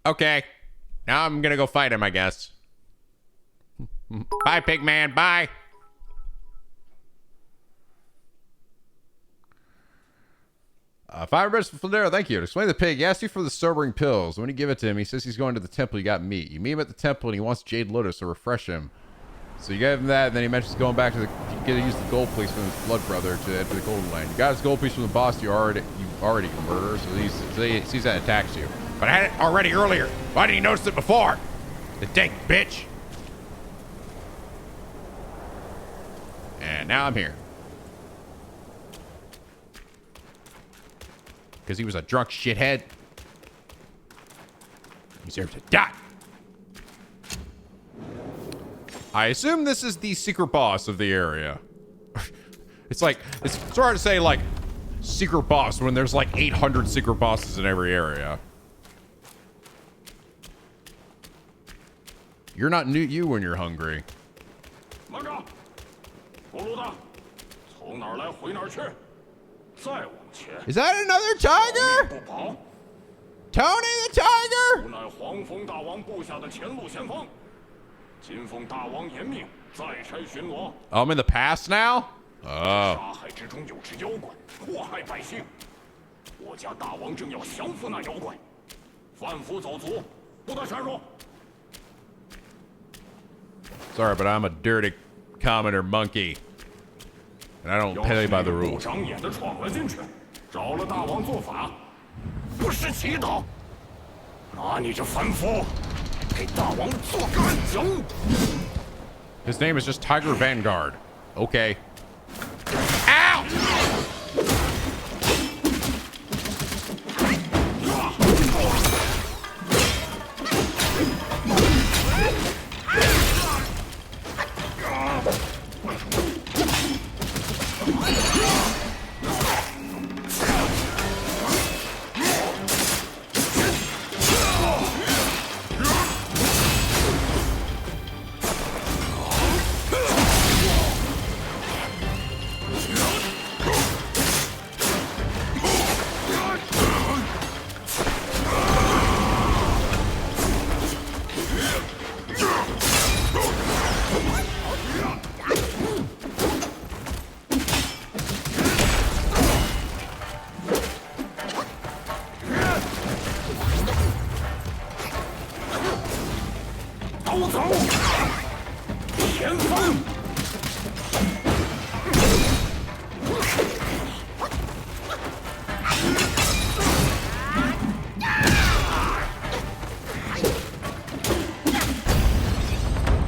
Okay. Now I'm gonna go fight him, I guess. Bye, Pigman. Bye. Firebirds from Fladero, thank you. To explain the pig, he asked you for the sobering pills. When you give it to him, he says he's going to the temple. You got meat. You meet him at the temple, and he wants Jade Lotus to refresh him. So you gave him that, and then he mentions going back to the to use the gold piece from his blood brother to enter the golden land. You got his gold piece from the boss you already can murder, so he sees that and attacks you. But I had it already earlier. Why didn't you notice it before? The dang bitch. And now I'm here. Because he was a drunk shithead. He deserves to die. I assume this is the secret boss of the area. It's hard to say, like, secret boss when there's like 800 secret bosses in every area. You're not you when you're hungry. Is that another tiger? Tony the tiger? I'm in the past now? Oh. Sorry, but I'm a dirty commoner monkey. And I don't play by the rules. His name is just Tiger Vanguard. Okay. Ow!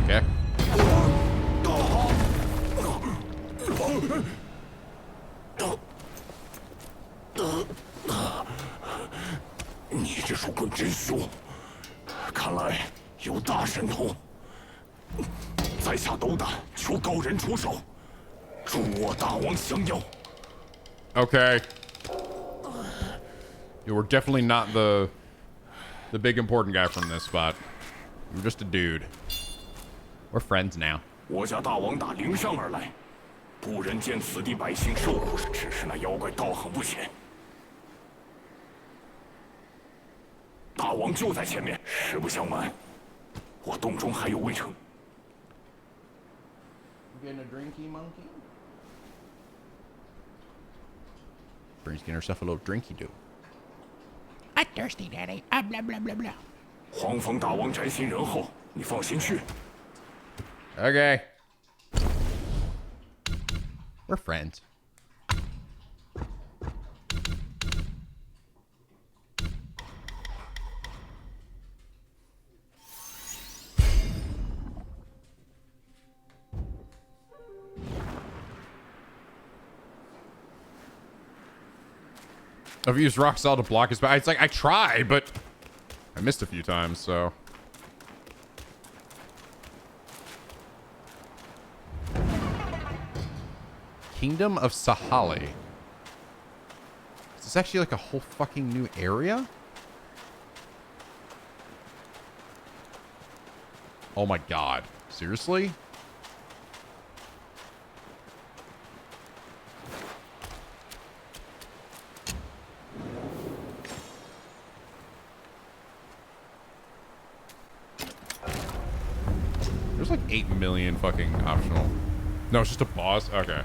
Okay. 你这手棍真凶，看来有大神通。在下斗胆，求高人出手，助我大王降妖。 Okay. You were definitely not the big important guy from this spot. You're just a dude. We're friends now. 我家大王打灵山而来，不忍见此地百姓受苦，只是那妖怪道行不浅。大王就在前面，实不相瞒，我洞中还有未成。 Getting a drinky monkey? Brings getting herself a little drinky do. I'm thirsty, Daddy. Blah blah blah blah. 黄蜂大王宅心仁厚，你放心去。 Okay. We're friends. I've used rock salt to block his back. It's like I tried, but I missed a few times, so. Kingdom of Sahali. Is this actually like a whole fucking new area? Oh my god. Seriously? There's like 8 million fucking optional. No, it's just a boss? Okay.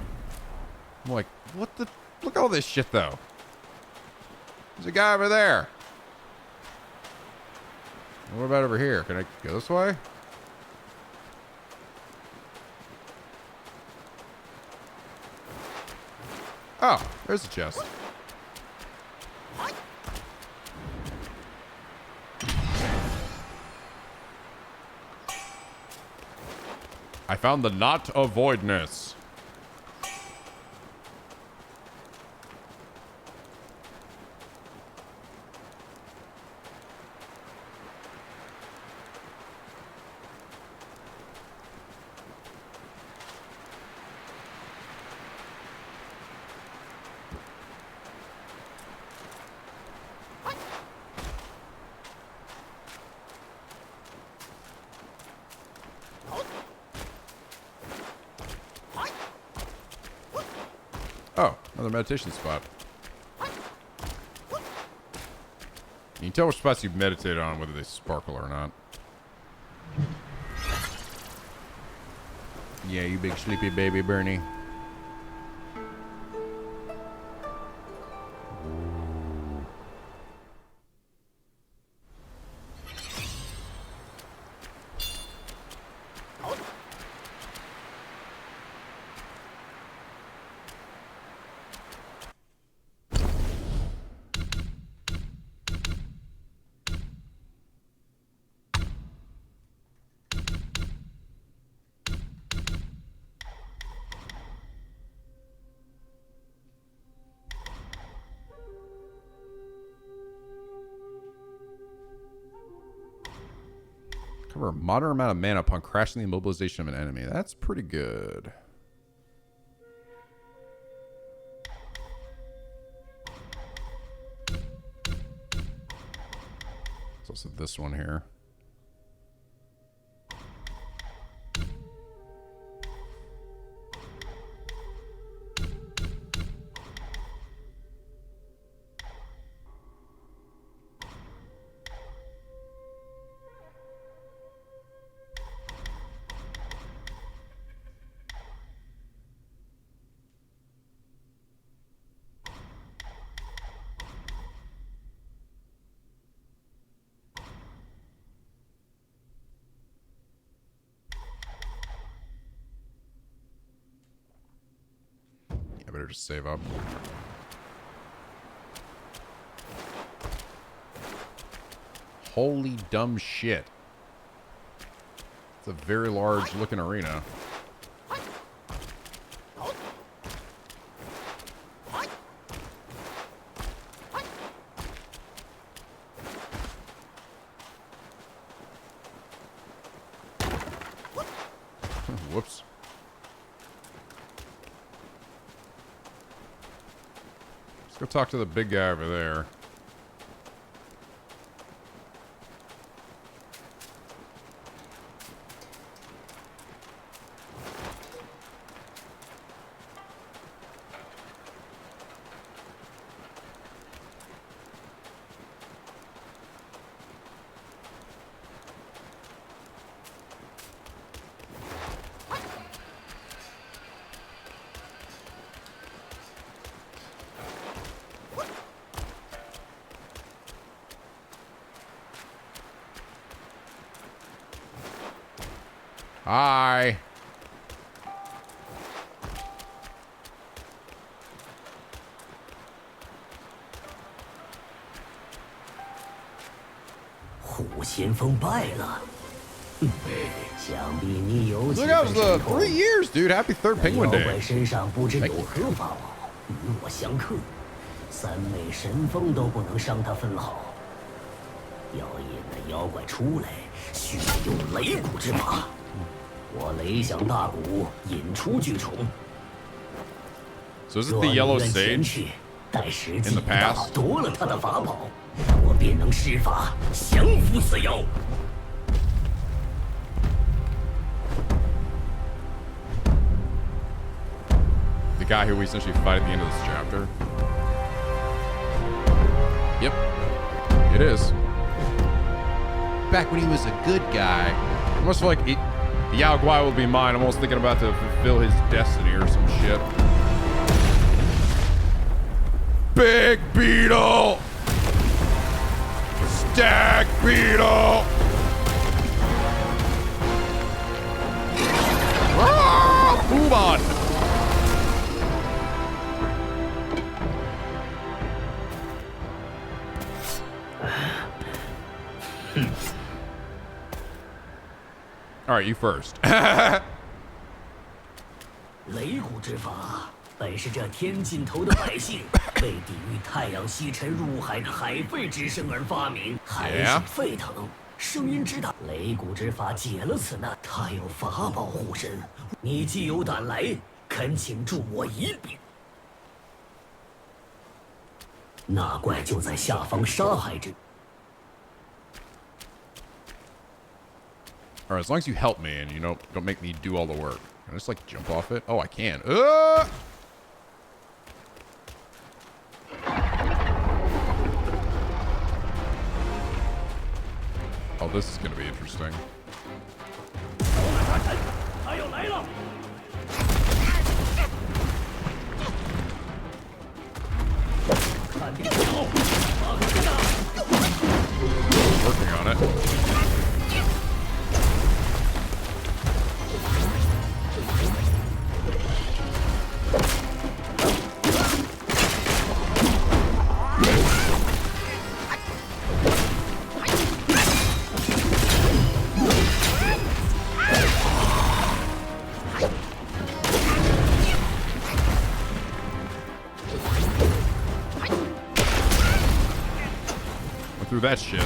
I'm like, what the? Look at all this shit, though. There's a guy over there. What about over here? Can I go this way? Oh, there's a chest. I found the knot of voidness. Oh, another meditation spot. You can tell which spots you've meditated on, whether they sparkle or not. Yeah, you big sleepy baby, Bernie. Cover a moderate amount of mana upon crashing the immobilization of an enemy. That's pretty good. There's also this one here. I better just save up. Holy dumb shit. It's a very large looking arena. Whoops. Let's go talk to the big guy over there. Hi. Look, that was the 3 years, dude. Happy third Penguin Day. Thank you. 三昧神风都不能伤他分毫。要引那妖怪出来，需要用雷鼓之法。我雷响大鼓，引出巨虫。 So is it the yellow 前 sage 去，待时 in 机 the 一到， past? 夺了他的法宝，我便能施法降服此妖。 The guy who we essentially fight at the end of this chapter. Yep, it is. Back when he was a good guy. I almost feel like the Yao Guai will be mine. I'm almost thinking about to fulfill his destiny or some shit. Big Beetle! Stag Beetle! Ah, Uban! All right, you first. 雷鼓之法，本是这天尽头的百姓为抵御太阳西沉入海的海废之声而发明，海水沸腾，声音之大，雷鼓之法解了此难。他有法宝护身，你既有胆来，恳请助我一臂。那怪就在下方杀害之。 All right, as long as you help me and you don't make me do all the work. Can I just like jump off it? Oh, I can. Oh, this is gonna be interesting. 他又来了！ Working on it. Through that shit.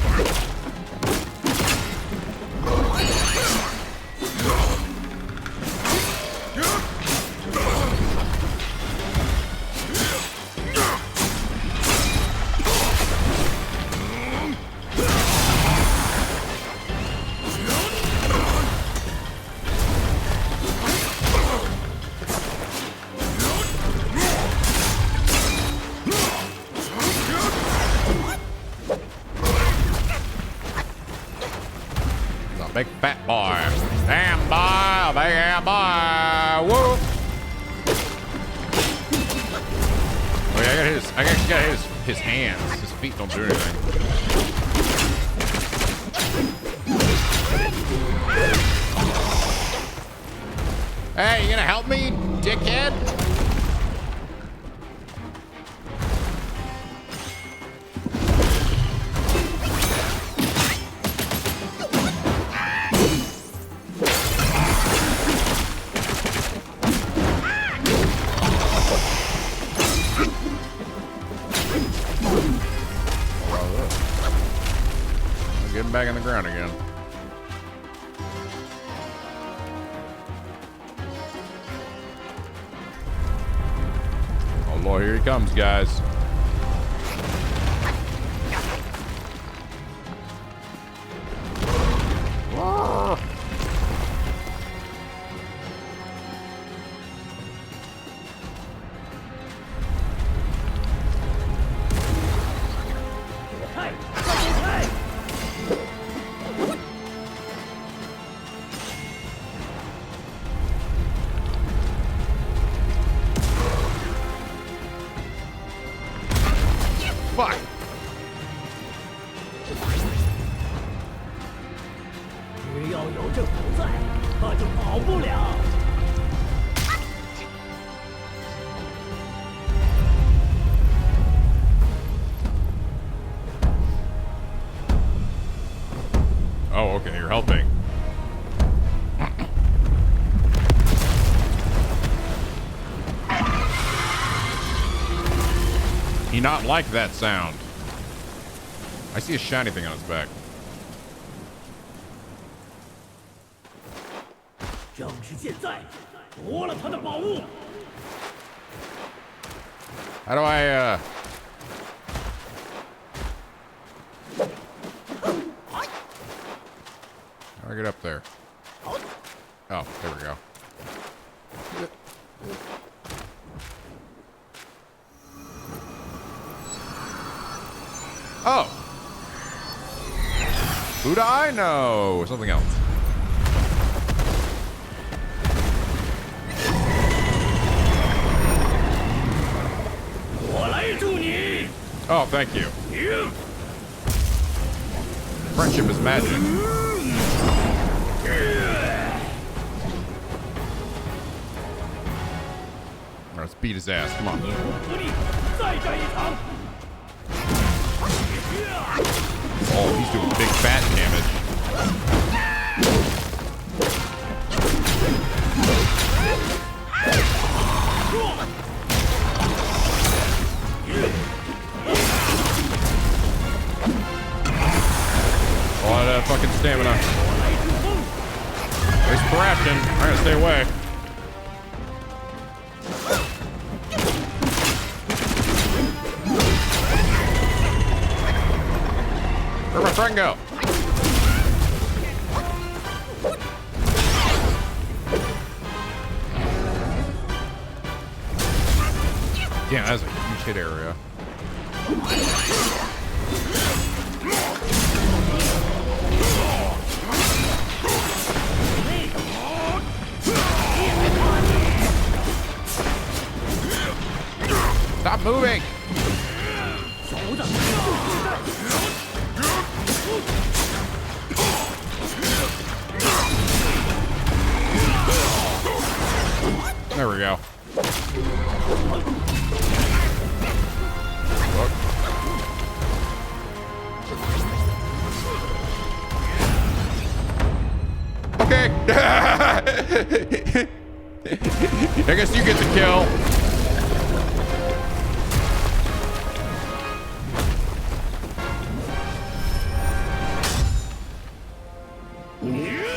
Big fat boy. Damn boy, big ass boy. Whoop. Oh yeah, I got his hands. His feet don't do anything. Hey, you gonna help me, dickhead? Get him back in the ground again. Oh Lord, here he comes, guys. Fuck. 只要有这鼓在，他就跑不了。Oh, okay, you're helping. he not like that sound? I see a shiny thing on his back. 正是现在，夺了他的宝物。 How do I, How do I get up there? Oh, there we go. Oh! Who do I know? Something else. Oh, thank you. Friendship is magic. All right, let's beat his ass. Come on. Oh, he's doing big fat damage. A lot of fucking stamina. Waste for ration. I'm gonna stay away. Where'd my friend go? Damn, that's a huge hit area. Stop moving! There we go. Look. Okay. I guess you get the kill.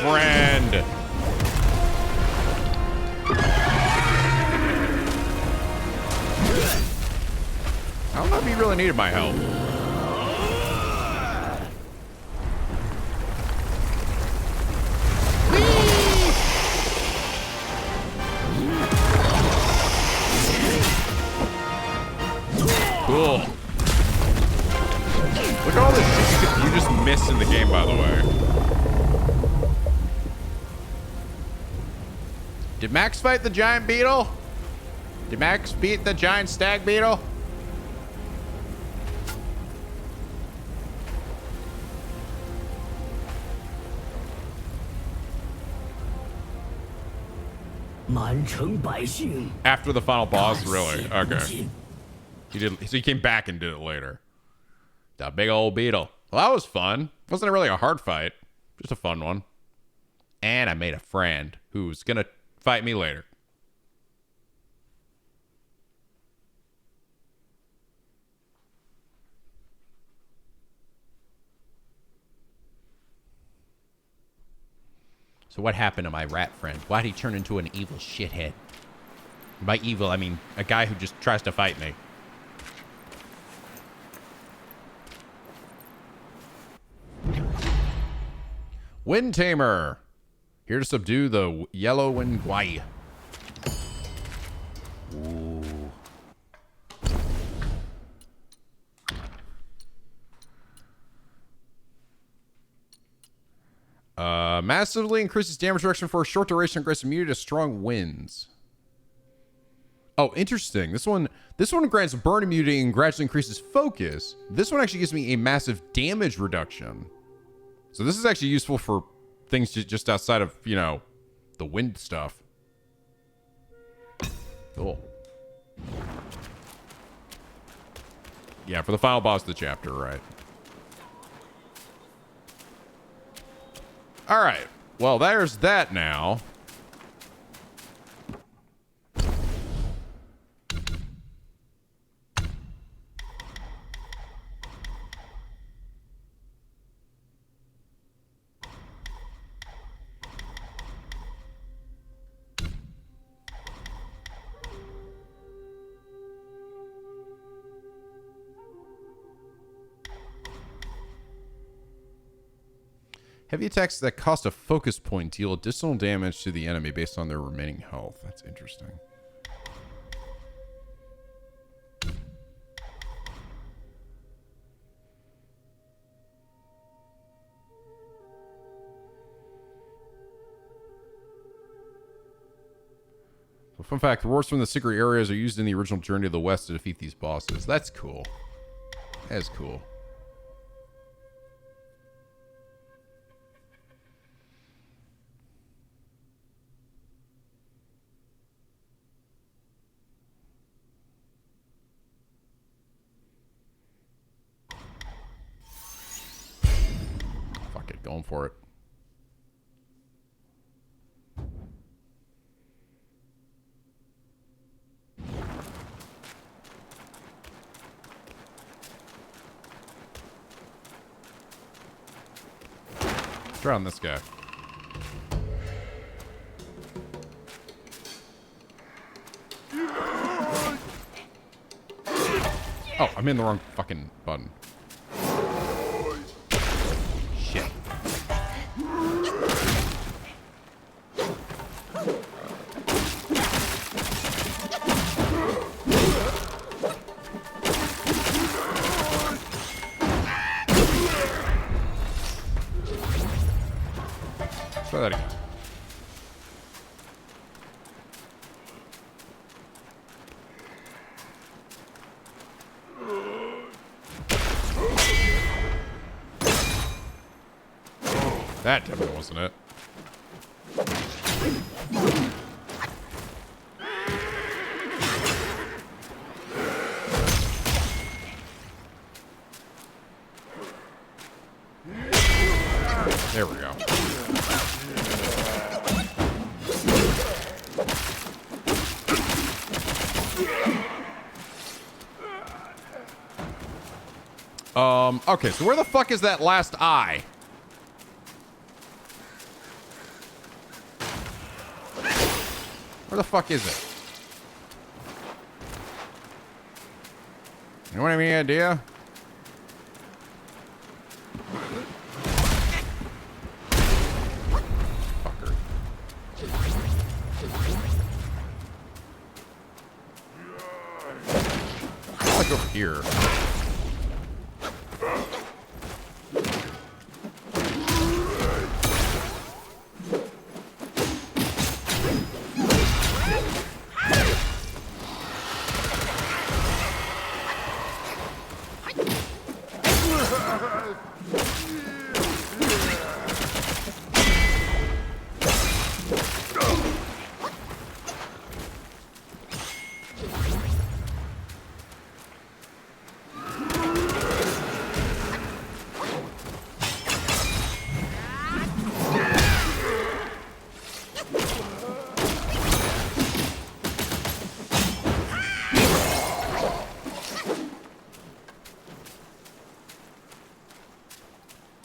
Friend. I don't know if he really needed my help. Cool. Look at all this shit you just missed in the game, by the way. Did Max fight the giant beetle? Did Max beat the giant stag beetle? After the final boss, really? Okay. He did. So he came back and did it later. That big old beetle. Well, that was fun. Wasn't really a hard fight. Just a fun one. And I made a friend who's gonna fight me later. So what happened to my rat friend? Why'd he turn into an evil shithead? By evil, I mean a guy who just tries to fight me. Wind Tamer. Here to subdue the yellow wind guai. Ooh. Massively increases damage reduction for a short duration and grants immunity to strong winds. Oh, interesting. This one grants burn immunity and gradually increases focus. This one actually gives me a massive damage reduction. So this is actually useful for things just outside of, you know, the wind stuff. Cool. Yeah, for the final boss of the chapter, right. All right. Well, there's that now. Heavy attacks that cost a focus point deal additional damage to the enemy based on their remaining health. That's interesting. So fun fact, the roars from the secret areas are used in the original Journey of the West to defeat these bosses. That's cool. That's cool. Fuck it, going for it. Let's try on this guy. Oh, I'm in the wrong fucking button. Shit. Try that again. That definitely wasn't it. There we go. Okay, so where the fuck is that last eye? Where the fuck is it? Anyone have any idea? Fucker. I like over here.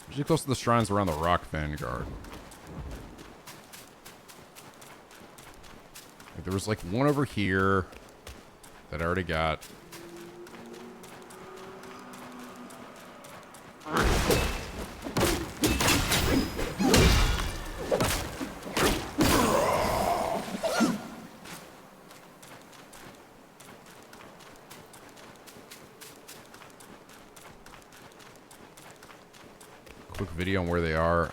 Usually close to the shrines around the Rock Vanguard. Like, there was like one over here that I already got. Quick video on where they are.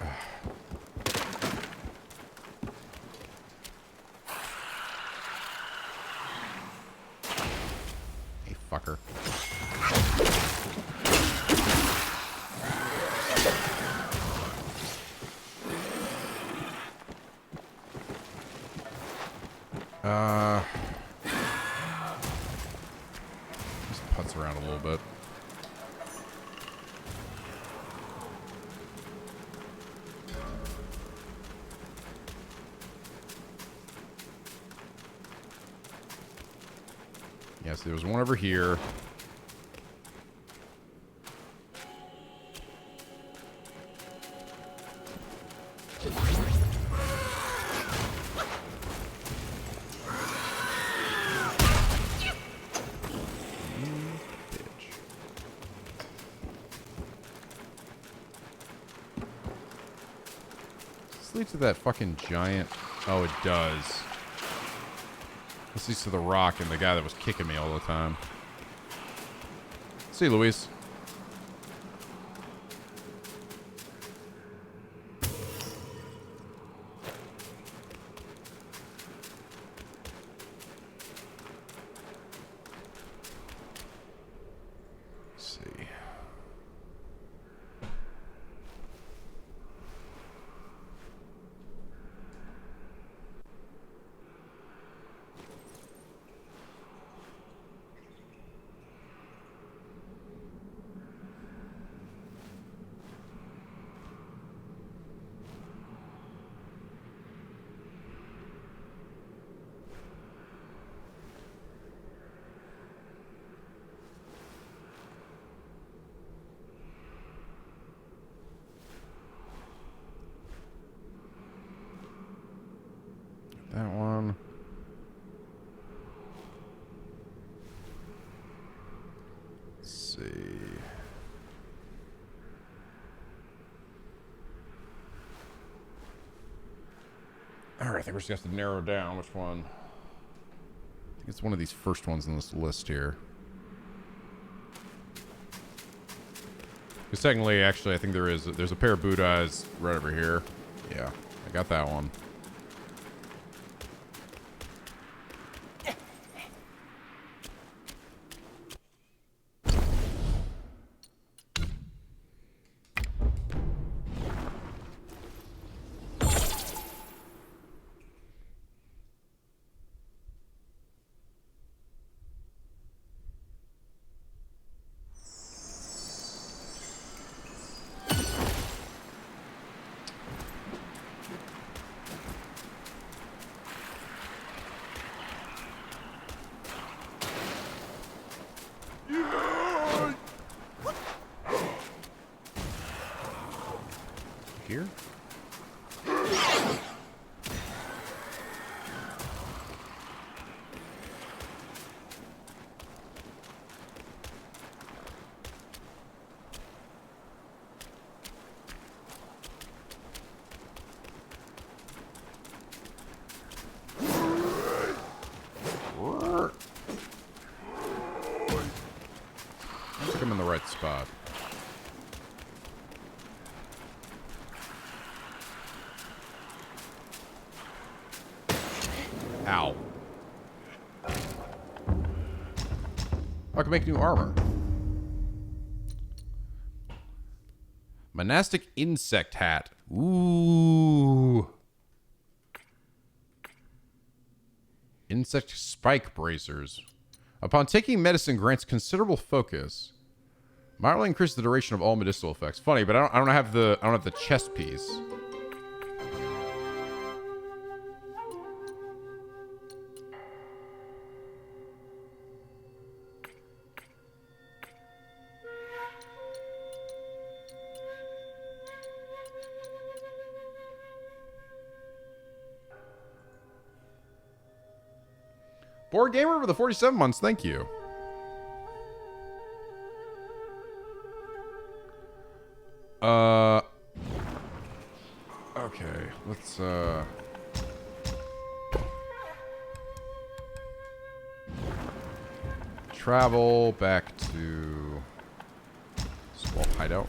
Hey, fucker. Just putz around a little bit. Yes, there was one over here. lead to that fucking giant... Oh, it does. This leads to the rock and the guy that was kicking me all the time. See you, Luis. That one. Let's see. All right, I think we're just going to have to narrow down which one. I think it's one of these first ones in this list here. Because technically, actually, I think there's a pair of boot eyes right over here. Yeah, I got that one. Here? Stick him in the right spot. Ow. I can make new armor. Monastic insect hat. Ooh. Insect spike bracers. Upon taking medicine grants considerable focus. Mildly increases the duration of all medicinal effects. Funny, but I don't have the chest piece. Board Gamer for the 47 months, thank you. Okay, let's travel back to Swamp Hideout.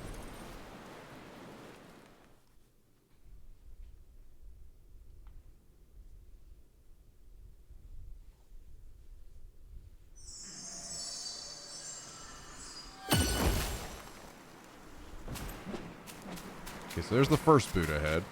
Okay, so there's the first Buddha head.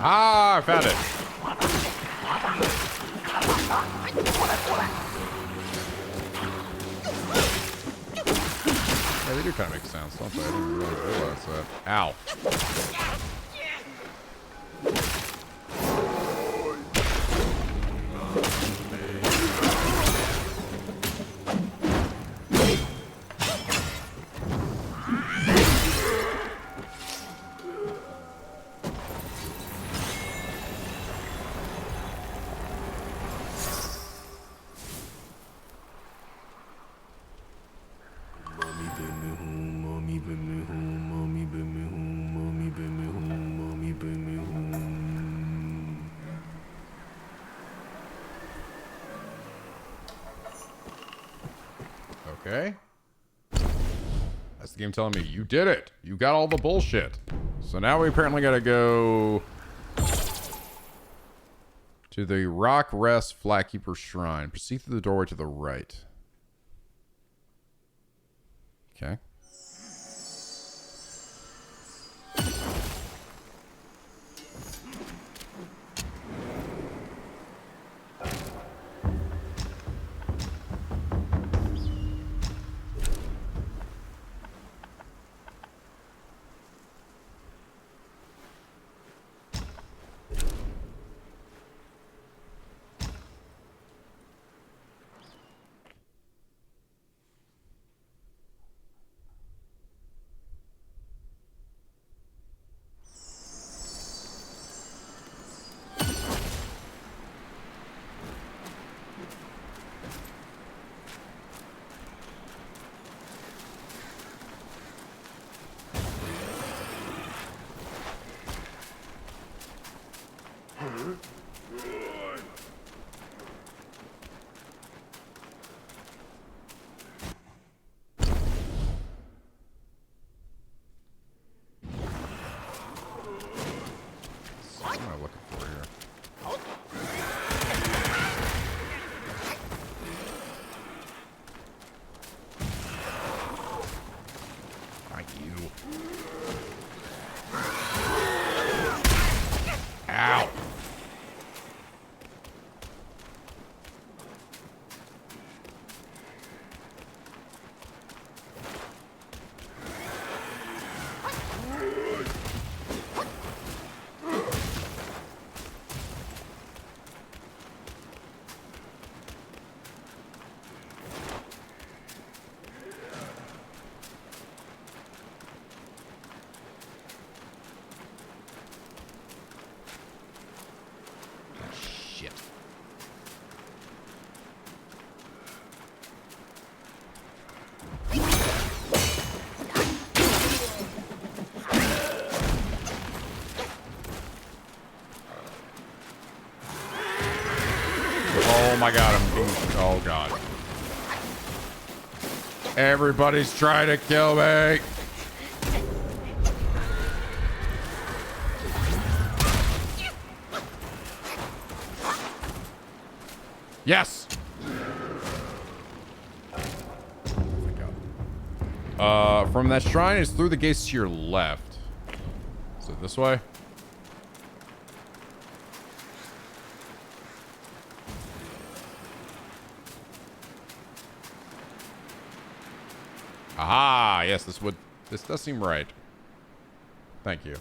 Ah, I found it. they do kind of make sounds, don't they? I didn't really realize that. Ow. Okay. That's the game telling me you did it. You got all the bullshit. So now we apparently gotta go to the Rock Rest Flagkeeper Shrine. Proceed through the doorway to the right. Okay. Oh my god, oh god. Everybody's trying to kill me. Yes. Oh my god. From that shrine is through the gates to your left. Is it this way? Aha! Yes, this does seem right. Thank you.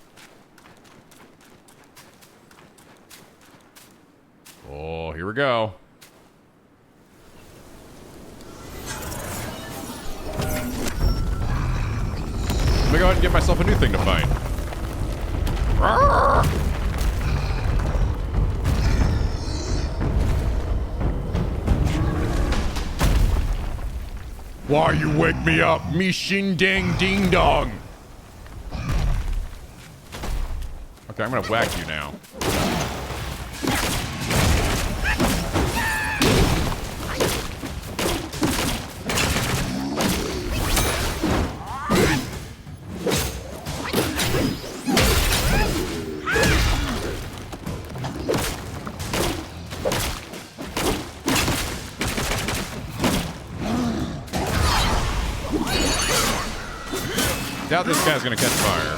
Oh, here we go. Let me go ahead and get myself a new thing to fight. Rawr! Why you wake me up? Me shing dang ding dong. Okay, I'm gonna whack you now. Doubt this guy's gonna catch fire.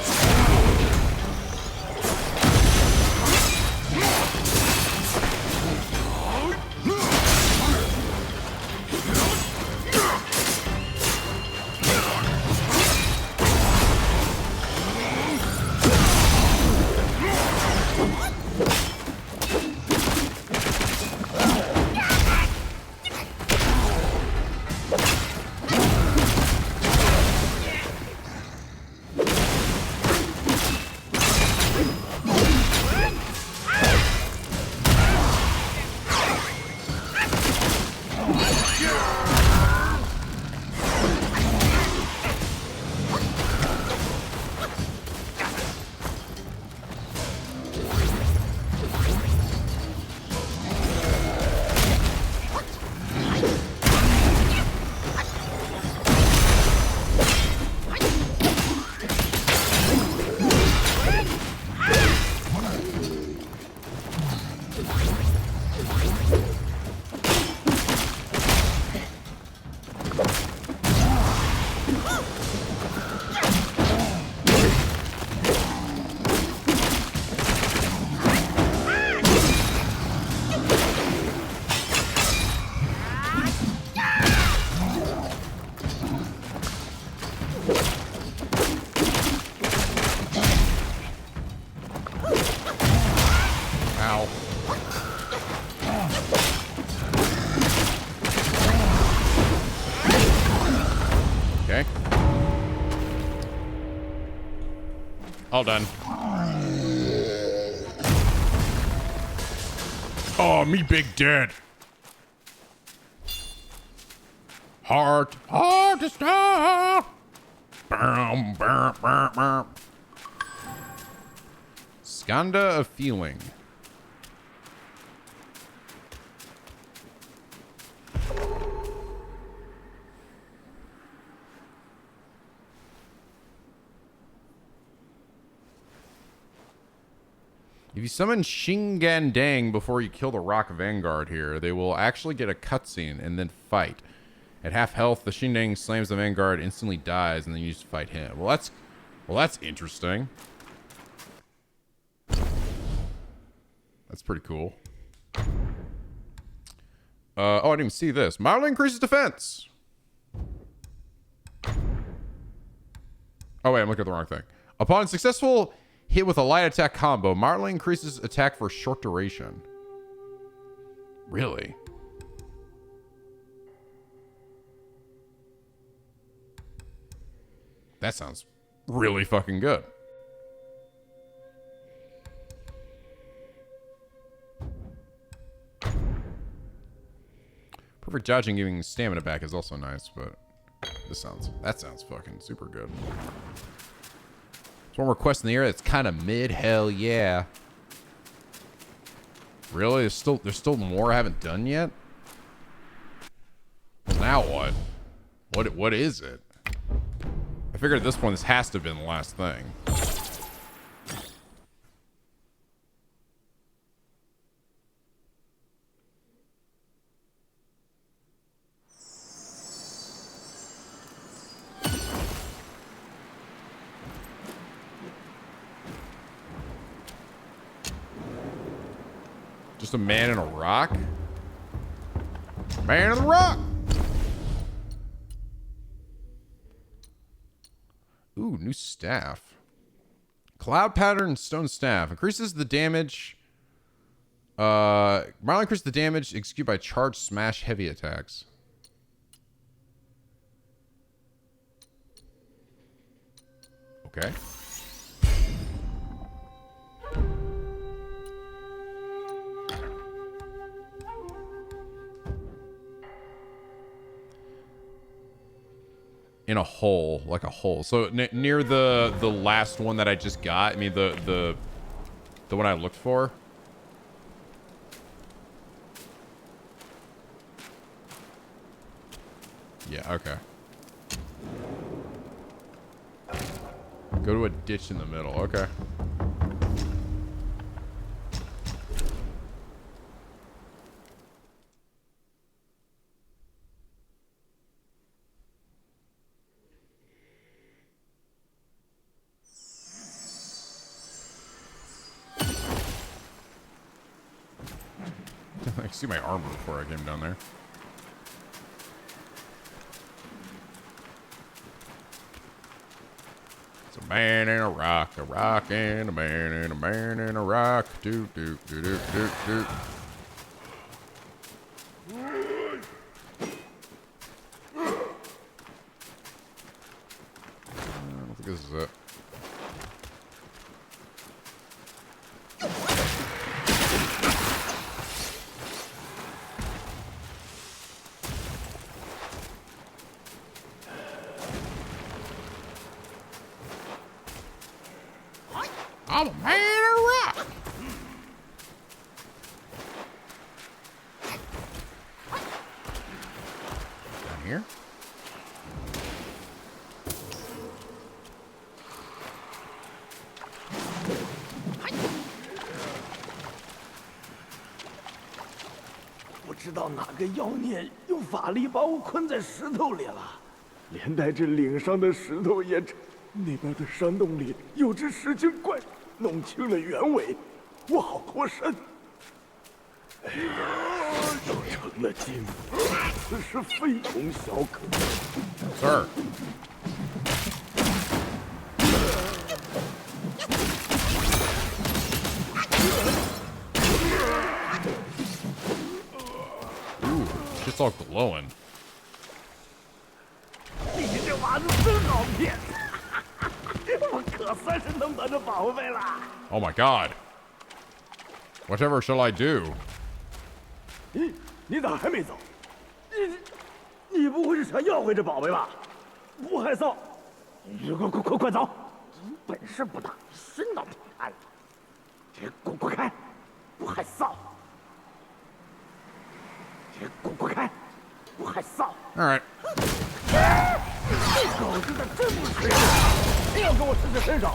All done. Oh, me big dead. Hard to stop. Skanda of feeling. If you summon Shingandang before you kill the Rock Vanguard here, they will actually get a cutscene and then fight. At half health, the Shingandang slams the Vanguard, instantly dies, and then you just fight him. Well, that's interesting. That's pretty cool. Oh, I didn't even see this. Mildly increases defense. Oh, wait, I'm looking at the wrong thing. Upon successful hit with a light attack combo, mildly increases attack for a short duration. Really? That sounds really fucking good. Perfect dodging giving stamina back is also nice, but that sounds fucking super good. There's one more quest in the area that's kind of mid. Hell yeah. Really? There's still more I haven't done yet? Well, now what? What is it? I figured at this point this has to have been the last thing. Just a man in a rock? Man in the rock! Ooh, new staff. Cloud pattern stone staff. Increases the damage. Mildly increases the damage executed by charge, smash, heavy attacks. Okay. In a hole, like a hole. So near the last one that I just got. I mean the one I looked for. Yeah. Okay. Go to a ditch in the middle. Okay. I can see my armor before I came down there. It's a man in a rock and a man and a man in a rock. Do do do do do do. I don't think this is it. I'm a man of rock. Down here.不知道哪个妖孽用法力把我困在石头里了，连带这岭上的石头也沉。那边的山洞里有只石精怪，弄清了原委，我好脱身。哎呀，又成了精，此事非同小可。Sir. Ooh, shit's all glowing. 你这娃子真好骗，我可算是弄到这宝贝了。Oh my god. Whatever shall I do? 你咋还没走？你不会是想要回这宝贝吧？不害臊！快走！本事不大，心倒挺大。滚开！不害臊！滚开！不害臊！ All right. 这狗子的真不吃力，要跟我使身手。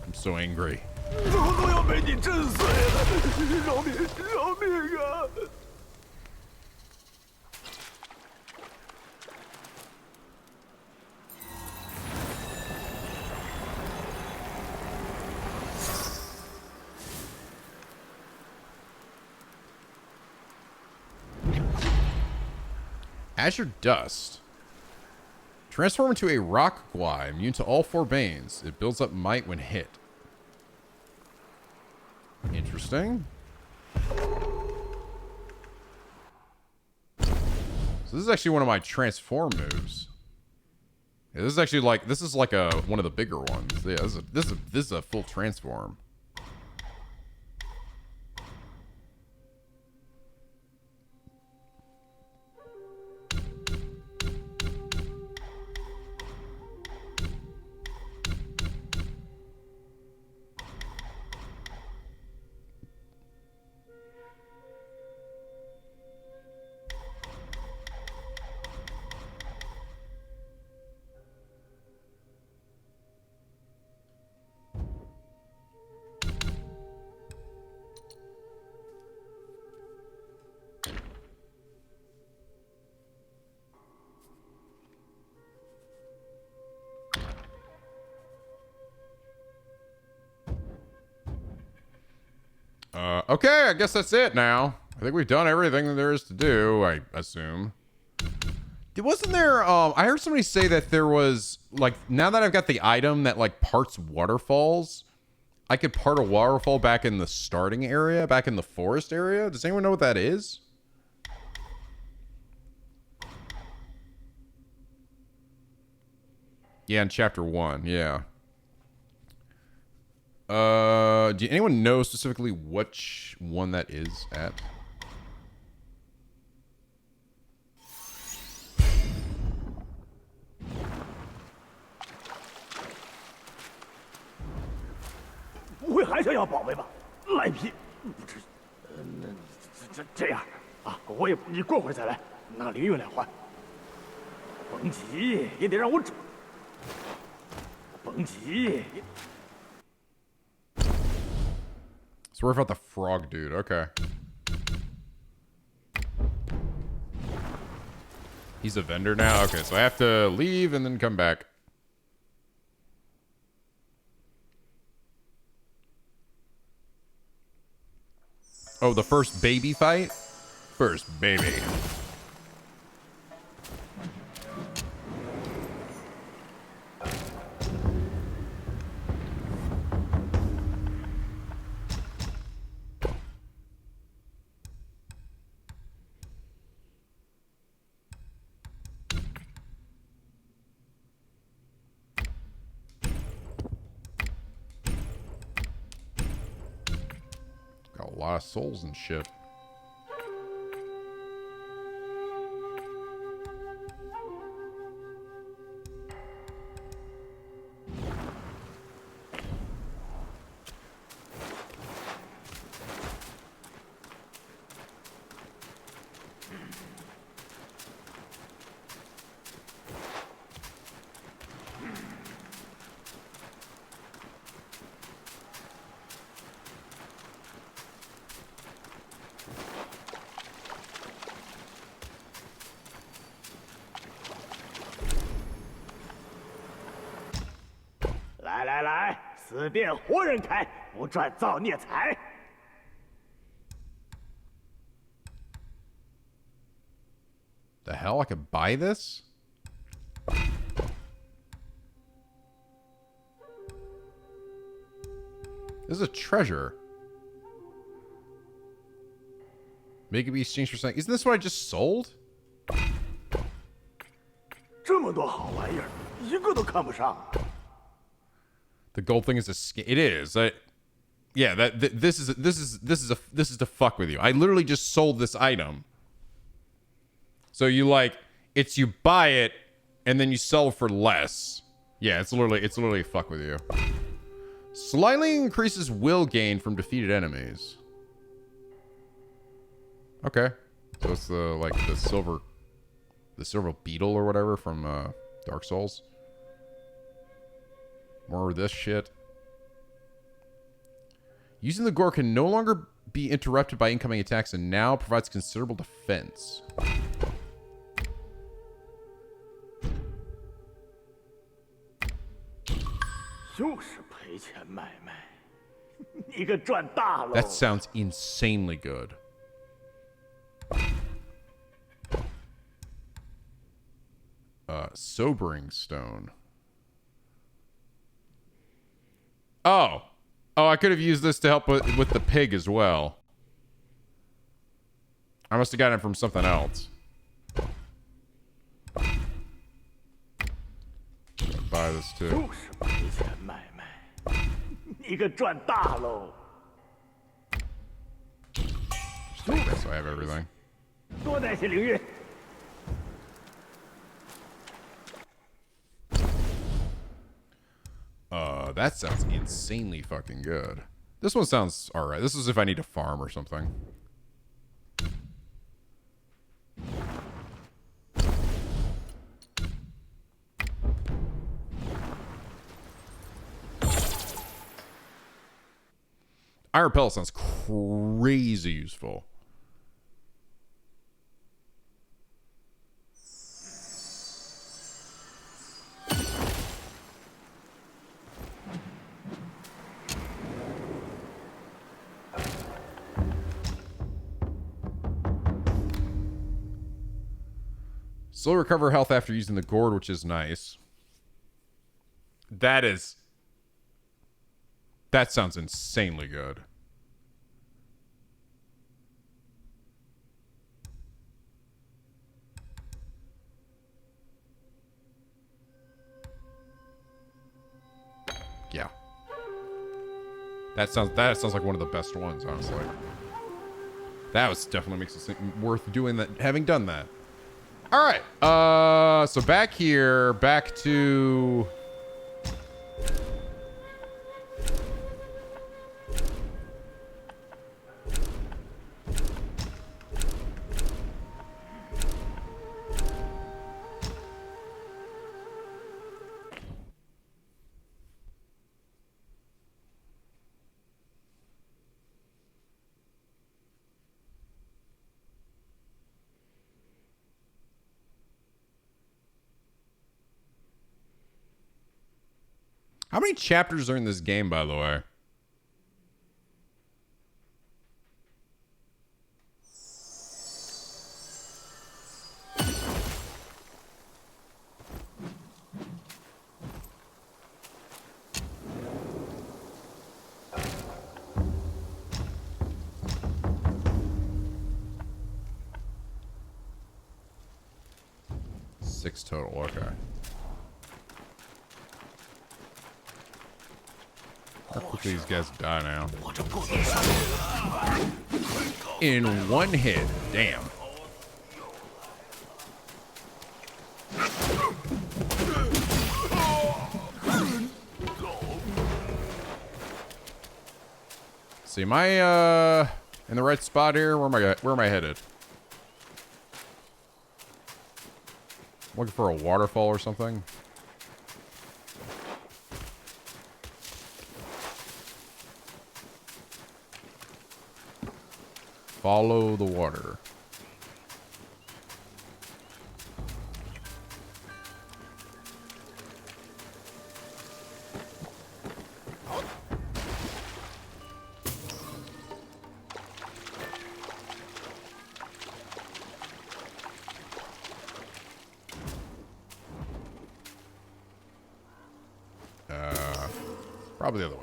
I'm so angry. 我都要被你震碎了！饶命啊！ Azure Dust. Transform into a rock guai, immune to all 4 banes. It builds up might when hit. Interesting. So this is actually one of my transform moves. Yeah, this is actually like one of the bigger ones. Yeah, this is a full transform. Okay, I guess that's it now. I think we've done everything that there is to do, I assume. Wasn't there, I heard somebody say that there was, like, now that I've got the item that, like, parts waterfalls, I could part a waterfall back in the starting area, back in the forest area? Does anyone know what that is? Yeah, in chapter 1, yeah. Do anyone know specifically which one that is at?不会还想要宝贝吧？赖皮！不至于。那这样啊，我也你过会儿再来，拿灵运来换。甭急，也得让我准。甭急。 So we're about the frog dude. Okay. He's a vendor now? Okay, so I have to leave and then come back. Oh, the first baby fight? First baby. lot of souls and shit. The hell? I could buy this? This is a treasure. Make it be exchanged for something. Isn't this what I just sold? The gold thing is a skin. It is. Yeah. This is to fuck with you. I literally just sold this item. So you you buy it and then you sell for less. Yeah, it's literally fuck with you. Slightly increases will gain from defeated enemies. Okay. So it's the silver beetle or whatever from Dark Souls. More of this shit. Using the gore can no longer be interrupted by incoming attacks and now provides considerable defense. That sounds insanely good. Sobering stone. Oh, I could have used this to help with the pig as well. I must have gotten it from something else. Buy this too. Just take this so I have everything. That sounds insanely fucking good. This one sounds alright. This is if I need to farm or something. Iron pellet sounds crazy useful. Slow recover health after using the gourd, which is nice. That sounds insanely good. Yeah. That sounds like one of the best ones, honestly. That was definitely makes it worth doing that, having done that. All right. So back here, back to how many chapters are in this game, by the way? Six total, okay. How quickly these guys die now. In one hit. Damn. See, am I in the right spot here? Where am I headed? Looking for a waterfall or something? Follow the water. Probably the other way.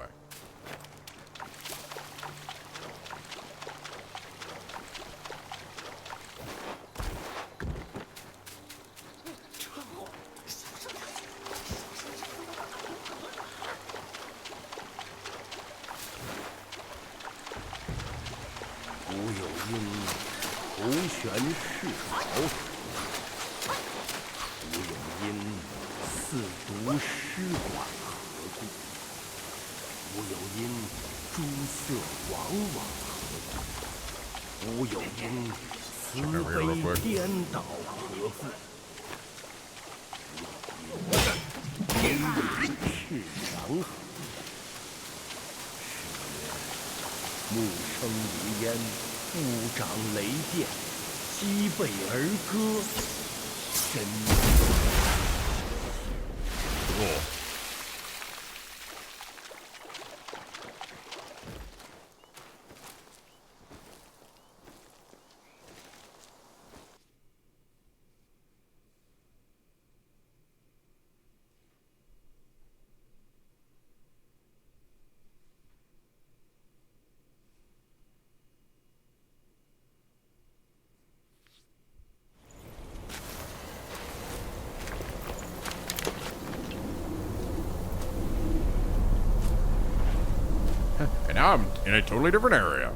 And now I'm in a totally different area.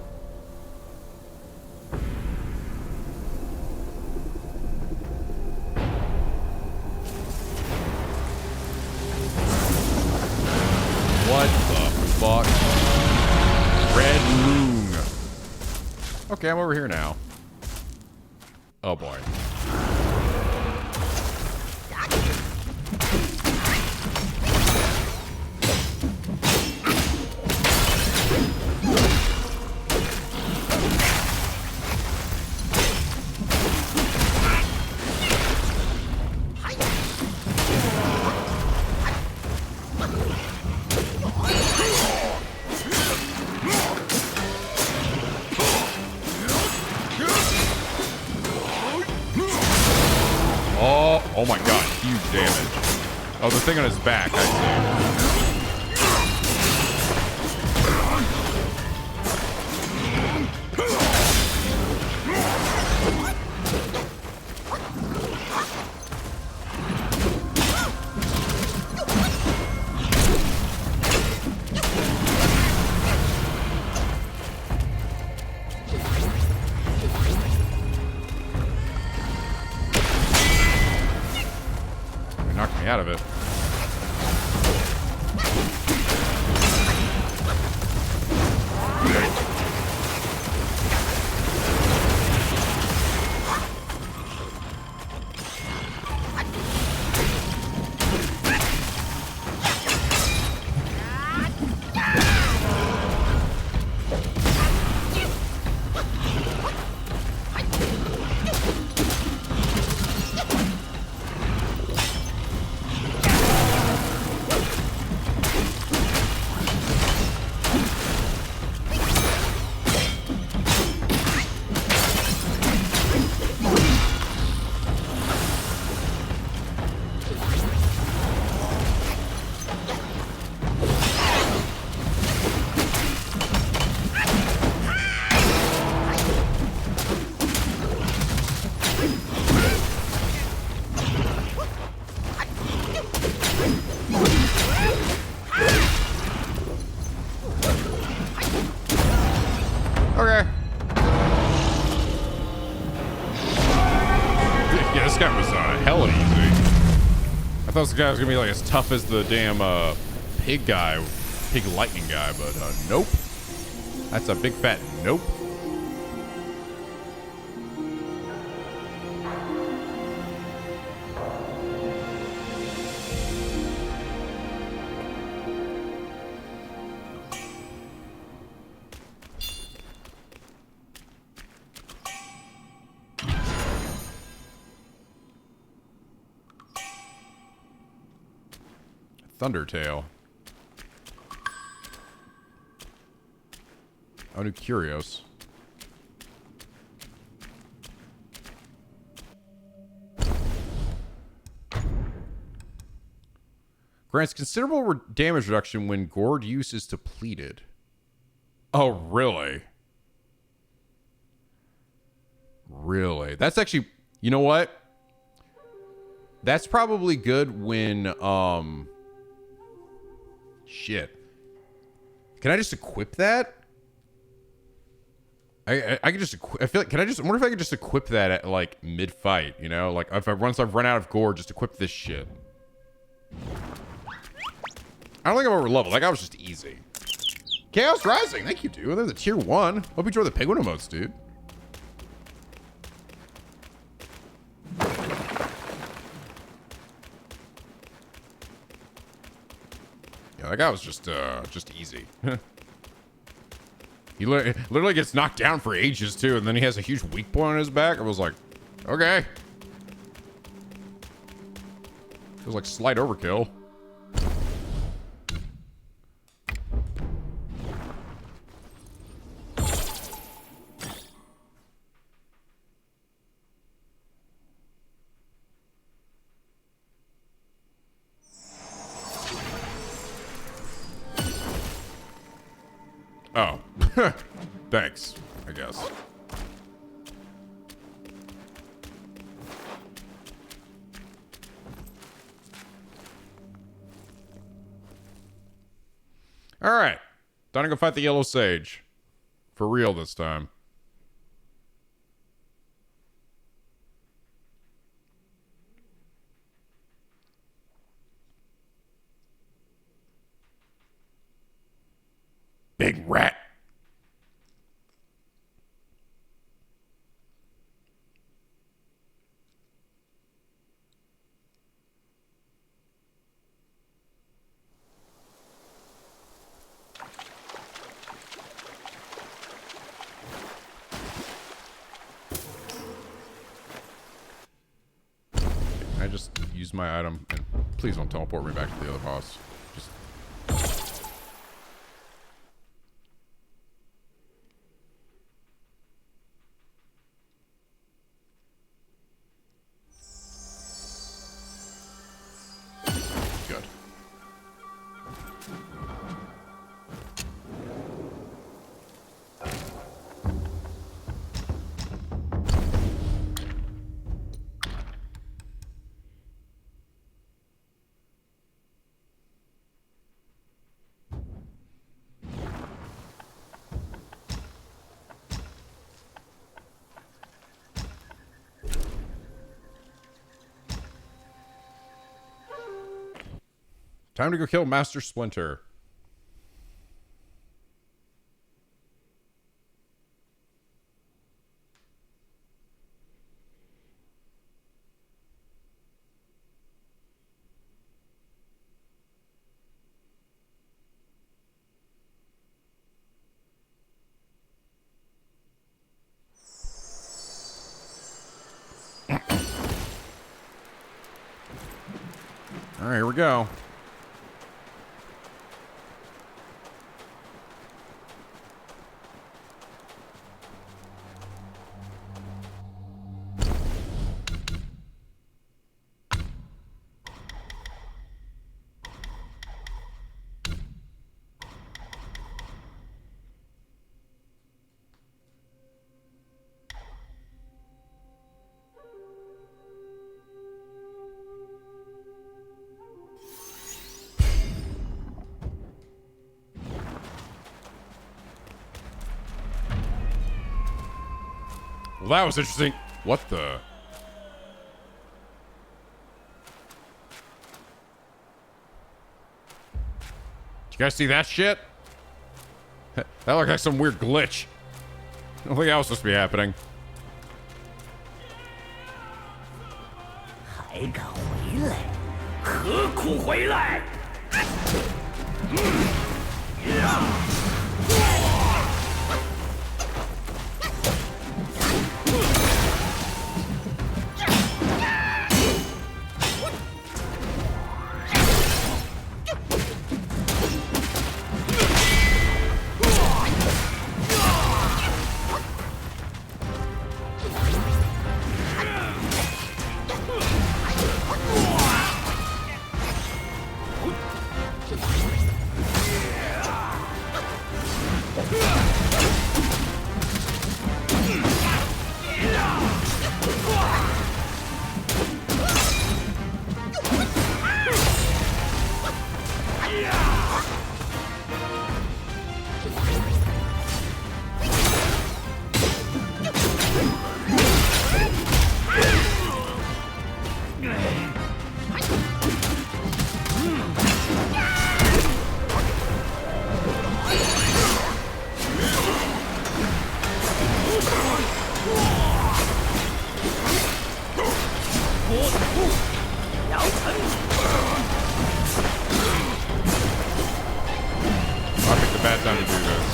What the fuck? Red Moon. Okay, I'm over here now. Oh boy. Oh my god, huge damage. Oh, the thing on his back, I see. Knocked me out of it. thought this guy was gonna be like as tough as the damn pig lightning guy, but nope. That's a big fat nope. Thundertail. Oh, new Curios. Grants considerable damage reduction when gourd use is depleted. Oh, really? Really? That's actually... You know what? That's probably good when... Shit. Can I just equip that? I can just equip... I feel like... I wonder if I could just equip that at, like, mid-fight, you know? Like, once I've run out of gourd, just equip this shit. I don't think I'm over level. That guy was just easy. Chaos Rising. Thank you, dude. There's a tier 1. Hope you enjoy the penguin emotes, dude. Yeah, that guy was just easy. He literally gets knocked down for ages, too, and then he has a huge weak point on his back. I was like, okay. Feels like slight overkill. Oh. Thanks, I guess. All right. Time to go fight the Yellow Sage. For real this time. Big rat. I just use my item and please don't teleport me back to the other boss. Just good. Time to go kill Master Splinter. All right, here we go. Well, that was interesting. What the? You guys see that shit? That looked like some weird glitch. I don't think that was supposed to be happening. 还敢回来？何苦回来？ I picked a bad time to do this.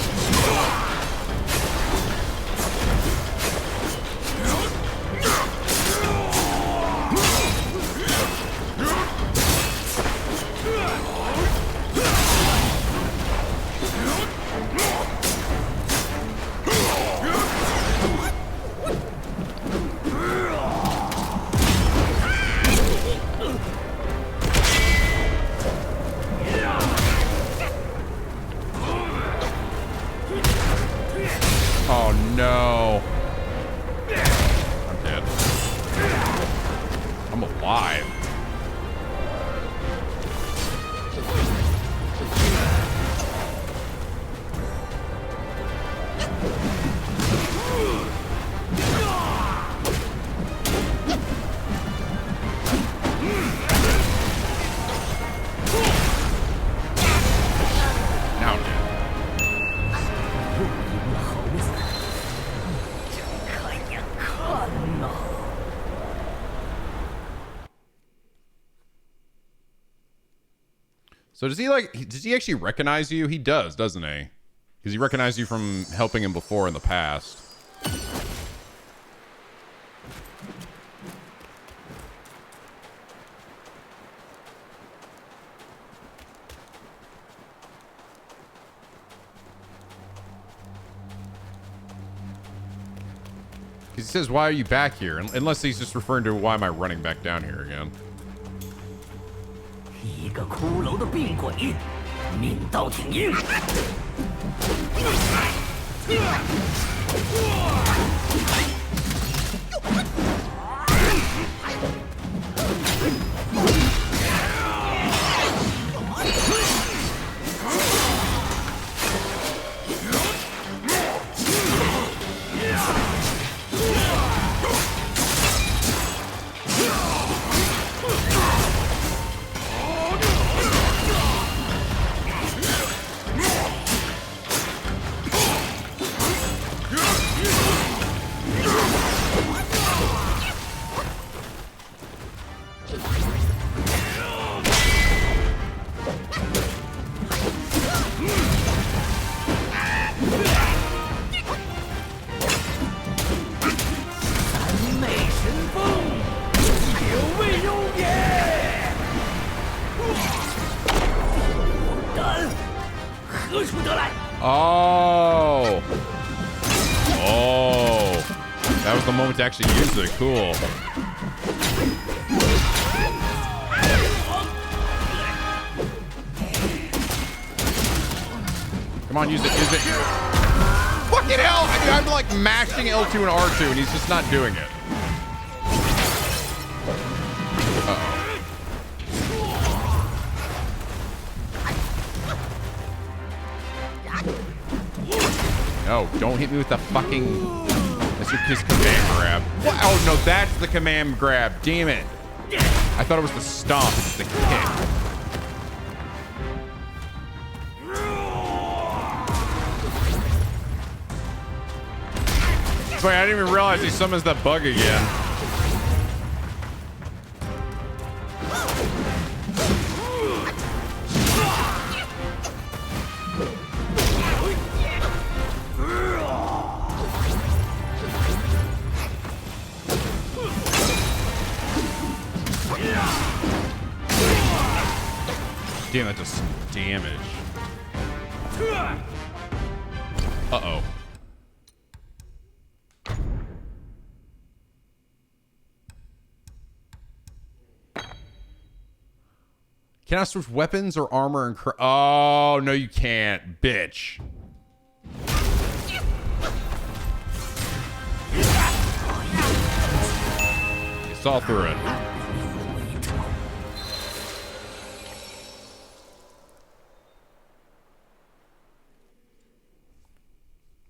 Oh no. I'm dead. I'm alive. Now I'm dead. So does he actually recognize you? He does, doesn't he? Because he recognized you from helping him before in the past. Because he says, why are you back here? Unless he's just referring to why am I running back down here again. 一个骷髅的病鬼，命到挺硬。Oh. Oh. That was the moment to actually use it. Cool. Come on, use it, use it. Fucking hell! I'm like mashing L2 and R2 and he's just not doing it. No, don't hit me with the fucking... That's his command grab. What? Oh, no, that's the command grab. Damn it. I thought it was the stomp. It's the kick. funny. I didn't even realize he summons that bug again. Damn, that does some damage. Uh-oh. Can I switch weapons or armor and oh, no, you can't, bitch. You saw through it.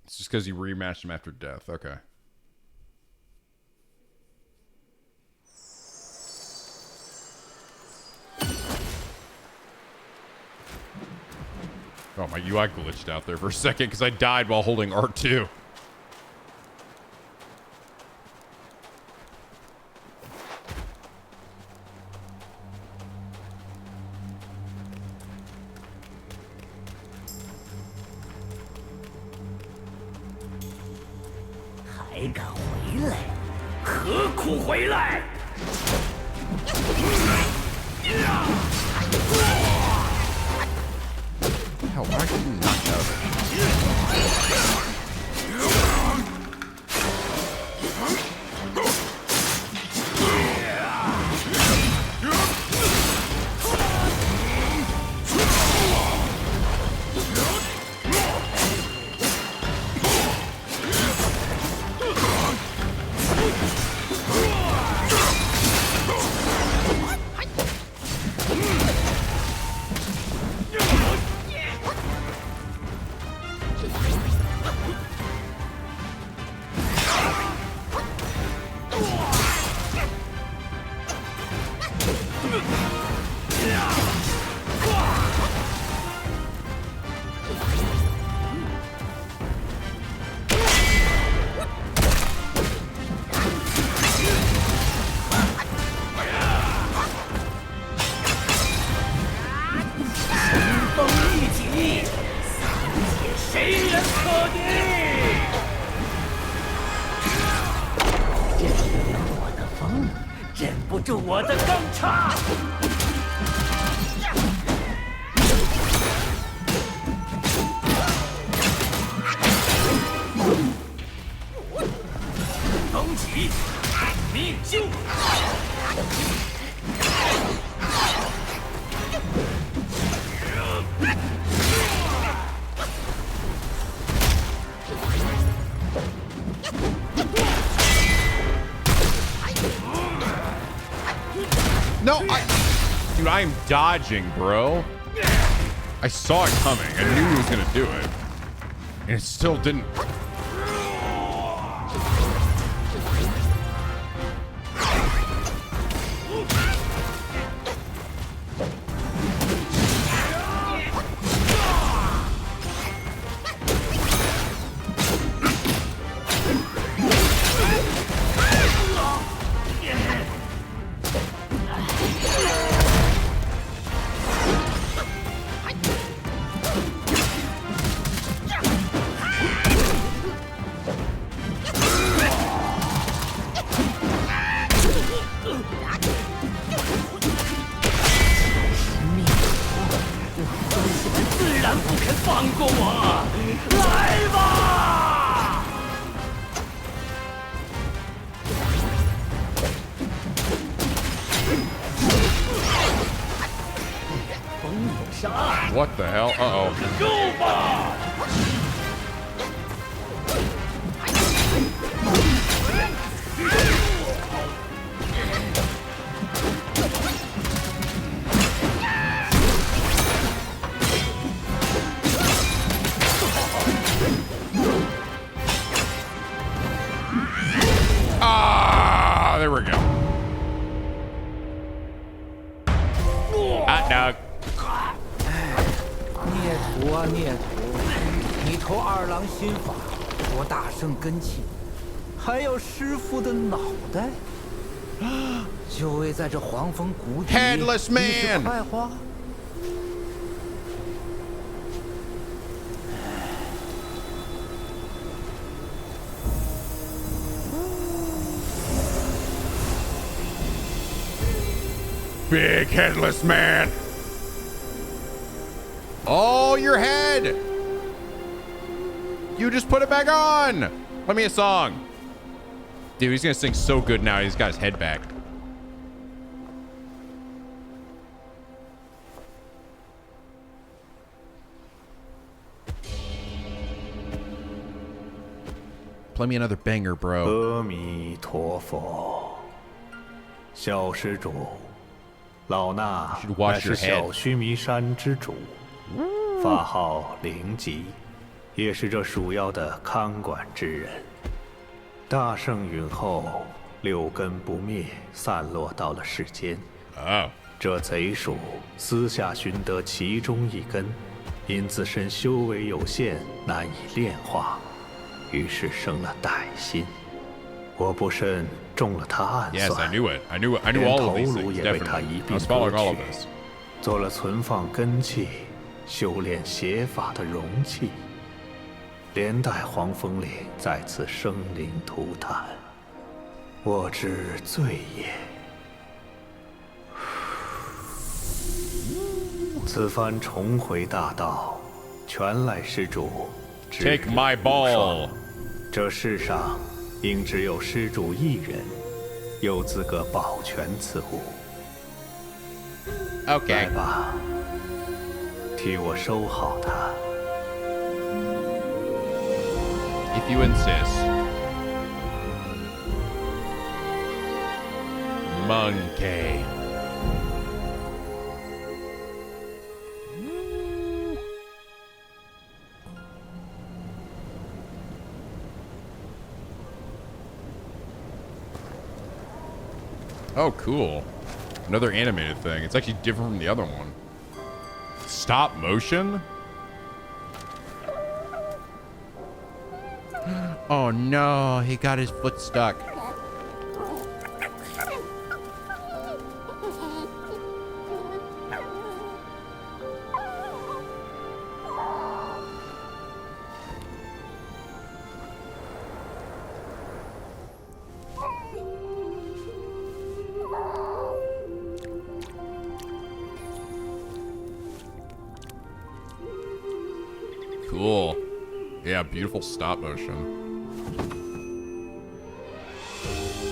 It's just because you rematched him after death. Okay. Oh, my UI glitched out there for a second because I died while holding R2. Hell, why can you not know that? Dude, I am dodging, bro. I saw it coming. I knew he was gonna do it. And it still didn't. What the hell? Uh-oh. Ah, there we go. Hot dog. 孽徒啊孽徒，你投二郎心法，我大圣根器，还有师傅的脑袋，就为在这黄风谷底 Headless 一时 man 快活。Big headless man. Oh, your head. You just put it back on. Play me a song. Dude, he's gonna sing so good now. He's got his head back. Play me another banger, bro. 阿弥陀佛，小施主，老衲 Should wash 乃是 your head. 小须弥山之主，法号灵吉，也是这蜀妖的看管之人。大圣陨后，六根不灭，散落到了世间。Oh. 这贼鼠私下寻得其中一根，因自身修为有限，难以炼化，于是生了歹心。我不慎中了他暗算。 Yes, I knew it. I knew all of these 连头颅 things. 也被他 Definitely. 一 I 并 was 夺 following all of 去， this. 做了存放根器、修炼邪法的容器，连带黄风岭再次生灵涂炭，我之罪也。此番重回大道，全赖施主指 Take my 引 ball. 这世上应只有施主一人有资格保全此物。来 Okay. 吧，替我收好它。 If you insist. MONKE. Oh, cool. Another animated thing. It's actually different from the other one. Stop motion? Oh no, he got his foot stuck. Cool. Yeah, beautiful stop motion.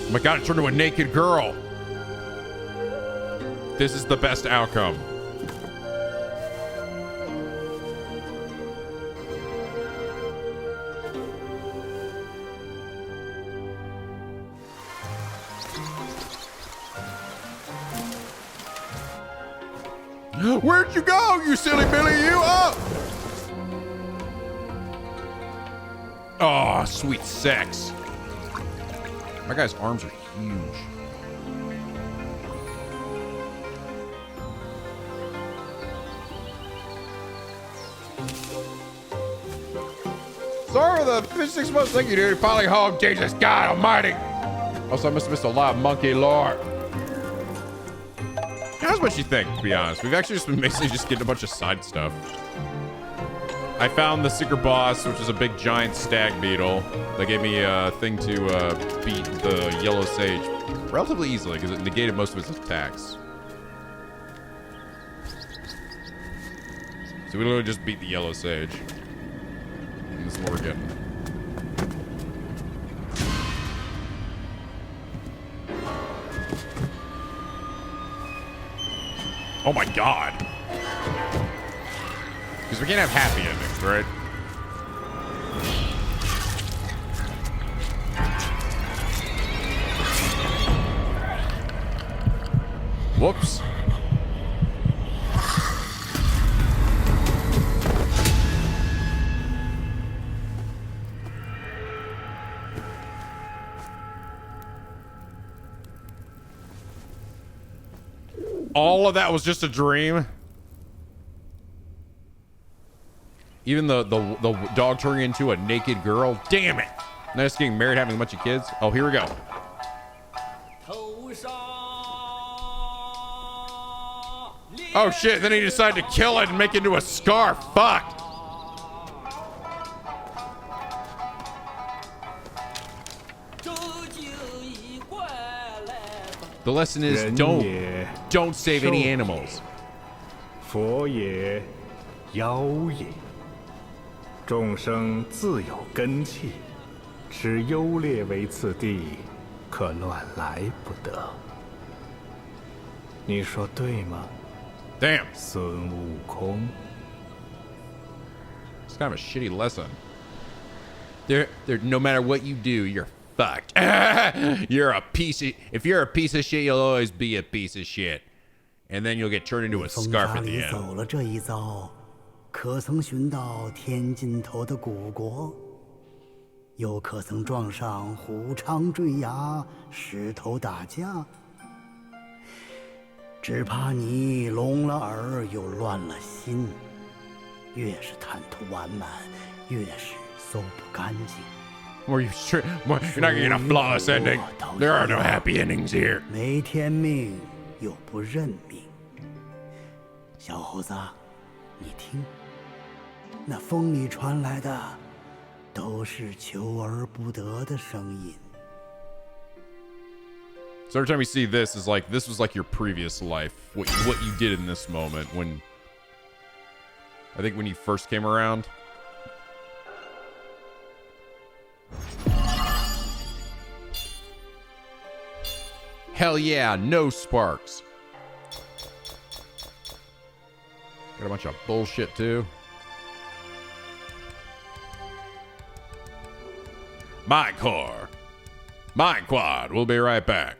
Oh my god, it turned into a naked girl. This is the best outcome. Where'd you go, you silly Billy? You up? Oh, sweet sex. My guy's arms are huge. Sorry for the 56 months. Thank you, dude. Finally home. Jesus, God almighty. Also, I must have missed a lot of monkey lore. How's what you think, to be honest? We've actually just been basically just getting a bunch of side stuff. I found the secret boss, which is a big giant stag beetle. That gave me a thing to beat the yellow sage relatively easily because it negated most of its attacks. So we literally just beat the yellow sage. And this is what we're getting. Oh my god. Because we can't have happy endings, right? Whoops. All of that was just a dream. Even the dog turning into a naked girl. Damn it. Nice getting married, having a bunch of kids. Oh, here we go. Oh shit, then he decided to kill it and make it into a scarf. Fuck. The lesson is don't save any animals. 佛也，妖也。众生自有根器，持优劣为次第，可乱来不得。你说对吗？ Damn. 孙悟空。 It's kind of a shitty lesson. No matter what you do, you're fucked. You're a piece of. If you're a piece of shit, you'll always be a piece of shit, and then you'll get turned into a scarf at the end. 走了这一遭，可曾寻到天尽头的古国？又可曾撞上虎昌坠崖，石头打架？只怕你聋了耳，又乱了心。越是贪图完满，越是搜不干净。 You're not gonna get a flawless ending. There are no happy endings here. 没天命又不认命。小猴子，你听，那风里传来的都是求而不得的声音。 So every time we see this, is like this was like your previous life. What you did in this moment when I think when you first came around. Hell yeah, no sparks. Got a bunch of bullshit too. Mine core. Mine quad. We'll be right back.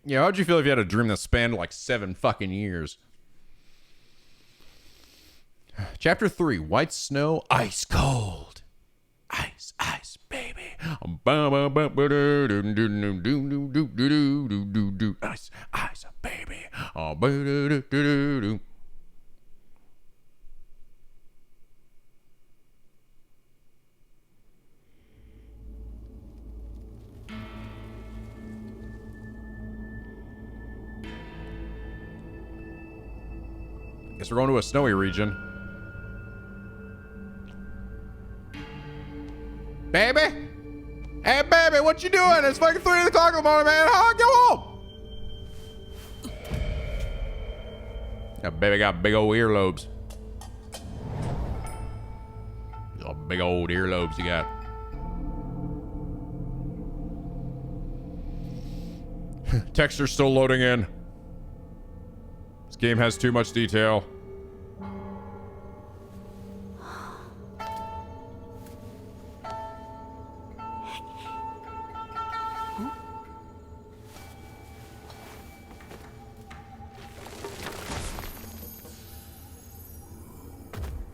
Yeah, how'd you feel if you had a dream that spanned like 7 fucking years? Chapter 3, White Snow, Ice Cold. Ice, ice, baby. Ice, ice, baby. Guess we're going to a snowy region. Baby? Hey, baby, what you doing? It's fucking 3 o'clock in the morning, man. How I go home? That baby got big old earlobes. Big old earlobes you got. Texture's still loading in. This game has too much detail.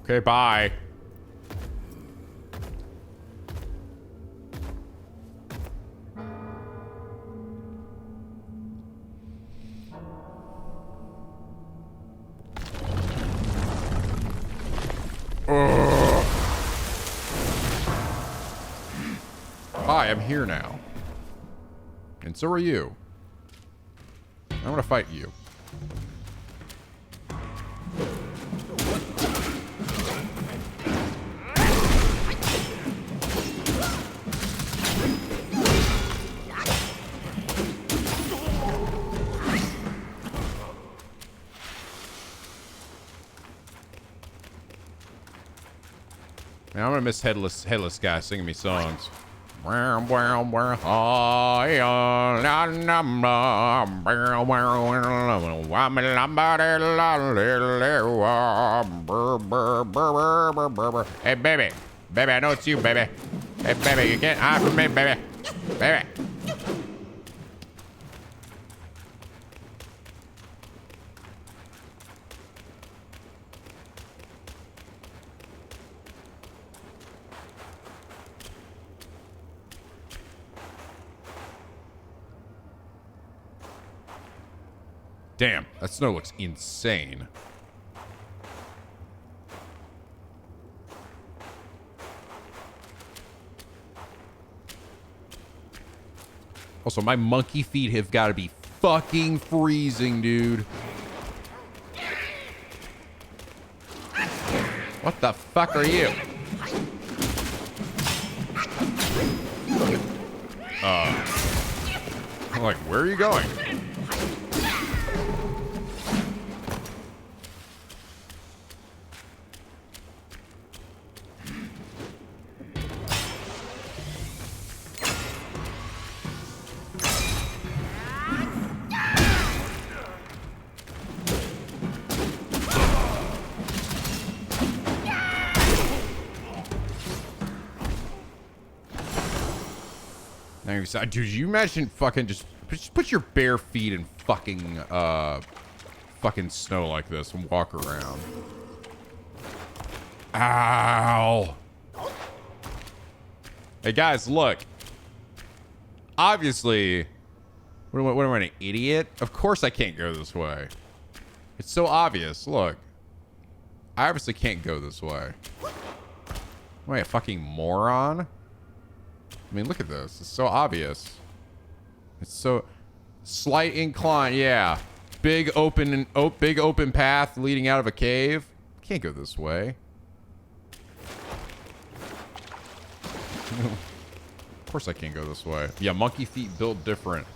Okay, bye. Hi, I'm here now. And so are you. I'm gonna fight you. Man, I'm gonna miss headless guy singing me songs. Hey, baby. Baby, I know it's you, baby. Hey, baby, you can't hide from me, baby. Baby. Damn, that snow looks insane. Also, my monkey feet have got to be fucking freezing, dude. What the fuck are you? I'm like, where are you going? Dude, you imagine fucking just put your bare feet in fucking fucking snow like this and walk around. Ow. Hey guys, look. Obviously, what am I, an idiot? Of course I can't go this way. It's so obvious. Look. I obviously can't go this way. Am I a fucking moron? I mean, look at this. It's so obvious. It's so slight incline. Yeah, big open path leading out of a cave. Can't go this way. Of course I can't go this way. Yeah, monkey feet built different.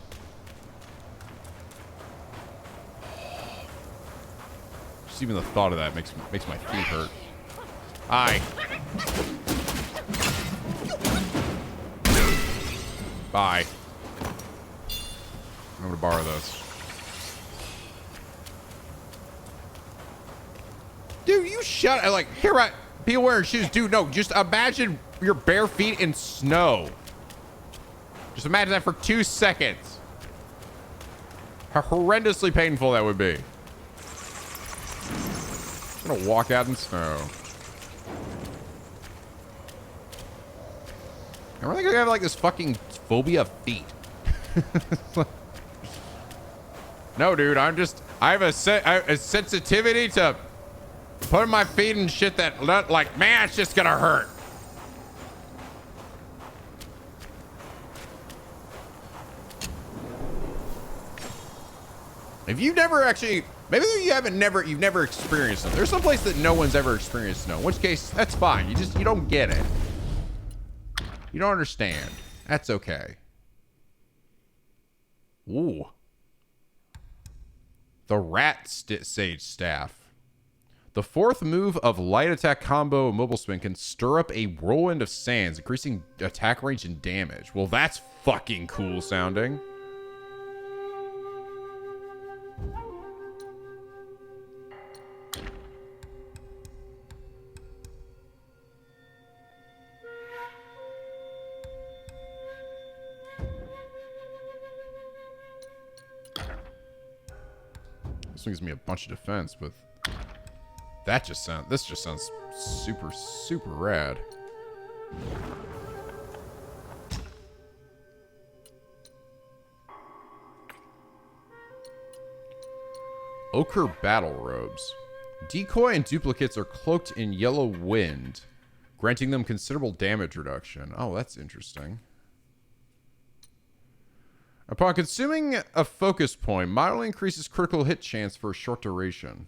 Just even the thought of that makes my feet hurt. Hi. Bye. I'm gonna borrow this. Dude, you shut. Like, here, right? Be aware of shoes, dude. No, just imagine your bare feet in snow. Just imagine that for 2 seconds. How horrendously painful that would be. I'm gonna walk out in snow. I'm really gonna have like this fucking phobia of feet. No, dude, I have a sensitivity to putting my feet in shit that, like, man, it's just gonna hurt. If you've never actually, maybe you've never experienced them. There's some place that no one's ever experienced snow, in which case, that's fine. You don't get it. You don't understand. That's okay. Ooh. The Rat Sage Staff. The fourth move of light attack combo mobile spin can stir up a whirlwind of sands, increasing attack range and damage. Well, that's fucking cool sounding. This one gives me a bunch of defense, but this just sounds super, super rad. Ochre Battle Robes. Decoy and duplicates are cloaked in yellow wind, granting them considerable damage reduction. Oh, that's interesting. Upon consuming a focus point, mildly increases critical hit chance for a short duration.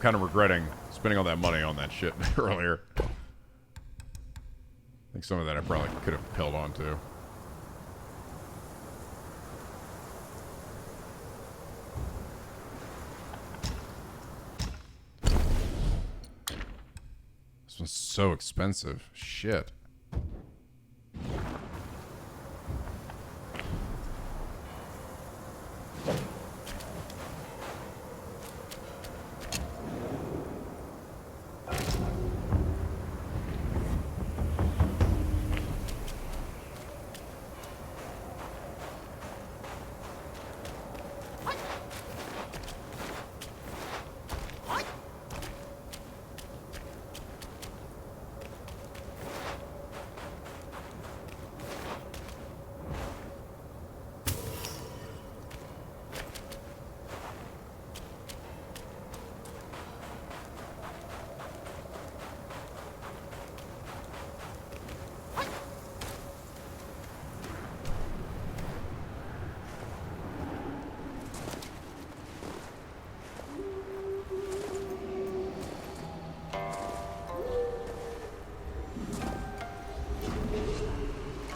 Kind of regretting spending all that money on that shit earlier. I think some of that I probably could have held on to. This one's so expensive. Shit.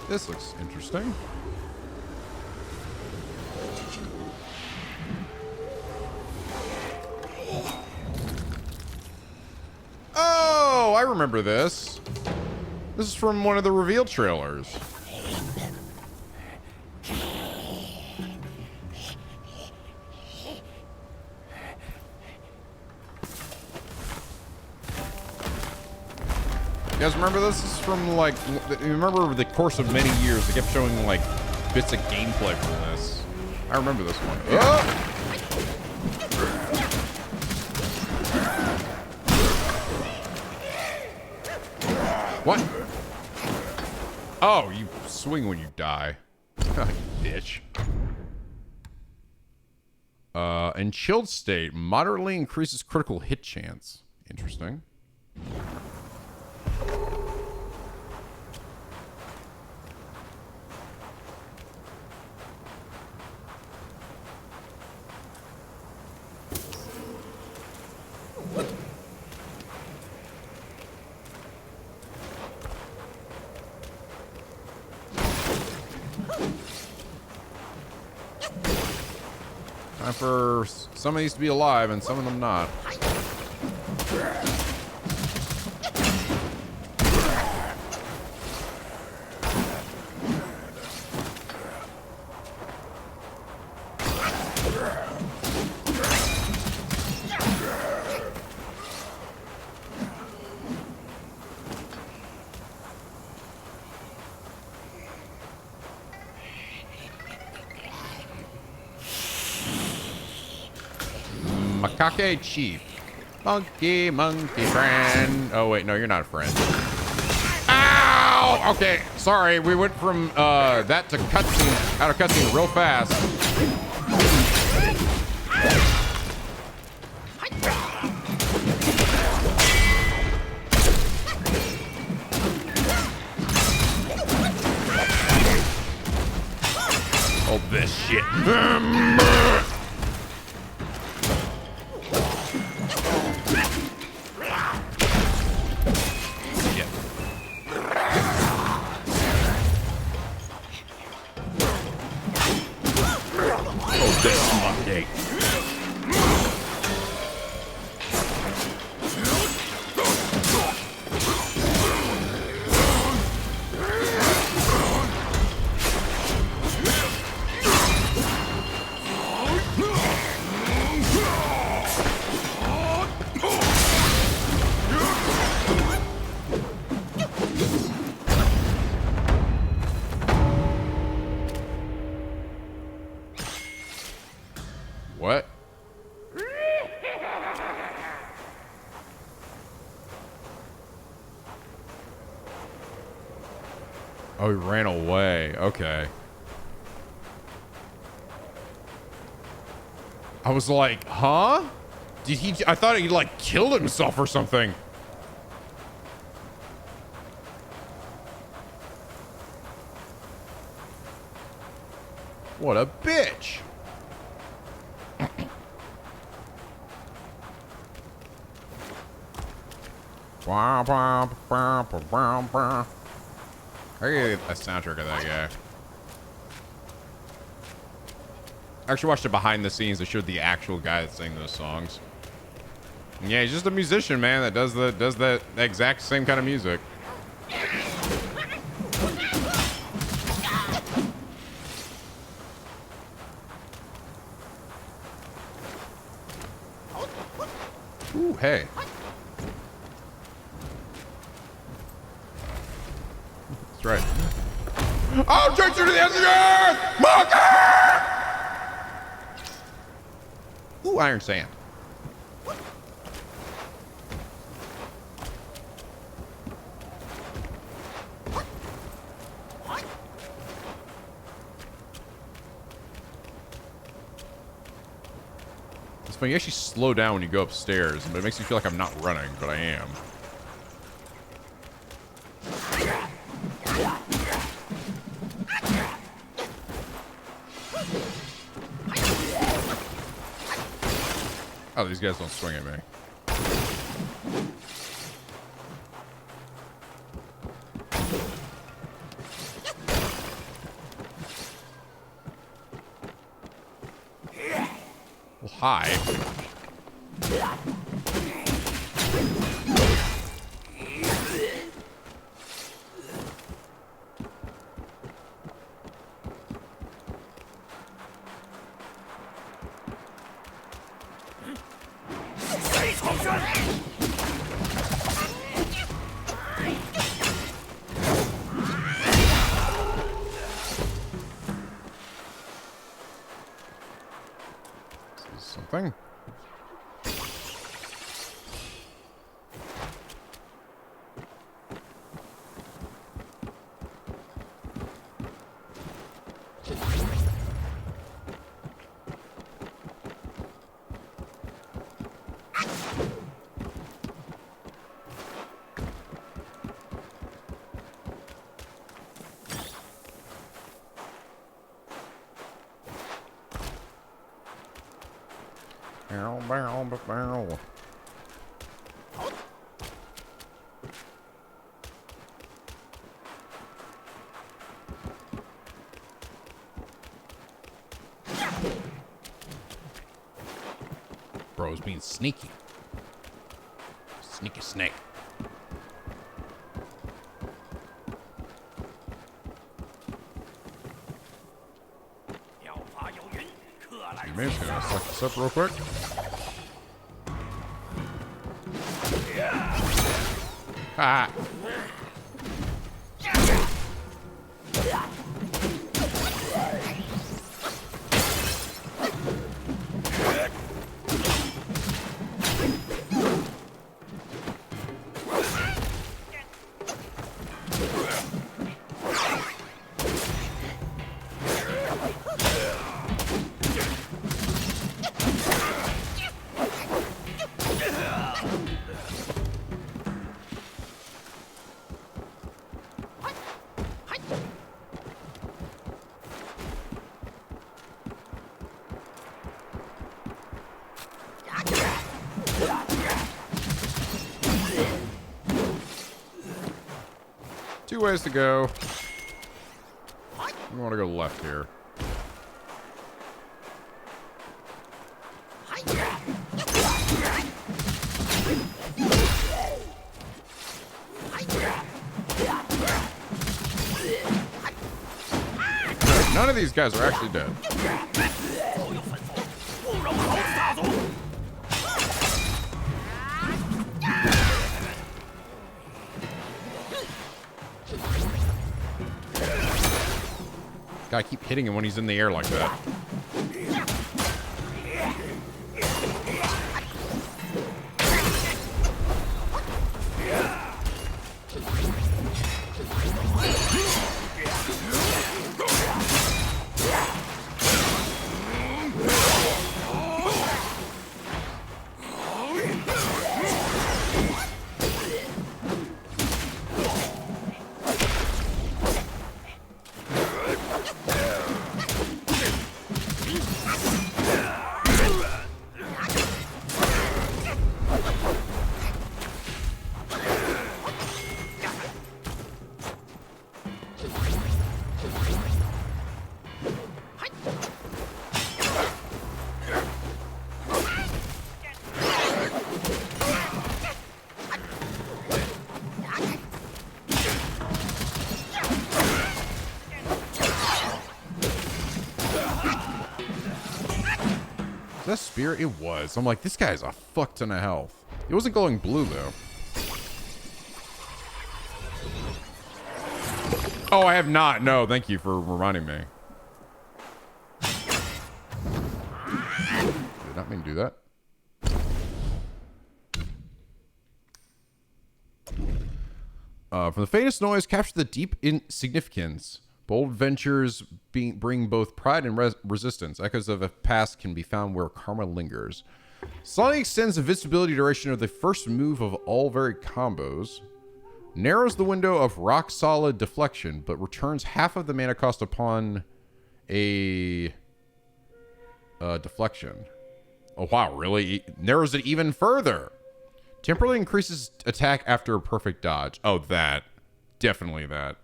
This looks interesting. Oh, I remember this. This is from one of the reveal trailers. You guys remember this? This is from, like, you remember over the course of many years, they kept showing, like, bits of gameplay from this. I remember this one. Oh! What? Oh, you swing when you die. Bitch. In chilled state, moderately increases critical hit chance. Interesting. Time for some of these to be alive and some of them not. Makake Chief. Monkey friend. Oh, wait, no, you're not a friend. Ow! Okay, sorry. We went from that to cutscene, out of cutscene real fast. Oh, this shit. What? Oh, he ran away. Okay. I was like, huh? Did he? I thought he, like, killed himself or something. What a bitch. I gotta get a soundtrack of that guy. I actually watched it behind the scenes. They showed the actual guy that sang those songs. And yeah, he's just a musician, man, that does that exact same kind of music. Ooh, hey. That's right. I'll chase you to the end of the earth! MONKE! Ooh, iron sand. It's funny, you actually slow down when you go upstairs, but it makes me feel like I'm not running, but I am. Oh, these guys don't swing at me. Hi. Something. Barrel. Bro's being sneaky. Sneaky snake. You may just gonna suck this up real quick. Ah. Two ways to go. We want to go left here. None of these guys are actually dead. Gotta keep hitting him when he's in the air like that. That spear? It was. I'm like, this guy has a fuck ton of health. It wasn't glowing blue, though. Oh, I have not. No, thank you for reminding me. Did not mean to do that. From the faintest noise, capture the deep insignificance. Bold ventures bring both pride and resistance. Echoes of a past can be found where karma lingers. Slightly extends the visibility duration of the first move of all varied combos. Narrows the window of rock solid deflection, but returns half of the mana cost upon a deflection. Oh wow, really? It narrows it even further. Temporarily increases attack after a perfect dodge. Oh, that. Definitely that.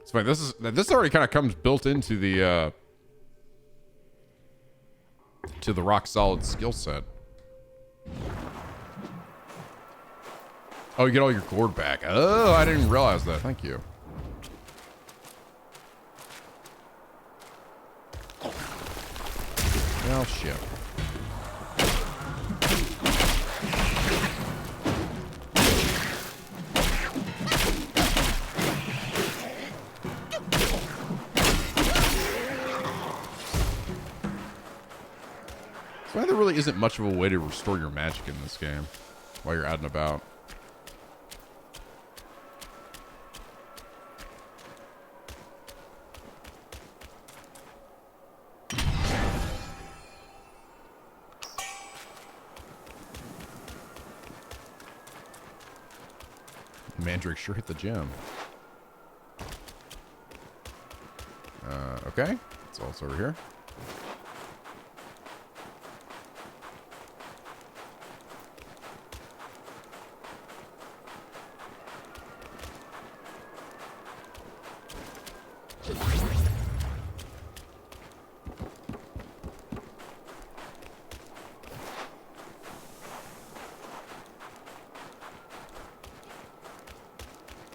It's funny. This already kind of comes built into the rock solid skill set. Oh, you get all your gourd back. Oh, I didn't realize that. Thank you. Well, shit. So there really isn't much of a way to restore your magic in this game while you're out and about. Mandrake sure hit the gym. Okay. It's also over here.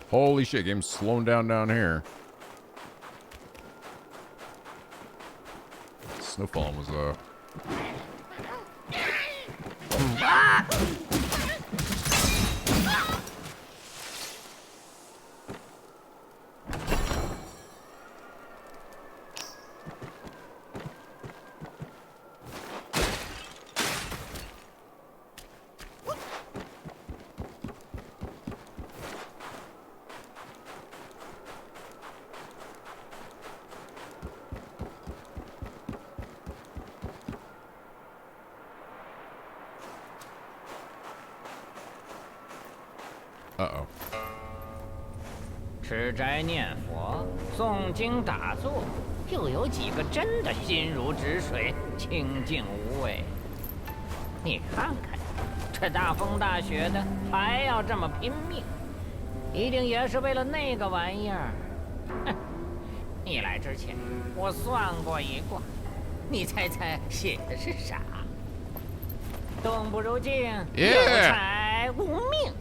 Holy shit, game's slowing down here. Snowfalling was Uh-oh. 吃斋念佛，诵经打坐，又有几个真的心如止水、清净无畏？你看看，这大风大雪的，还要这么拼命，一定也是为了那个玩意儿。哼！你来之前，我算过一卦，你猜猜写的是啥？动不如静，有财无命。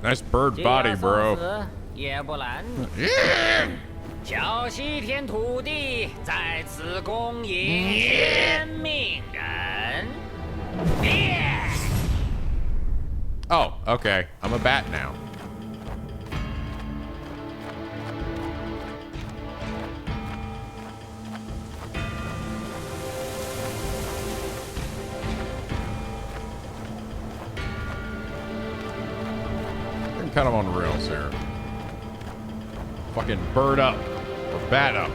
Nice bird body, bro. 也不拦你。叫西天土地在此恭迎天命人。Oh, okay. I'm a bat now. Kind of on the rails here. Fucking bird up or bat up.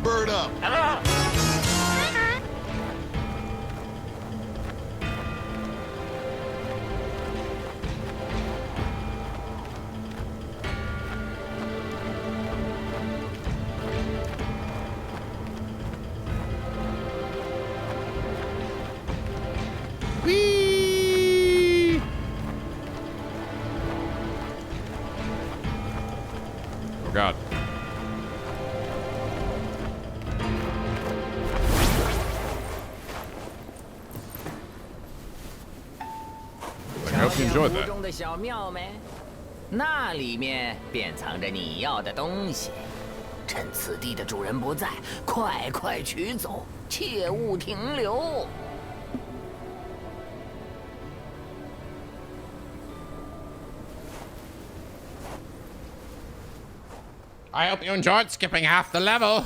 Bird up. God. I hope you enjoyed that. 中的小庙没？那里面便藏着你要的东西。趁此地的主人不在，快快取走，切勿停留。 I hope you enjoyed skipping half the level.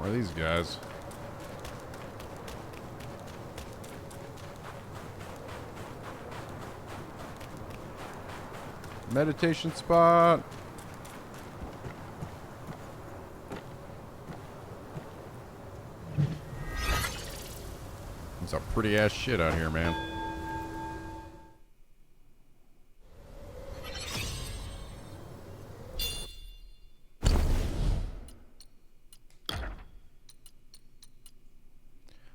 Where are these guys? Meditation spot. It's a pretty ass shit out here, man.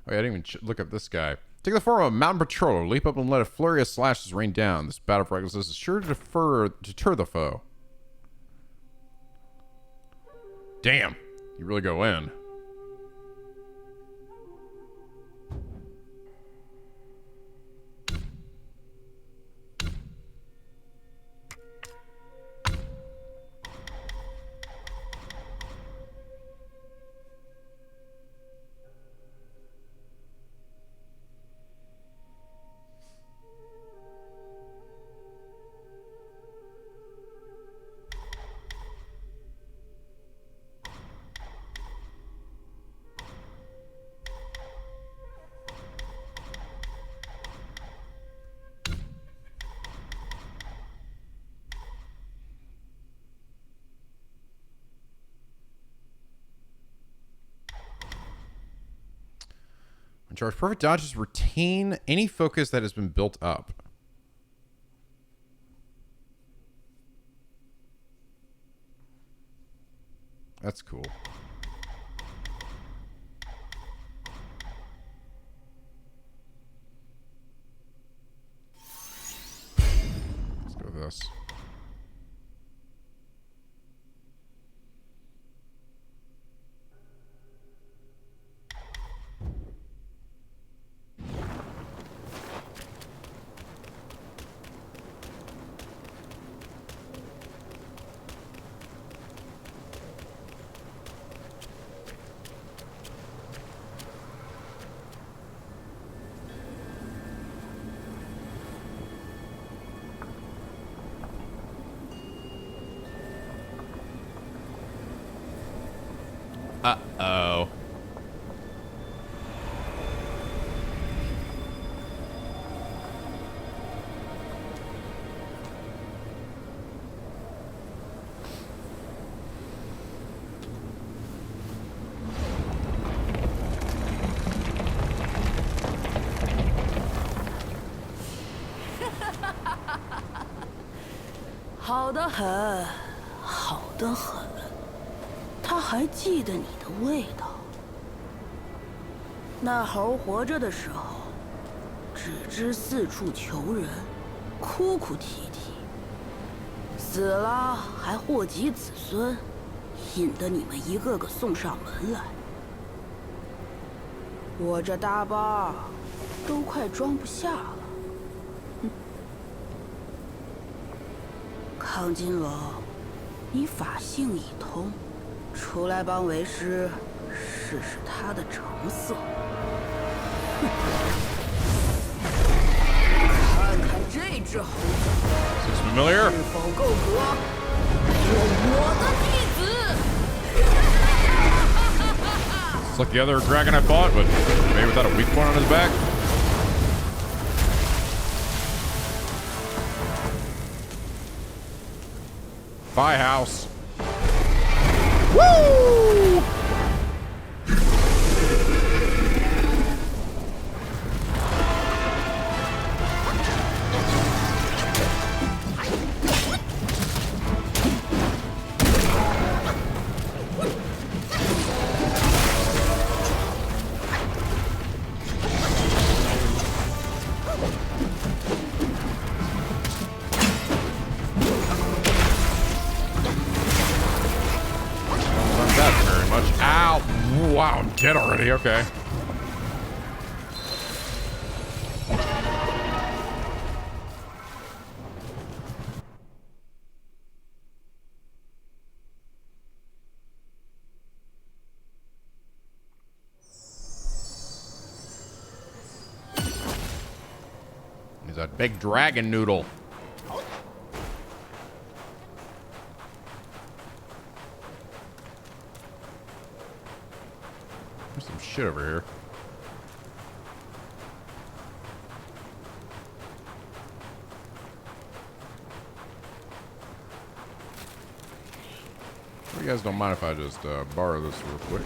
Oh, yeah, I didn't even look up this guy. Take the form of a mountain patroller, leap up and let a flurry of slashes rain down. This battle for recklessness is sure to deter the foe. Damn, you really go in. Charge perfect dodges retain any focus that has been built up. That's cool. Let's go with this. Uh-oh.好得很，好得很。他还记得你的味道。那猴活着的时候，只知四处求人，哭哭啼啼；死了还祸及子孙，引得你们一个个送上门来。我这大包都快装不下了。康金龙，你法性已通，出来帮为师试试他的成色。看看这只猴子，是否够格做我的弟子？It's like the other dragon I fought, but maybe without a weak point on his back. Bye, house. Woo! Wow, I'm dead already. Okay. He's a big dragon noodle. There's some shit over here. You guys don't mind if I just borrow this real quick?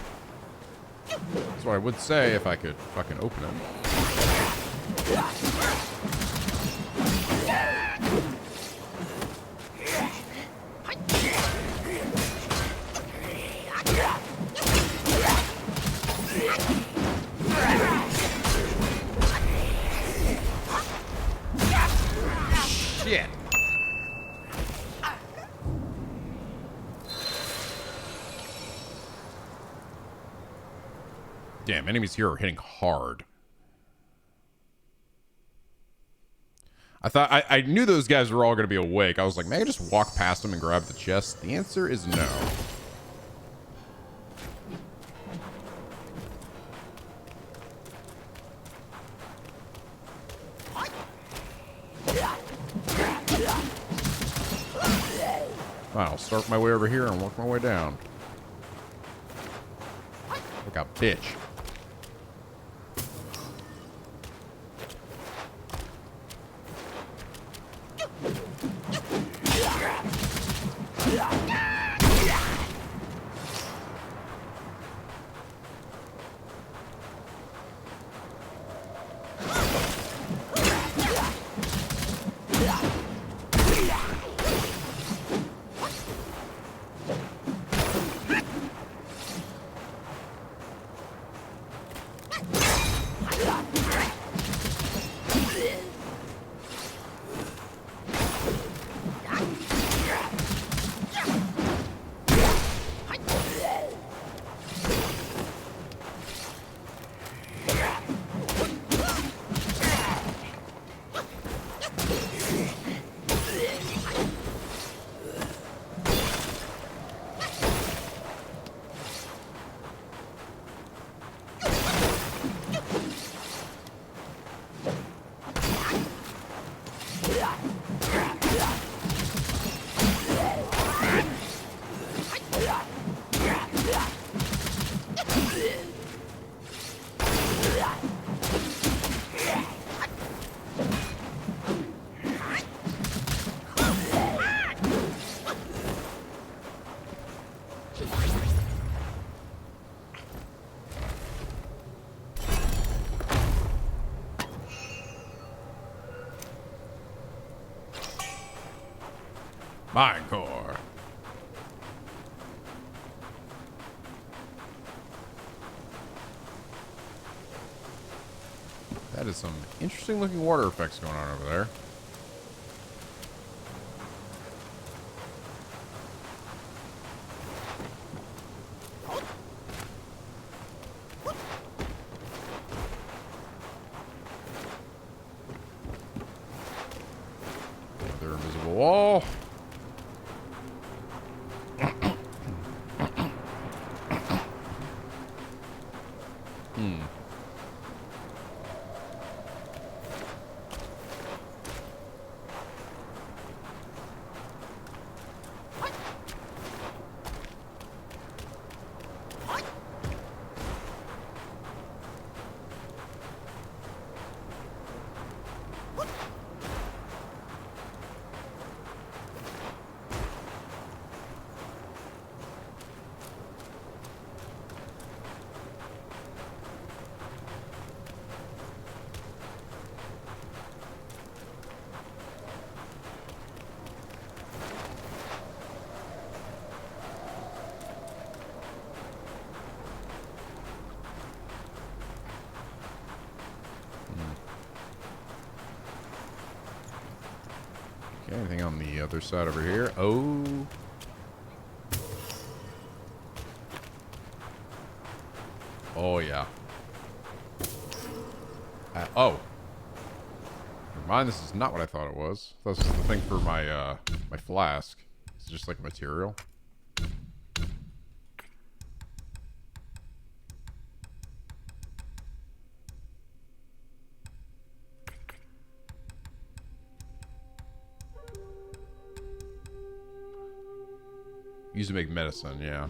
That's what I would say if I could fucking open it. Shit. Damn, enemies here are hitting hard. I knew those guys were all going to be awake. I was like, man, I just walk past them and grab the chest. The answer is no. Fine, I'll start my way over here and work my way down. Like a bitch. MONKE. That is some interesting looking water effects going on over there. Another invisible wall. Okay, anything on the other side over here? Oh. Oh, yeah. Oh. Never mind, this is not what I thought it was. This is the thing for my, my flask. It's just like material. Used to make medicine, yeah.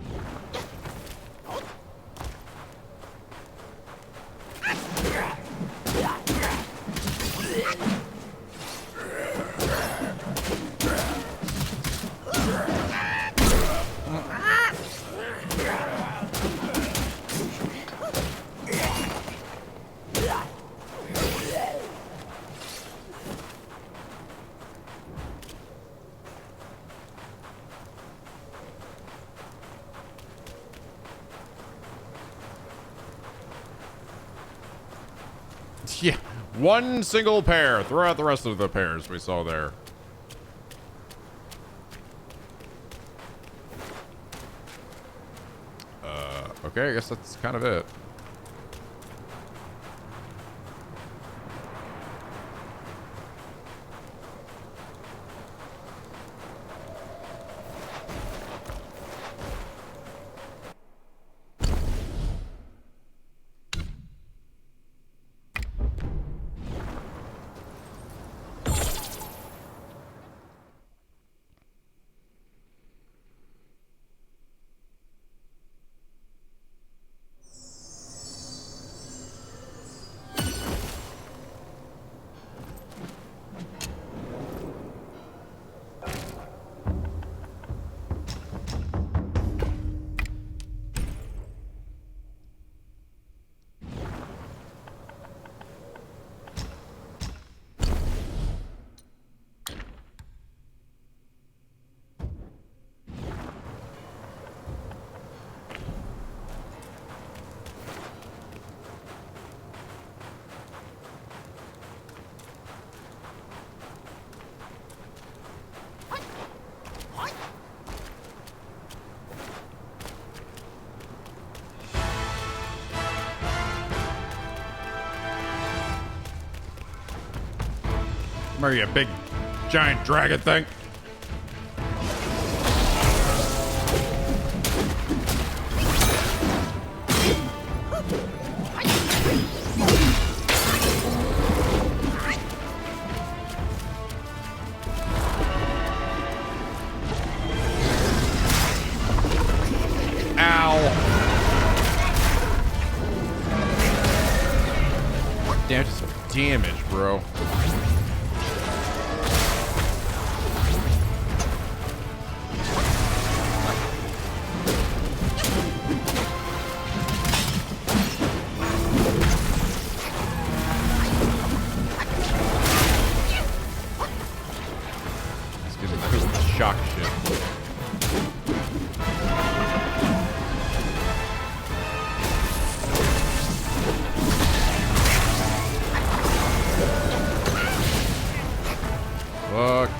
Yeah, one single pair. Throw out the rest of the pairs we saw there. Okay, I guess that's kind of it. Are you a big, giant dragon thing? Damn, just damage, bro. Shock shit. Fuck.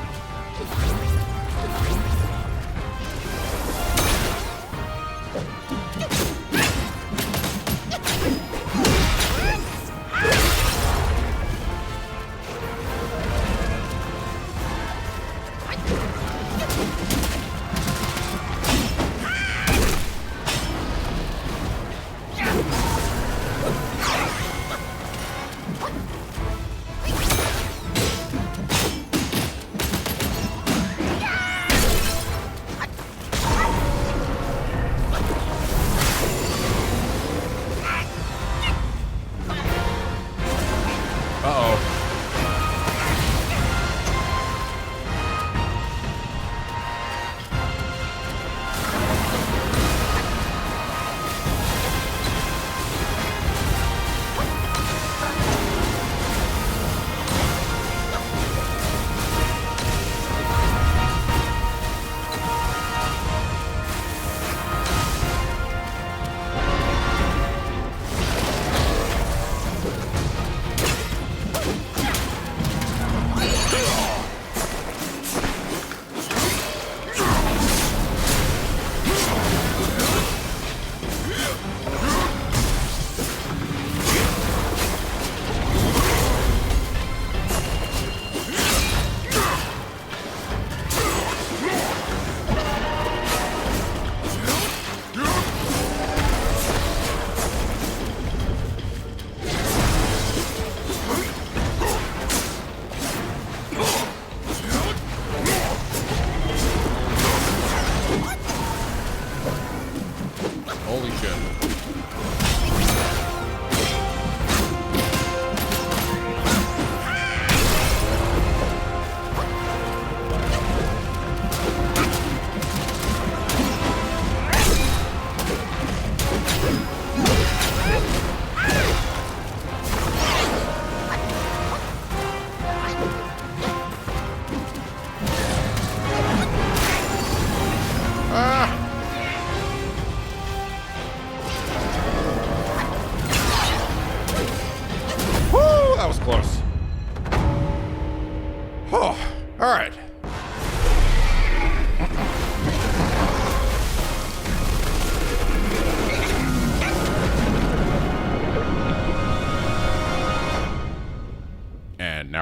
Holy shit.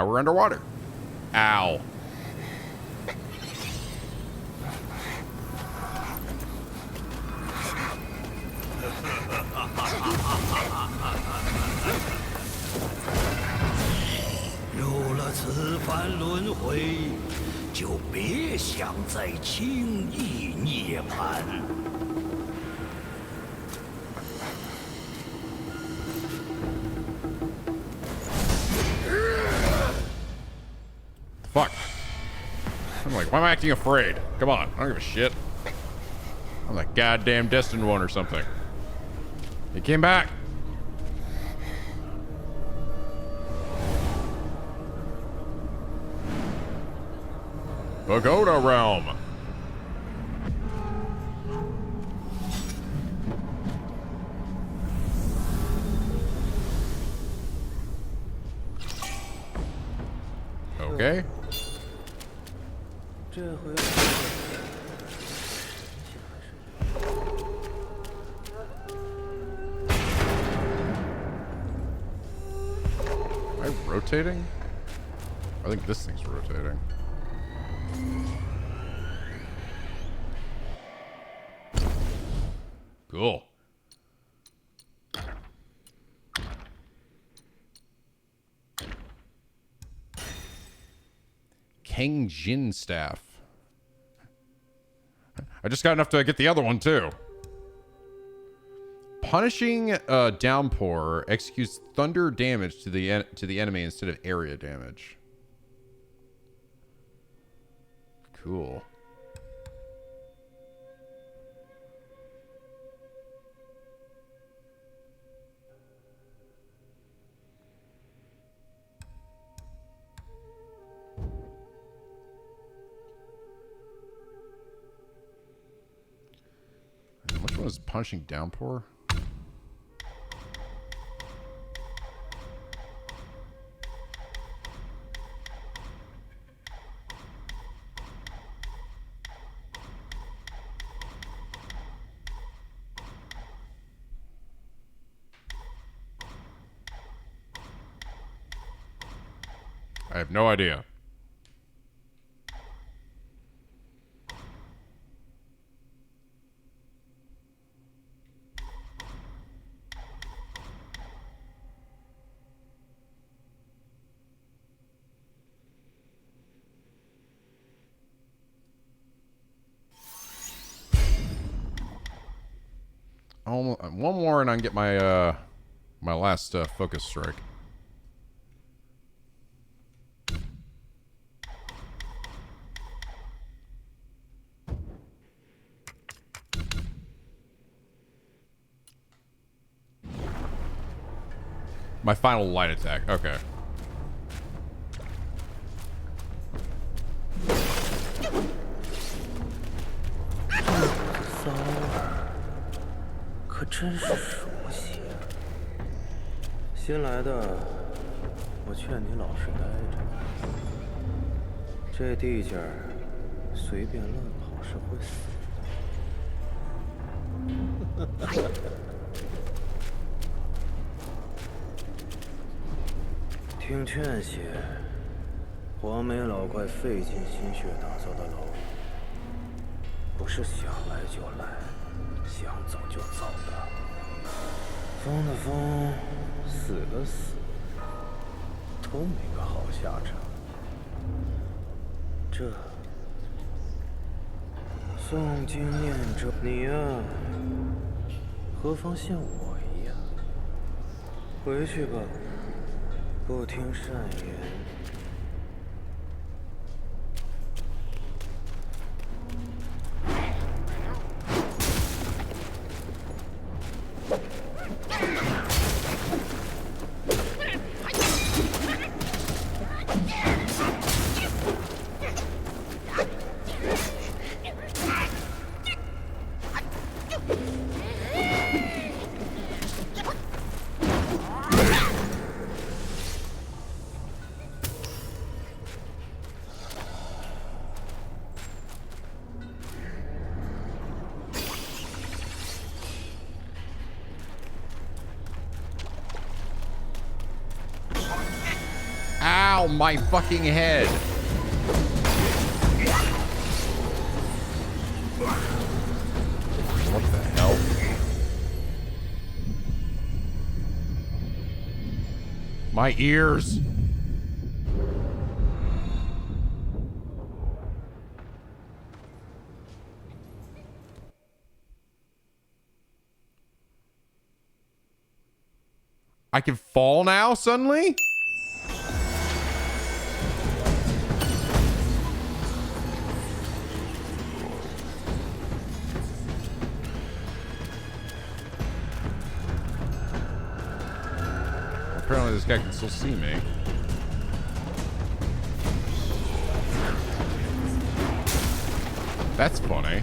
now we're underwater. Ow. Fuck. I'm like, why am I acting afraid? Come on, I don't give a shit. I'm like goddamn destined one or something. He came back. Pagoda Realm. Okay. Am I rotating? I think this thing's rotating. Cool. King Jin staff. I just got enough to get the other one too. Punishing downpour executes thunder damage to the enemy instead of area damage. Cool. Which one is punishing downpour? I have no idea. One more and I can get my my last focus strike. My final light attack. Okay.骚儿，可真是熟悉。新来的，我劝你老实待着。这地界儿，随便乱跑是会死的。听劝些，黄眉老怪费尽心血打造的楼，不是想来就来，想走就走的。疯的疯，死的死，都没个好下场。这诵经念咒，你呀，何妨像我一样，回去吧。不听善言。Ow, my fucking head. What the hell? My ears. I can fall now suddenly? Apparently this guy can still see me. That's funny.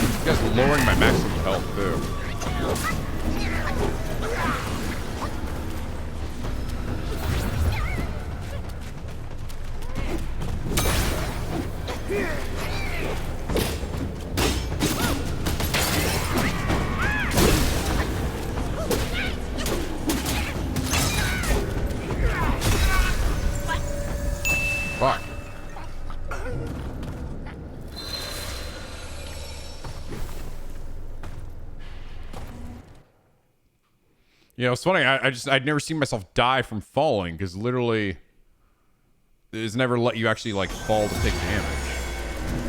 This guy's lowering my maximum health too. Fuck. You know, it's funny. I'd never seen myself die from falling because literally, it's never let you actually like fall to take damage.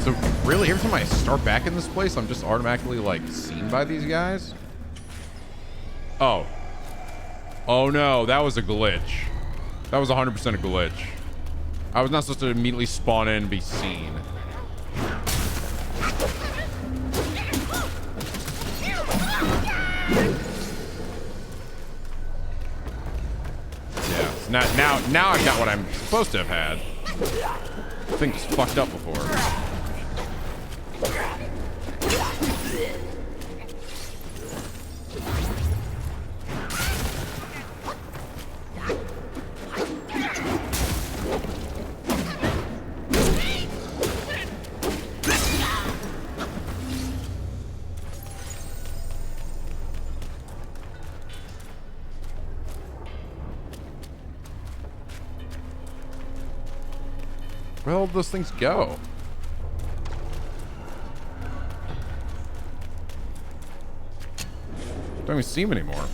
So really, every time I start back in this place, I'm just automatically like seen by these guys. Oh. Oh no, that was a glitch. That was 100% a glitch. I was not supposed to immediately spawn in and be seen. Yeah, so now I've got what I'm supposed to have had. The thing just fucked up before. Where all those things go? Don't even see them anymore.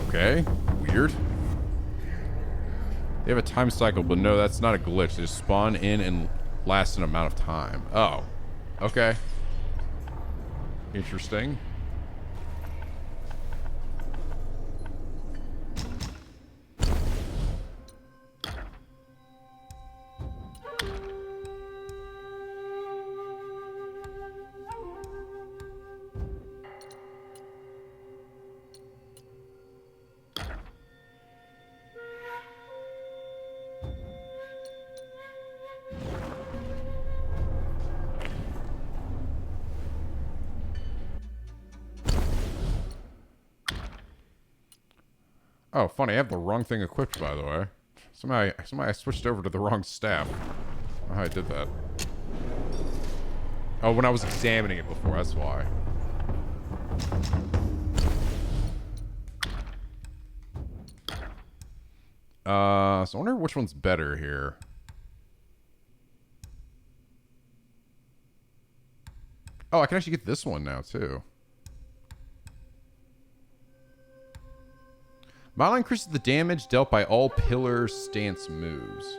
Okay, weird. They have a time cycle, but no, that's not a glitch. They just spawn in and last an amount of time. Oh, okay. Interesting. Oh, funny. I have the wrong thing equipped, by the way. Somehow I switched over to the wrong staff. I don't know how I did that. Oh, when I was examining it before, that's why. So I wonder which one's better here. Oh, I can actually get this one now, too. Model increases the damage dealt by all pillar stance moves.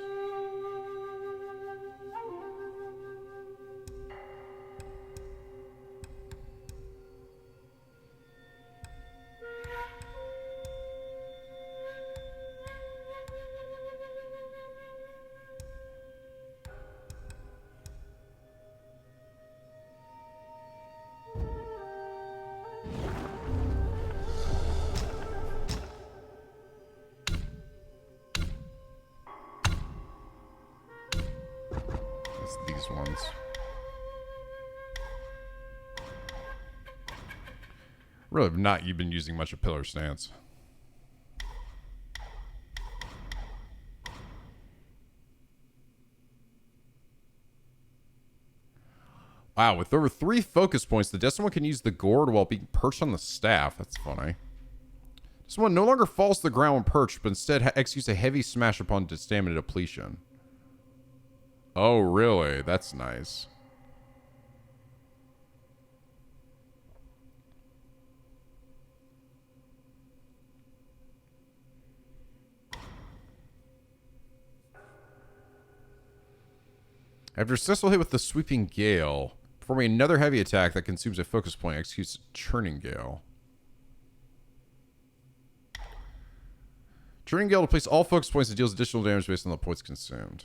These ones. Really have not you been using much of pillar stance. Wow, with over 3 focus points, the Destined One can use the gourd while being perched on the staff. That's funny. This one no longer falls to the ground when perched, but instead executes a heavy smash upon stamina depletion. Oh, really? That's nice. After a successful hit with the Sweeping Gale, performing another heavy attack that consumes a focus point, executes Churning Gale. Churning Gale depletes all focus points and deals additional damage based on the points consumed.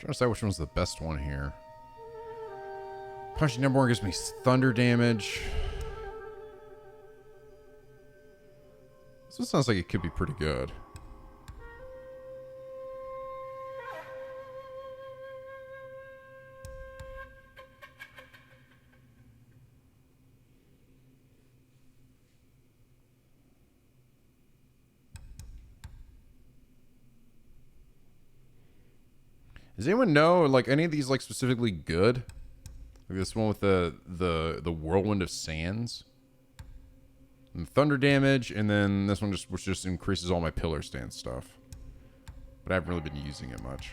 Trying to decide which one's the best one here. Punching number 1 gives me thunder damage. This one sounds like it could be pretty good. Does anyone know, like, any of these, like, specifically good? Like this one with the Whirlwind of Sands. And thunder damage, and then this one which just increases all my pillar stance stuff. But I haven't really been using it much.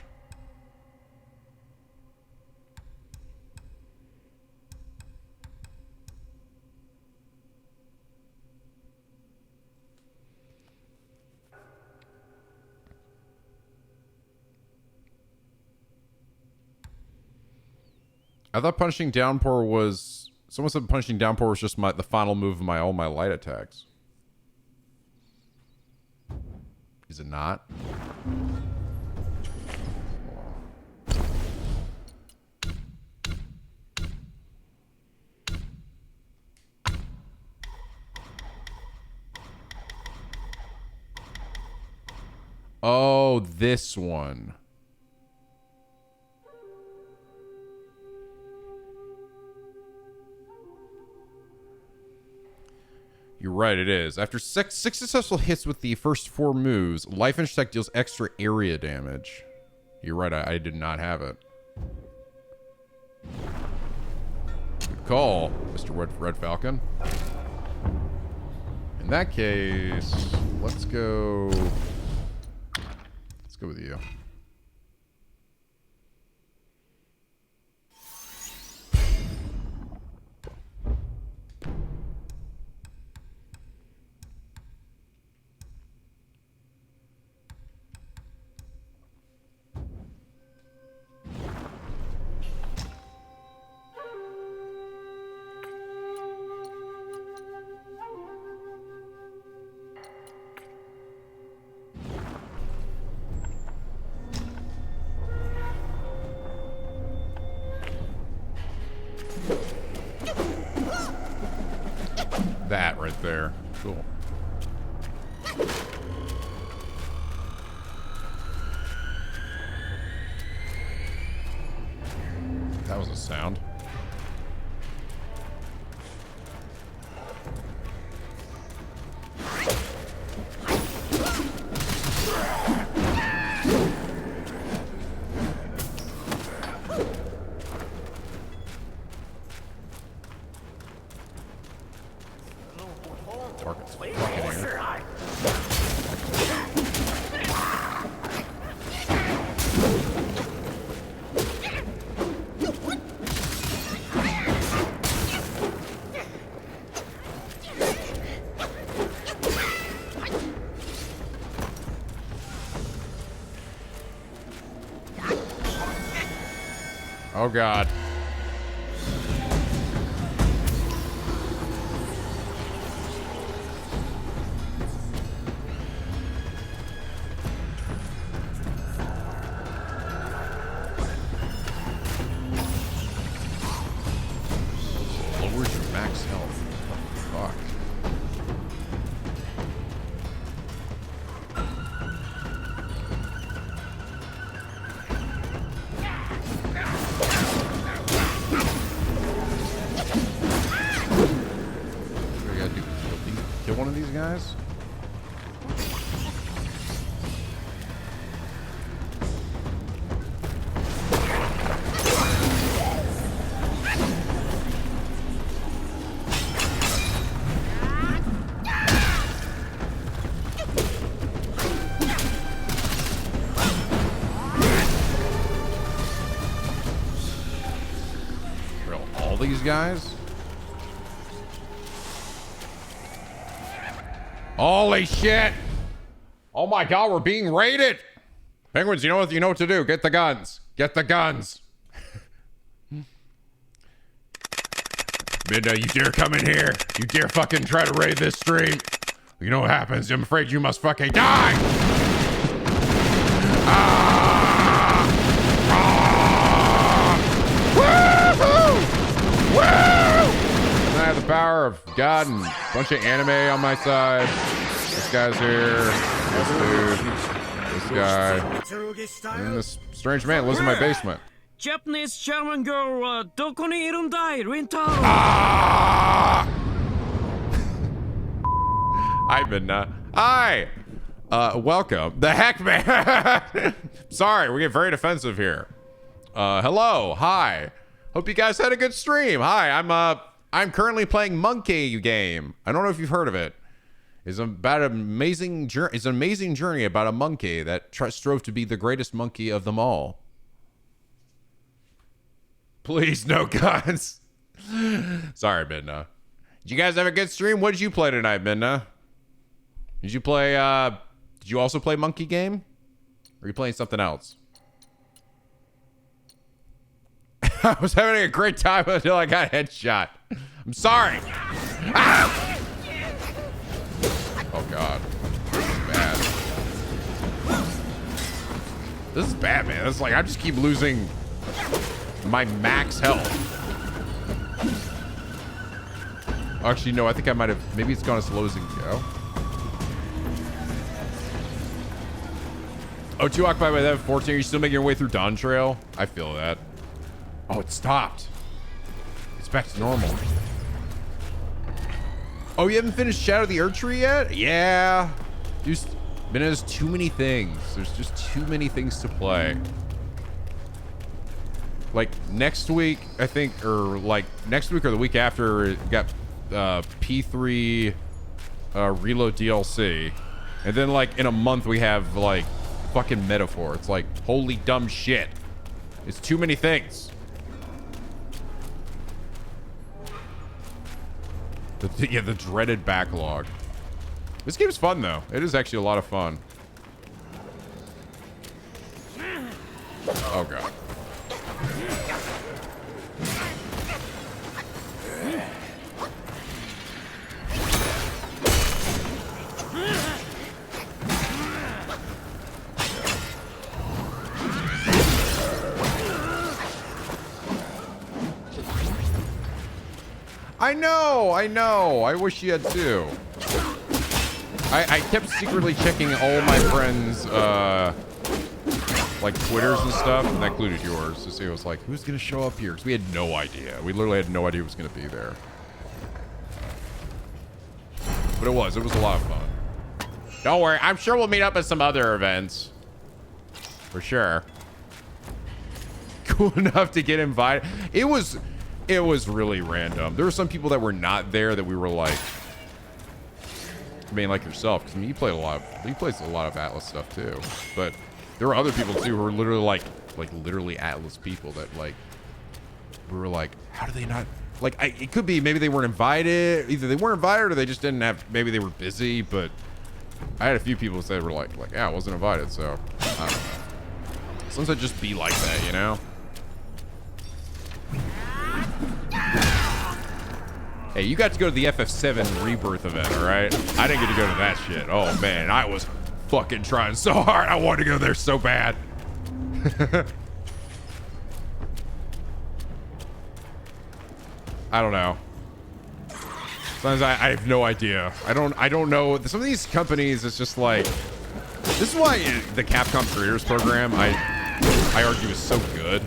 I thought Punishing Downpour was... Someone said Punishing Downpour was just the final move of all my light attacks. Is it not? Oh, this one. You're right, it is. After six successful hits with the first 4 moves, Life Inch Tech deals extra area damage. You're right, I did not have it. Good call, Mr. Red Falcon. In that case, let's go with you. That right there. Cool. That was a sound. Oh god. these guys. Holy shit! Oh my god, we're being raided! Penguins, you know what to do. Get the guns. Get the guns. Midna, you dare come in here. You dare fucking try to raid this stream. You know what happens. I'm afraid you must fucking die. Woo-hoo! Woo! And I have the power of God and a bunch of anime on my side. This guy's here. This dude. This guy. And this strange man lives in my basement. Japanese German girl, どこにいるんだい、リンタロウ? Hi, Midna. Hi. Welcome. The heck, man. Sorry, we get very defensive here. Hello. Hi. Hope you guys had a good stream. Hi, I'm currently playing MONKE game. I don't know if you've heard of it. It's about an amazing journey. It's an amazing journey about a monkey that strove to be the greatest monkey of them all. Please, no guns. Sorry, Midna. Did you guys have a good stream? What did you play tonight, Midna? Did you play, did you also play MONKE game? Or are you playing something else? I was having a great time until I got headshot. I'm sorry. Ah! Oh, God. This is bad. This is bad, man. It's like I just keep losing my max health. Actually, no, I think I might have. Maybe it's gone as low as it can go. Oh, 2 occupied by that 14. Are you still making your way through Dawn Trail? I feel that. Oh, it stopped. It's back to normal. Oh, you haven't finished Shadow of the Erdtree yet? Yeah. There's too many things. There's just too many things to play. Like next week, I think, or like next week or the week after, we got P3 Reload DLC. And then like in a month, we have like fucking Metaphor. It's like, holy dumb shit. It's too many things. Yeah, the dreaded backlog. This game's fun, though. It is actually a lot of fun. Oh, God. I know. I wish you had too. I kept secretly checking all my friends' like Twitters and stuff, and that included yours, to see. It was like, who's gonna show up here? Because we had no idea. We literally had no idea who was gonna be there. But it was a lot of fun. Don't worry, I'm sure we'll meet up at some other events. For sure. Cool enough to get invited. It was really random. There were some people that were not there that we were like, I mean, like yourself, because I mean, you play a lot of Atlas stuff too. But there were other people too who were literally like literally Atlas people that like, we were like, how do they not, like, it could be maybe they weren't invited. Either they weren't invited or they just didn't have, maybe they were busy. But I had a few people say were like, yeah, I wasn't invited. So I don't know. Sometimes I just be like that, you know? Hey, you got to go to the FF7 Rebirth event, all right? I didn't get to go to that shit. Oh, man, I was fucking trying so hard. I wanted to go there so bad. I don't know. Sometimes I have no idea. I don't know. Some of these companies, it's just like, this is why the Capcom Creators Program, I argue, is so good.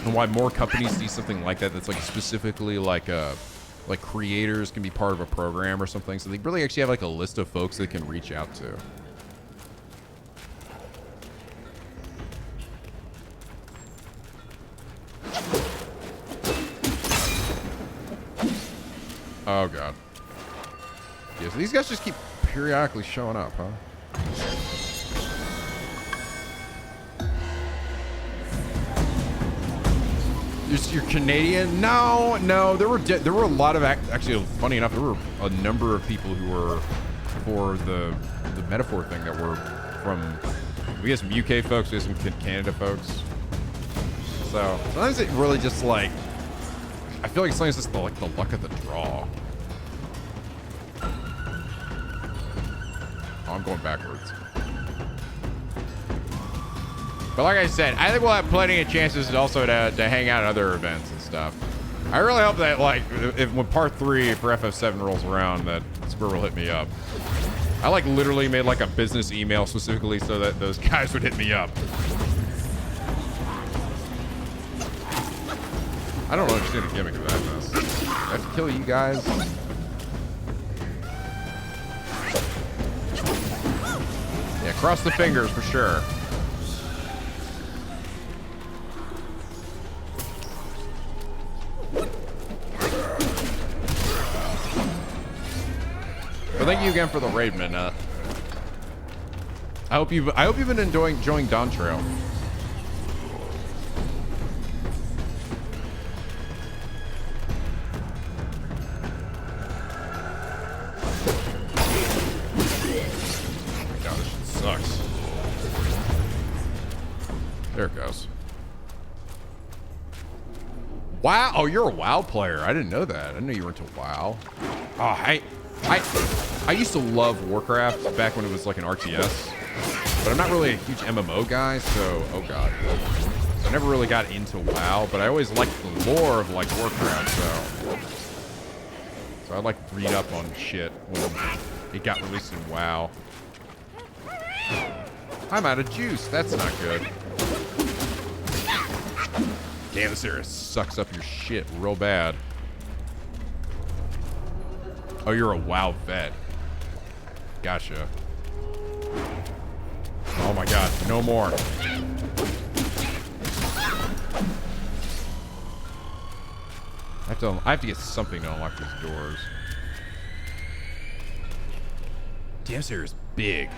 And why more companies see something like that that's like specifically like creators can be part of a program or something, so they really actually have like a list of folks they can reach out to. Oh, God. Yeah, so these guys just keep periodically showing up, huh? You're Canadian? No. There were a lot of actually. Funny enough, there were a number of people who were for the metaphor thing that were from. We had some UK folks, we had some Canada folks. So sometimes it really just like. I feel like sometimes it's just the luck of the draw. Oh, I'm going backwards. But like I said, I think we'll have plenty of chances also to hang out at other events and stuff. I really hope that like when part 3 for FF7 rolls around that Squirrel will hit me up. I like literally made like a business email specifically so that those guys would hit me up. I don't understand the gimmick of that mess. Do I have to kill you guys? Yeah, cross the fingers for sure. But thank you again for the raid, man. I hope you've been enjoying Dawn Trail. God, this shit sucks. There it goes. Wow! Oh, you're a WoW player. I didn't know that. I didn't know you were into WoW. Oh, I used to love Warcraft back when it was like an RTS, but I'm not really a huge MMO guy, so oh god. So I never really got into WoW, but I always liked the lore of like Warcraft, so I'd like read up on shit when it got released in WoW. I'm out of juice. That's not good. Damn, this area sucks up your shit real bad. Oh, you're a WoW vet. Gotcha. Oh my god, no more. I have to get something to unlock these doors. Damn, this area is big.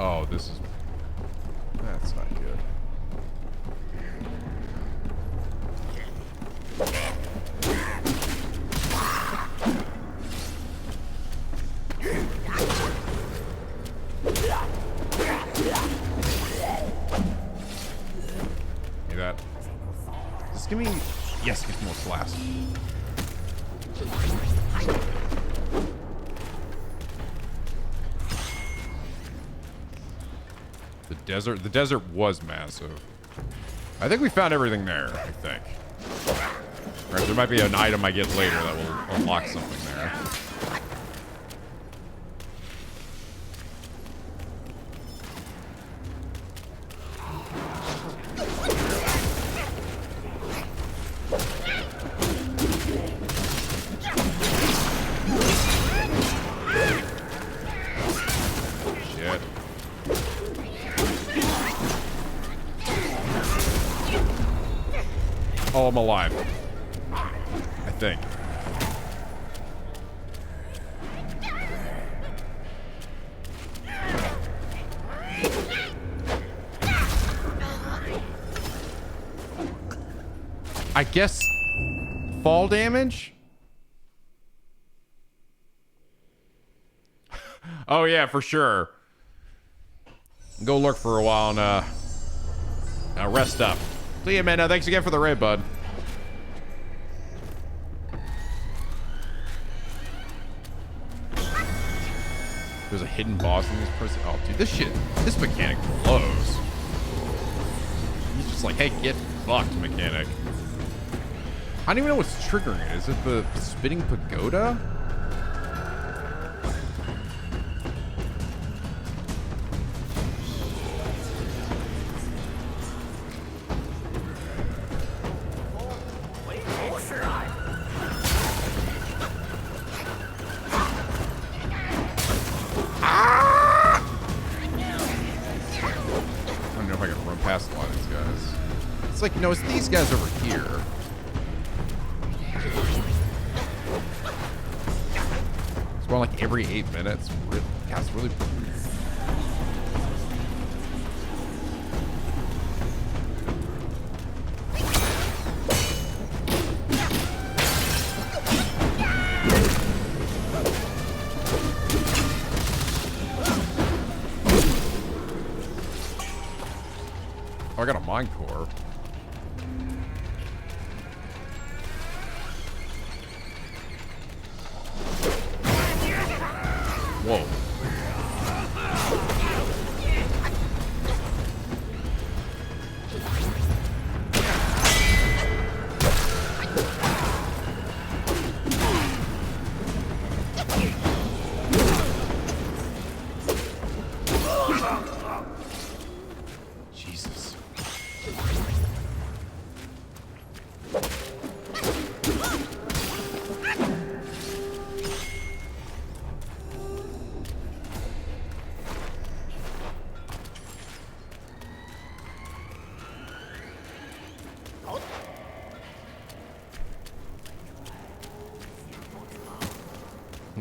Oh, this is... That's not good. Give me that. Just give me... Yes, give me more flask. The desert was massive. I think we found everything there, I think. Right, there might be an item I get later that will unlock something there. Oh, I'm alive. I think. I guess fall damage? Oh yeah, for sure. Go lurk for a while and rest up. See ya, man. Thanks again for the raid, bud. There's a hidden boss in this person. Oh, dude, this mechanic blows. He's just like, hey, get fucked, mechanic. I don't even know what's triggering it. Is it the spinning pagoda? It's like, no, it's these guys over here. It's more like every 8 minutes. Really, God, it's really... Oh, I got a mine core. Whoa. Jesus.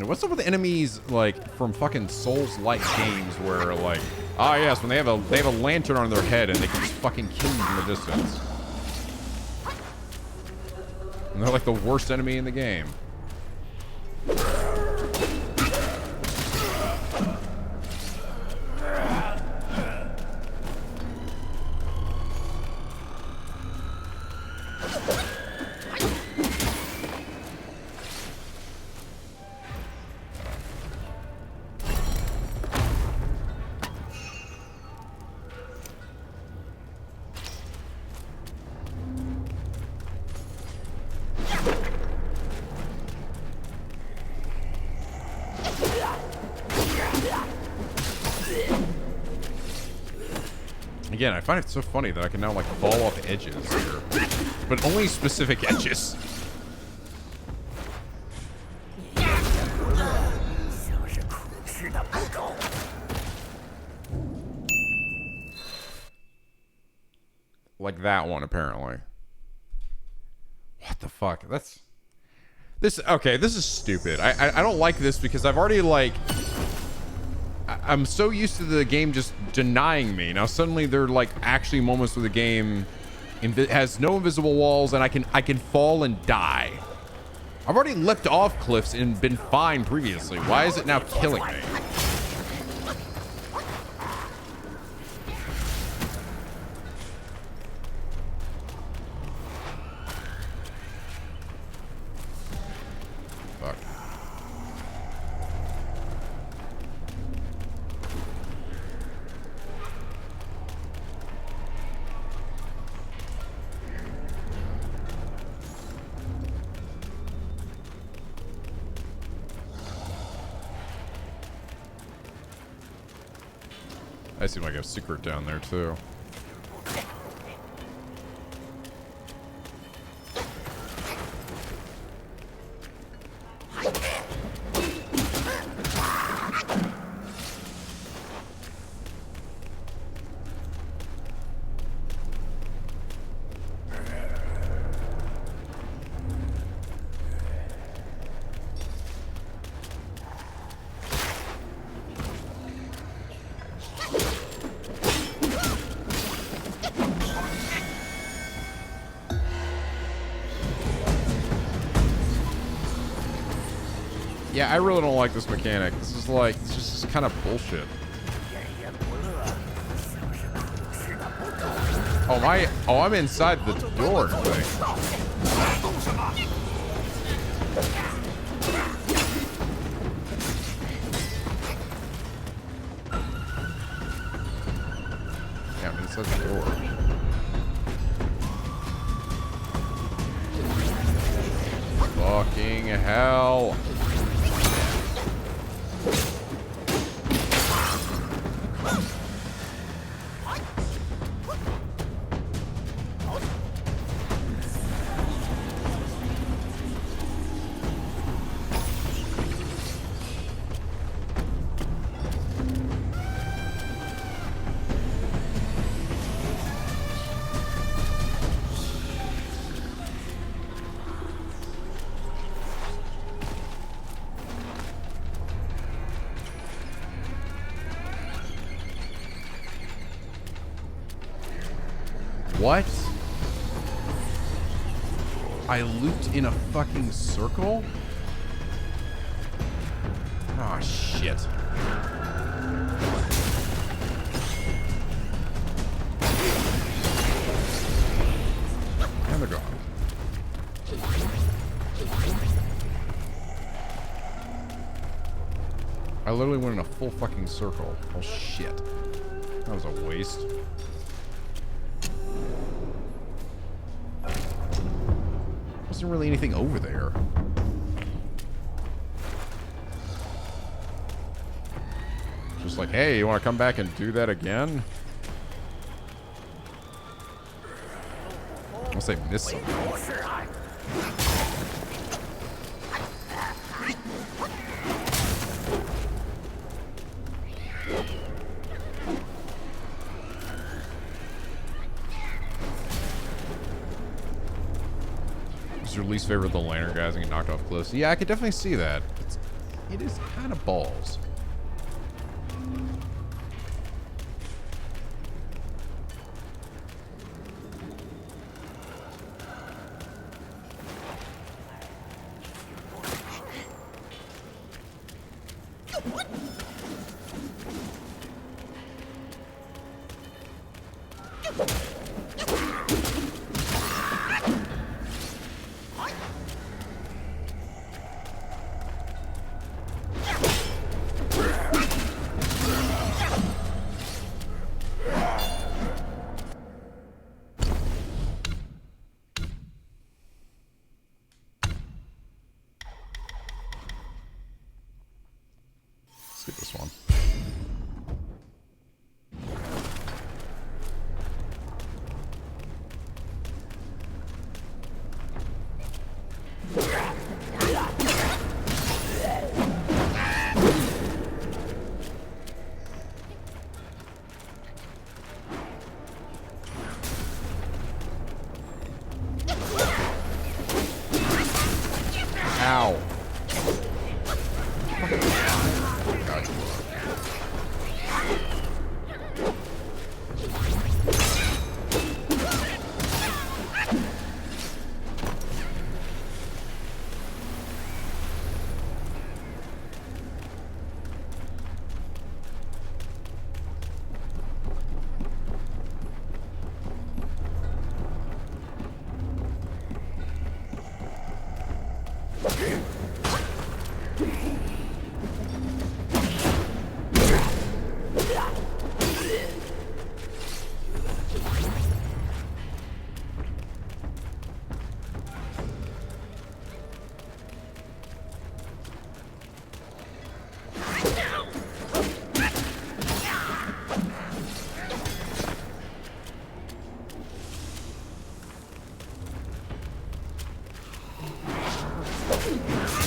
What's up with enemies like from fucking Souls-like games where like, ah yes, when they have a lantern on their head and they can just fucking kill you from a distance. And they're like the worst enemy in the game. Again, I find it so funny that I can now like fall off edges here, but only specific edges. Like that one, apparently. What the fuck? That's... This... Okay, this is stupid. I don't like this because I've already, like... I'm so used to the game just denying me. Now suddenly there are, like, actually moments where the game has no invisible walls and I can fall and die. I've already leapt off cliffs and been fine previously. Why is it now killing me? Fuck. I seem like a secret down there too. Yeah, I really don't like this mechanic. This is like, it's just kind of bullshit. Oh, I'm inside the door thing. Yeah, I'm inside the door. Fucking hell. What? I looped in a fucking circle? Oh, shit. And they're gone. I literally went in a full fucking circle. Oh, shit. That was a waste. Wasn't really anything over there. Just like, hey, you want to come back and do that again? Unless they missed something. Who's your least favorite of the lantern guys and get knocked off cliffs? Yeah, I could definitely see that. It is kind of balls. This one. Ow.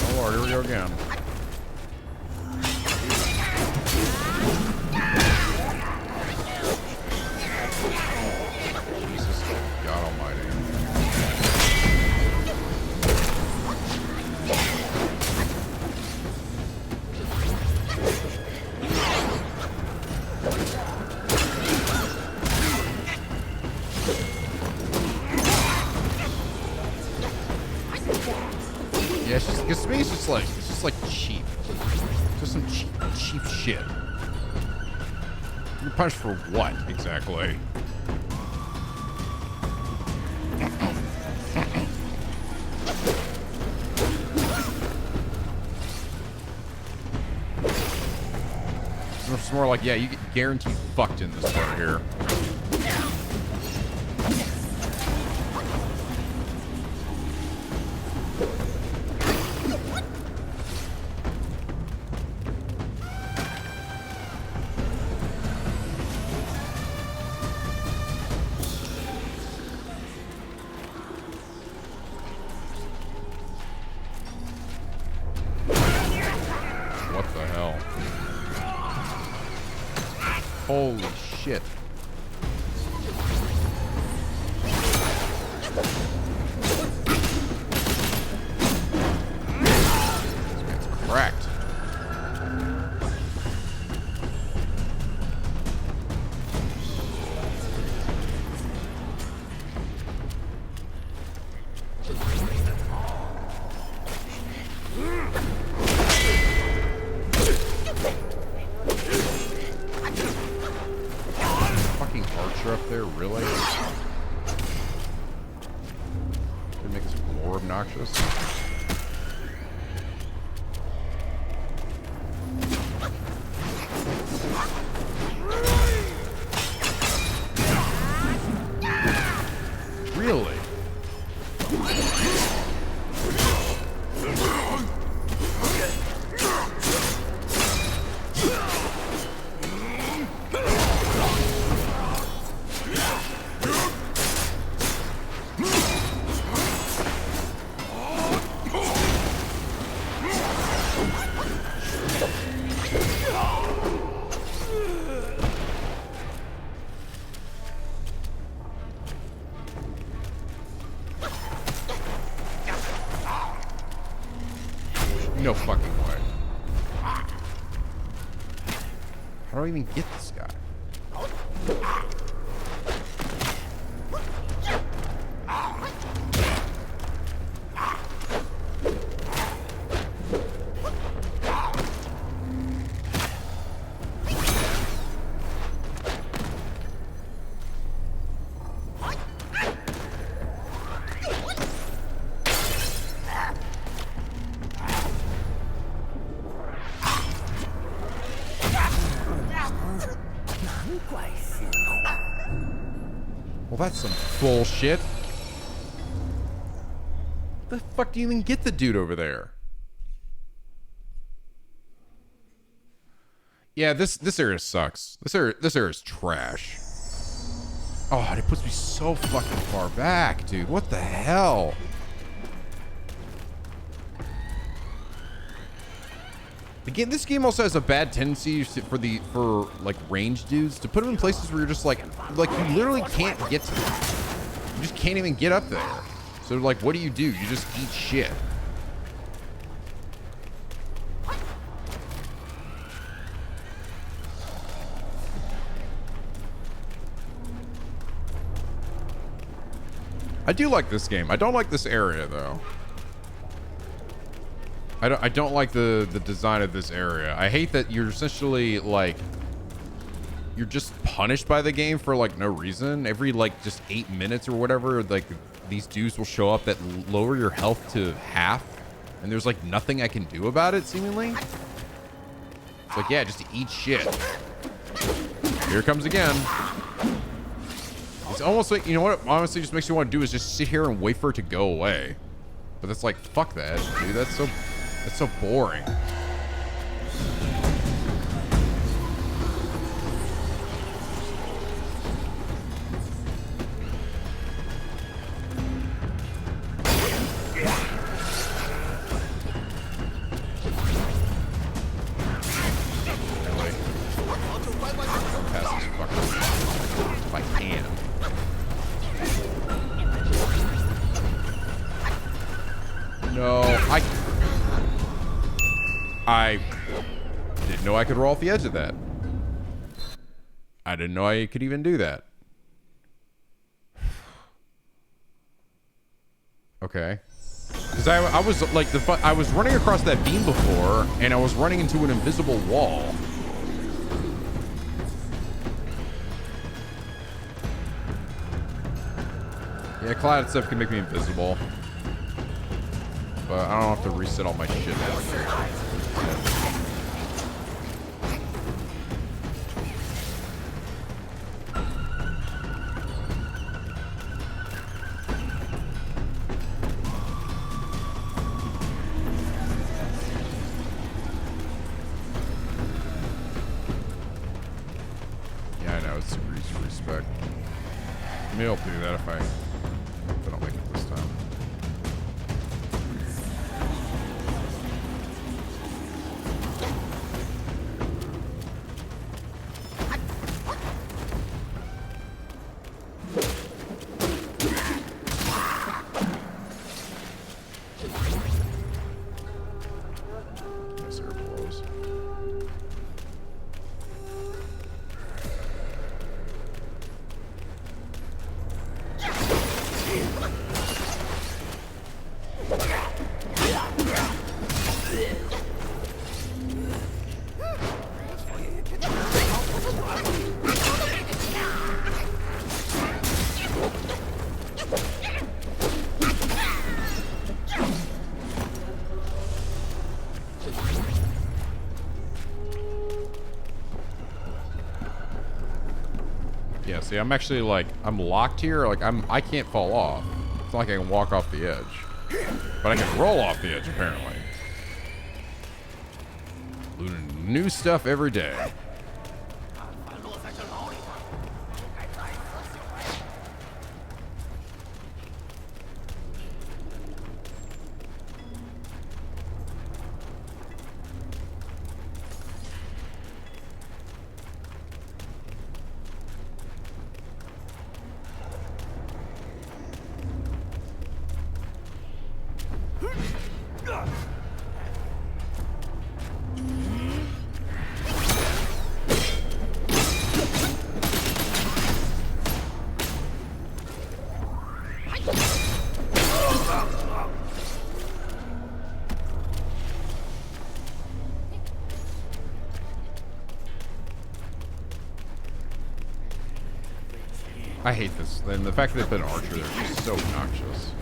Oh Lord, here we go again. Jesus God Almighty. Yeah, it's just, because to me, it's just like cheap. Just some cheap shit. You're punished for what, exactly? It's more like, yeah, you get guaranteed fucked in this part here. What the hell? Holy shit. This man's cracked. more obnoxious. Really? No fucking way. How do I even get this guy? Well, that's some bullshit. The fuck do you even get the dude over there? Yeah, this area sucks. This area is trash. Oh, it puts me so fucking far back, dude. What the hell? This game also has a bad tendency for like ranged dudes to put them in places where you're just like you literally can't get to them. You just can't even get up there. So like, what do? You just eat shit. I do like this game. I don't like this area though. I don't like the design of this area. I hate that you're essentially like you're just punished by the game for like no reason. Every like just 8 minutes or whatever, like these dudes will show up that lower your health to half, and there's like nothing I can do about it seemingly. It's like, yeah, just eat shit. Here it comes again. It's almost like, you know what it honestly just makes me want to do is just sit here and wait for it to go away. But that's like, fuck that, dude. That's so boring. I didn't know I could roll off the edge of that. I didn't know I could even do that. Okay. Because I was like I was running across that beam before, and I was running into an invisible wall. Yeah, cloud stuff can make me invisible. But I don't have to reset all my shit now. Yeah, I know, it's super easy to respec. Maybe I'll do that if I don't make it this time. See, I'm actually like, I'm locked here. Like, I can't fall off. It's not like I can walk off the edge. But I can roll off the edge, apparently. Learning new stuff every day. I hate this. And the fact that they put an archer there is just so obnoxious.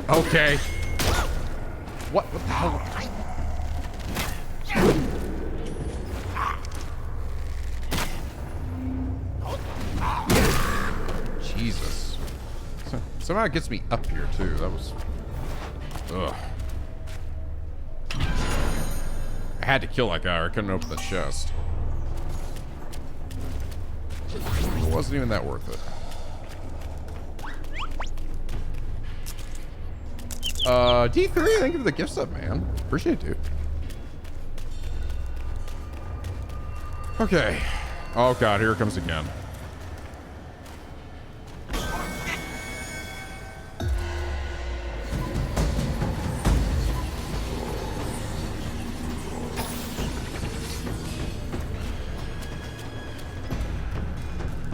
Okay. What the hell? Jesus. Somehow it gets me up here too. That was... Ugh. I had to kill that guy or I couldn't open the chest. It wasn't even that worth it. D3, thank you for the gift sub, man. Appreciate it, dude. Okay. Oh god, here it comes again.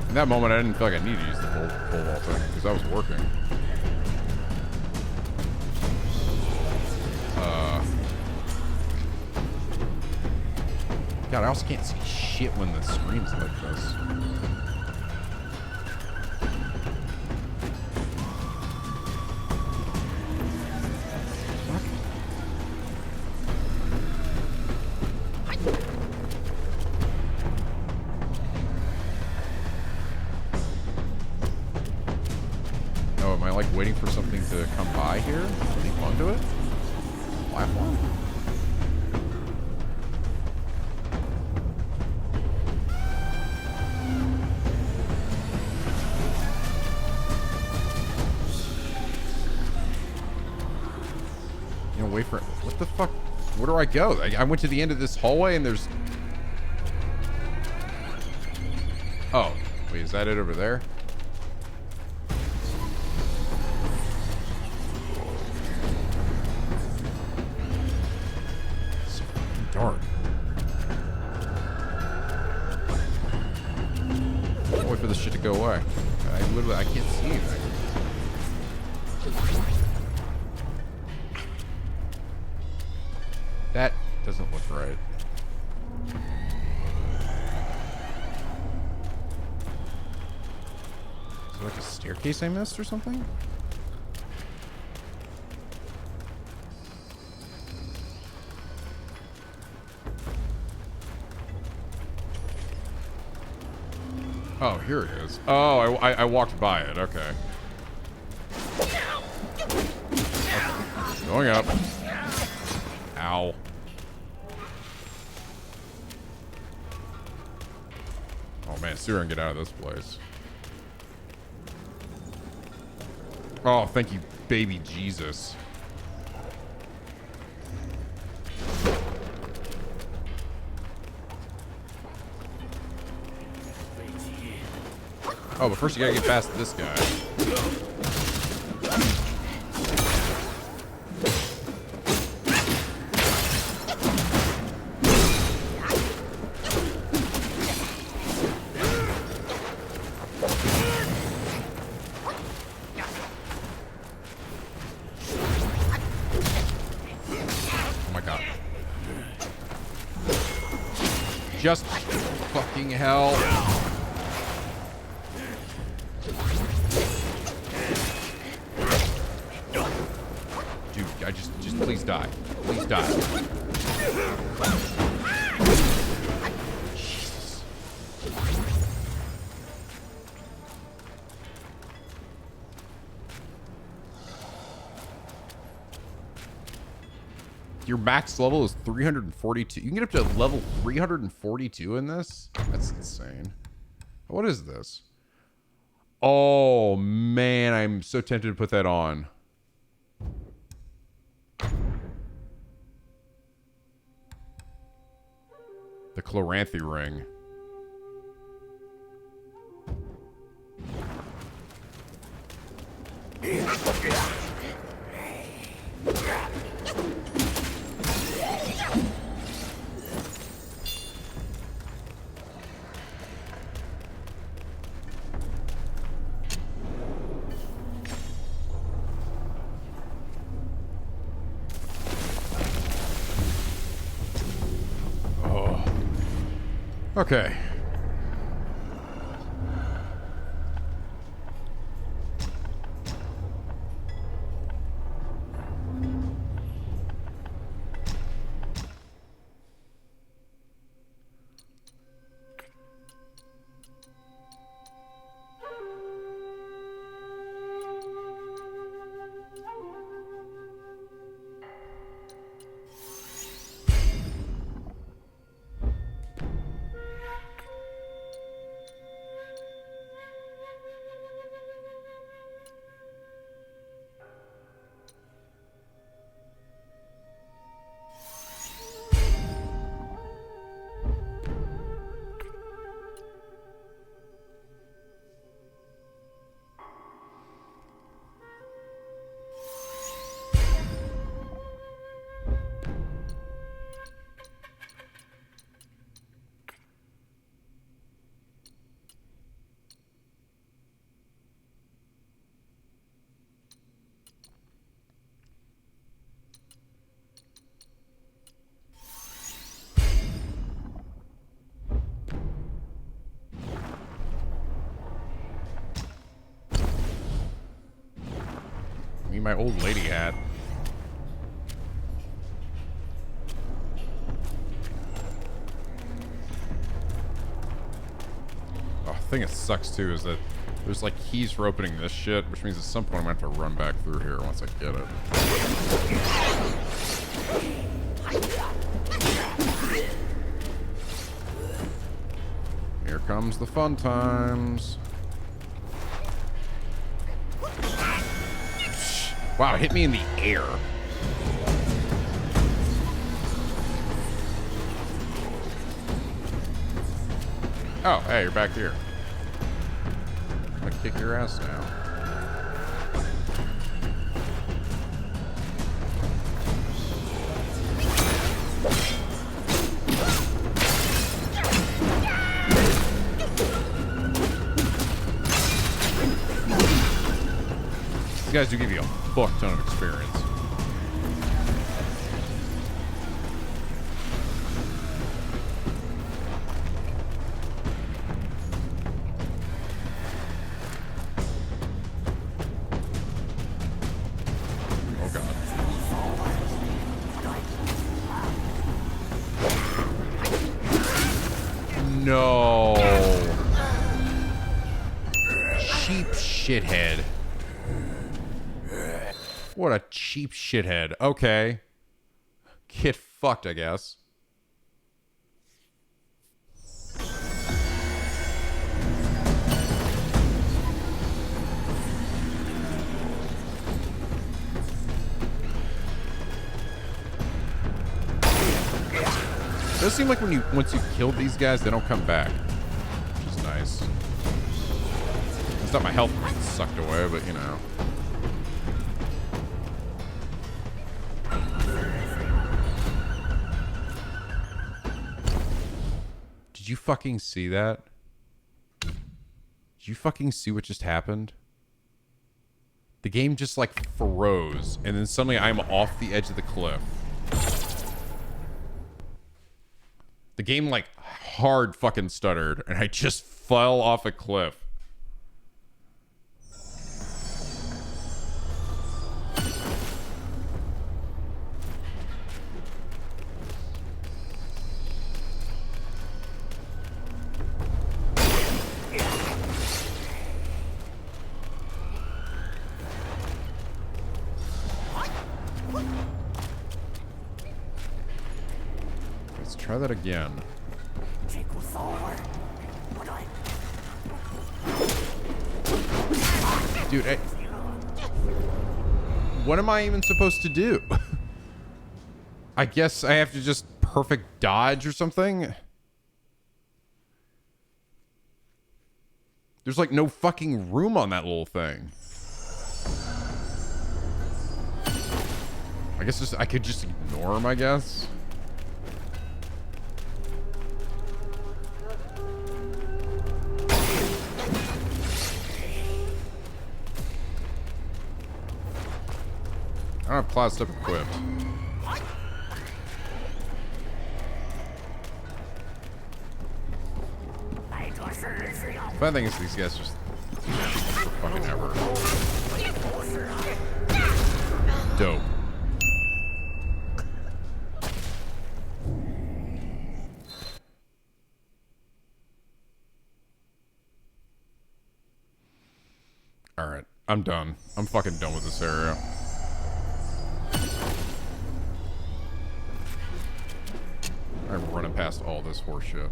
In that moment, I didn't feel like I needed to use the pole vault thing because I was working. God, I also can't see shit when the screen's like this. Oh, am I like waiting for something to come by here? Something onto it? Platform? Wait for it. What the fuck? Where do I go? I went to the end of this hallway and there's... Oh, wait, is that it over there? It's so fucking dark. I'll wait for this shit to go away. I can't see anything. That doesn't look right. Is there like a staircase I missed or something? Oh, here it is. Oh, I walked by it. Okay. Going up. Ow. Oh man, Siri, get out of this place. Oh, thank you, baby Jesus. Oh, but first you gotta get past this guy. Just fucking hell. Dude, I just please die. Please die. Jesus. Your max level is 342. You can get up to level 342 in this? That's insane. What is this? Oh, man. I'm so tempted to put that on. The Chloranthy ring. Oh. Okay. Me, my old lady hat. Oh, the thing that sucks too is that there's like keys for opening this shit, which means at some point I'm gonna have to run back through here once I get it. Here comes the fun times. Wow, it hit me in the air. Oh, hey, you're back here. I'm gonna kick your ass now. These guys do give you a fuck ton of experience. Oh god. No. Cheap shithead. What a cheap shithead. Okay. Get fucked, I guess. It does seem like once you kill these guys, they don't come back. Which is nice. It's not my health being sucked away, but you know. Did you fucking see that? Did you fucking see what just happened? The game just like froze, and then suddenly I'm off the edge of the cliff. The game like hard fucking stuttered, and I just fell off a cliff. Let's try that again. Dude, what am I even supposed to do? I guess I have to just perfect dodge or something? There's like no fucking room on that little thing. I guess I could just ignore him, I guess. I don't have Cloud Step equipped. Funny thing is, these guys just fucking ever. Dope. Alright, I'm done. I'm fucking done with this area. I'm running past all this horse shit.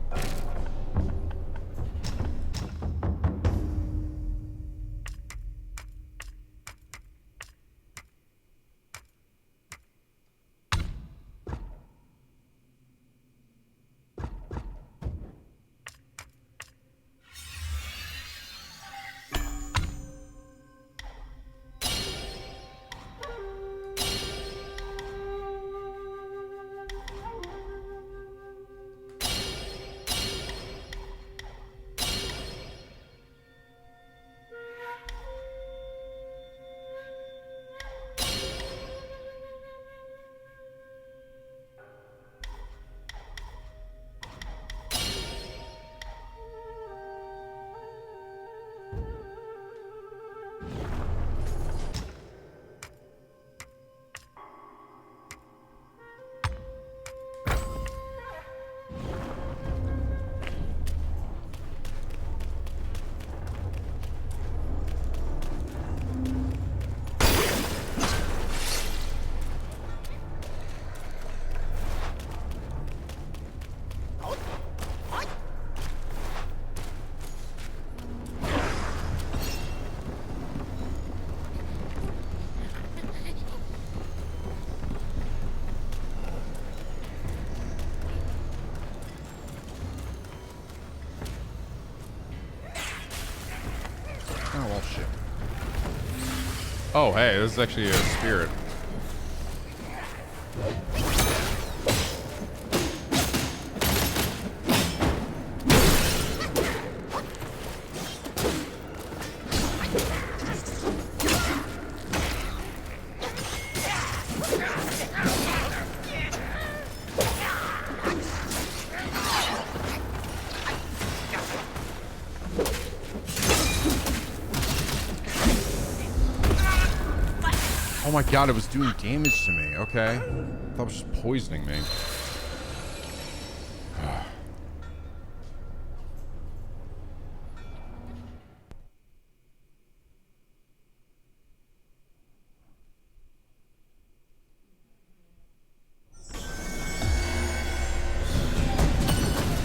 Oh, well, shit. Oh, hey, this is actually a spirit. Oh my god, it was doing damage to me. Okay. I thought it was just poisoning me.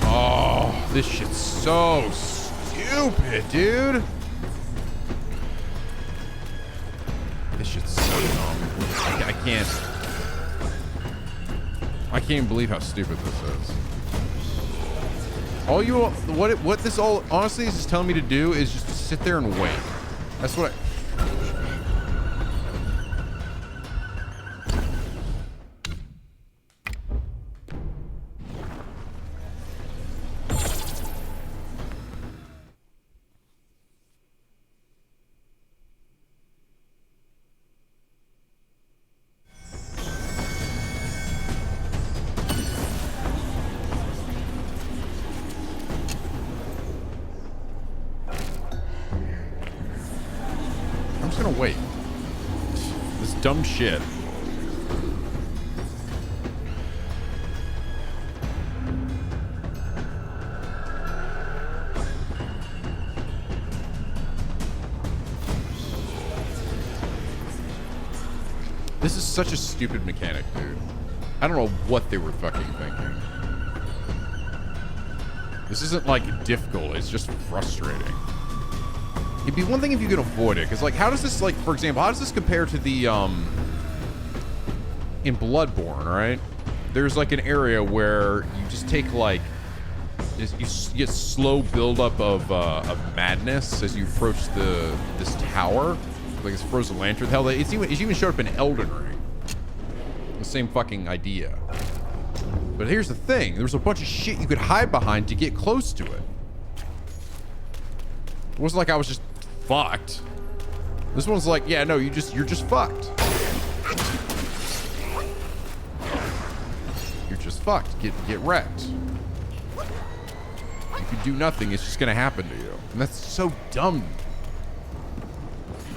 Oh, this shit's so stupid, dude. This shit's so dumb. I can't even believe how stupid this is. All you, what this all honestly is just telling me to do is just to sit there and wait. That's what wait. This dumb shit. This is such a stupid mechanic, dude. I don't know what they were fucking thinking. This isn't, like, difficult. It's just frustrating. It'd be one thing if you could avoid it. Because, like, how does this, like, for example, how does this compare to the, in Bloodborne, right? There's, like, an area where you just take, like, you get slow buildup of madness as you approach this tower. Like this frozen lantern. Hell, it's even showed up in Elden Ring. The same fucking idea. But here's the thing. There was a bunch of shit you could hide behind to get close to it. It wasn't like I was just fucked. This one's like, yeah, no, you're just fucked. You're just fucked. Get wrecked. You can do nothing. It's just gonna happen to you. And that's so dumb.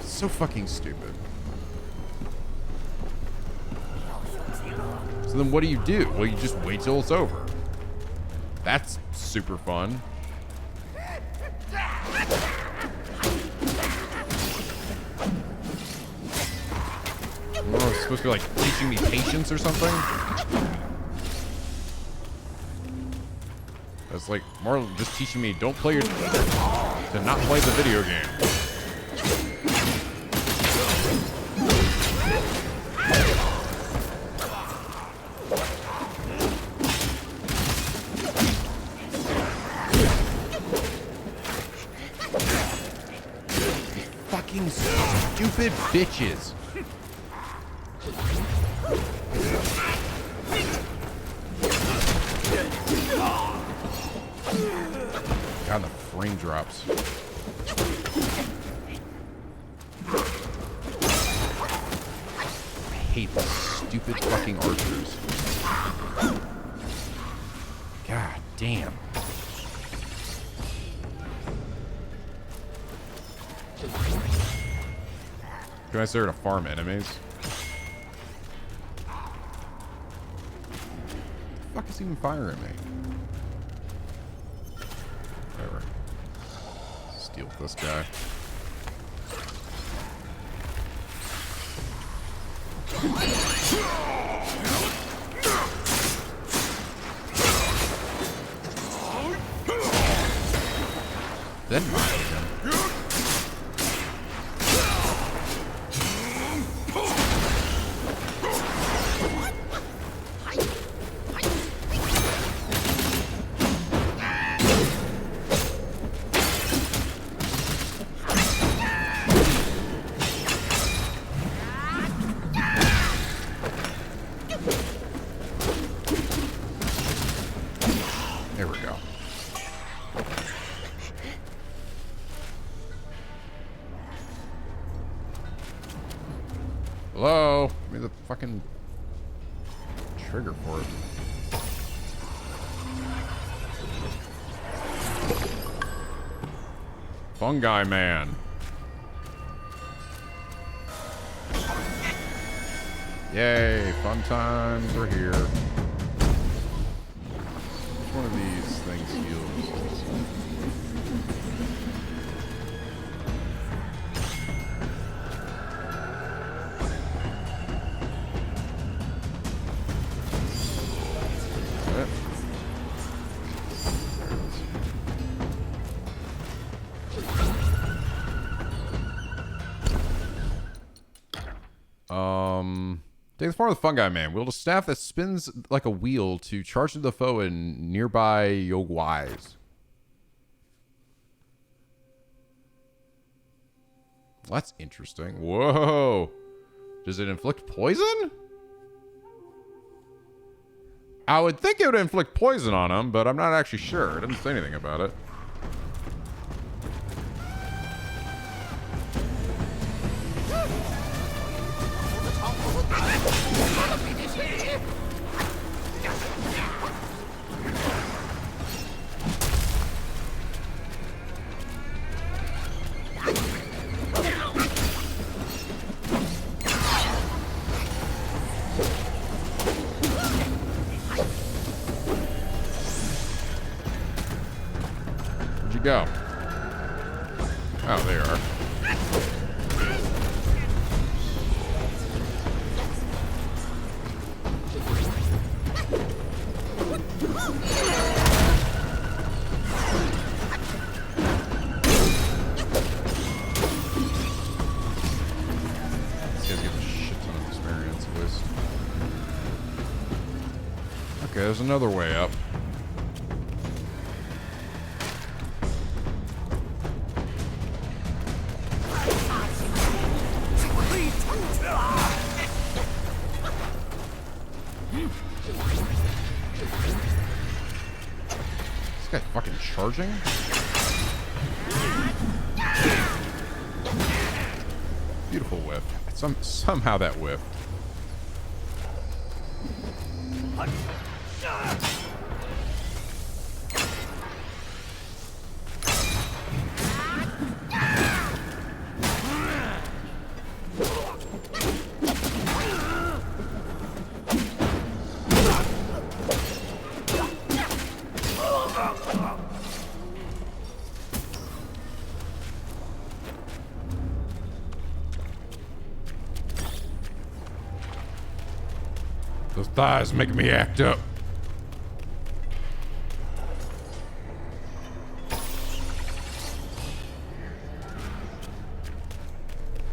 So fucking stupid. So then what do? Well, you just wait till it's over. That's super fun. Oh, it's supposed to be like teaching me patience or something? That's like more just teaching me to not play the video game. Fucking stupid bitches. God, the frame drops. I hate these stupid fucking archers. God damn. Can I start to farm enemies? The fuck is even firing me? Whatever. Steal this guy. Then there we go. Hello? Give me the fucking trigger for it. Fungi Man. Yay, fun times are here. Which one of these things heals? Take the form of the Fungi Man. Wield a staff that spins like a wheel to charge to the foe in nearby Yogwais. Well, that's interesting. Whoa. Does it inflict poison? I would think it would inflict poison on him, but I'm not actually sure. It doesn't say anything about it. go? Oh, they are. These guys get a shit ton of experience, at least. Okay, there's another way up. This guy fucking charging? Beautiful whiff. Somehow that whiffed. Those thighs making me act up.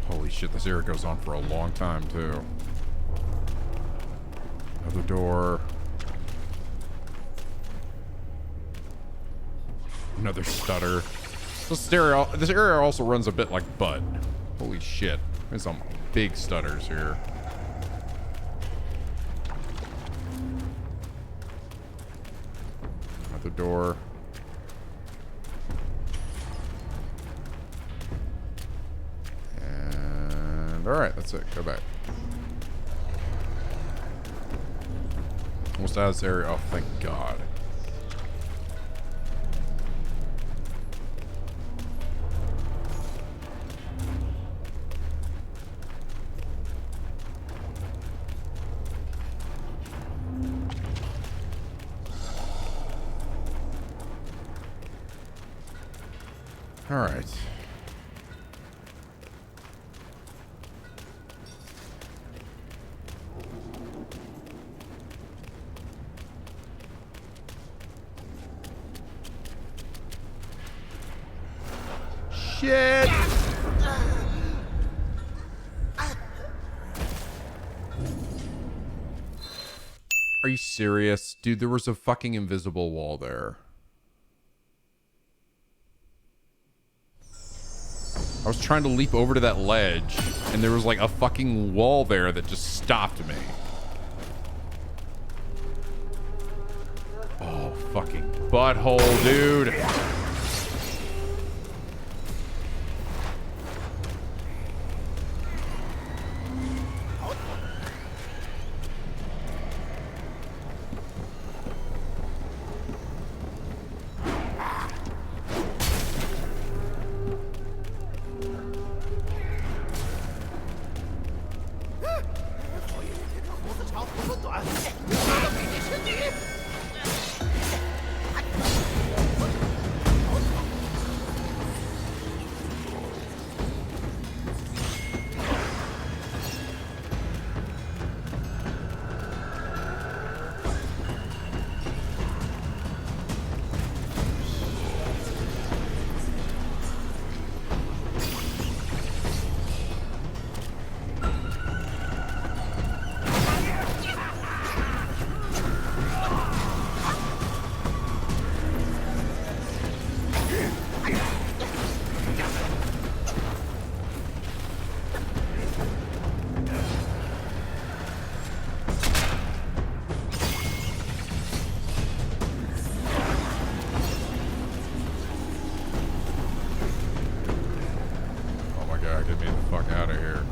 Holy shit, this area goes on for a long time, too. Another door. Another stutter. This area also runs a bit like butt. Holy shit. There's some big stutters here. Another door. And alright, that's it. Go back. Almost out of this area. Oh, thank God. All right. Shit. Are you serious? Dude, there was a fucking invisible wall there. I was trying to leap over to that ledge, and there was like a fucking wall there that just stopped me. Oh, fucking butthole, dude. Get me the fuck out of here.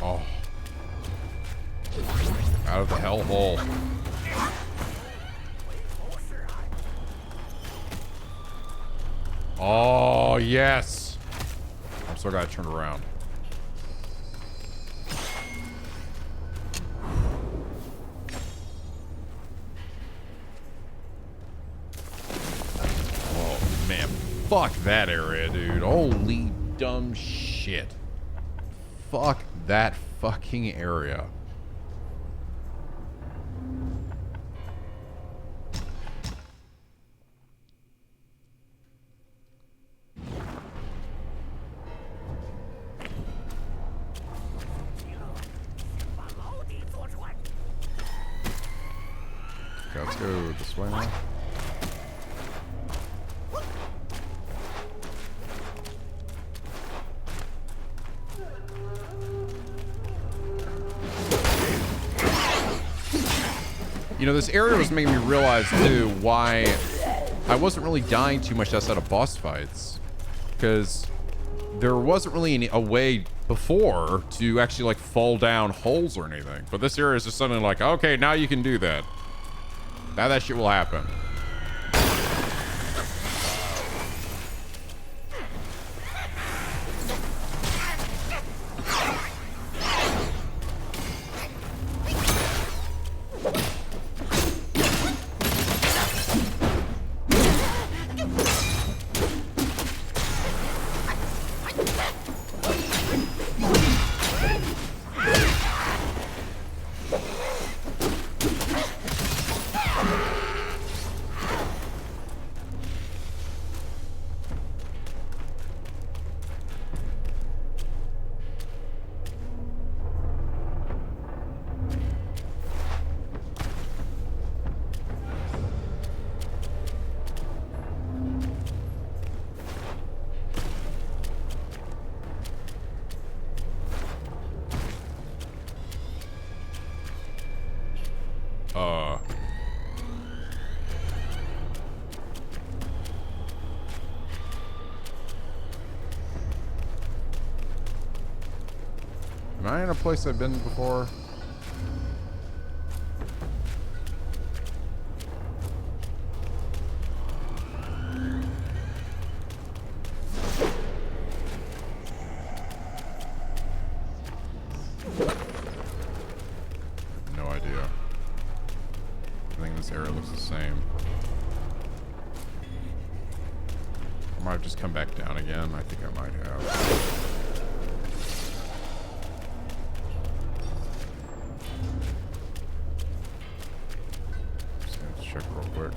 Oh. Out of the hellhole. Oh, yes. I'm still gotta turn around. Oh, man. Fuck that area, dude. Holy dumb shit. Fuck that fucking area. Okay, let's go this way now. You know, this area was making me realize, too, why I wasn't really dying too much outside of boss fights. Because there wasn't really a way before to actually, like, fall down holes or anything. But this area is just suddenly like, okay, now you can do that. Now that shit will happen. Am I in a place I've been before? No idea. I think this area looks the same. I might have just come back down again. I think I might have. Check real quick.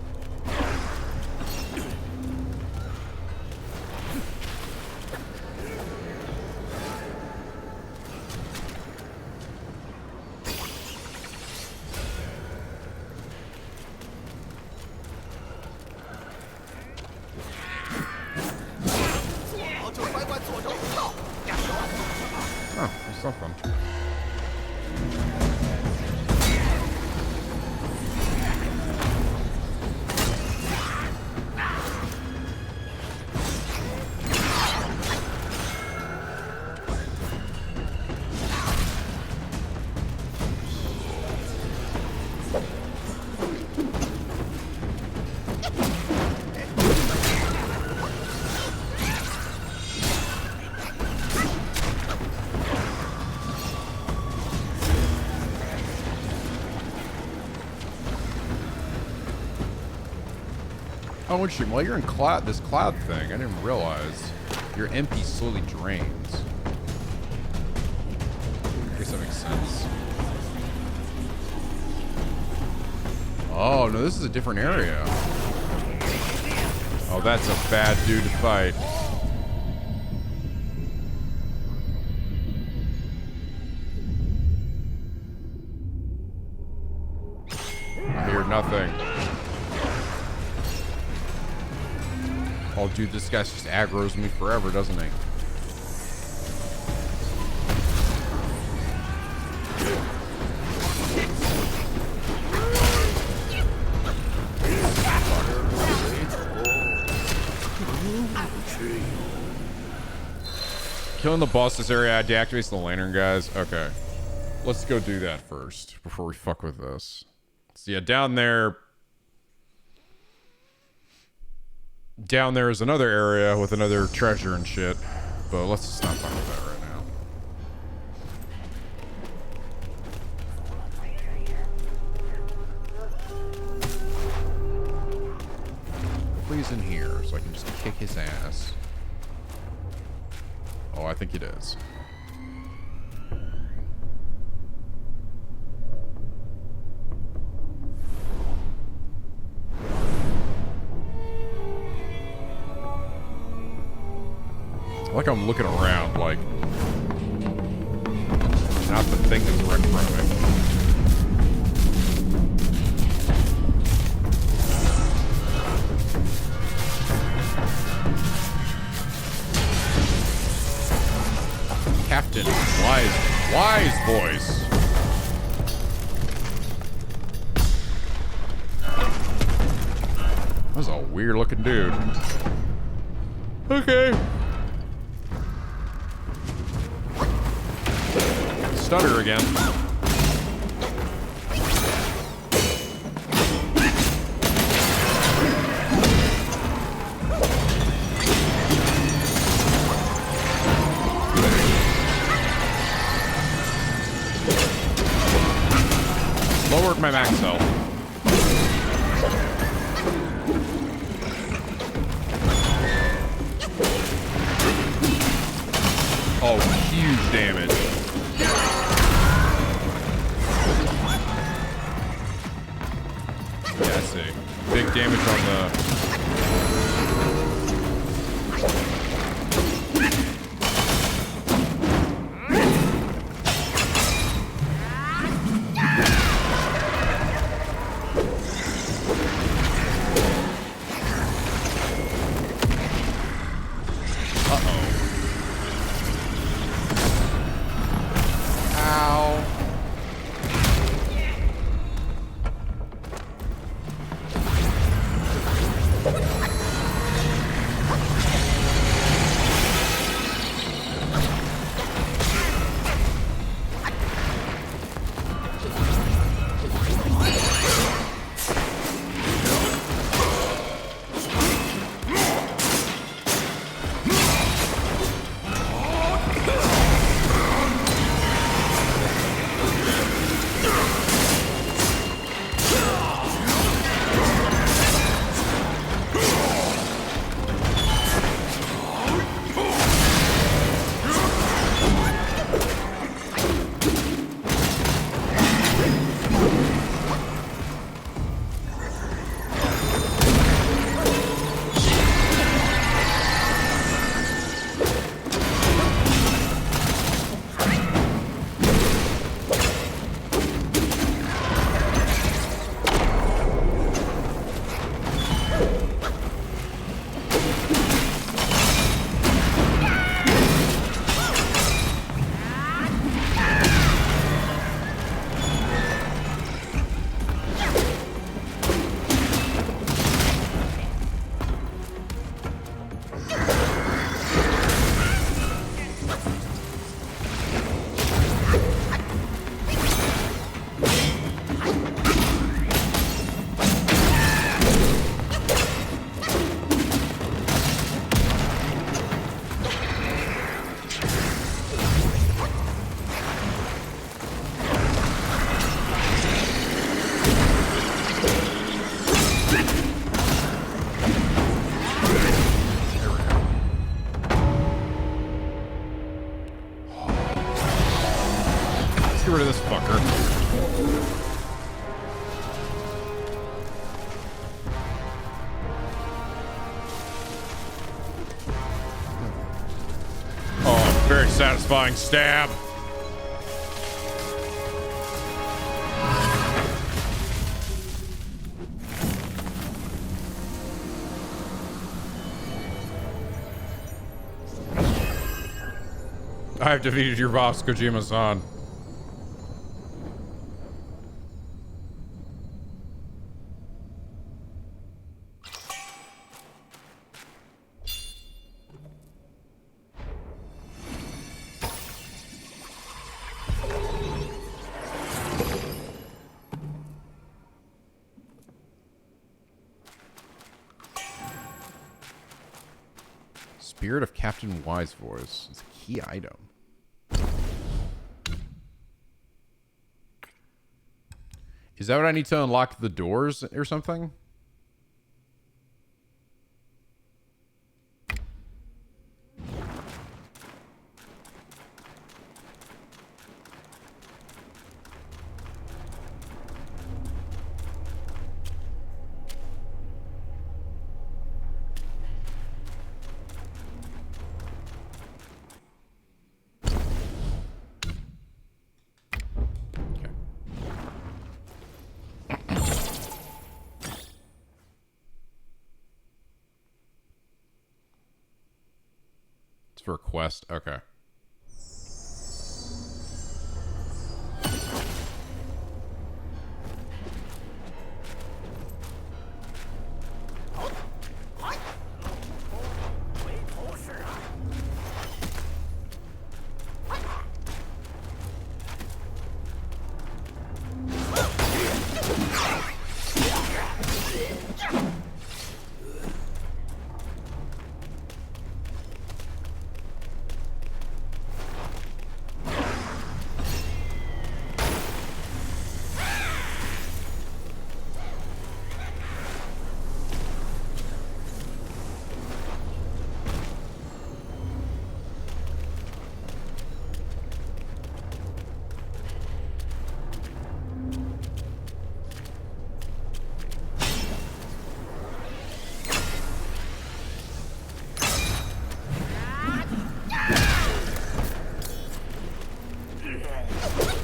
Oh, there's something. Oh, interesting. Well, you're in this cloud thing. I didn't realize your MP slowly drains. I guess that makes sense. Oh, no, this is a different area. Oh, that's a bad dude to fight. I hear nothing. Oh, dude, this guy just aggroes me forever, doesn't he? Killing the boss this area deactivates the lantern, guys. Okay. Let's go do that first before we fuck with this. So yeah, down there is another area with another treasure and shit. But let's just not talk about that right now. Hopefully he's in here so I can just kick his ass. Oh, I think he does. Like I'm looking around, like not the thing that's right in front of me. Captain Wise voice. That was a weird looking dude. Okay. Stutter again. Lowered my max health. Oh, huge damage. Yeah, I see. Big damage on the... Get rid of this fucker. Oh, very satisfying stab. I have defeated your boss, Kojima-san. Spirit of Captain Wise Voice. It's a key item. Is that what I need to unlock the doors or something? For a quest. Okay.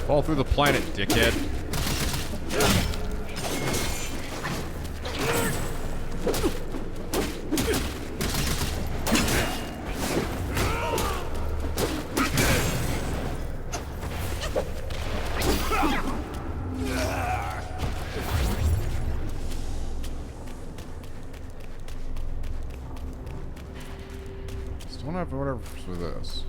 Fall through the planet, dickhead. Still don't have whatever for this.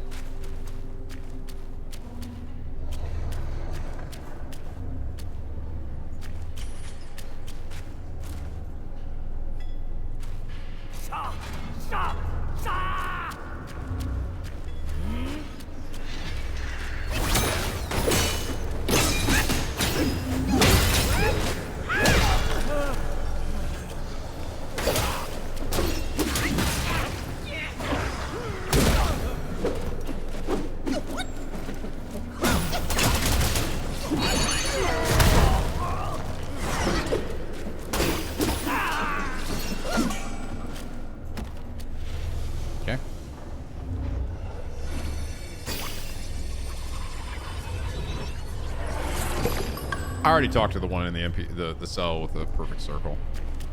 I already talked to the one in the the cell with the perfect circle,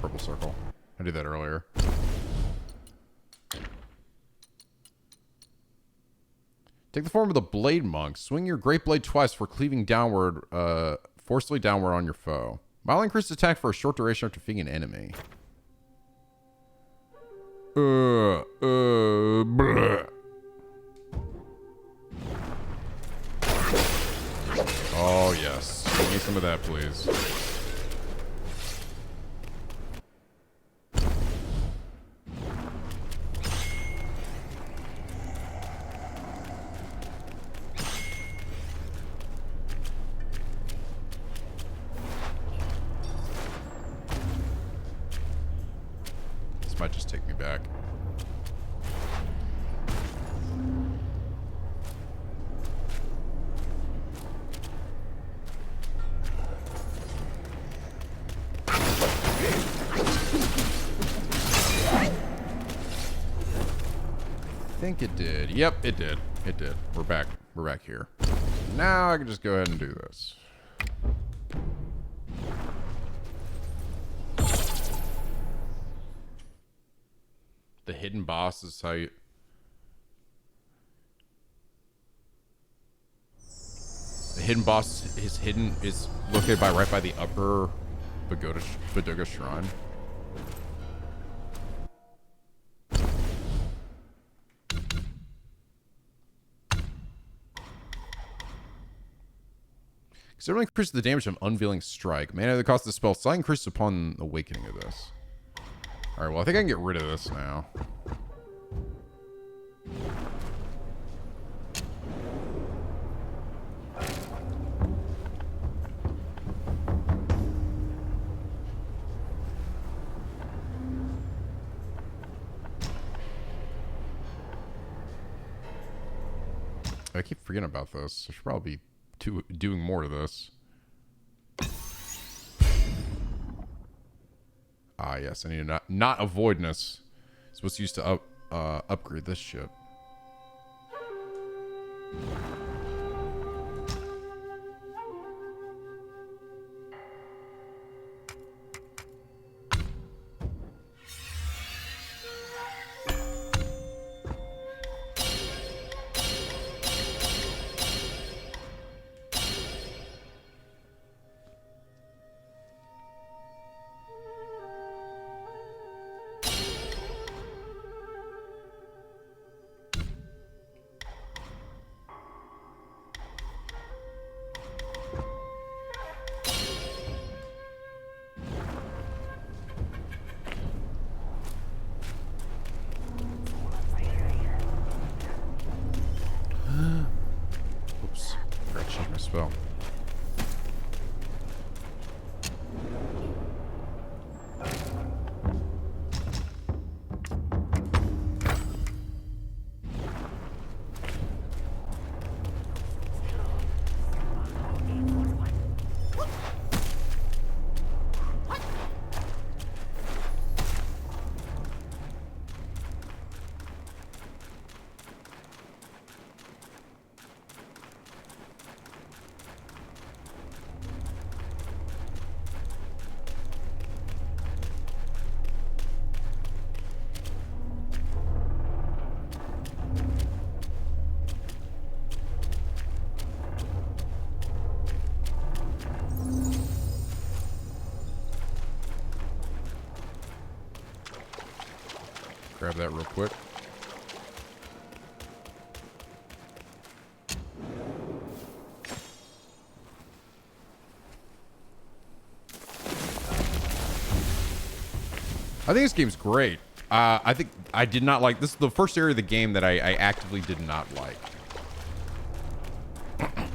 purple circle. I did that earlier. Take the form of the Blade Monk. Swing your Great Blade twice for cleaving downward, forcefully downward on your foe. Mildly increase attack for a short duration after defeating an enemy. Bleh. Oh, yes. Give me some of that, please. This might just take me back. I think it did. Yep, it did. It did. We're back. We're back here. Now I can just go ahead and do this. The hidden boss is how you... The hidden boss is located right by the upper Badoga Shrine. Considerably increases the damage of Unveiling Strike. Mana the cost of the spell slightly increases upon awakening of this. Alright, well I think I can get rid of this now. I keep forgetting about this. I should probably be doing more to this. Ah, yes. I need to not avoidness. It's what's used to upgrade this shit. Oops. Forgot to change my spell. Grab that real quick. I think this game's great. I think I did not like this. Is the first area of the game that I actively did not like. I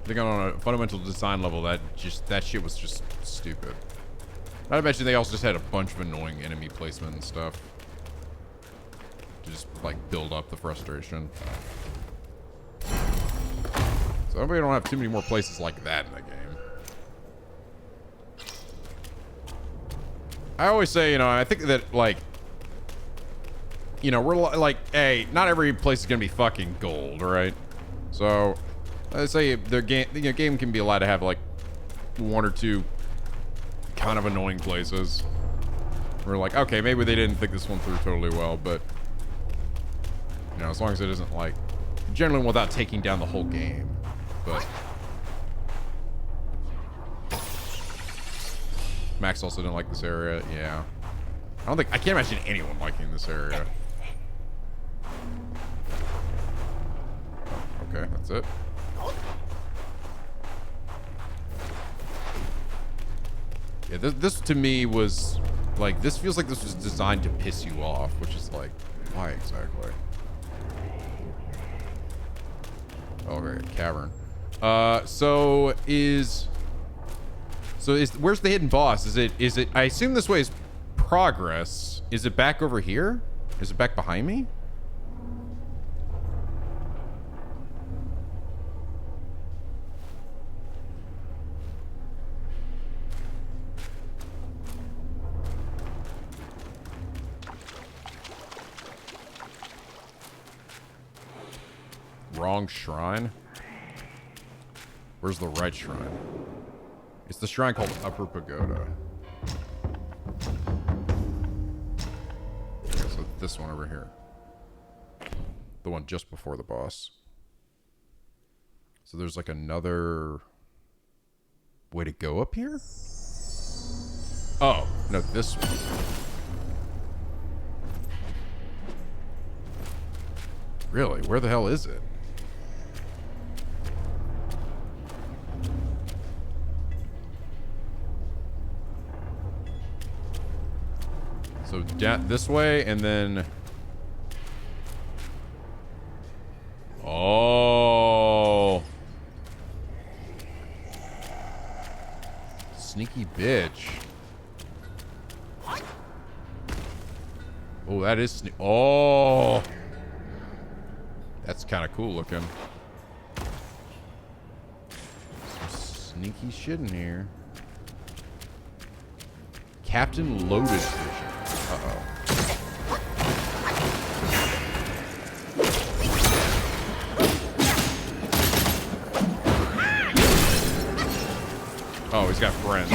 think on a fundamental design level, that shit was just stupid. Not to mention they also just had a bunch of annoying enemy placement and stuff. To just, like, build up the frustration. So hopefully we don't have too many more places like that in the game. I always say, you know, I think that, like, you know, we're like, hey, not every place is gonna be fucking gold, right? So, I say the game can be allowed to have, like, one or two kind of annoying places. We're like, okay, maybe they didn't think this one through totally well, but you know, as long as it isn't like generally without taking down the whole game. But Max also didn't like this area. Yeah, I can't imagine anyone liking this area. Okay, that's it. Yeah, this to me was, like, this feels like this was designed to piss you off, which is like, why exactly? Oh, okay, cavern. Where's the hidden boss? Is it, I assume this way is progress. Is it back over here? Is it back behind me? Wrong shrine? Where's the right shrine? It's the shrine called Upper Pagoda. Okay, so this one over here. The one just before the boss. So there's like another way to go up here? Oh, no, this one. Really? Where the hell is it? So this way, and then... Oh. Sneaky bitch. Oh, that is... Oh. That's kind of cool looking. Some sneaky shit in here. Captain Lotus Vision. Uh-oh. Oh, he's got friends.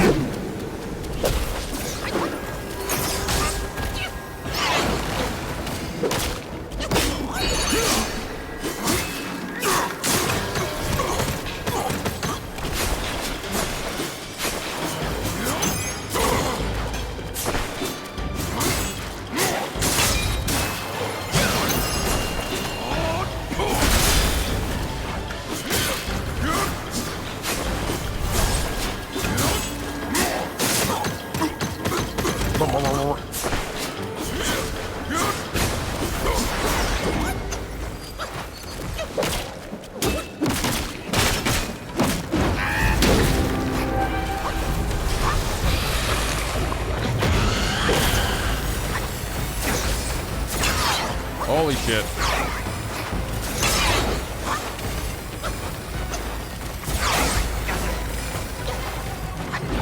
Holy shit.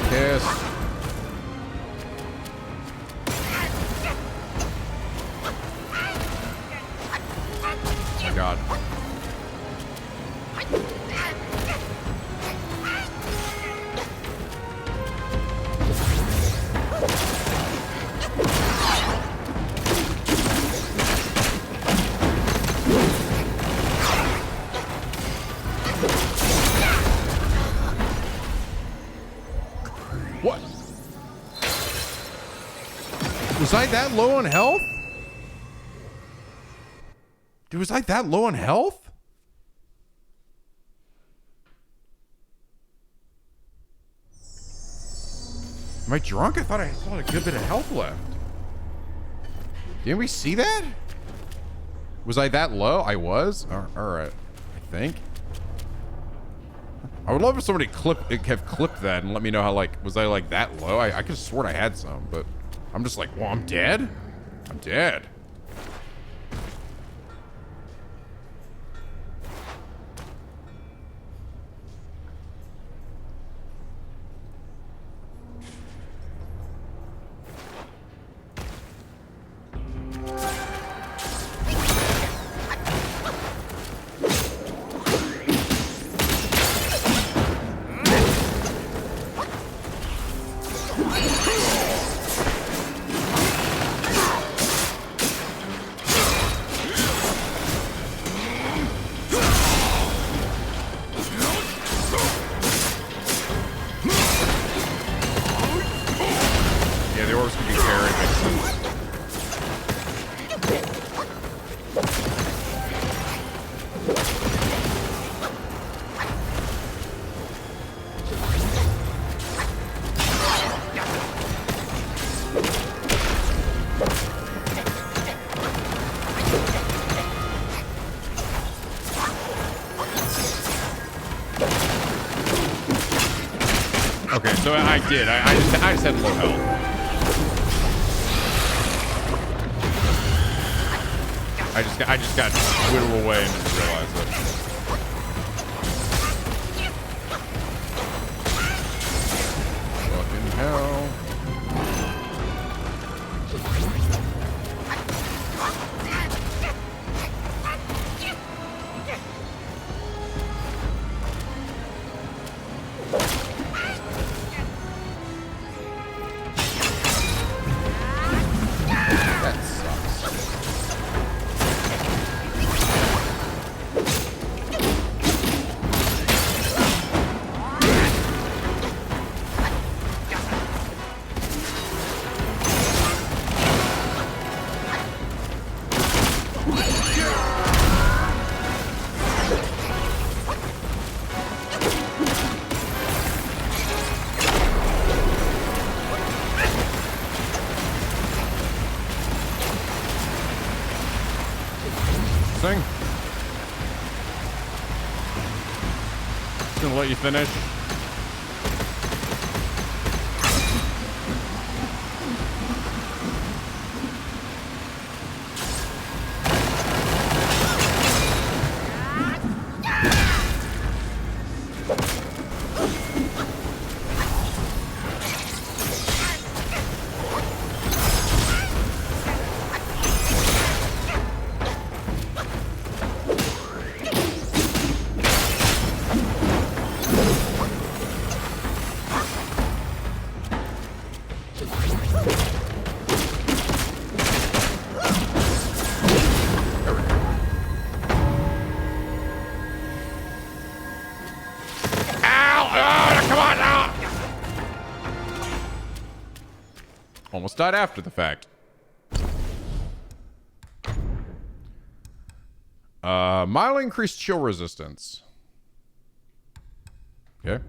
Kiss. Oh my god. What? Was I that low on health? Dude, was I that low on health? Am I drunk? I thought I still had a good bit of health left. Didn't we see that? Was I that low? I was? Alright. I think. I would love if somebody have clipped that and let me know how, like, was I, like, that low? I could have sworn I had some, but I'm just like, well, I'm dead? I'm dead. Okay, so I did. I just had low health. I just got whittled away and didn't realize it. Fucking hell. Gonna let you finish. almost died after the fact. Mildly increased chill resistance. Okay.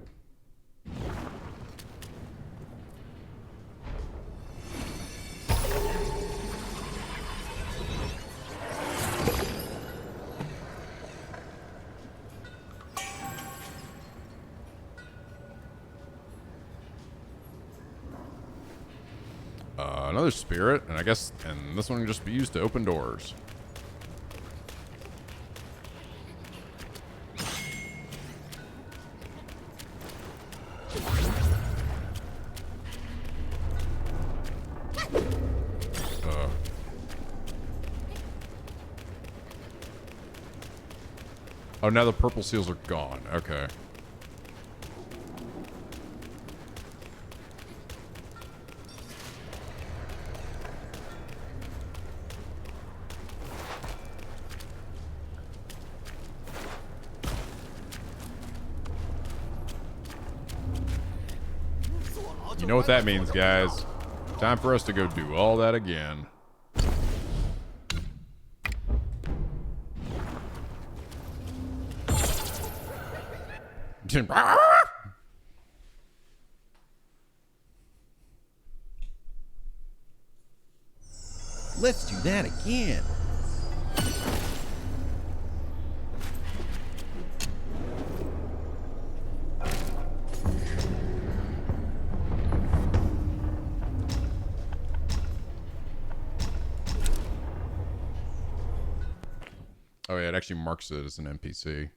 Another spirit, and I guess, and this one can just be used to open doors. Oh, now the purple seals are gone. Okay. You know what that means, guys. Time for us to go do all that again. Let's do that again. Oh yeah, it actually marks it as an NPC.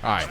Hi.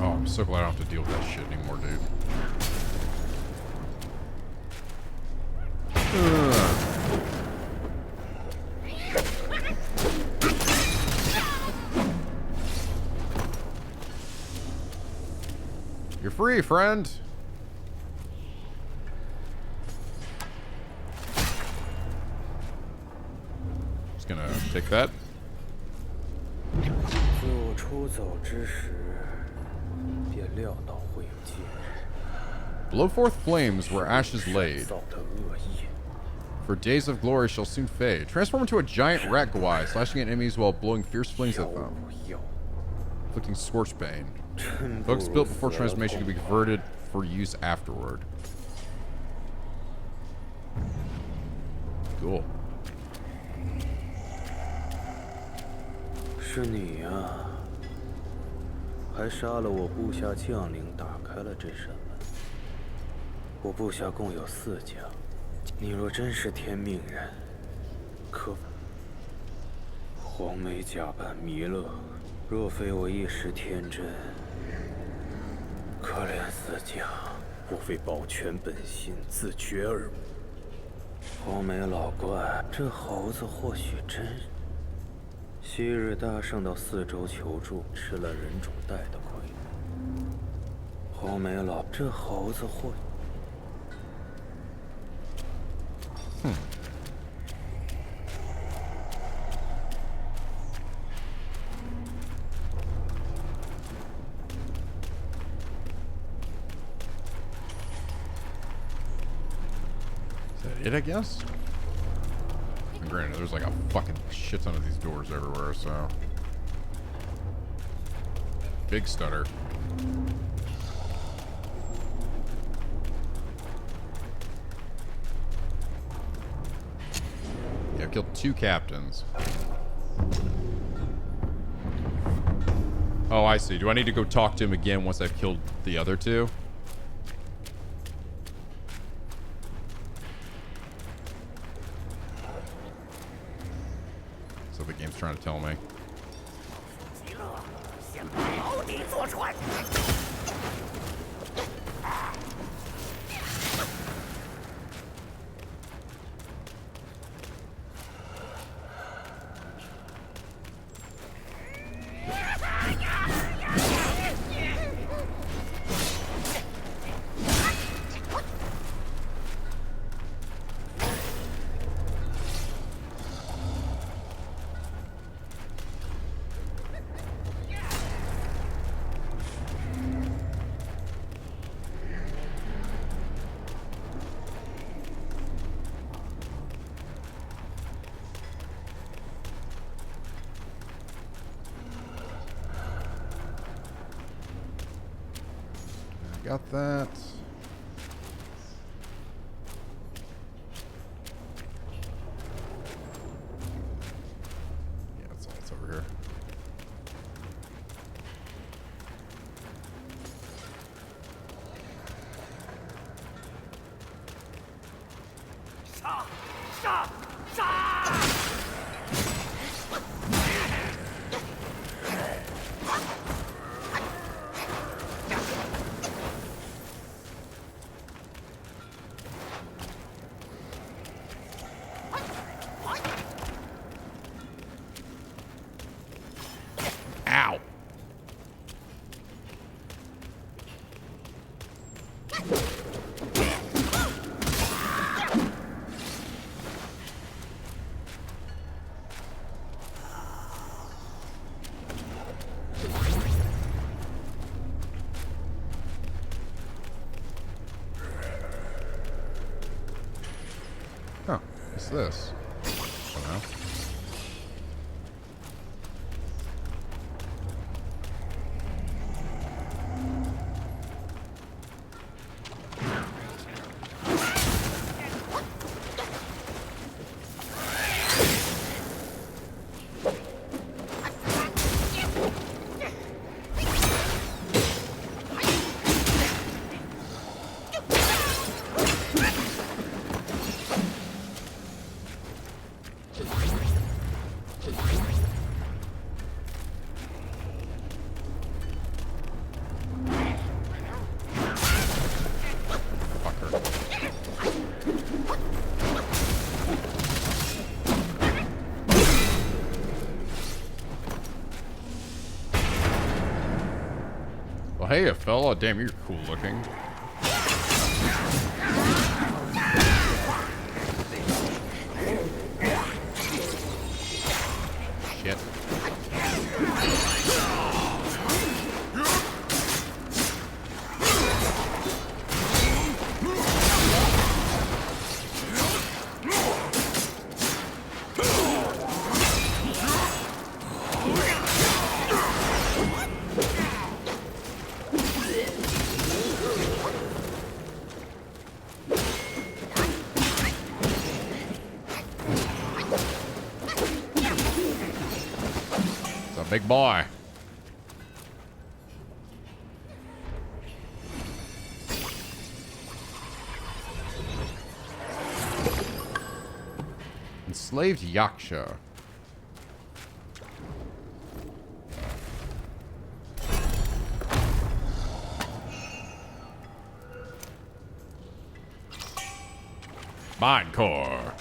I'm so glad I don't have to deal with that shit anymore, dude. You're free, friend. Just gonna take that. Blow forth flames where ashes laid. For days of glory shall soon fade. Transform into a giant rat guai, slashing at enemies while blowing fierce flames at them. Inflicting scorch bane. Focus built before transformation can be converted for use afterward. Cool. 是你呀，还杀了我部下将领，打开了这扇门。我部下共有4家，你若真是天命人，可黄眉假扮弥勒，若非我一时天真，可怜4家，我为保全本心，自绝耳目。黄眉老怪，这猴子或许真。 昔日大圣到4周求助，吃了人种带的亏。黄眉老，这猴子或…… it, I guess. And granted, there's like a fucking shit ton of these doors everywhere, so. Big stutter. Yeah, I've killed 2 captains. Oh, I see. Do I need to go talk to him again once I've killed the other 2? So the game's trying to tell me. Got that. Yeah, that's all that's over here. Ow. Huh, what's this? I don't know. Well, hey, a fella. Damn, you're cool looking. Shit. Big boy. Enslaved Yaksha. Mine core.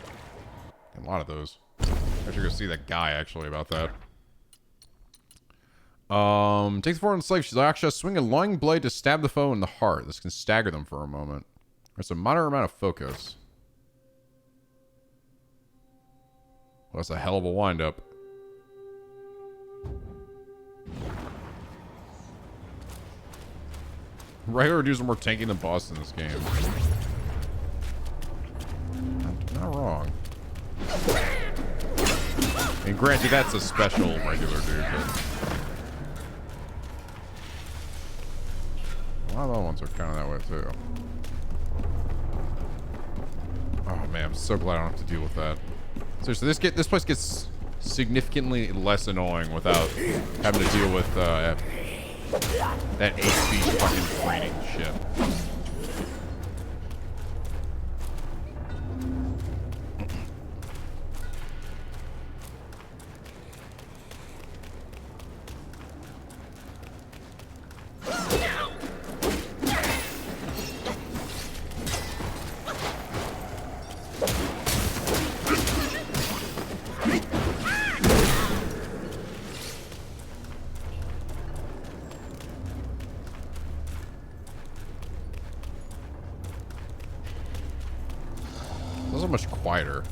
A lot of those. I should go see that guy actually about that. Take the forward and slave. She's Yaksha. Swing a long blade to stab the foe in the heart. This can stagger them for a moment. There's a moderate amount of focus. Well, that's a hell of a wind-up. Regular dudes are more tanky than boss in this game. God And granted, that's a special regular dude, but a lot of the other ones are kind of that way too. Oh man, I'm so glad I don't have to deal with that. Seriously, this place gets significantly less annoying without having to deal with that HP fucking training shit. Those are much quieter.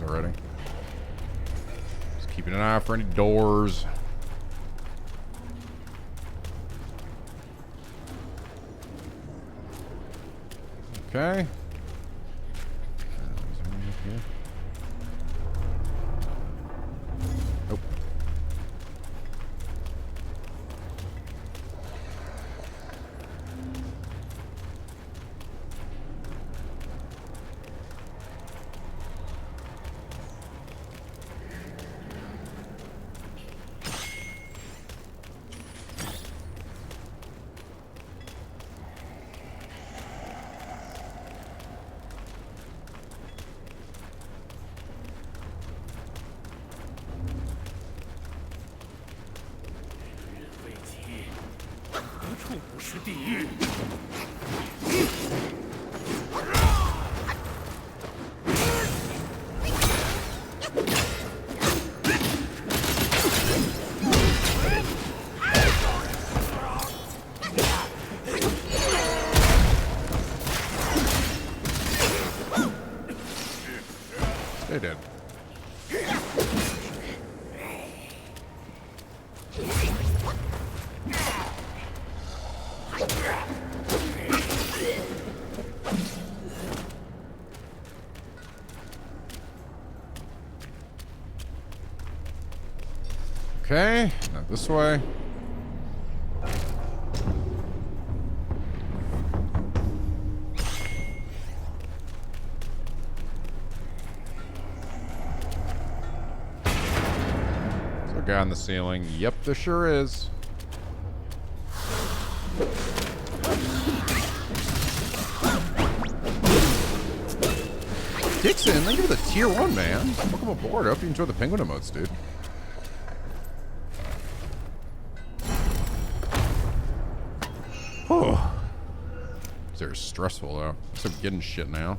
Already. Just keeping an eye out for any doors. Okay. Nope. They did. Okay, not this way. Is there a guy on the ceiling? Yep, there sure is. Dixon, thank you for the tier 1, man. Welcome aboard. I hope you enjoy the penguin emotes, dude. Oh. They're stressful, though. I'm getting shit now.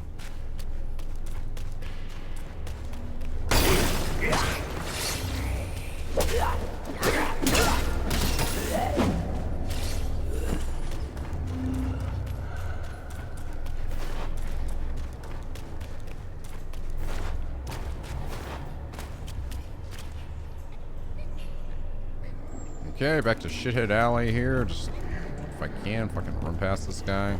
Okay, back to Shithead Alley here. Just, if I can, fucking run past this guy.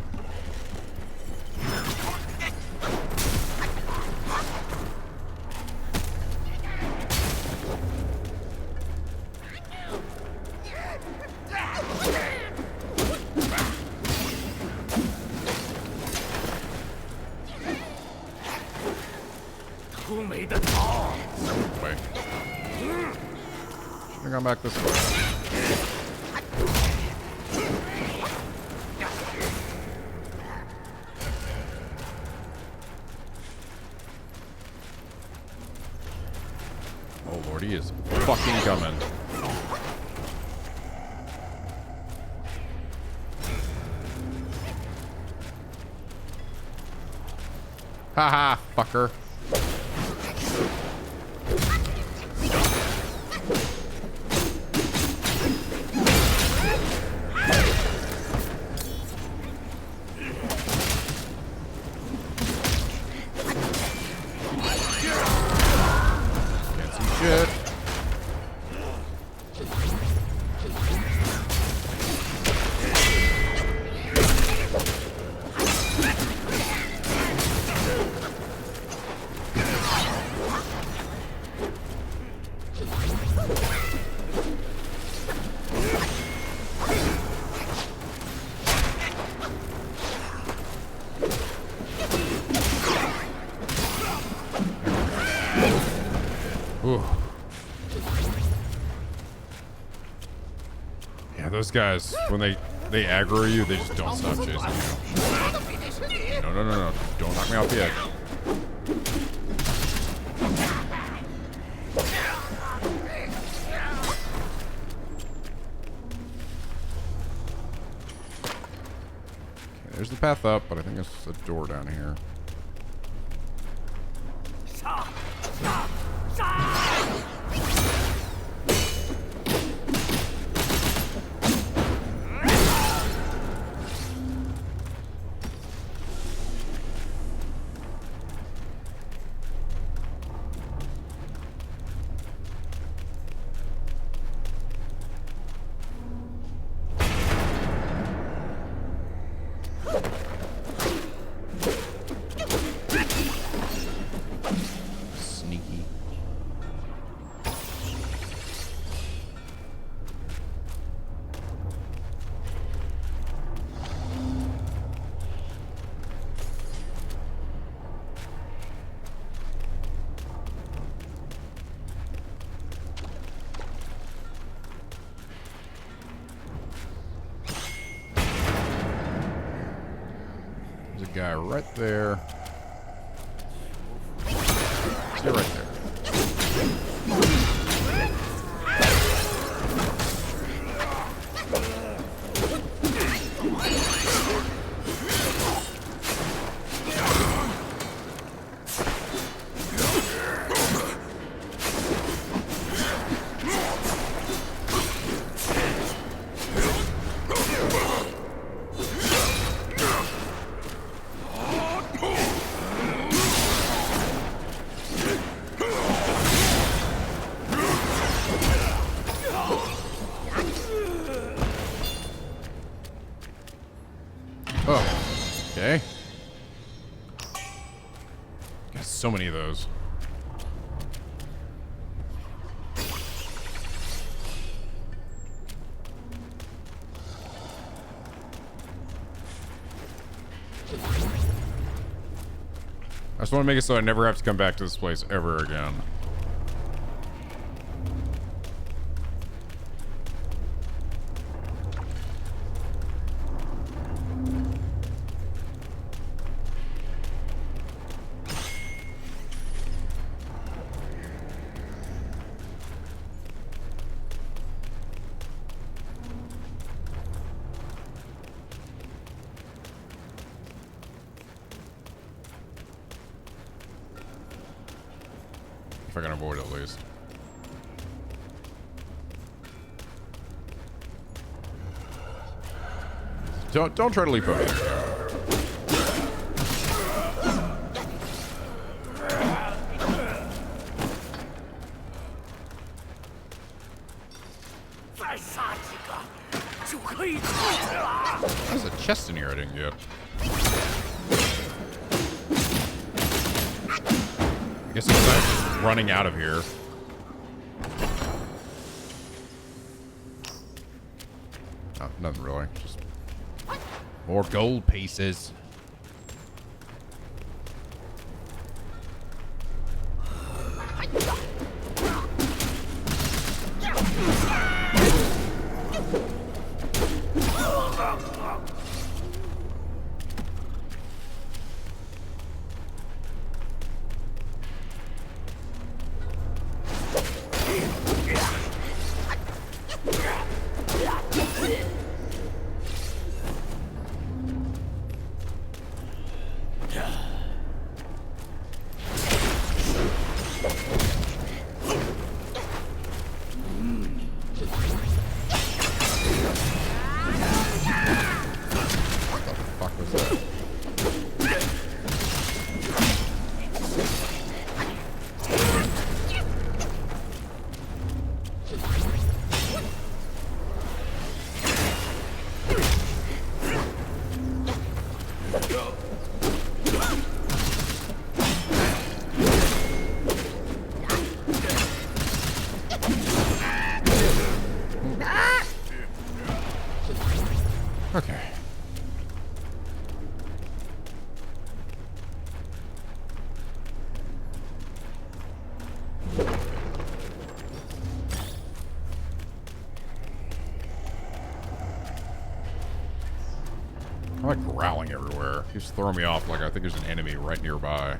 Wait. Should have gone back this way. Oh lord, he is fucking coming. Haha, fucker. Can't see shit. Ooh. Yeah, those guys, when they aggro you, they just don't stop chasing you. No. Don't knock me off the edge. Okay, there's the path up, but I think there's a door down here. Sneaky. There's a guy right there. You're right there. Oh, okay. Got so many of those. I just want to make it so I never have to come back to this place ever again. If I can avoid it, at least. Don't try to leap over there. There's a chest in here I didn't get. I guess it's not running out of here. Oh, nothing really. Just more gold pieces. Okay. I like growling everywhere. He's throwing me off like I think there's an enemy right nearby.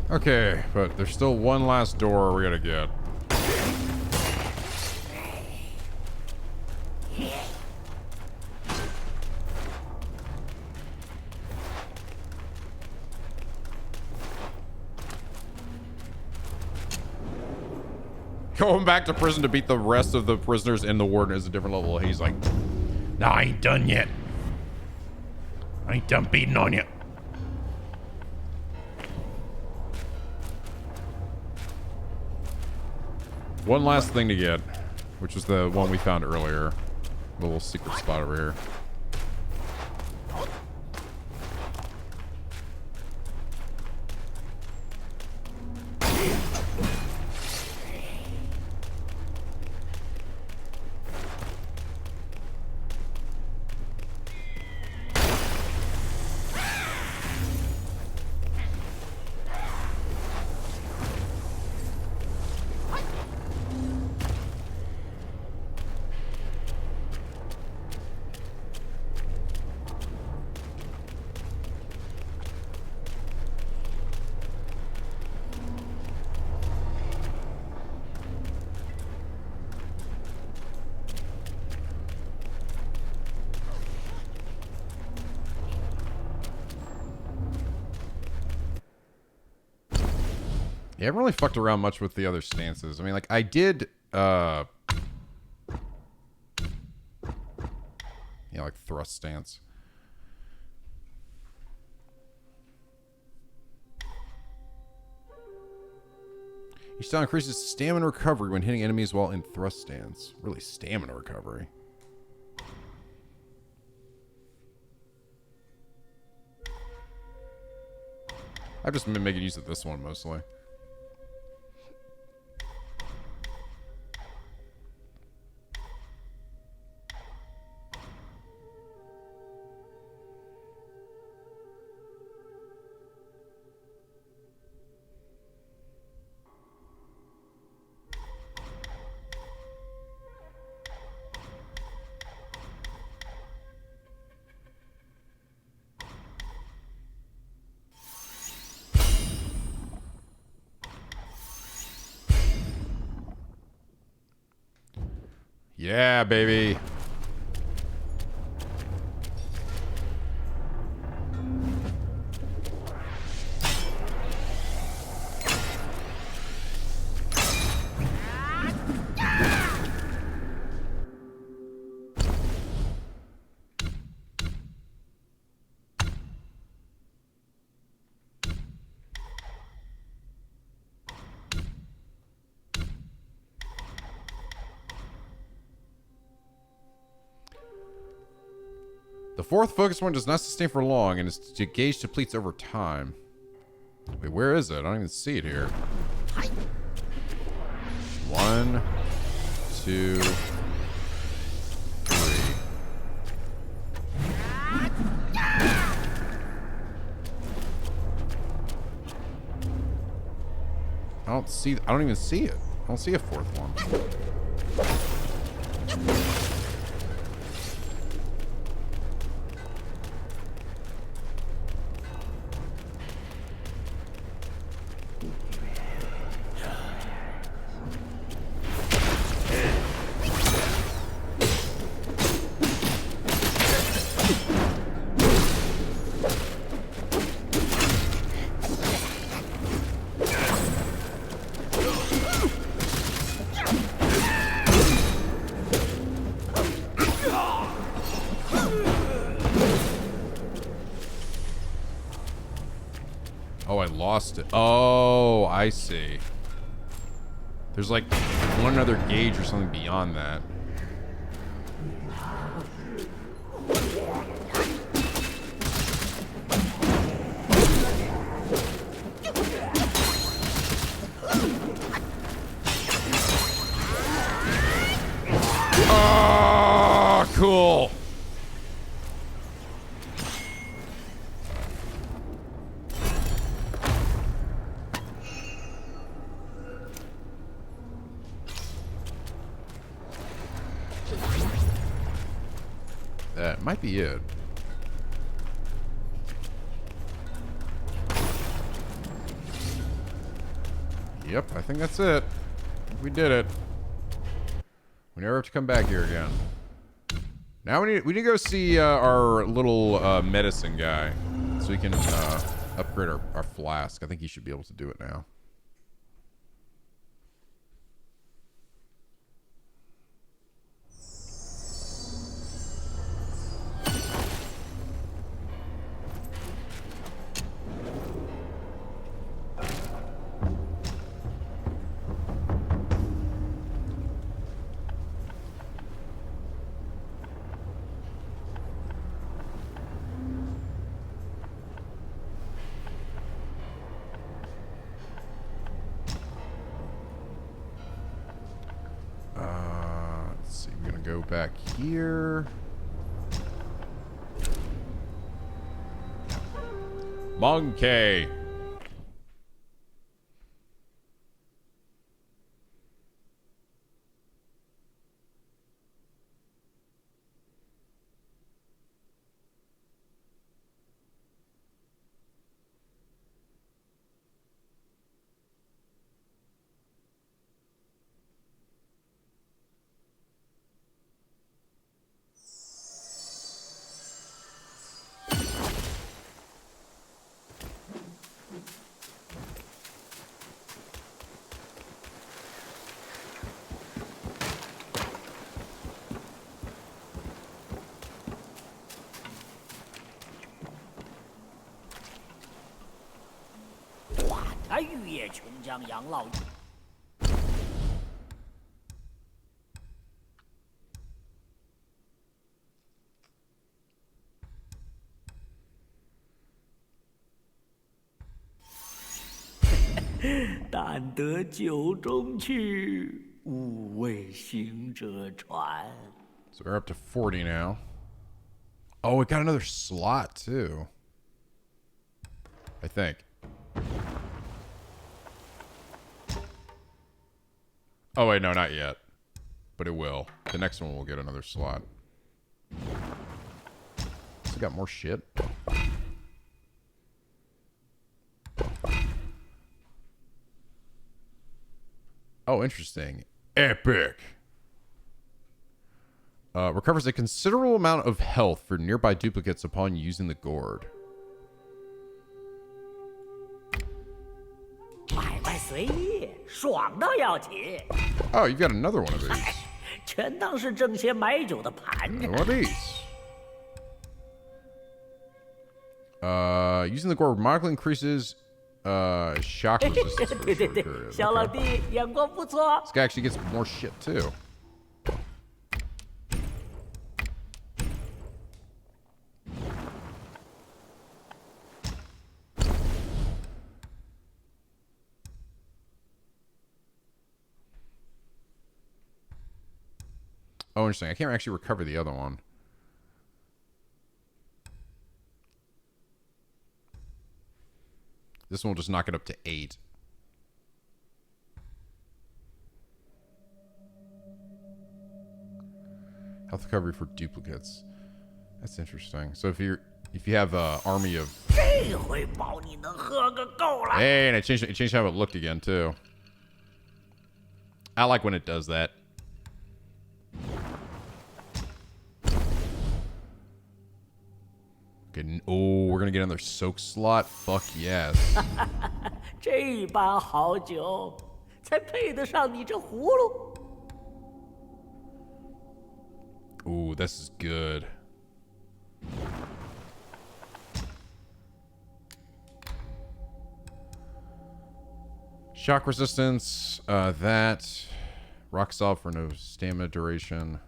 Okay, but there's still one last door we gotta get. Going back to prison to beat the rest of the prisoners in the warden is a different level. He's like, nah, I ain't done yet. I ain't done beating on you. one last thing to get, which was the one we found earlier. The little secret spot over here. Yeah, I haven't really fucked around much with the other stances. I mean, like, I did, yeah, like thrust stance. Each style increases stamina recovery when hitting enemies while in thrust stance. Really, stamina recovery. I've just been making use of this one mostly. Yeah, baby. The fourth focus one does not sustain for long, and its gauge depletes over time. Wait, where is it? I don't even see it here. 1, 2, 3. I don't even see it. I don't see a fourth one. Oh, I lost it. Oh, I see. There's like one other gauge or something beyond that. Oh, cool. That might be it. Yep, I think that's it. We did it. We never have to come back here again. Now we need to go see our little medicine guy, so we can upgrade our flask. I think he should be able to do it now. Let's see, we're gonna go back here. MONKE.但得酒中去，勿为行者传。 So we're up to 40 now. Oh, we got another slot too. I think. Oh wait, no, not yet. But it will. The next one will get another slot. So got more shit. Oh, interesting. Epic. Recovers a considerable amount of health for nearby duplicates upon using the gourd. 买卖随意，爽到要紧。 Oh, you've got another one of these. 全当是挣些买酒的盘缠。 One of these. Using the gourd automatically increases shock resistance for a short period. 小老弟眼光不错。 This guy actually gets more shit too. Oh, interesting. I can't actually recover the other one. This one will just knock it up to 8. Health recovery for duplicates. That's interesting. So if you have an army of... 这回保你能喝个够了。 Hey, and it changed how it looked again too. I like when it does that. Okay, oh, we're gonna get another soak slot. Fuck yes. 这般好酒，才配得上你这葫芦。 Ooh, this is good. Shock resistance. That. Rock solid for no stamina duration.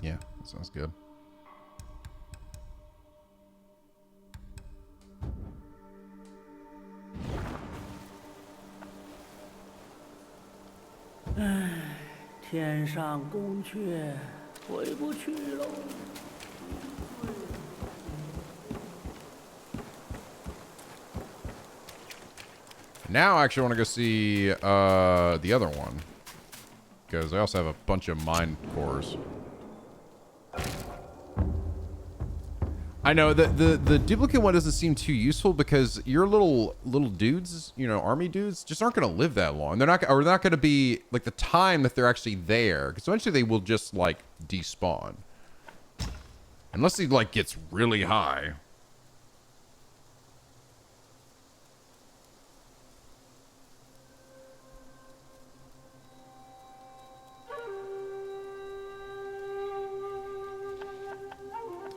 Yeah, that sounds good.天上宫阙回不去喽。Now I actually want to go see the other one. Because I also have a bunch of mine cores. I know the duplicate one doesn't seem too useful because your little dudes, you know, army dudes, just aren't going to live that long. They're not going to be like the time that they're actually there. Because eventually they will just like despawn, unless he like gets really high.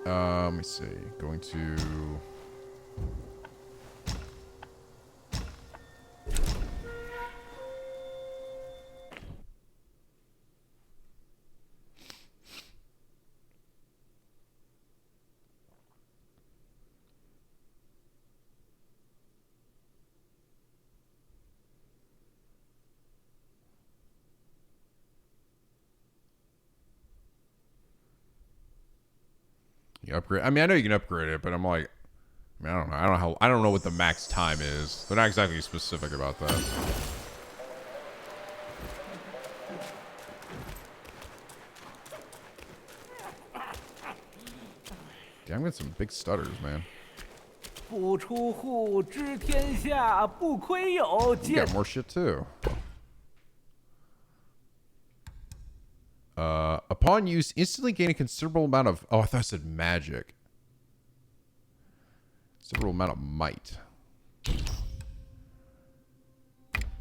Let me see. Going to... You upgrade. I mean, I know you can upgrade it, but I'm like, I mean, I don't know. I don't know what the max time is. They're not exactly specific about that. Damn, I'm getting some big stutters, man.不出户知天下，不窥有 You got more shit too. Upon use, instantly gain a considerable amount of... Oh, I thought I said magic. Considerable amount of might.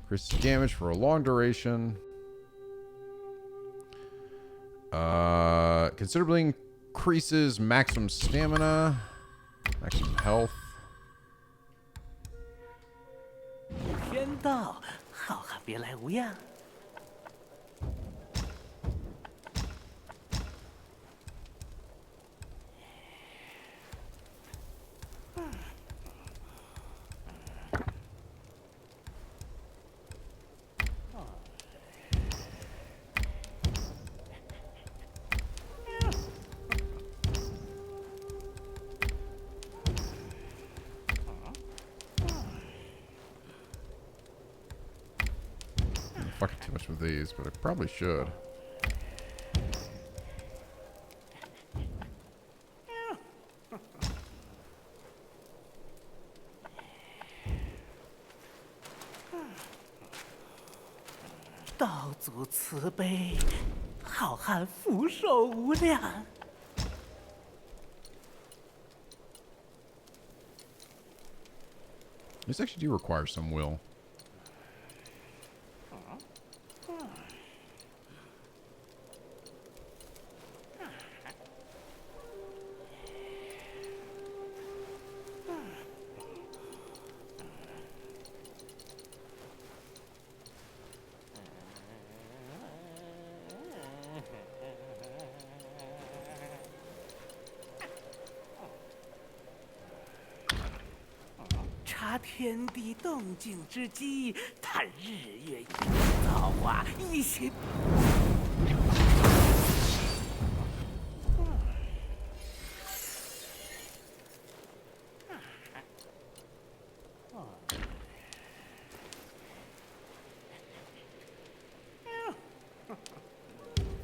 Increases damage for a long duration. Considerably increases maximum stamina. Maximum health. 天道，好汉别来无恙。Fucking too much with these, but I probably should.道祖慈悲，好汉福寿无量。 These actually do require some will.察天地动静之机，探日月造化，一心。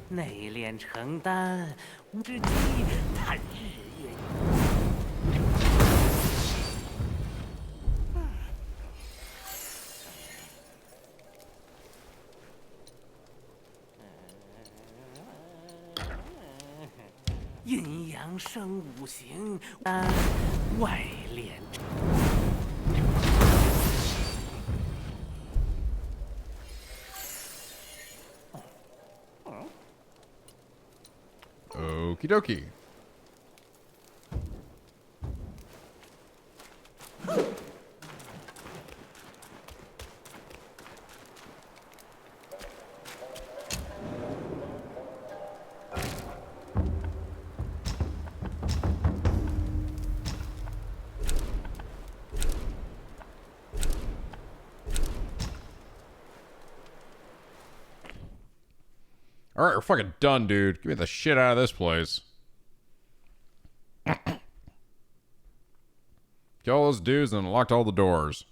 内炼成丹，无之机，探日月。 阴阳强生五行，外敛。Okie dokie. All right, we're fucking done, dude. Give me the shit out of this place. Kill all those dudes and locked all the doors.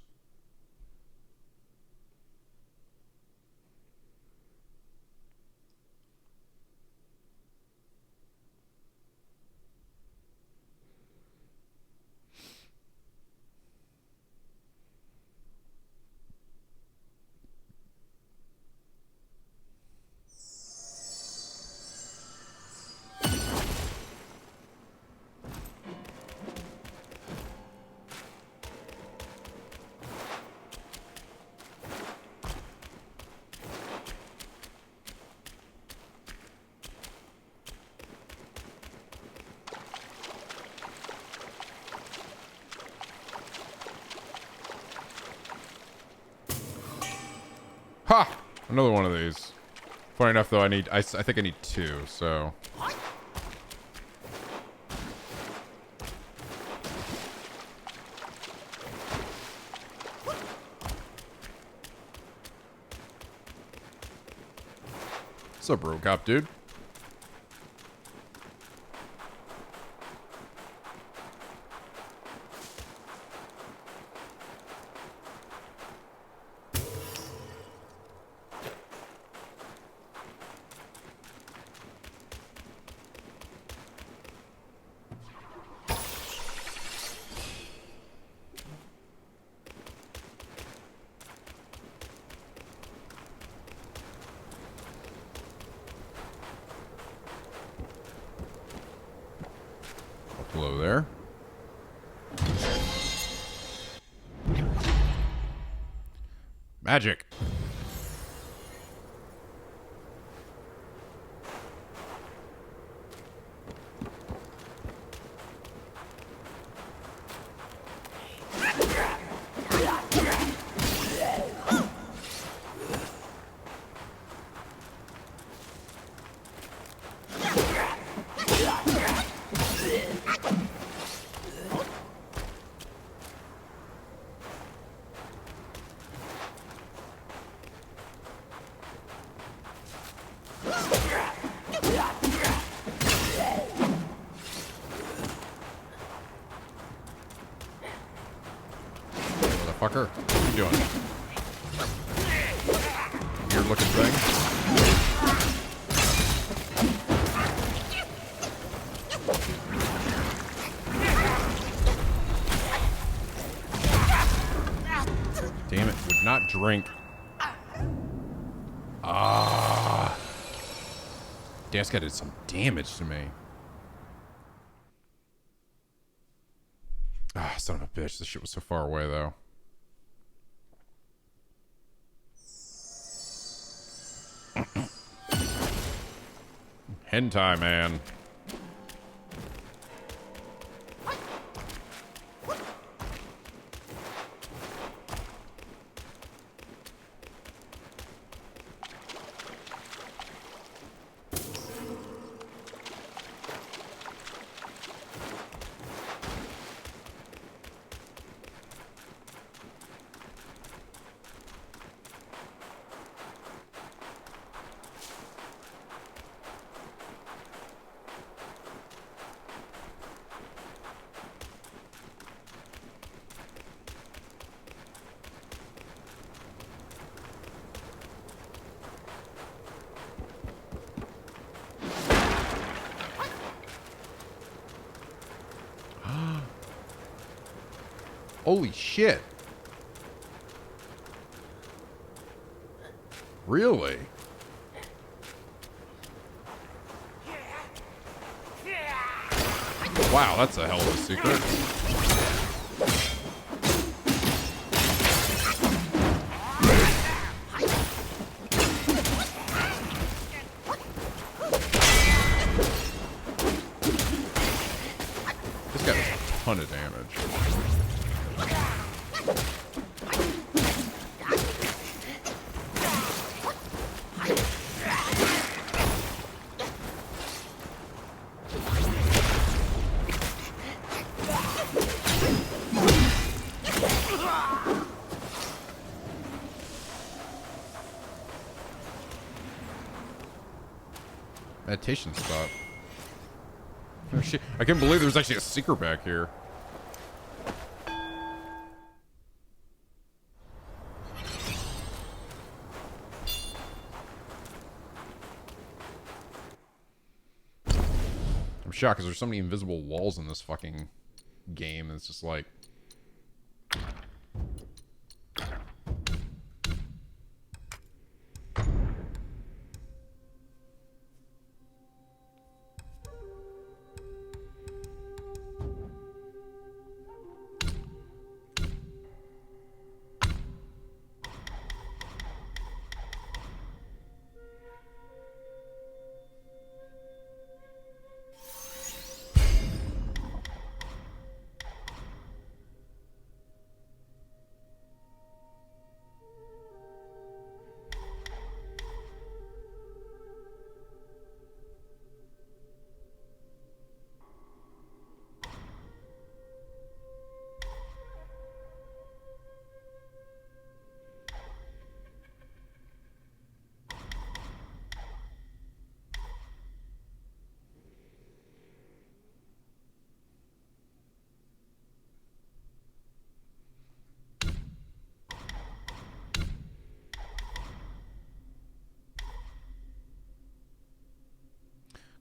Ha! Another one of these. Funny enough, though, I think I need 2, so... What's up, Robocop, dude? Hello there. Magic. Motherfucker, what are you doing? Weird looking thing. Damn it, would not drink. Ah. Damn, this guy did some damage to me. Ah, son of a bitch. This shit was so far away, though. Hentai, man. Holy shit. Really? Wow, that's a hell of a secret. This guy does a ton of damage. Meditation spot. Oh shit. I can't believe there's actually a secret back here. I'm shocked because there's so many invisible walls in this fucking game. It's just like...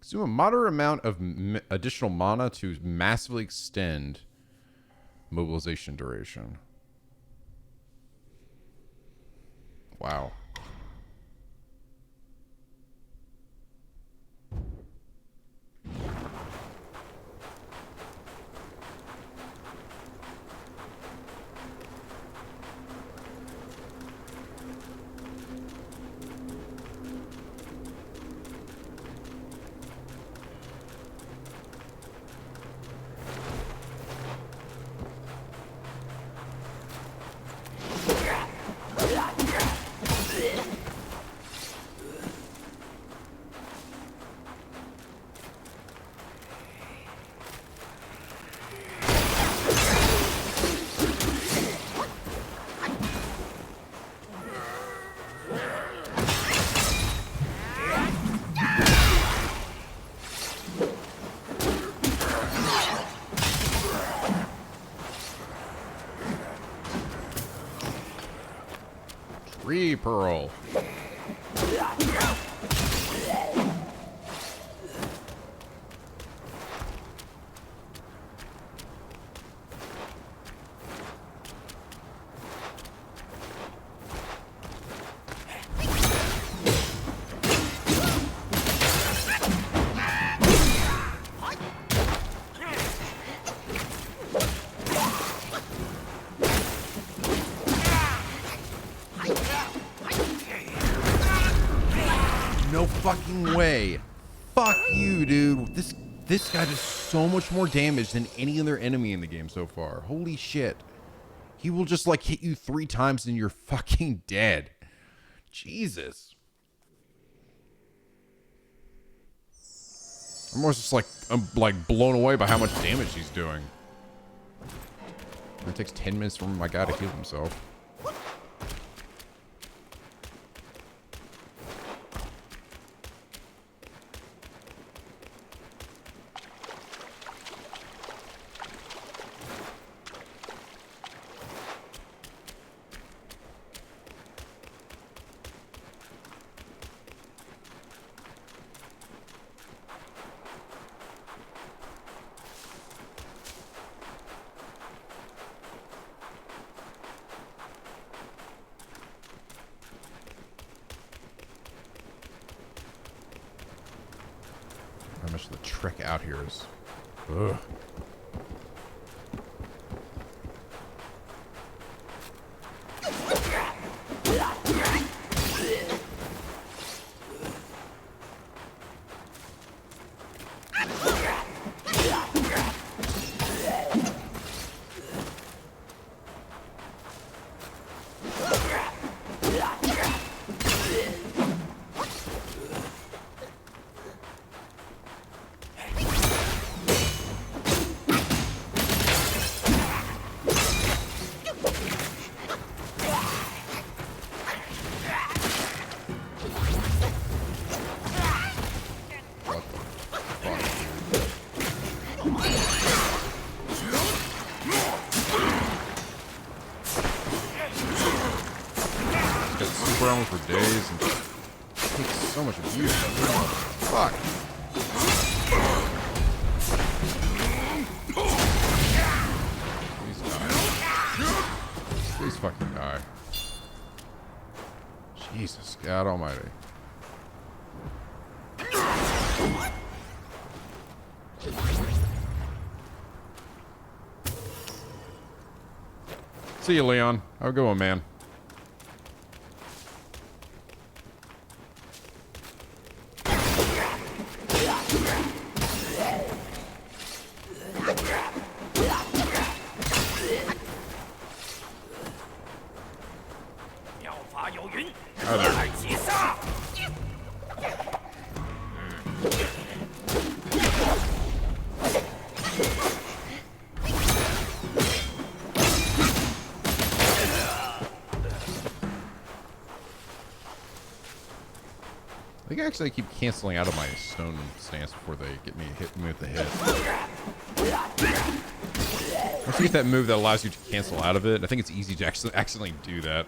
Consume a moderate amount of additional mana to massively extend mobilization duration. Wow. Tree Pearl. No fucking way. Fuck you, dude. This guy does so much more damage than any other enemy in the game so far. Holy shit. He will just like hit you 3 times and you're fucking dead. Jesus. I'm almost just I'm like blown away by how much damage he's doing. It takes 10 minutes for my guy to heal himself. How much the trick out here is Ugh. For days and takes so much abuse. Fuck. Please die. Please fucking die. Jesus, God Almighty. See you, Leon. Have a good one, man. I think actually I keep canceling out of my stone stance before they get me hit me with the hit. Once you get that move that allows you to cancel out of it, I think it's easy to actually accidentally do that.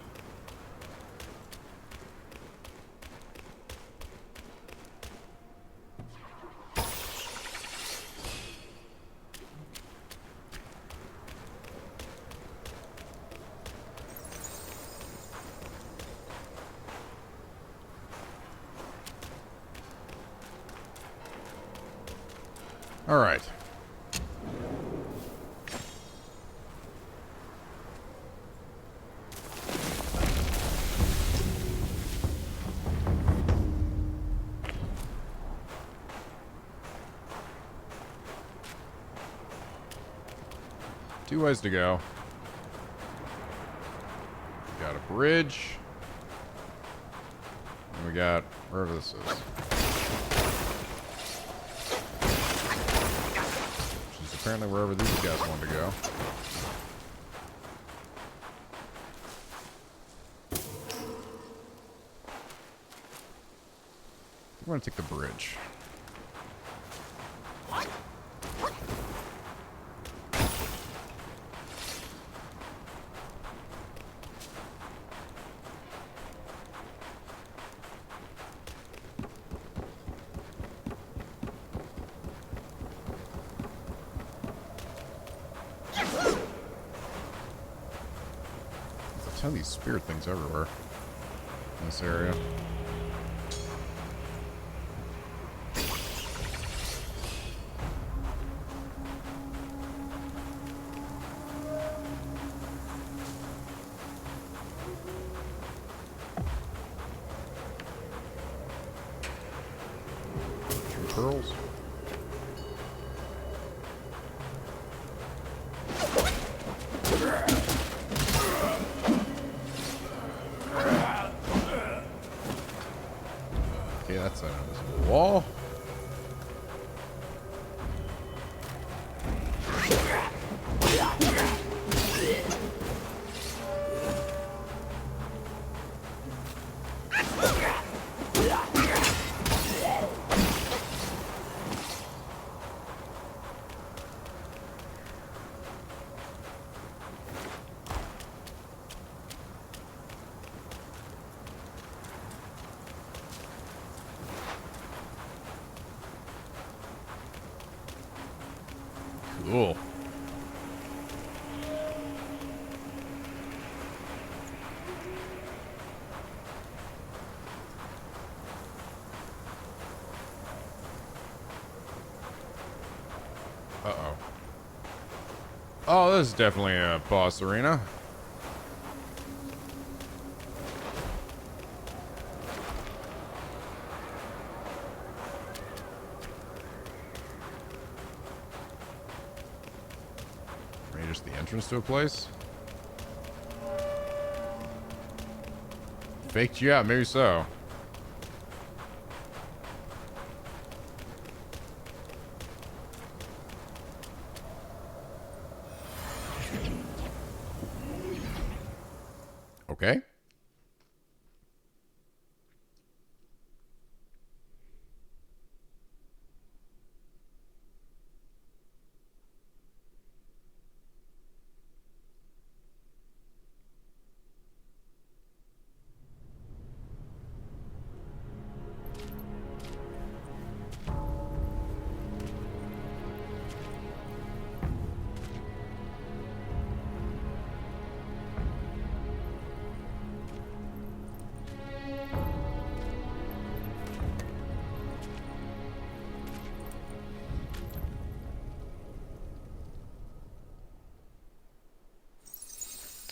All right. Two ways to go. We got a bridge. And we got wherever this is. Apparently wherever these guys want to go. We're going to take the bridge. Ton of these spirit things everywhere in this area. True pearls. That's an invisible wall. Cool. Uh-oh. Oh, this is definitely a boss arena. Maybe just the entrance to a place? Faked you out, maybe so. Okay.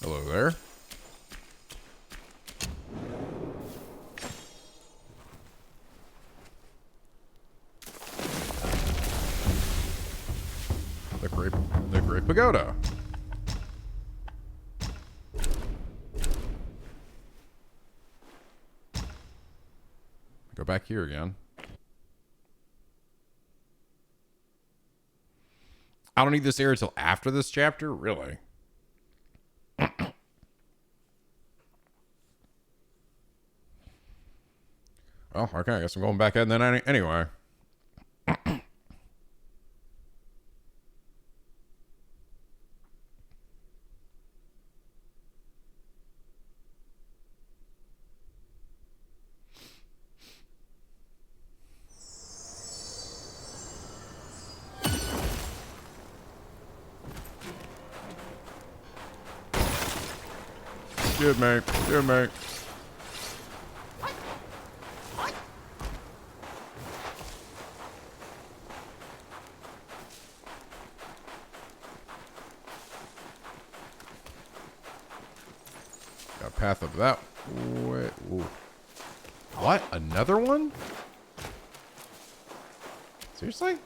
Hello there. The Great Pagoda. Go back here again. I don't need this area till after this chapter? Really? Well, okay, I guess I'm going back in then anyway. Good, mate. Good, mate. Got a path up that way. Ooh. What? Another one? Seriously?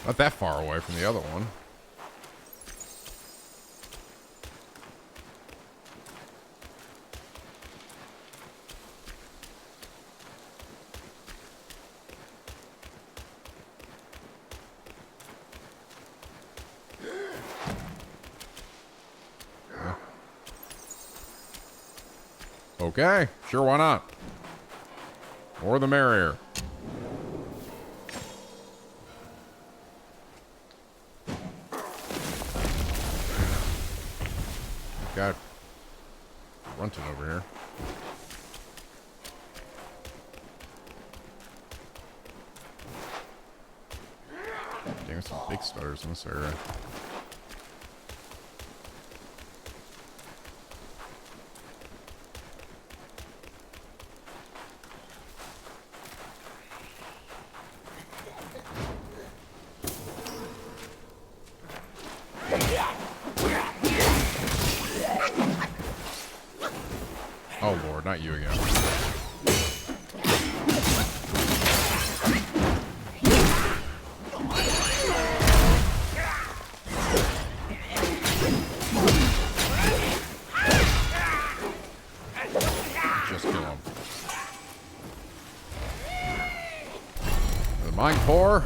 Not that far away from the other one. Okay, sure, why not? More the merrier. Got grunting over here. Dang, some big stutters in this area. Oh Lord, not you again. Just kill him. The mine core.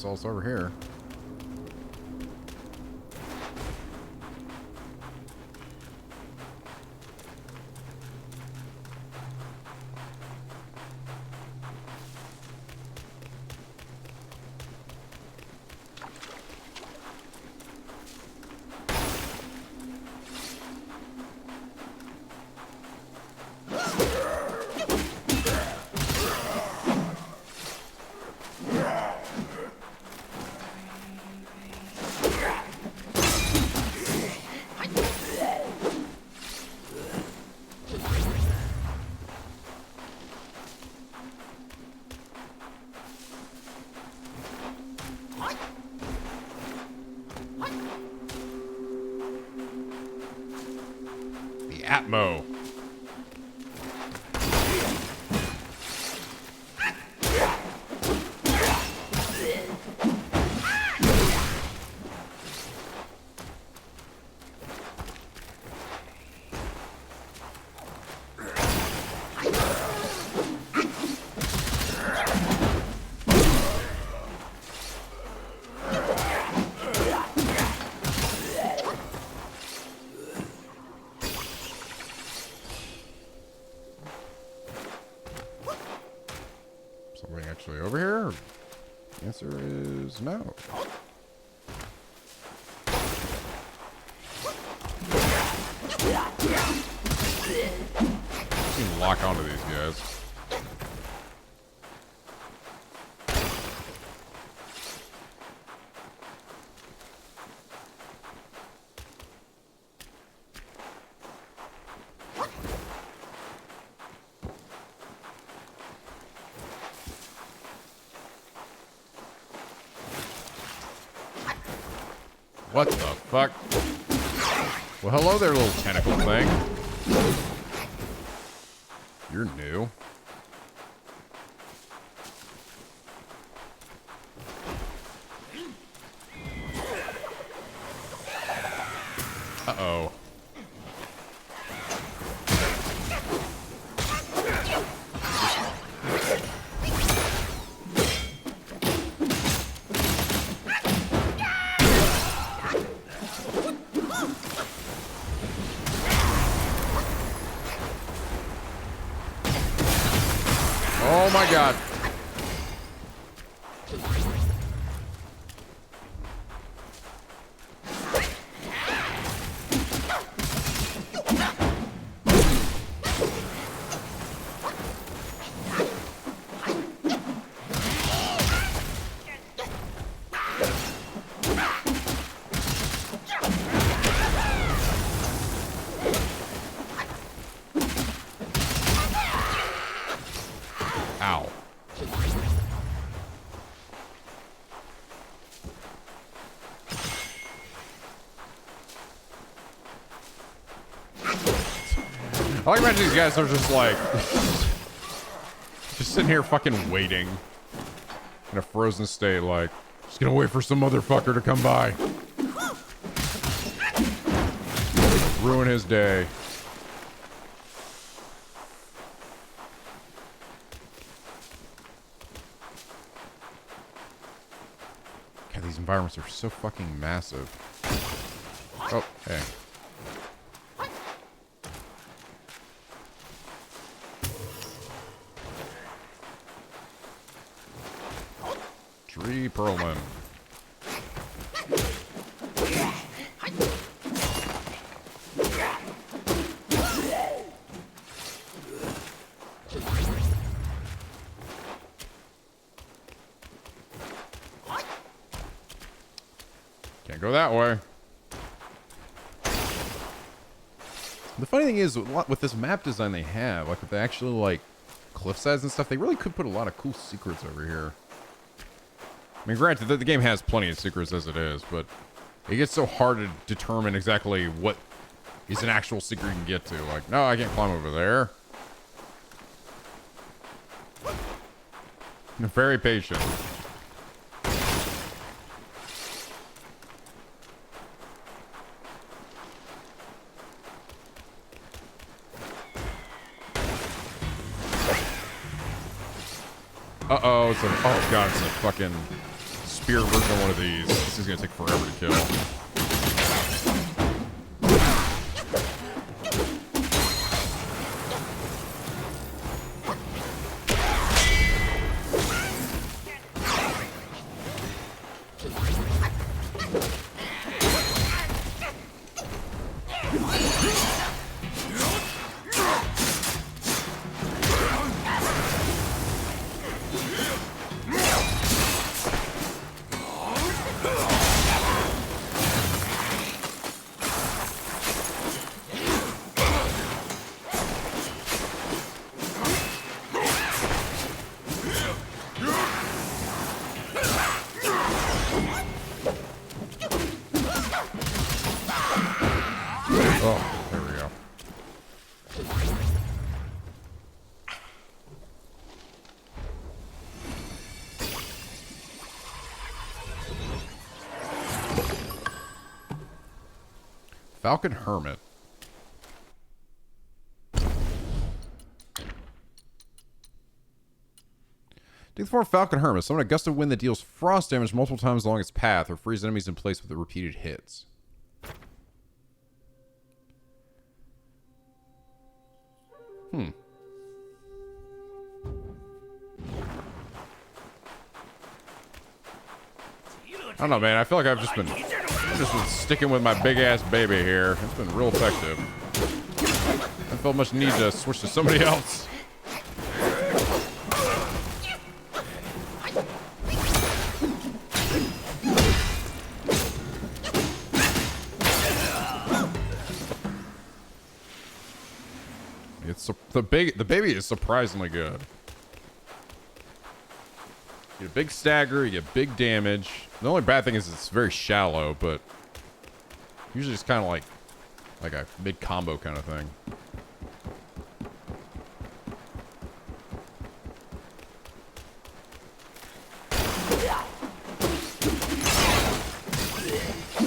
else over here. Atmo. Something actually over here? The answer is no. You can lock onto these guys. What the fuck? Well, hello there, little tentacle thing. You're new. Uh-oh. Oh my god. Ow. I like imagine these guys are just like just sitting here fucking waiting in a frozen state, like just gonna wait for some motherfucker to come by, ruin his day. God, these environments are so fucking massive. Oh, hey. Tree Perlman. Can't go that way. The funny thing is, with this map design they have, like with the actual like cliff sides and stuff, they really could put a lot of cool secrets over here. I mean, granted, the game has plenty of secrets as it is, but it gets so hard to determine exactly what is an actual secret you can get to. Like, no, I can't climb over there. I'm very patient. Uh-oh, it's a, oh god, it's a fucking spear version of one of these. This is gonna take forever to kill. Oh, there we go. Falcon Hermit. Take the form of Falcon Hermit. Summon a gust of wind that deals frost damage multiple times along its path or freeze enemies in place with repeated hits. I don't know, man. I feel like I've just been sticking with my big ass baby here. It's been real effective. I felt much need to switch to somebody else. It's the baby is surprisingly good. You get a big stagger, you get big damage. The only bad thing is it's very shallow, but usually it's kind of like a mid combo kind of thing.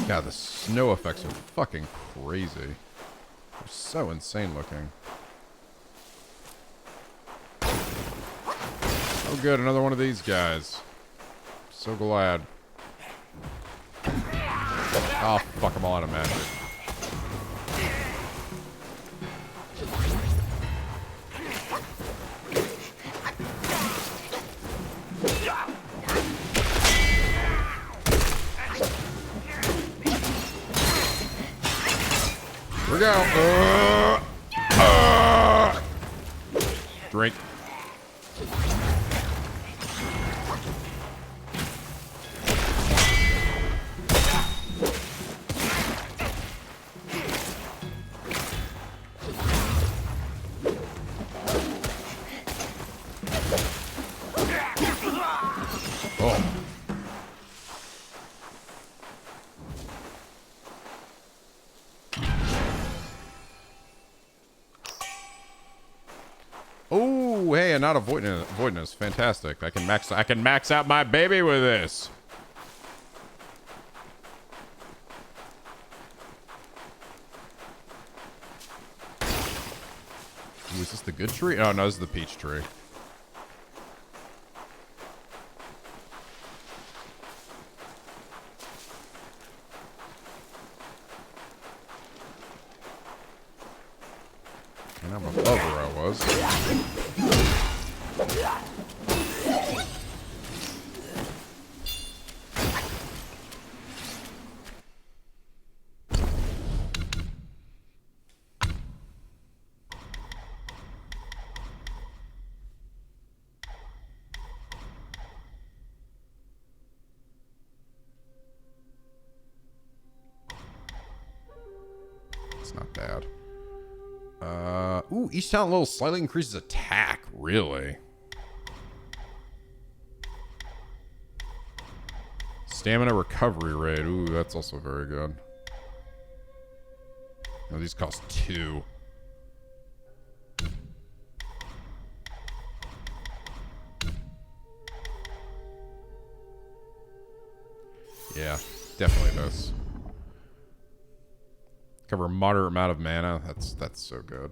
God, the snow effects are fucking crazy. They're so insane looking. Oh good, another one of these guys. So glad. Oh fuck, I'm all out of magic. Here we go. Drink. Oh, hey, and not avoidance. Fantastic. I can max out my baby with this. Ooh, is this the good tree? Oh no, this is the peach tree. And I'm above where I was. It's not bad. Ooh, each talent level slightly increases attack. Really? Stamina recovery rate. Ooh, that's also very good. No, these cost 2. Yeah, definitely this. Cover a moderate amount of mana. That's so good.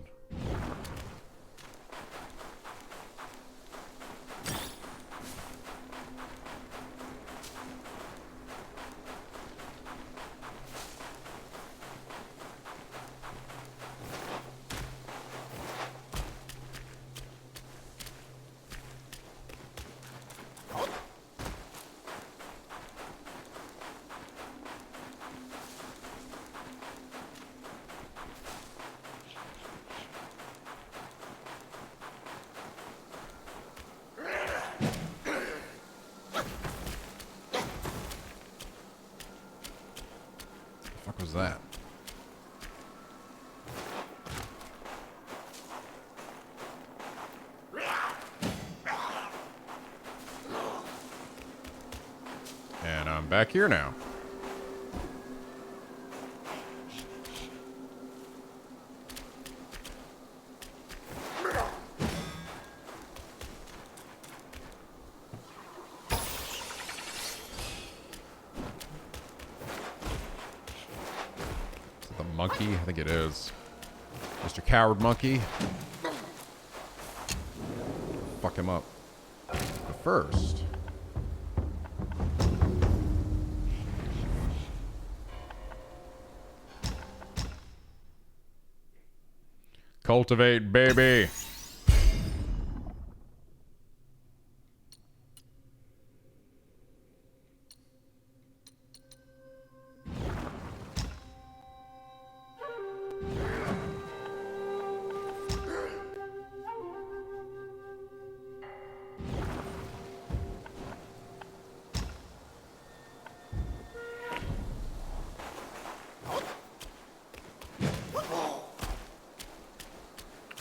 back here now. Is it the monkey? I think it is. Mr. Coward Monkey. Fuck him up. But first... cultivate, baby.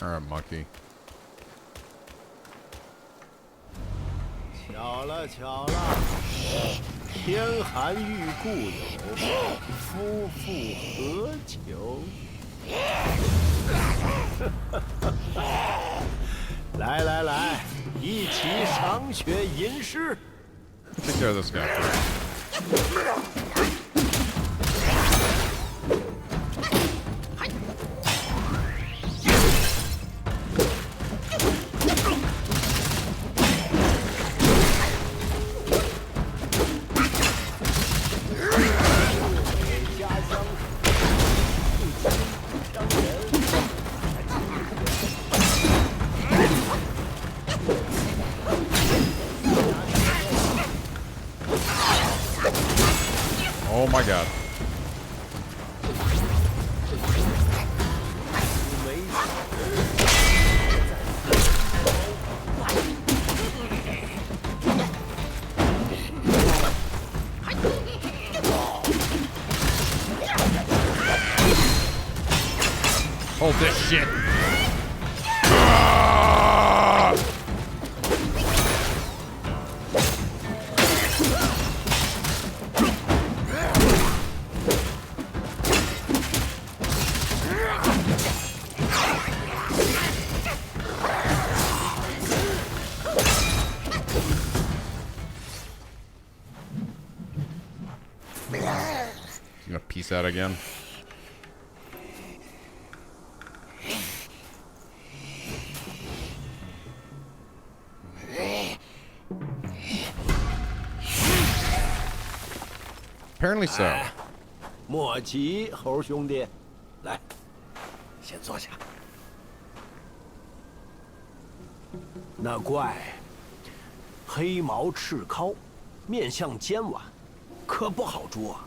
Alright, monkey. 巧了巧了，天寒遇故友，夫复何求？来来来，一起赏雪吟诗。Take care of this guy first. Oh my god. Hold this shit. You gonna piece out again? Apparently so. 莫急，猴兄弟，来，先坐下。那怪黑毛赤尻，面相尖婉，可不好捉啊。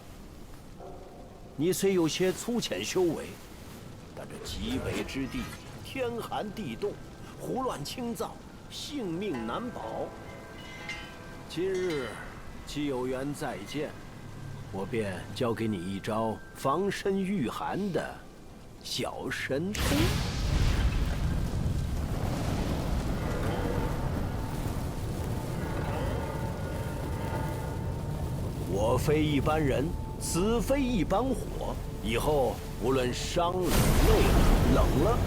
你虽有些粗浅修为，但这极北之地，天寒地冻，胡乱轻造，性命难保。今日既有缘再见，我便教给你一招防身御寒的小神通。我非一般人，此非一般火。以后无论伤了、累了、冷了，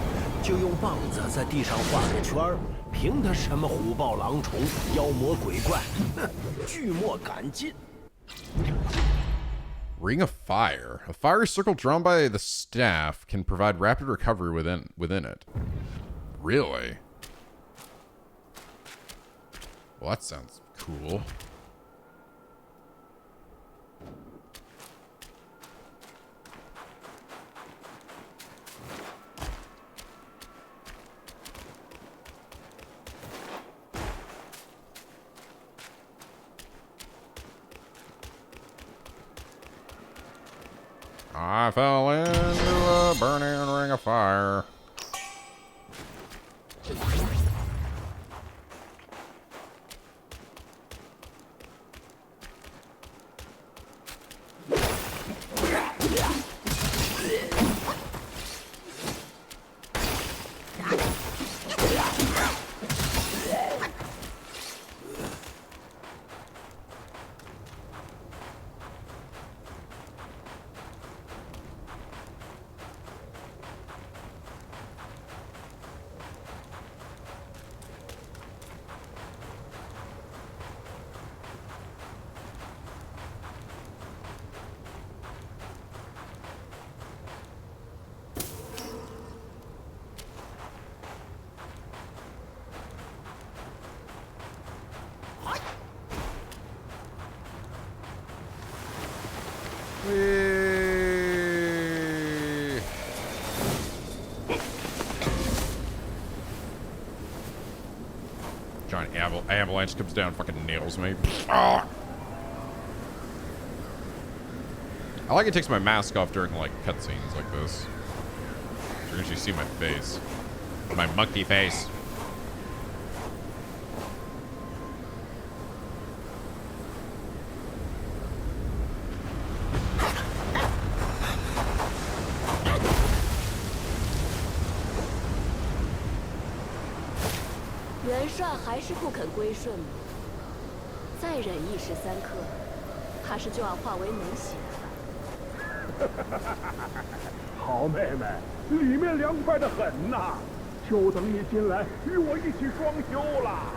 就用棒子在地上画个圈儿，凭他什么虎豹狼虫、妖魔鬼怪，哼，俱莫敢近。 Ring of Fire. A fiery circle drawn by the staff can provide rapid recovery within it. Really? Well, that sounds cool. I fell into a burning ring of fire. avalanche comes down and fucking nails me. Oh. I like it takes my mask off during like cutscenes like this. You can actually see my face. My monkey face.元帅还是不肯归顺吗？再忍一时三刻，怕是就要化为脓血了。好妹妹，里面凉快得很呐，就等你进来与我一起双修了。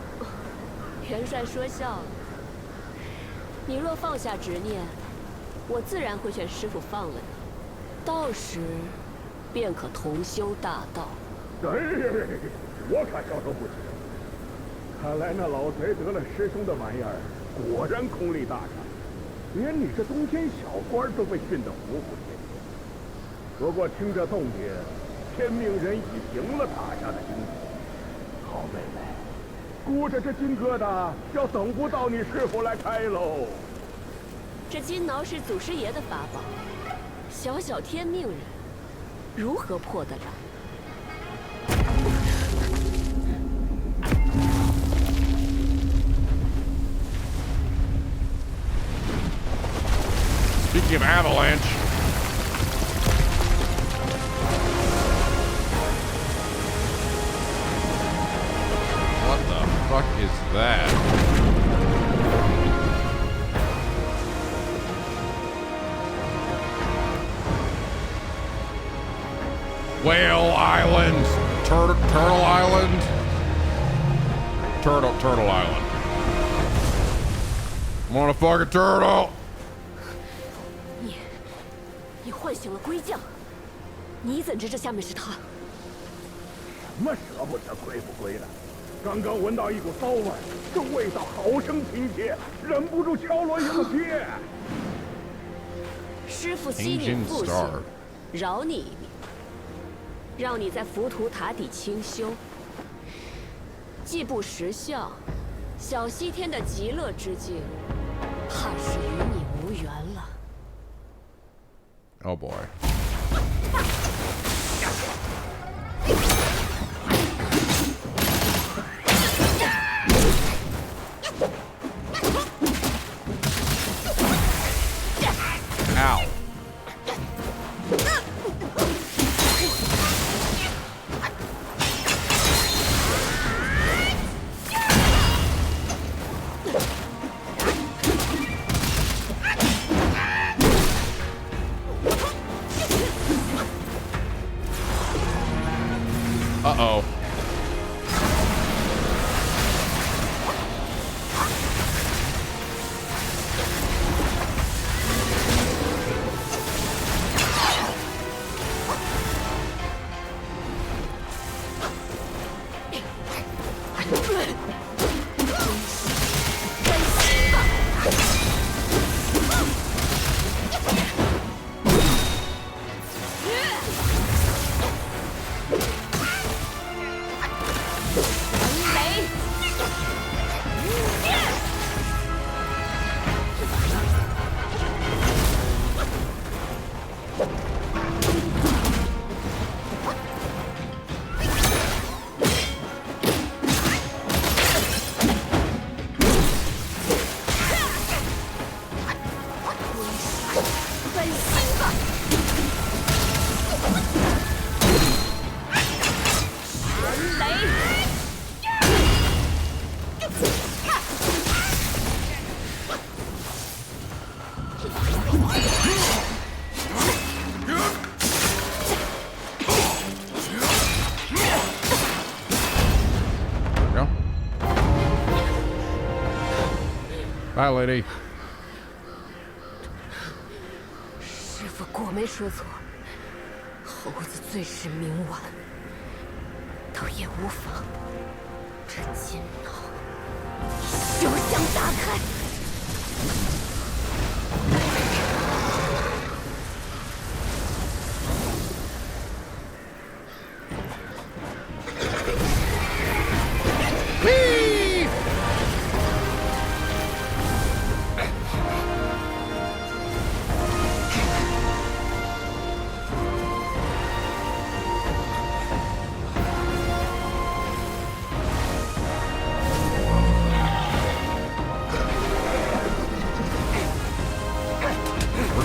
元帅说笑了。你若放下执念，我自然会劝师傅放了你，到时便可同修大道。哎，我可消受不起。看来那老贼得了师兄的玩意儿，果然功力大涨，连你这冬天小官都被训得服服帖帖。不过听这动静，天命人已赢了塔下的金子。好妹妹，估着这金疙瘩要等不到你师傅来开喽。这金挠是祖师爷的法宝，小小天命人，如何破得了？Speaking of avalanche. What the fuck is that? Whale Island. Turtle Island. Turtle Island. Want a fucking turtle? 你唤醒了龟将，你怎知这下面是他？什么舍不得归不归的？刚刚闻到一股骚味，这味道好生亲切，忍不住敲锣迎接。师傅惜你父性，饶你一命，让你在浮屠塔底清修，既不识相，小西天的极乐之境，怕是与你无缘了。Oh boy. Ow. Uh-oh. Bye, lady. 师傅果没说错，猴子最是冥顽，倒也无妨。这金脑休想打开！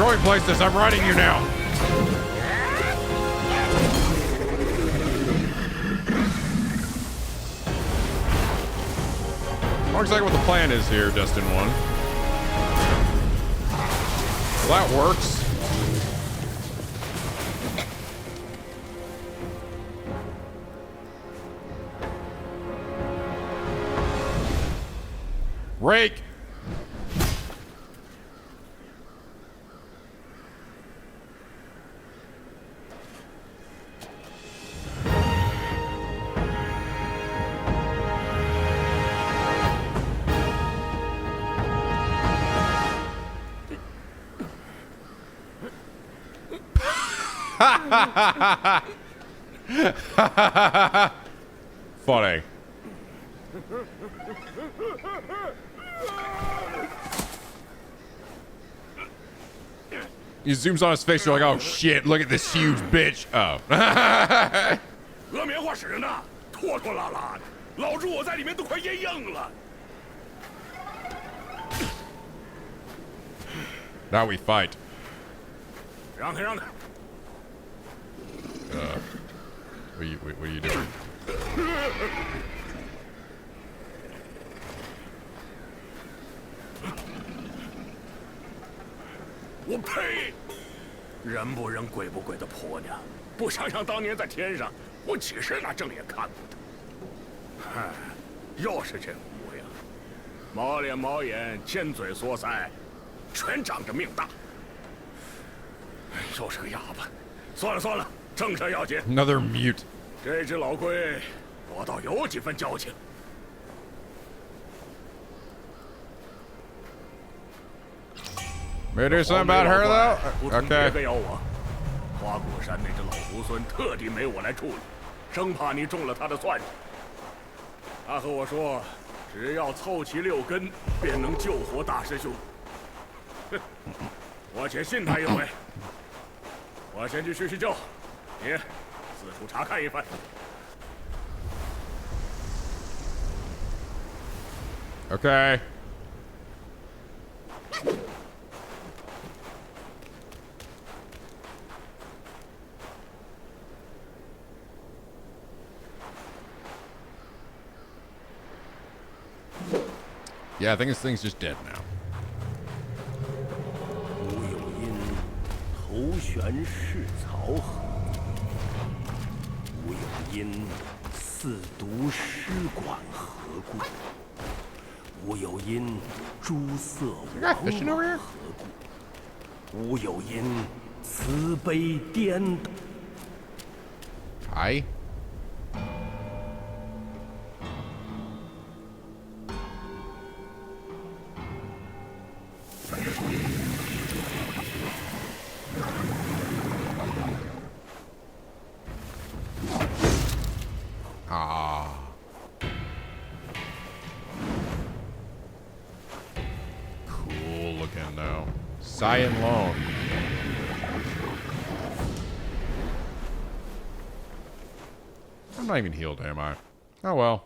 Going places. I'm riding you now. Not exactly what the plan is here, Destin 1. Well, that works. Rake. Funny. He zooms on his face. You're like, oh shit! Look at this huge bitch. Oh. 俄棉花使人呐，拖拖拉拉的，老子我在里面都快噎硬了。 Now we fight. 让开，让开。What are you doing? 我呸！人不人鬼不鬼的婆娘，不想想当年在天上，我几时拿正眼看过她？唉，又是这模样，毛脸毛眼，尖嘴缩腮，全长着命大。又是个哑巴。算了算了，正事要紧。Another mute. 这只老龟，我倒有几分交情。 May I do something about her though? Okay. 别咬我！花果山那只老猢狲特地没我来处理，生怕你中了他的算计。他和我说，只要凑齐6根，便能救活大师兄。哼，我且信他一回。我先去叙叙旧，你四处查看一番。 Okay. Yeah, I think this thing's just dead now. 吾有因头悬是草河，吾有因四毒师管何故？吾有因诸色亡何故？吾有因慈悲颠倒。Hi. Ah. Cool looking though. Cyan Long. I'm not even healed, am I? Oh well.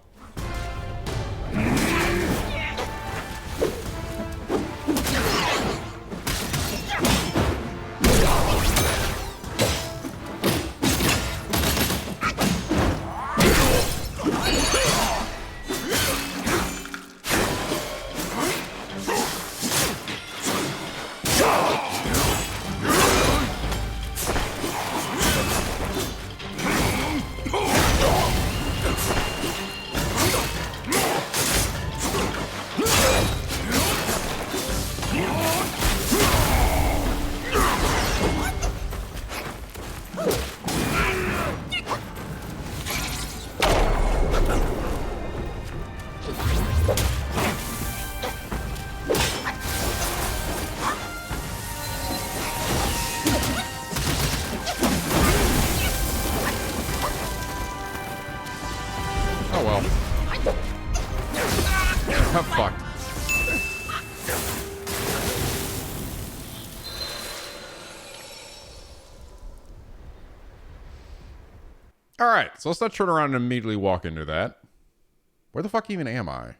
Oh well. Oh fuck. Alright, so let's not turn around and immediately walk into that. Where the fuck even am I?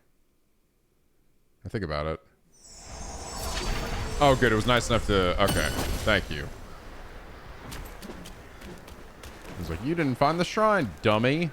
I think about it. Oh, good. It was nice enough to... Okay. Thank you. I was like, you didn't find the shrine, dummy.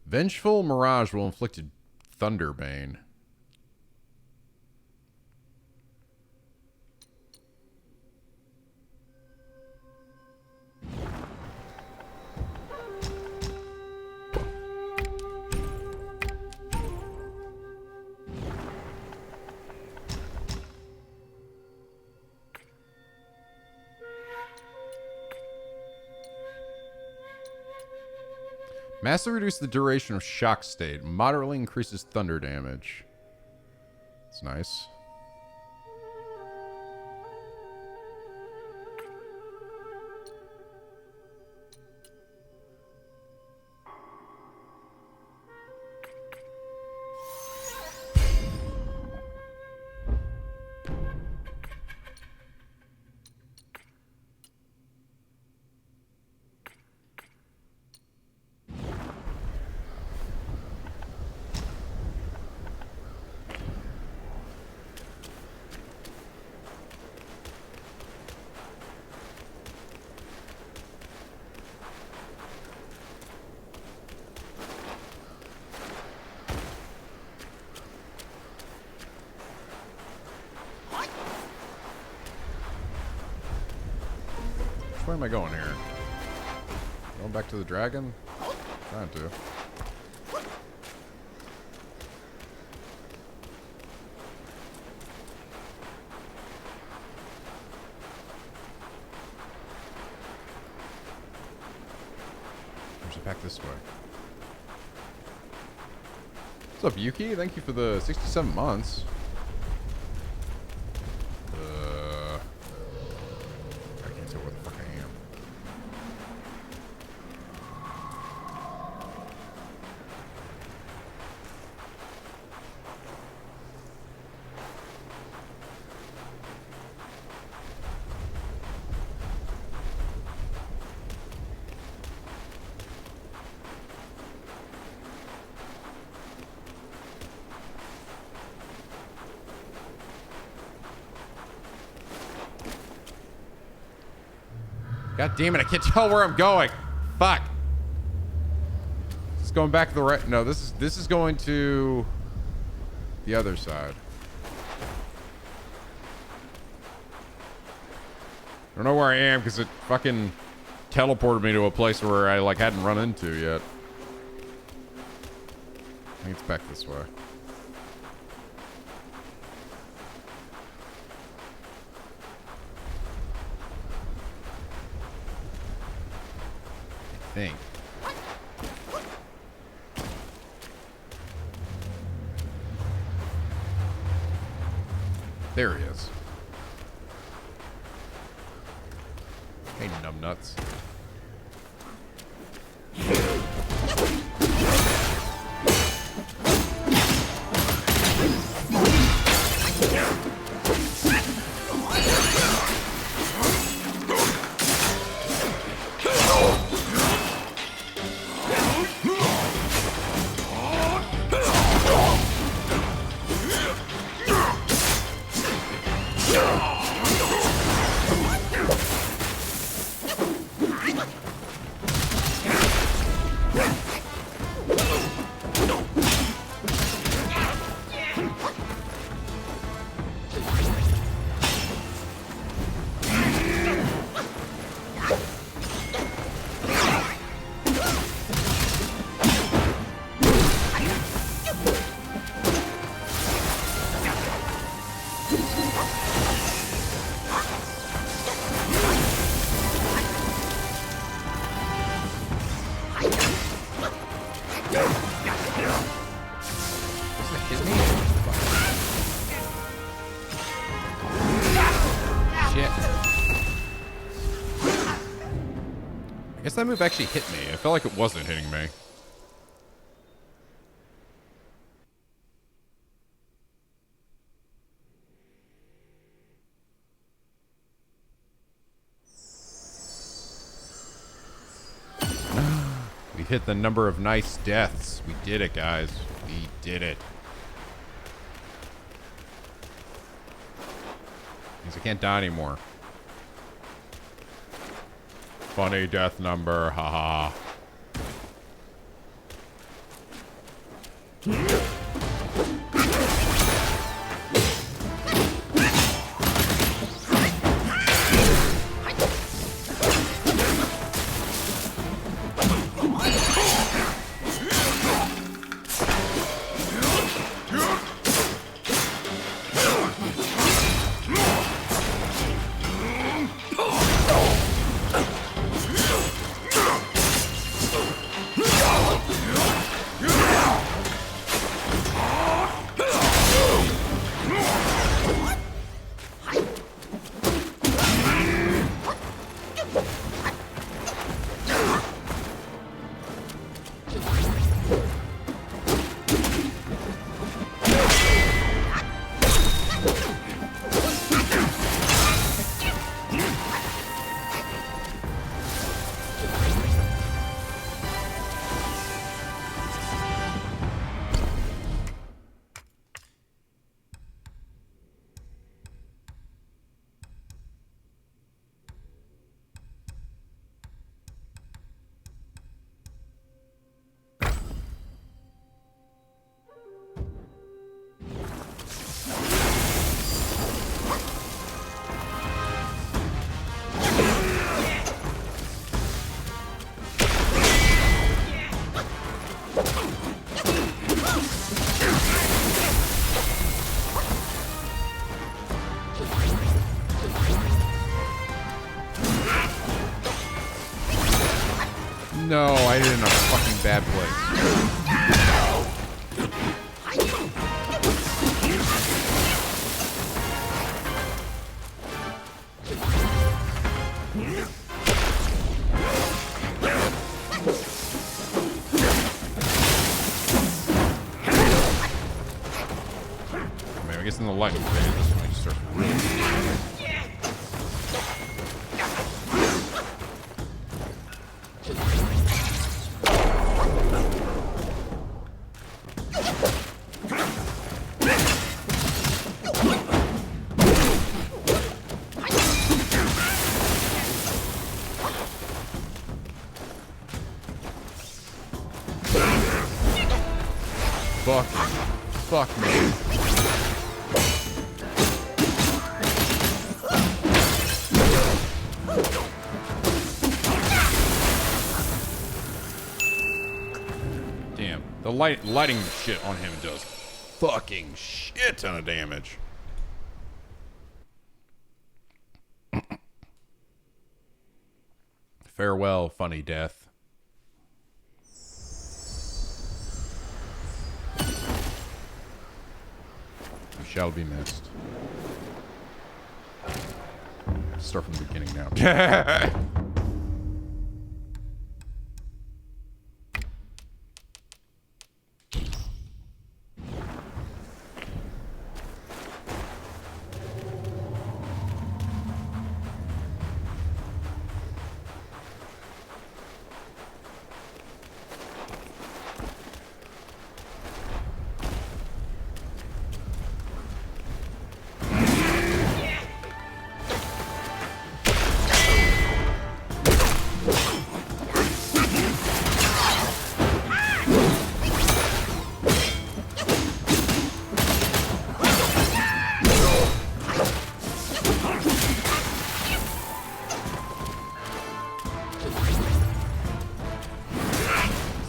Vengeful Mirage will inflict a Thunderbane. Massively reduce the duration of shock state. Moderately increases thunder damage. It's nice. Where am I going here? Going back to the dragon? Trying to. There's a pack this way. What's up, Yuki? Thank you for the 67 months. God damn it, I can't tell where I'm going. Fuck. This is going back to the right. No, this is going to the other side. I don't know where I am because it fucking teleported me to a place where I like hadn't run into yet. I think it's back this way. Think. There he is. Hey, numbnuts. That move actually hit me. I felt like it wasn't hitting me. We hit the number of nice deaths. We did it, guys. We did it. Means I can't die anymore. Funny death number, haha. No, I did it in a fucking bad place. I mean, I guess in the lightning phase, this one just starts really... Fuck me. Damn, the lighting shit on him does fucking shit ton of damage. Farewell, funny death. Shall be missed. Start from the beginning now.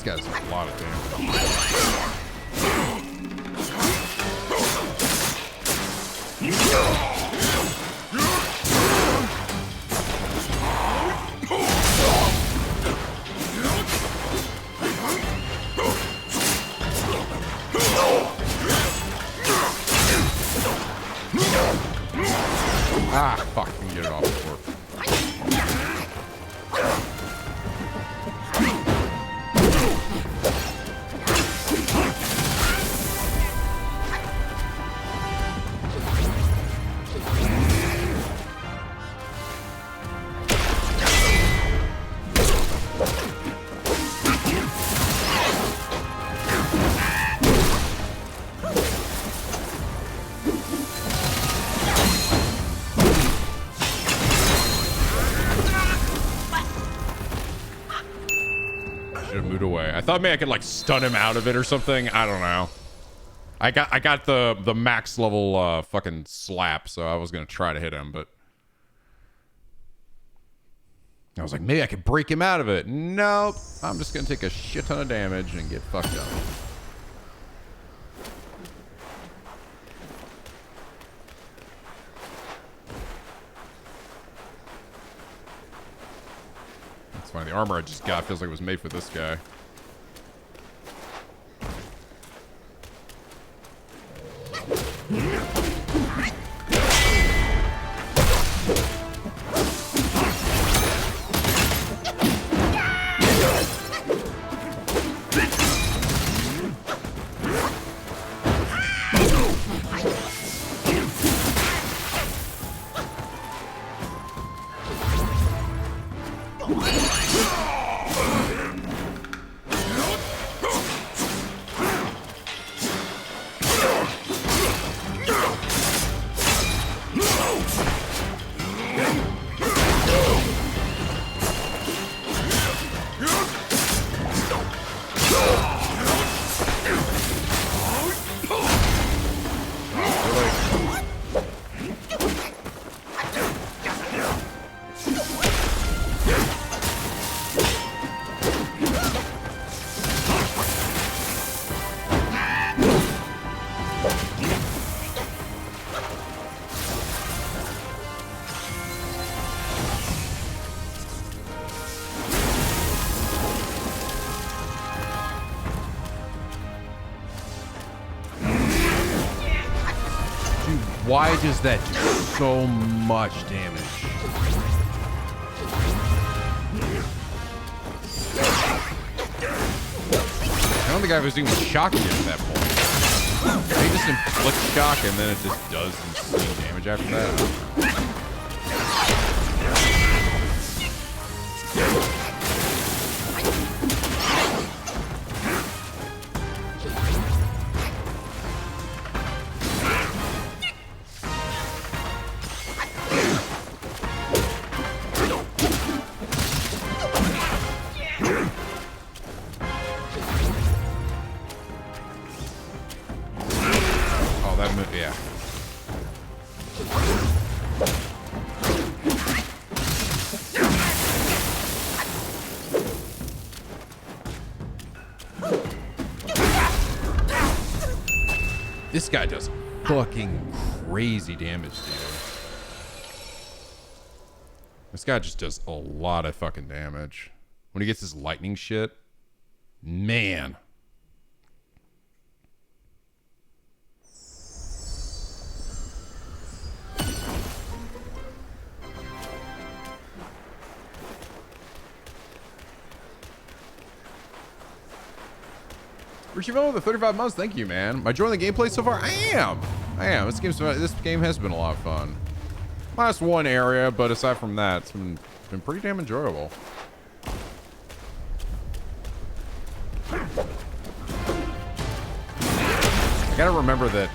This guy's a lot of damage. Ah, fuck, I can get it off before. thought maybe I could like stun him out of it or something. I don't know. I got the max level fucking slap, so I was gonna try to hit him, but I was like, maybe I could break him out of it. Nope. I'm just gonna take a shit ton of damage and get fucked up. It's funny. The armor I just got feels like it was made for this guy. Why does that do so much damage? I don't think I was even shocking it at that point. They just inflict shock and then it just does insane damage after that. Yeah. This guy does fucking crazy damage, dude. This guy just does a lot of fucking damage. When he gets his lightning shit, man. Richie Villa with the 35 months. Thank you, man. Am I enjoying the gameplay so far? I am. This game has been a lot of fun. Minus one area, but aside from that, it's been pretty damn enjoyable. I gotta remember that.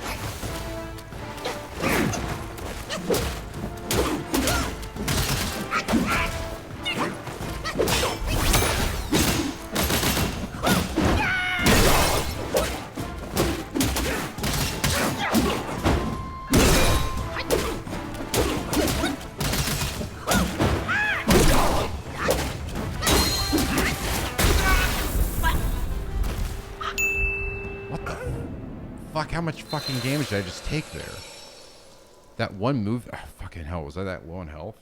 Fuck, how much fucking damage did I just take there? That one move, fucking hell, was I that low on health?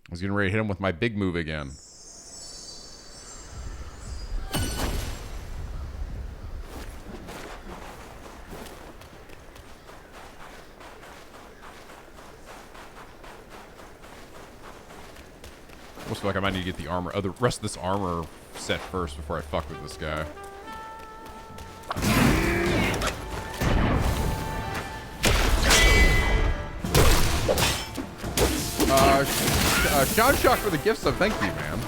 I was getting ready to hit him with my big move again. Looks like I might need to get the armor, the rest of this armor set first before I fuck with this guy. John Shock for the gift sub. Thank you, man.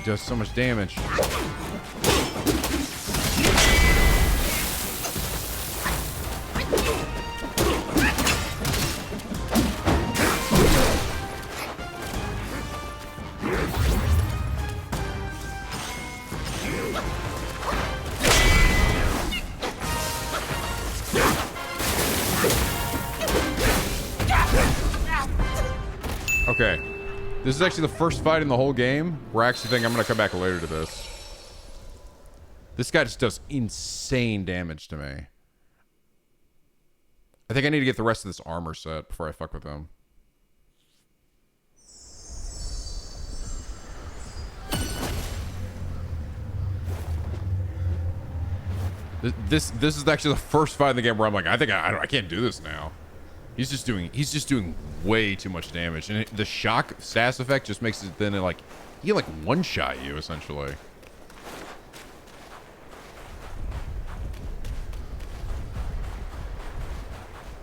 It does so much damage. Okay. This is actually the first fight in the whole game where I actually think I'm going to come back later to this. This guy just does insane damage to me. I think I need to get the rest of this armor set before I fuck with him. This is actually the first fight in the game where I'm like, I think I can't do this now. He's just doing way too much damage, and the shock status effect just makes it then like he can like one shot you essentially.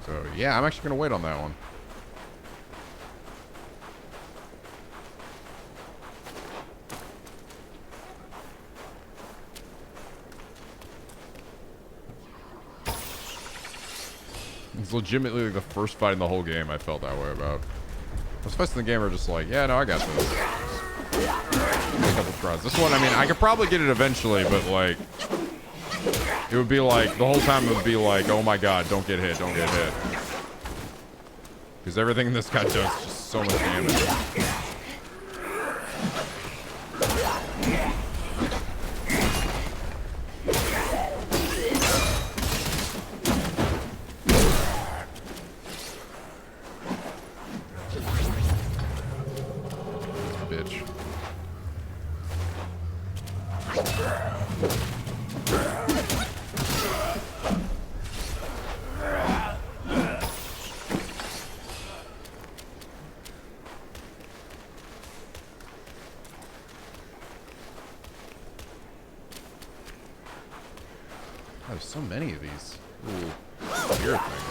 So yeah, I'm actually gonna wait on that one. It's legitimately like the first fight in the whole game I felt that way about. Most fights in the game are just like, yeah, no, I got this. A couple tries. This one, I mean, I could probably get it eventually, but like, it would be like, the whole time it would be like, oh my god, don't get hit, don't get hit. Because everything this guy does is just so much damage. There's so many of these little weird things.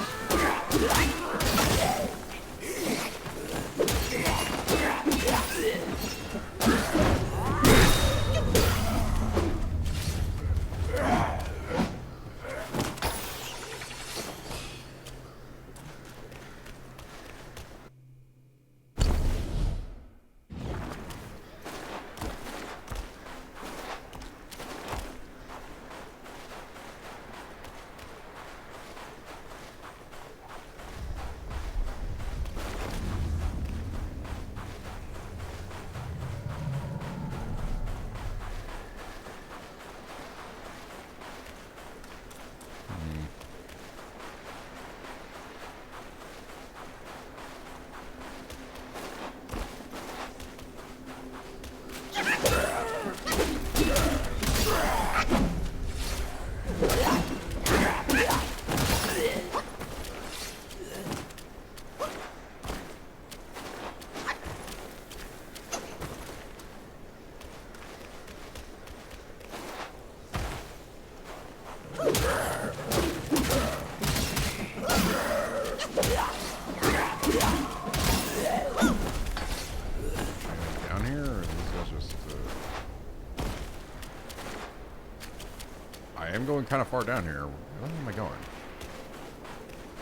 Going kind of far down here. Where am I going?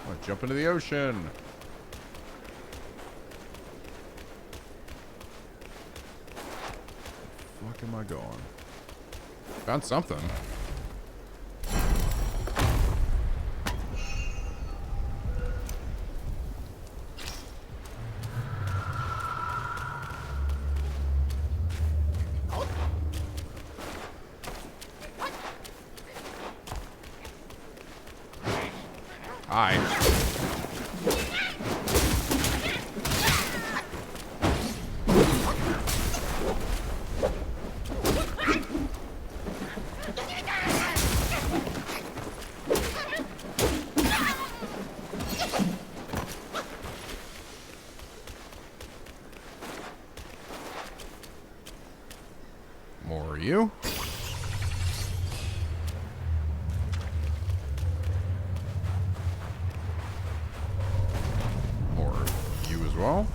I want to jump into the ocean. Where the fuck am I going? Found something. You? Or you as well?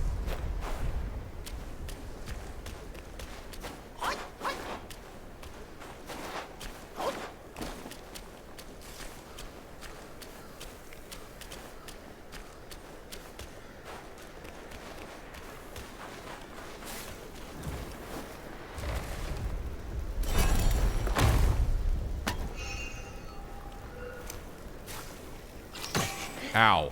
Ow.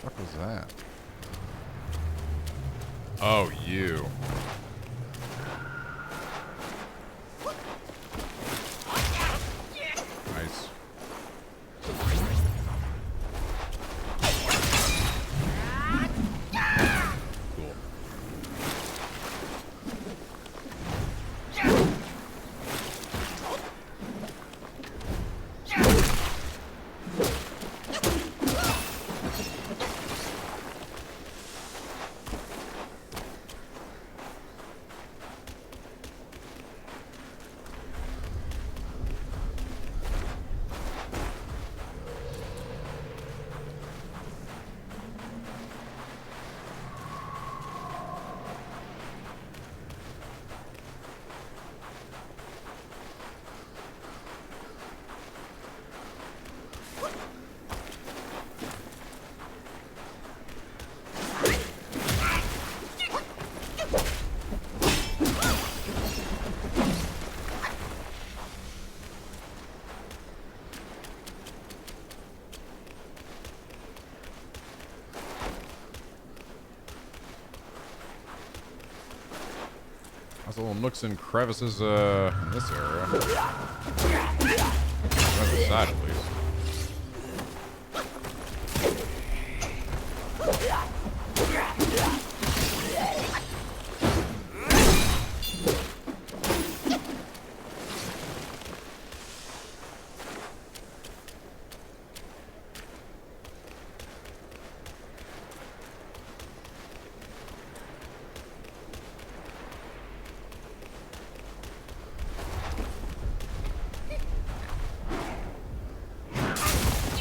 What was that? Oh, you. Nice. Cool. There's little nooks and crevices in this area. On the side, at least.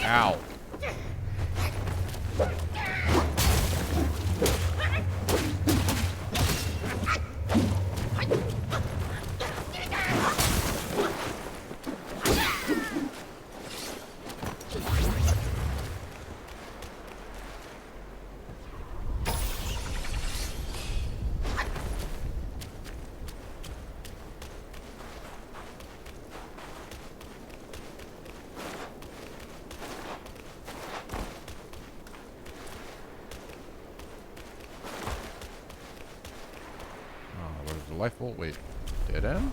Ow. Life bolt, wait, dead end?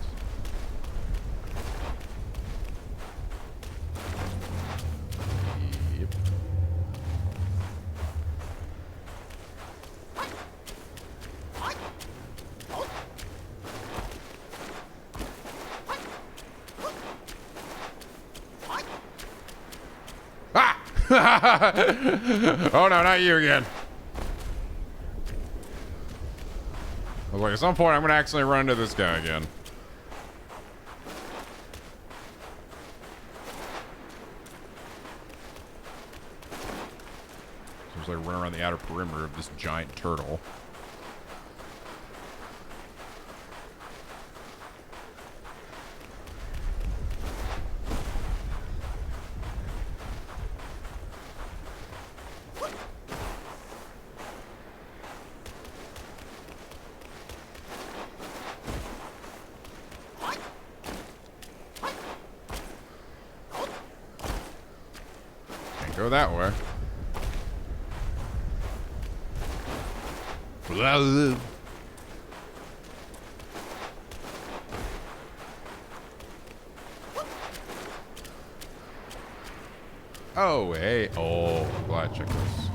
Yep. Ah! Oh no, not you again. I was like, at some point, I'm going to accidentally run into this guy again. So it's like run around the outer perimeter of this giant turtle. Go that way. Oh, hey. Oh, I'm glad I checked this.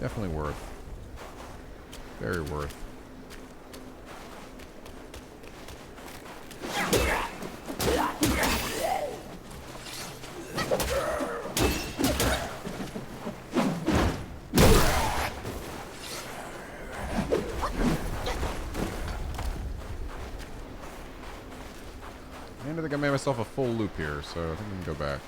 Definitely worth. Very worth. And I think I made myself a full loop here, so I think we can go back.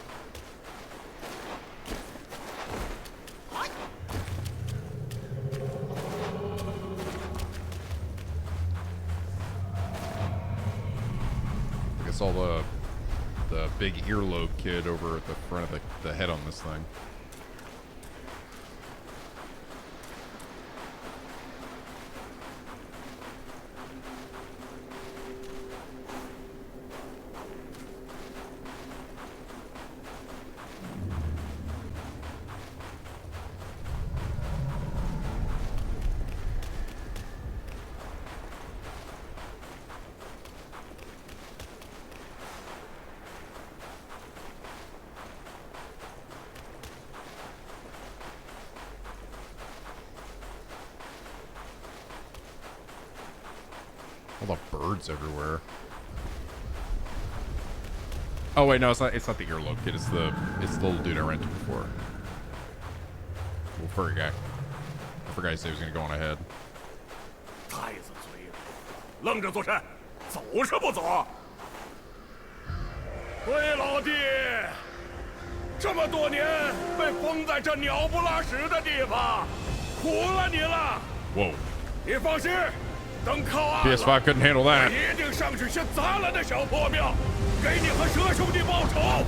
All the big earlobe kid over at the front of the head on this thing. All the birds everywhere. Oh wait, no, it's not the earlobe kid. It's the little dude I rented before. Little furry guy. I forgot he said he was gonna go on ahead. 太子嘴了，愣着做甚？走是不走？回老弟，这么多年被封在这鸟不拉屎的地方，苦了你了。Whoa. 你放心，等靠岸了 PS5 couldn't handle that. 一定上去先砸了那小破庙，给你和蛇兄弟报仇。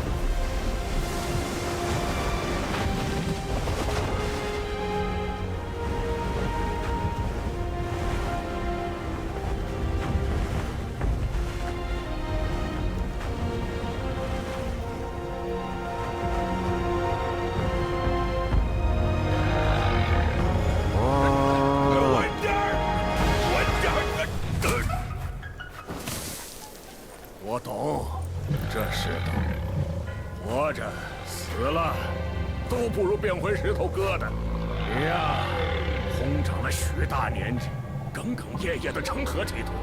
我懂，这世道，活着死了，都不如变回石头疙瘩。你呀，空长了许大年纪，耿耿夜夜的成何体统？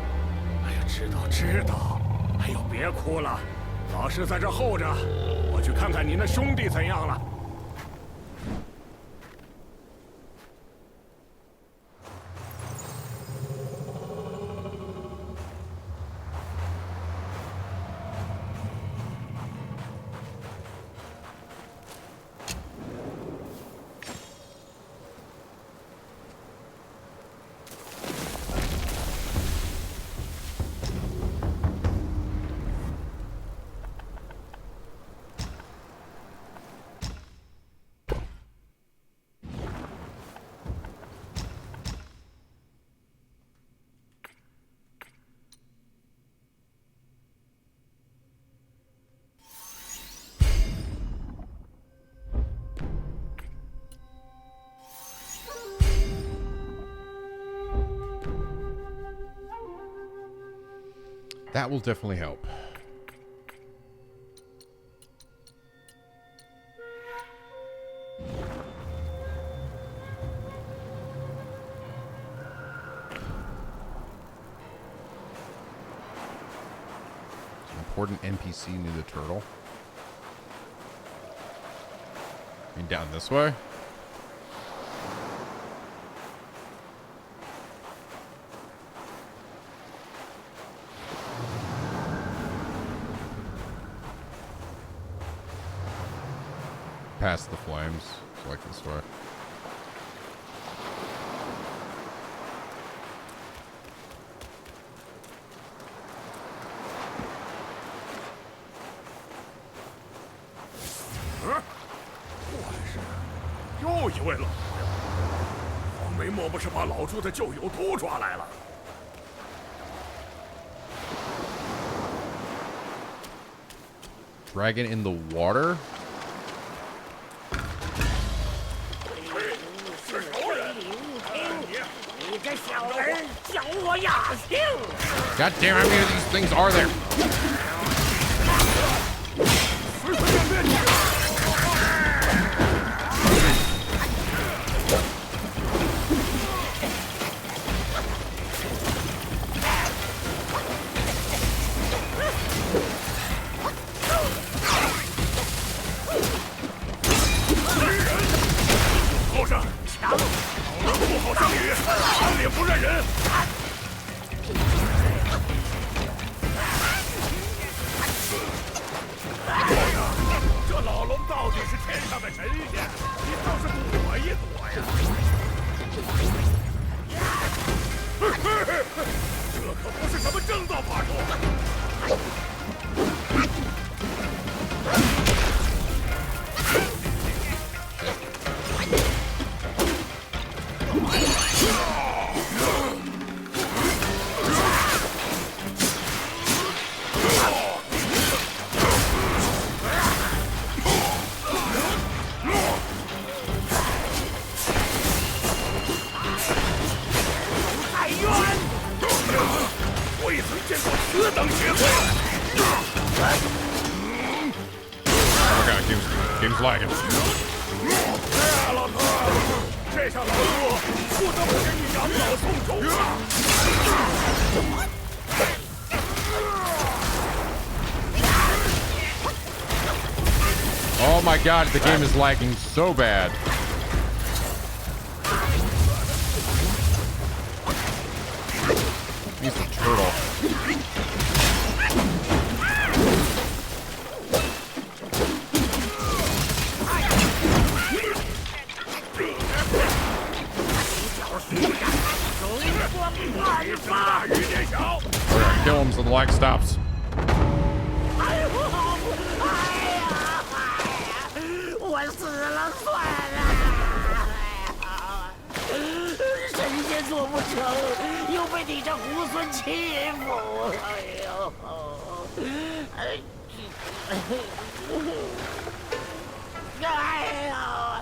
哎呀，知道。哎呦，别哭了，老师在这候着，我去看看你那兄弟怎样了。 That will definitely help. An important NPC near the turtle. I mean, down this way? Past the flames, so like this way. Huh? 又一位老朋友，黄眉莫不是把老朱的旧友都抓来了？ Dragon in the water? God damn, how many of these things are there? Game's lagging. 老头，这下老朱不得不给你养老送终了。Oh my god, the game is lagging so bad. He's a turtle. Okay, kill him so the lag stops. 我死了算了，神仙做不成，又被你这猢狲欺负，哎呦！哎呀，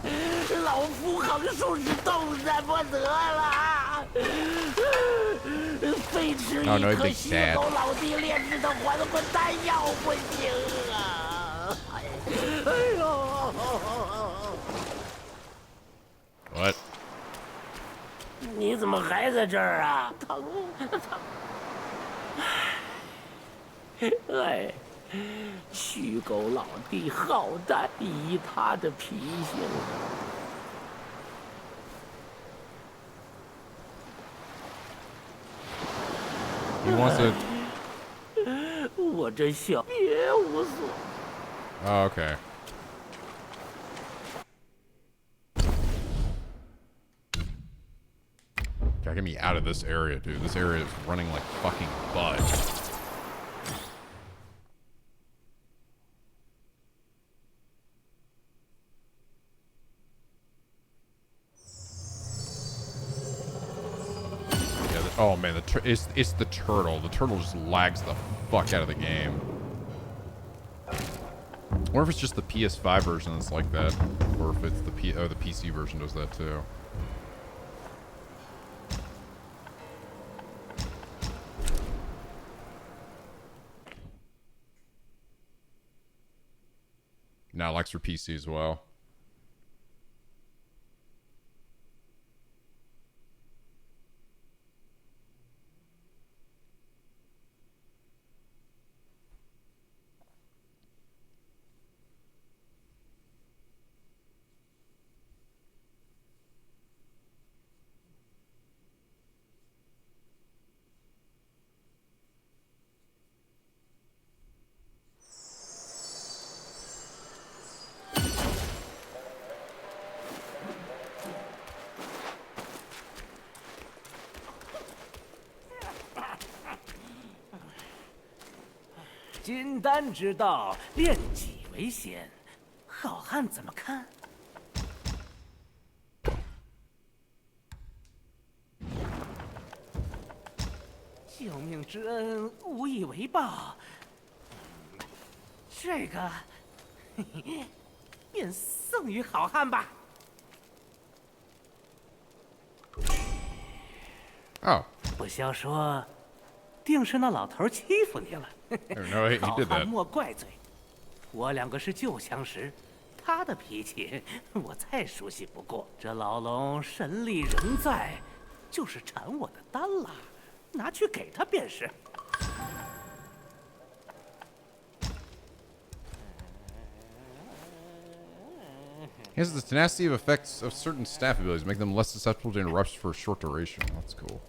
老夫横竖是动弹不得了，非吃一颗虚狗老弟炼制的还魂丹药不行啊！哎呦！ What？ 你怎么还在这儿啊？疼！哎，虚狗老弟好歹以他的脾性，我这小别无所。 Oh, okay. Gotta get me out of this area, dude. This area is running like fucking bud. Yeah, oh man, it's the turtle. The turtle just lags the fuck out of the game. Or if it's just the PS5 version that's like that, or if it's the PC version does that too. Now it likes for PC as well. “金丹之道，炼己为先”，好汉怎么看？救命之恩，无以为报。这个，便送与好汉吧。 Oh. 不消说，定是那老头欺负你了。好汉莫怪罪，我两个是旧相识，他的脾气我再熟悉不过。这老龙神力仍在，就是馋我的丹了，拿去给他便是。 He has the tenacity of effects of certain staff abilities, make them less susceptible to interruptions for a short duration. That's cool.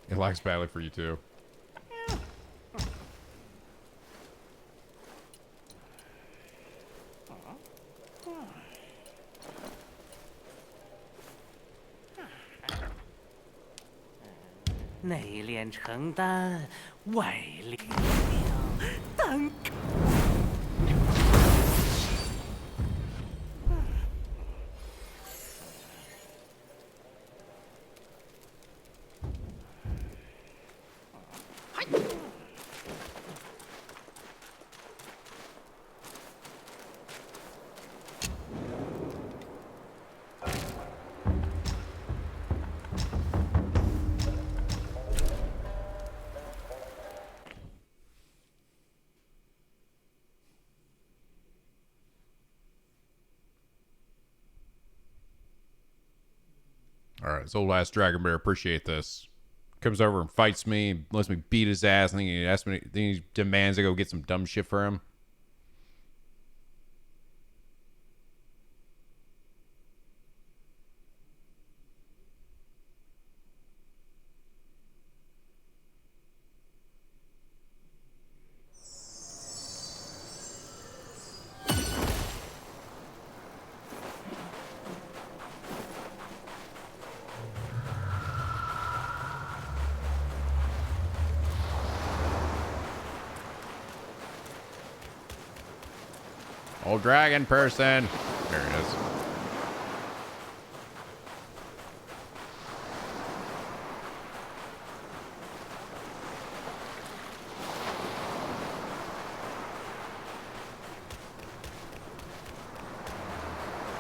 It lags badly for you too. 内炼成丹，外炼丹。All right, this old ass dragon bear. Appreciate this. Comes over and fights me, lets me beat his ass, and then he asks me. Then he demands I go get some dumb shit for him. Old dragon person. There it is.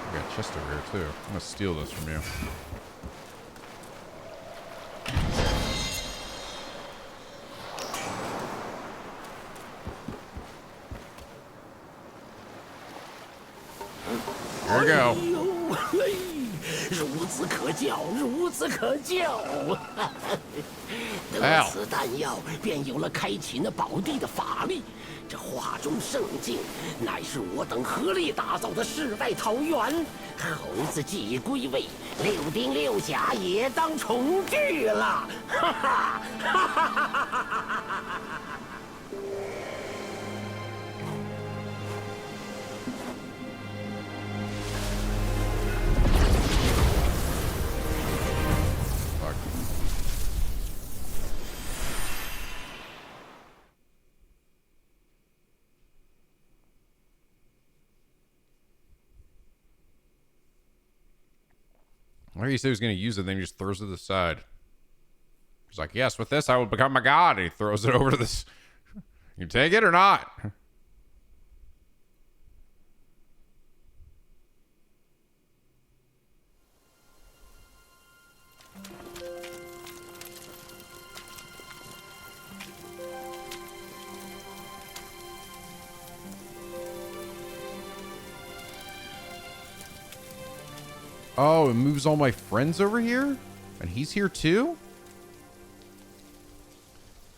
I got a chest over here too. I'm gonna steal this from you. Here we go. 孺子可教，孺子可教。得此弹药，便有了开启那宝地的法力。这画中圣境，乃是我等合力打造的世外桃源。猴子既已归位，6丁6甲也当重聚了。哈哈哈哈哈哈！ Why do you say he was going to use it, then he just throws it to the side? He's like, yes, with this I will become a god. And he throws it over to this. You take it or not? Oh, it moves all my friends over here? And he's here too?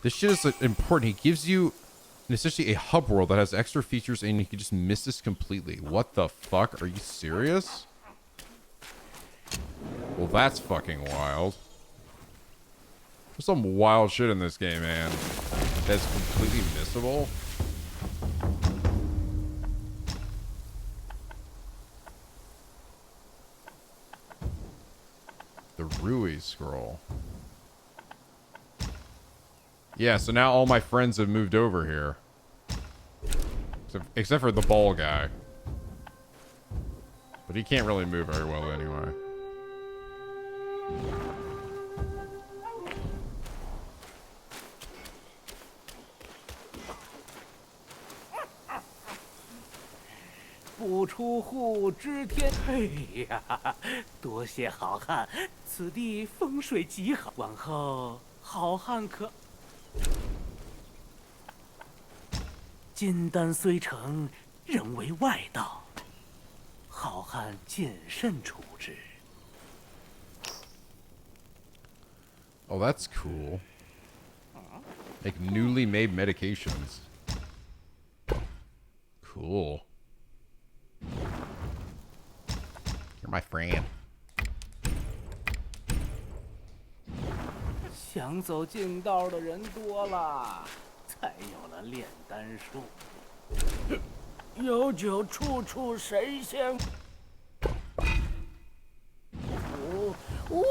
This shit is important. He gives you essentially a hub world that has extra features and you can just miss this completely. What the fuck? Are you serious? Well, that's fucking wild. There's some wild shit in this game, man. That's completely missable. The Rui scroll. Yeah, so now all my friends have moved over here. Except for the ball guy. But he can't really move very well anyway.不出户知天。哎呀，多谢好汉，此地风水极好，往后好汉可。金丹虽成，仍为外道，好汉谨慎处置。 Oh, that's cool. Like newly made medications. Cool. You're my friend. 想走近道的人多了，才有了炼丹术。有酒处处神仙。无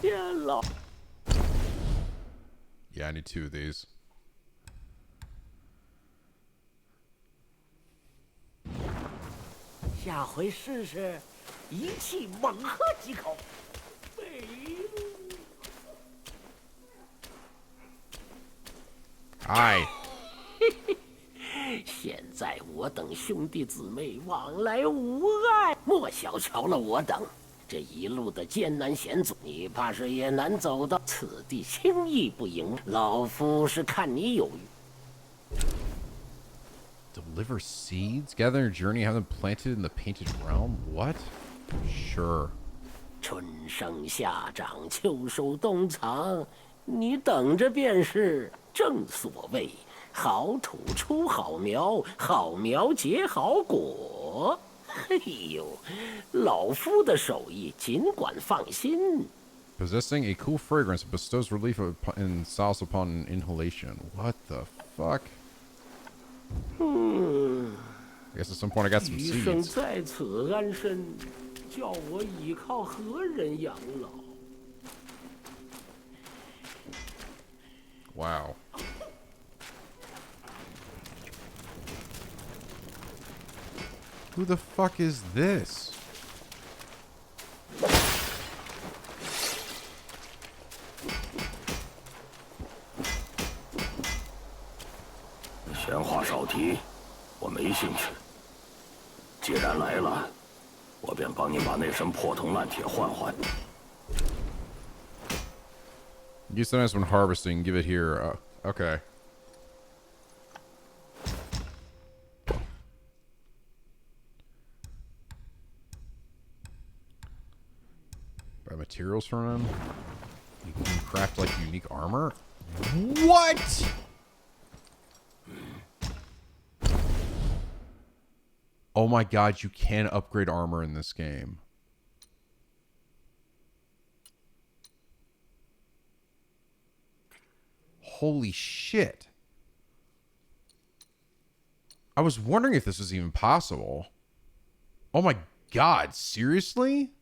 天老。 Yeah, I need 2 of these. "下回试试，一气猛喝几口。Hi. 现在我等兄弟姊妹往来无碍，莫小瞧了我等。这一路的艰难险阻，你怕是也难走到此地，轻易不赢。老夫是看你有余。The Deliver seeds? Gather your journey, have them planted in the painted realm? What? Sure. 春生夏长，秋收冬藏，你等着便是。正所谓，好土出好苗，好苗结好果。嘿呦，老夫的手艺尽管放心。Possessing a cool fragrance bestows relief and solace upon inhalation. What the fuck? I guess at some point I got some seeds. 余生在此安身，叫我倚靠何人养老？ Wow. Who the fuck is this? "闲话少提，我没兴趣。既然来了，我便帮你把那身破铜烂铁换换。" Use sometimes when harvesting, give it here. Okay. Buy materials from him. You can craft like unique armor. What? Oh my god, you can upgrade armor in this game. Holy shit. I was wondering if this was even possible. Oh my god, seriously?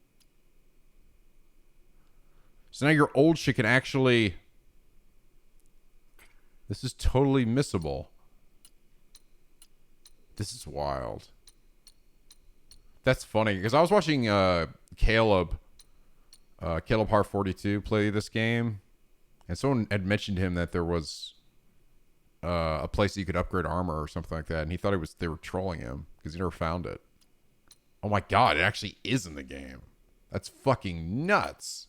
So now your old shit can actually... This is totally missable. This is wild. That's funny, because I was watching Caleb Hart 42 play this game. And someone had mentioned to him that there was a place that you could upgrade armor or something like that, and he thought they were trolling him because he never found it. Oh my god, it actually is in the game. That's fucking nuts.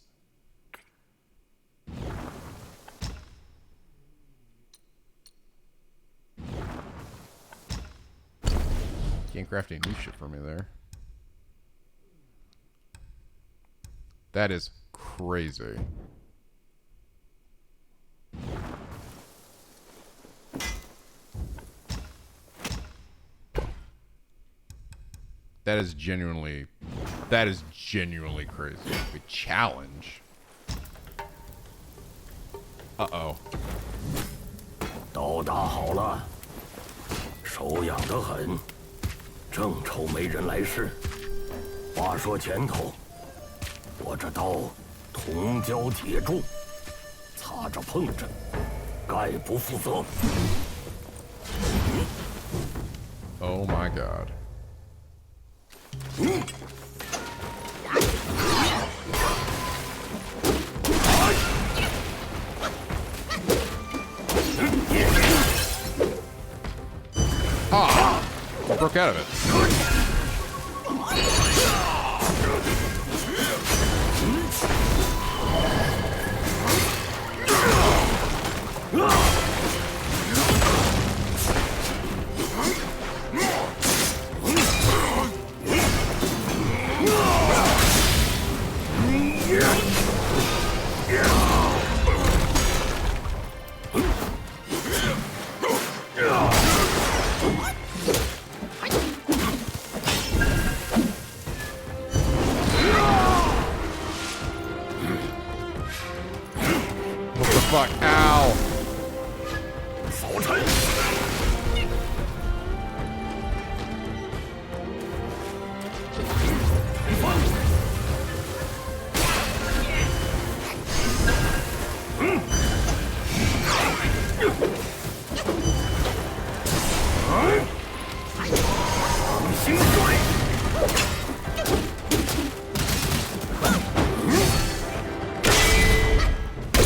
Can't craft any new shit for me there. That is crazy. That is genuinely crazy. A challenge. Uh-oh. 刀打好了，手痒得很，正愁没人来试。话说前头，我这刀铜胶铁铸，擦着碰着，概不负责。Oh my god. Ah! I broke out of it. Fuck, ow.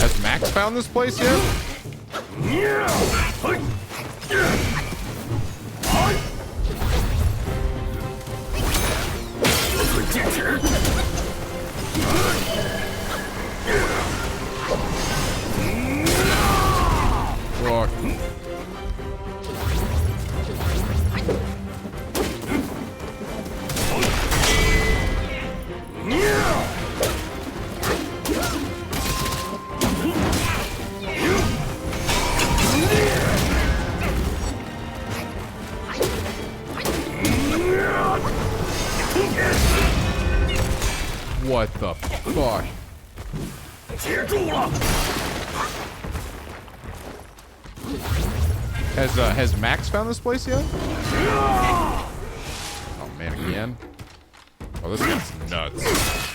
Has Max found this place yet? Fuck. What the fuck? Has Max found this place yet? Oh man, again? Oh, this guy's nuts.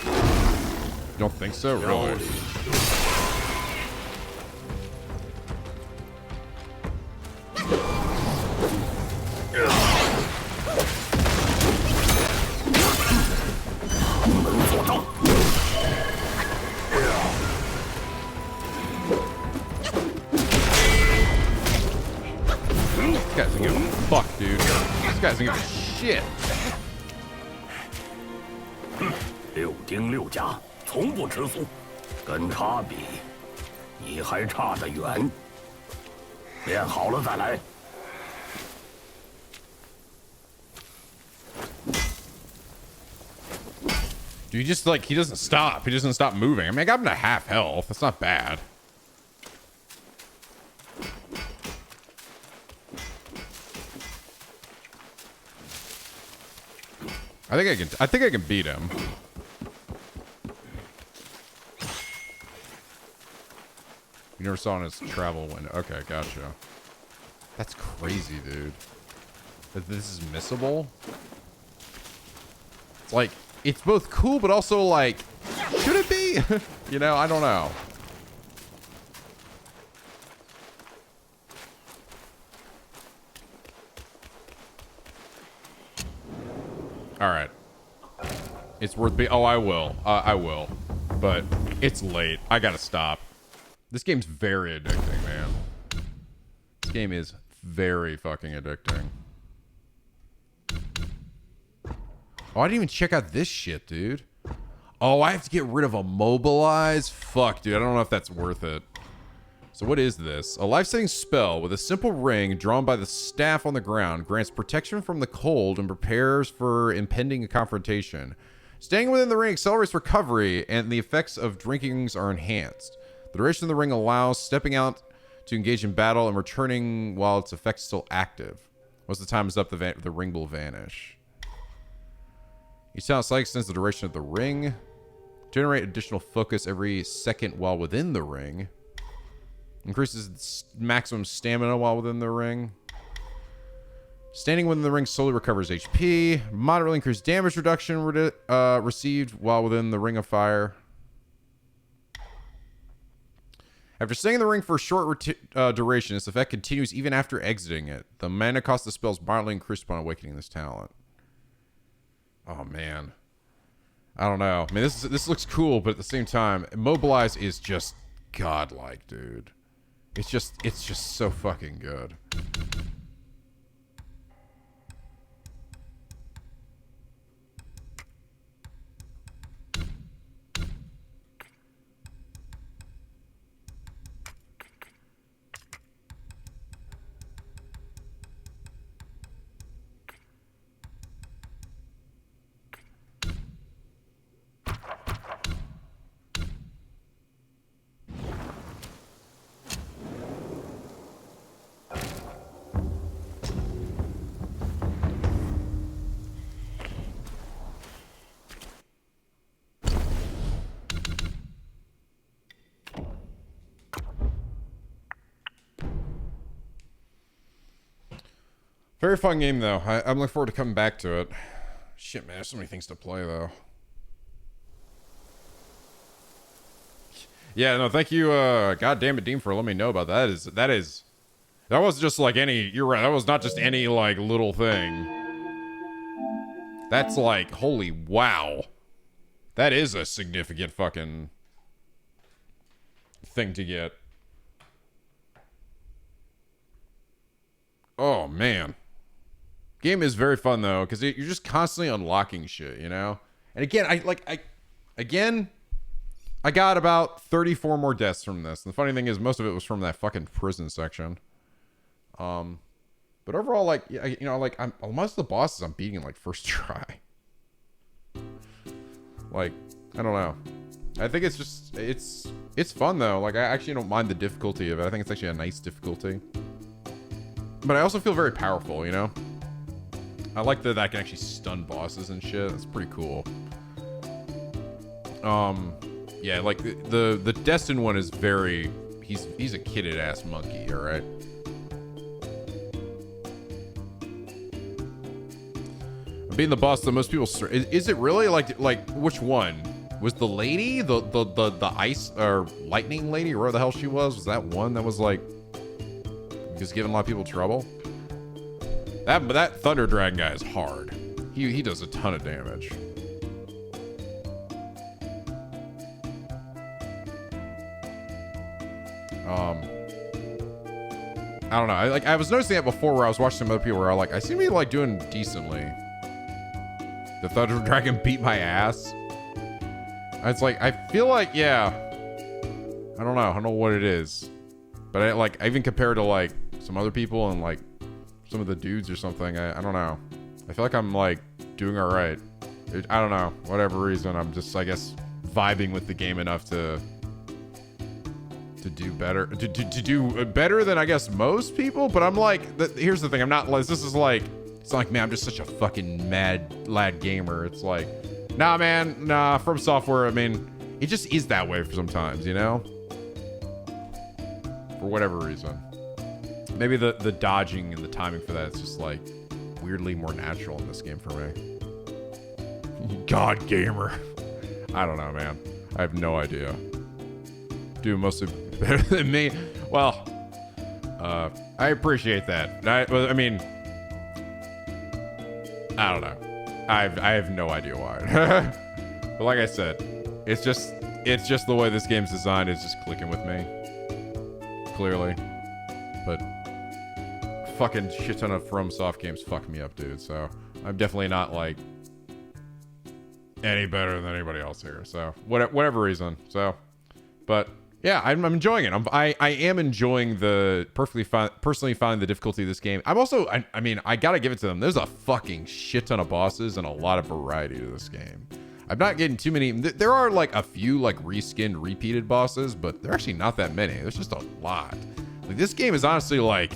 You don't think so? Really? This guy doesn't give a fuck, dude. This guy doesn't give a shit. 6丁6甲，从不吃素，跟他比，你还差得远。练好了再来。Dude, just like, he doesn't stop. He doesn't stop moving. I mean, I got him to half health. That's not bad. I think I can beat him. You never saw in his travel window. Okay, gotcha. That's crazy, dude. That this is missable? It's like, it's both cool, but also like, should it be? You know, I don't know. All right. It's worth being. Oh, I will. I will. But it's late. I gotta stop. This game's very addicting, man. This game is very fucking addicting. Oh, I didn't even check out this shit, dude. Oh, I have to get rid of Immobilize? Fuck, dude. I don't know if that's worth it. So what is this? A life-saving spell with a simple ring drawn by the staff on the ground grants protection from the cold and prepares for impending confrontation. Staying within the ring accelerates recovery, and the effects of drinkings are enhanced. The duration of the ring allows stepping out to engage in battle and returning while its effects still active. Once the time is up, the ring will vanish. Each talent select extends the duration of the ring. Generate additional focus every second while within the ring. Increases maximum stamina while within the ring. Standing within the ring slowly recovers HP. Moderately increased damage reduction received while within the ring of fire. After staying in the ring for a short duration, this effect continues even after exiting it. The mana cost of the spell is mildly increased upon awakening this talent. Oh, man. I don't know. I mean, this looks cool, but at the same time, Immobilize is just godlike, dude. It's just so fucking good. Very fun game, though. I'm looking forward to coming back to it. Shit, man. There's so many things to play, though. Yeah, no, thank you, God damn it, Dean, for letting me know about that. That was just like any, you're right, that was not just any, like, little thing. That's like, holy wow. That is a significant fucking thing to get. Oh, man. Game is very fun, though, because you're just constantly unlocking shit, you know? And again, I got about 34 more deaths from this. And the funny thing is, most of it was from that fucking prison section. But overall, like, you know, like, most of the bosses I'm beating, like, first try. Like, I don't know. I think it's just, it's fun, though. Like, I actually don't mind the difficulty of it. I think it's actually a nice difficulty. But I also feel very powerful, you know? I like that I can actually stun bosses and shit. That's pretty cool. Yeah, like the Destin one is very, he's a kidded ass monkey, all right? Being the boss that most people, is it really like which one? Was the lady the ice or lightning lady, or where the hell she was that one that was like just giving a lot of people trouble? That Thunder Dragon guy is hard. He does a ton of damage. I don't know. I was noticing that before, where I was watching some other people where I seem to be like doing decently. The Thunder Dragon beat my ass. It's like, I feel like, yeah. I don't know what it is, but I even compare to like some other people and like some of the dudes or something. I don't know. I feel like I'm like doing all right. I don't know. Whatever reason, I'm just, I guess, vibing with the game enough to do better, to do better than I guess most people. But I'm like, here's the thing. I'm not. This is like, it's not like, man, I'm just such a fucking mad lad gamer. It's like, nah, man, nah. From Software, I mean, it just is that way for sometimes, you know. For whatever reason, maybe the dodging and the timing for that is just like weirdly more natural in this game for me. God gamer. I don't know, man. I have no idea. Do mostly better than me. Well, I appreciate that. I mean, I don't know. I have no idea why. But like I said, it's just the way this game's designed is just clicking with me. Clearly. But fucking shit ton of FromSoft games fuck me up, dude. So I'm definitely not like any better than anybody else here. So whatever reason. So, but yeah, I'm enjoying it. I am enjoying the personally finding the difficulty of this game. I'm also, I mean, I gotta give it to them. There's a fucking shit ton of bosses and a lot of variety to this game. I'm not getting too many. There are like a few like reskinned, repeated bosses, but they're actually not that many. There's just a lot. Like this game is honestly like,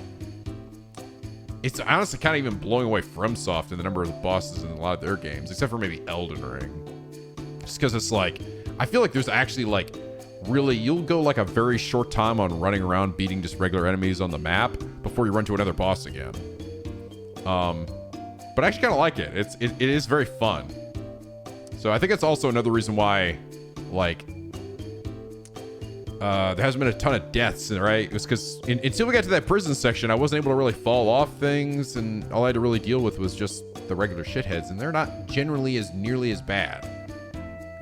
it's honestly kind of even blowing away FromSoft in the number of bosses in a lot of their games, except for maybe Elden Ring. Just because it's like, I feel like there's actually like, really, you'll go like a very short time on running around beating just regular enemies on the map before you run to another boss again. But I actually kind of like it. It is very fun. So I think it's also another reason why, like, there hasn't been a ton of deaths, right? It was because until we got to that prison section, I wasn't able to really fall off things, and all I had to really deal with was just the regular shitheads, and they're not generally nearly as bad.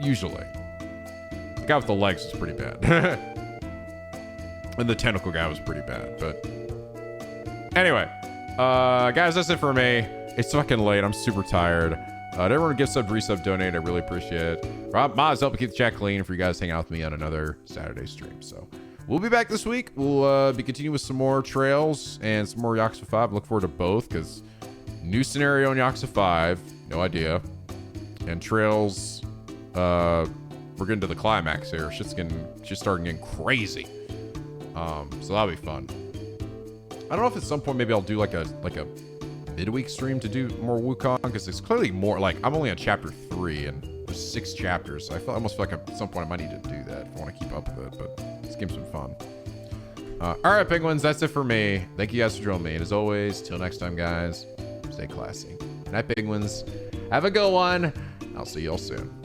Usually. The guy with the legs was pretty bad. And the tentacle guy was pretty bad, but anyway, guys, that's it for me. It's fucking late. I'm super tired. To everyone who gives sub, resub, donate, I really appreciate it. Rob Moz helping keep the chat clean for you guys hanging out with me on another Saturday stream. So we'll be back this week. We'll be continuing with some more Trails and some more Yakuza 5. Look forward to both, because new scenario in Yakuza 5, no idea. And Trails, we're getting to the climax here. Shit's starting getting crazy. So that'll be fun. I don't know if at some point maybe I'll do like a midweek stream to do more Wukong, because it's clearly more like I'm only on chapter 3 and there's 6 chapters. So I almost feel like at some point I might need to do that if I want to keep up with it. But this game's been fun. All right, penguins, that's it for me. Thank you guys for joining me, and as always, till next time, guys, stay classy. Good night, penguins. Have a good one. I'll see y'all soon.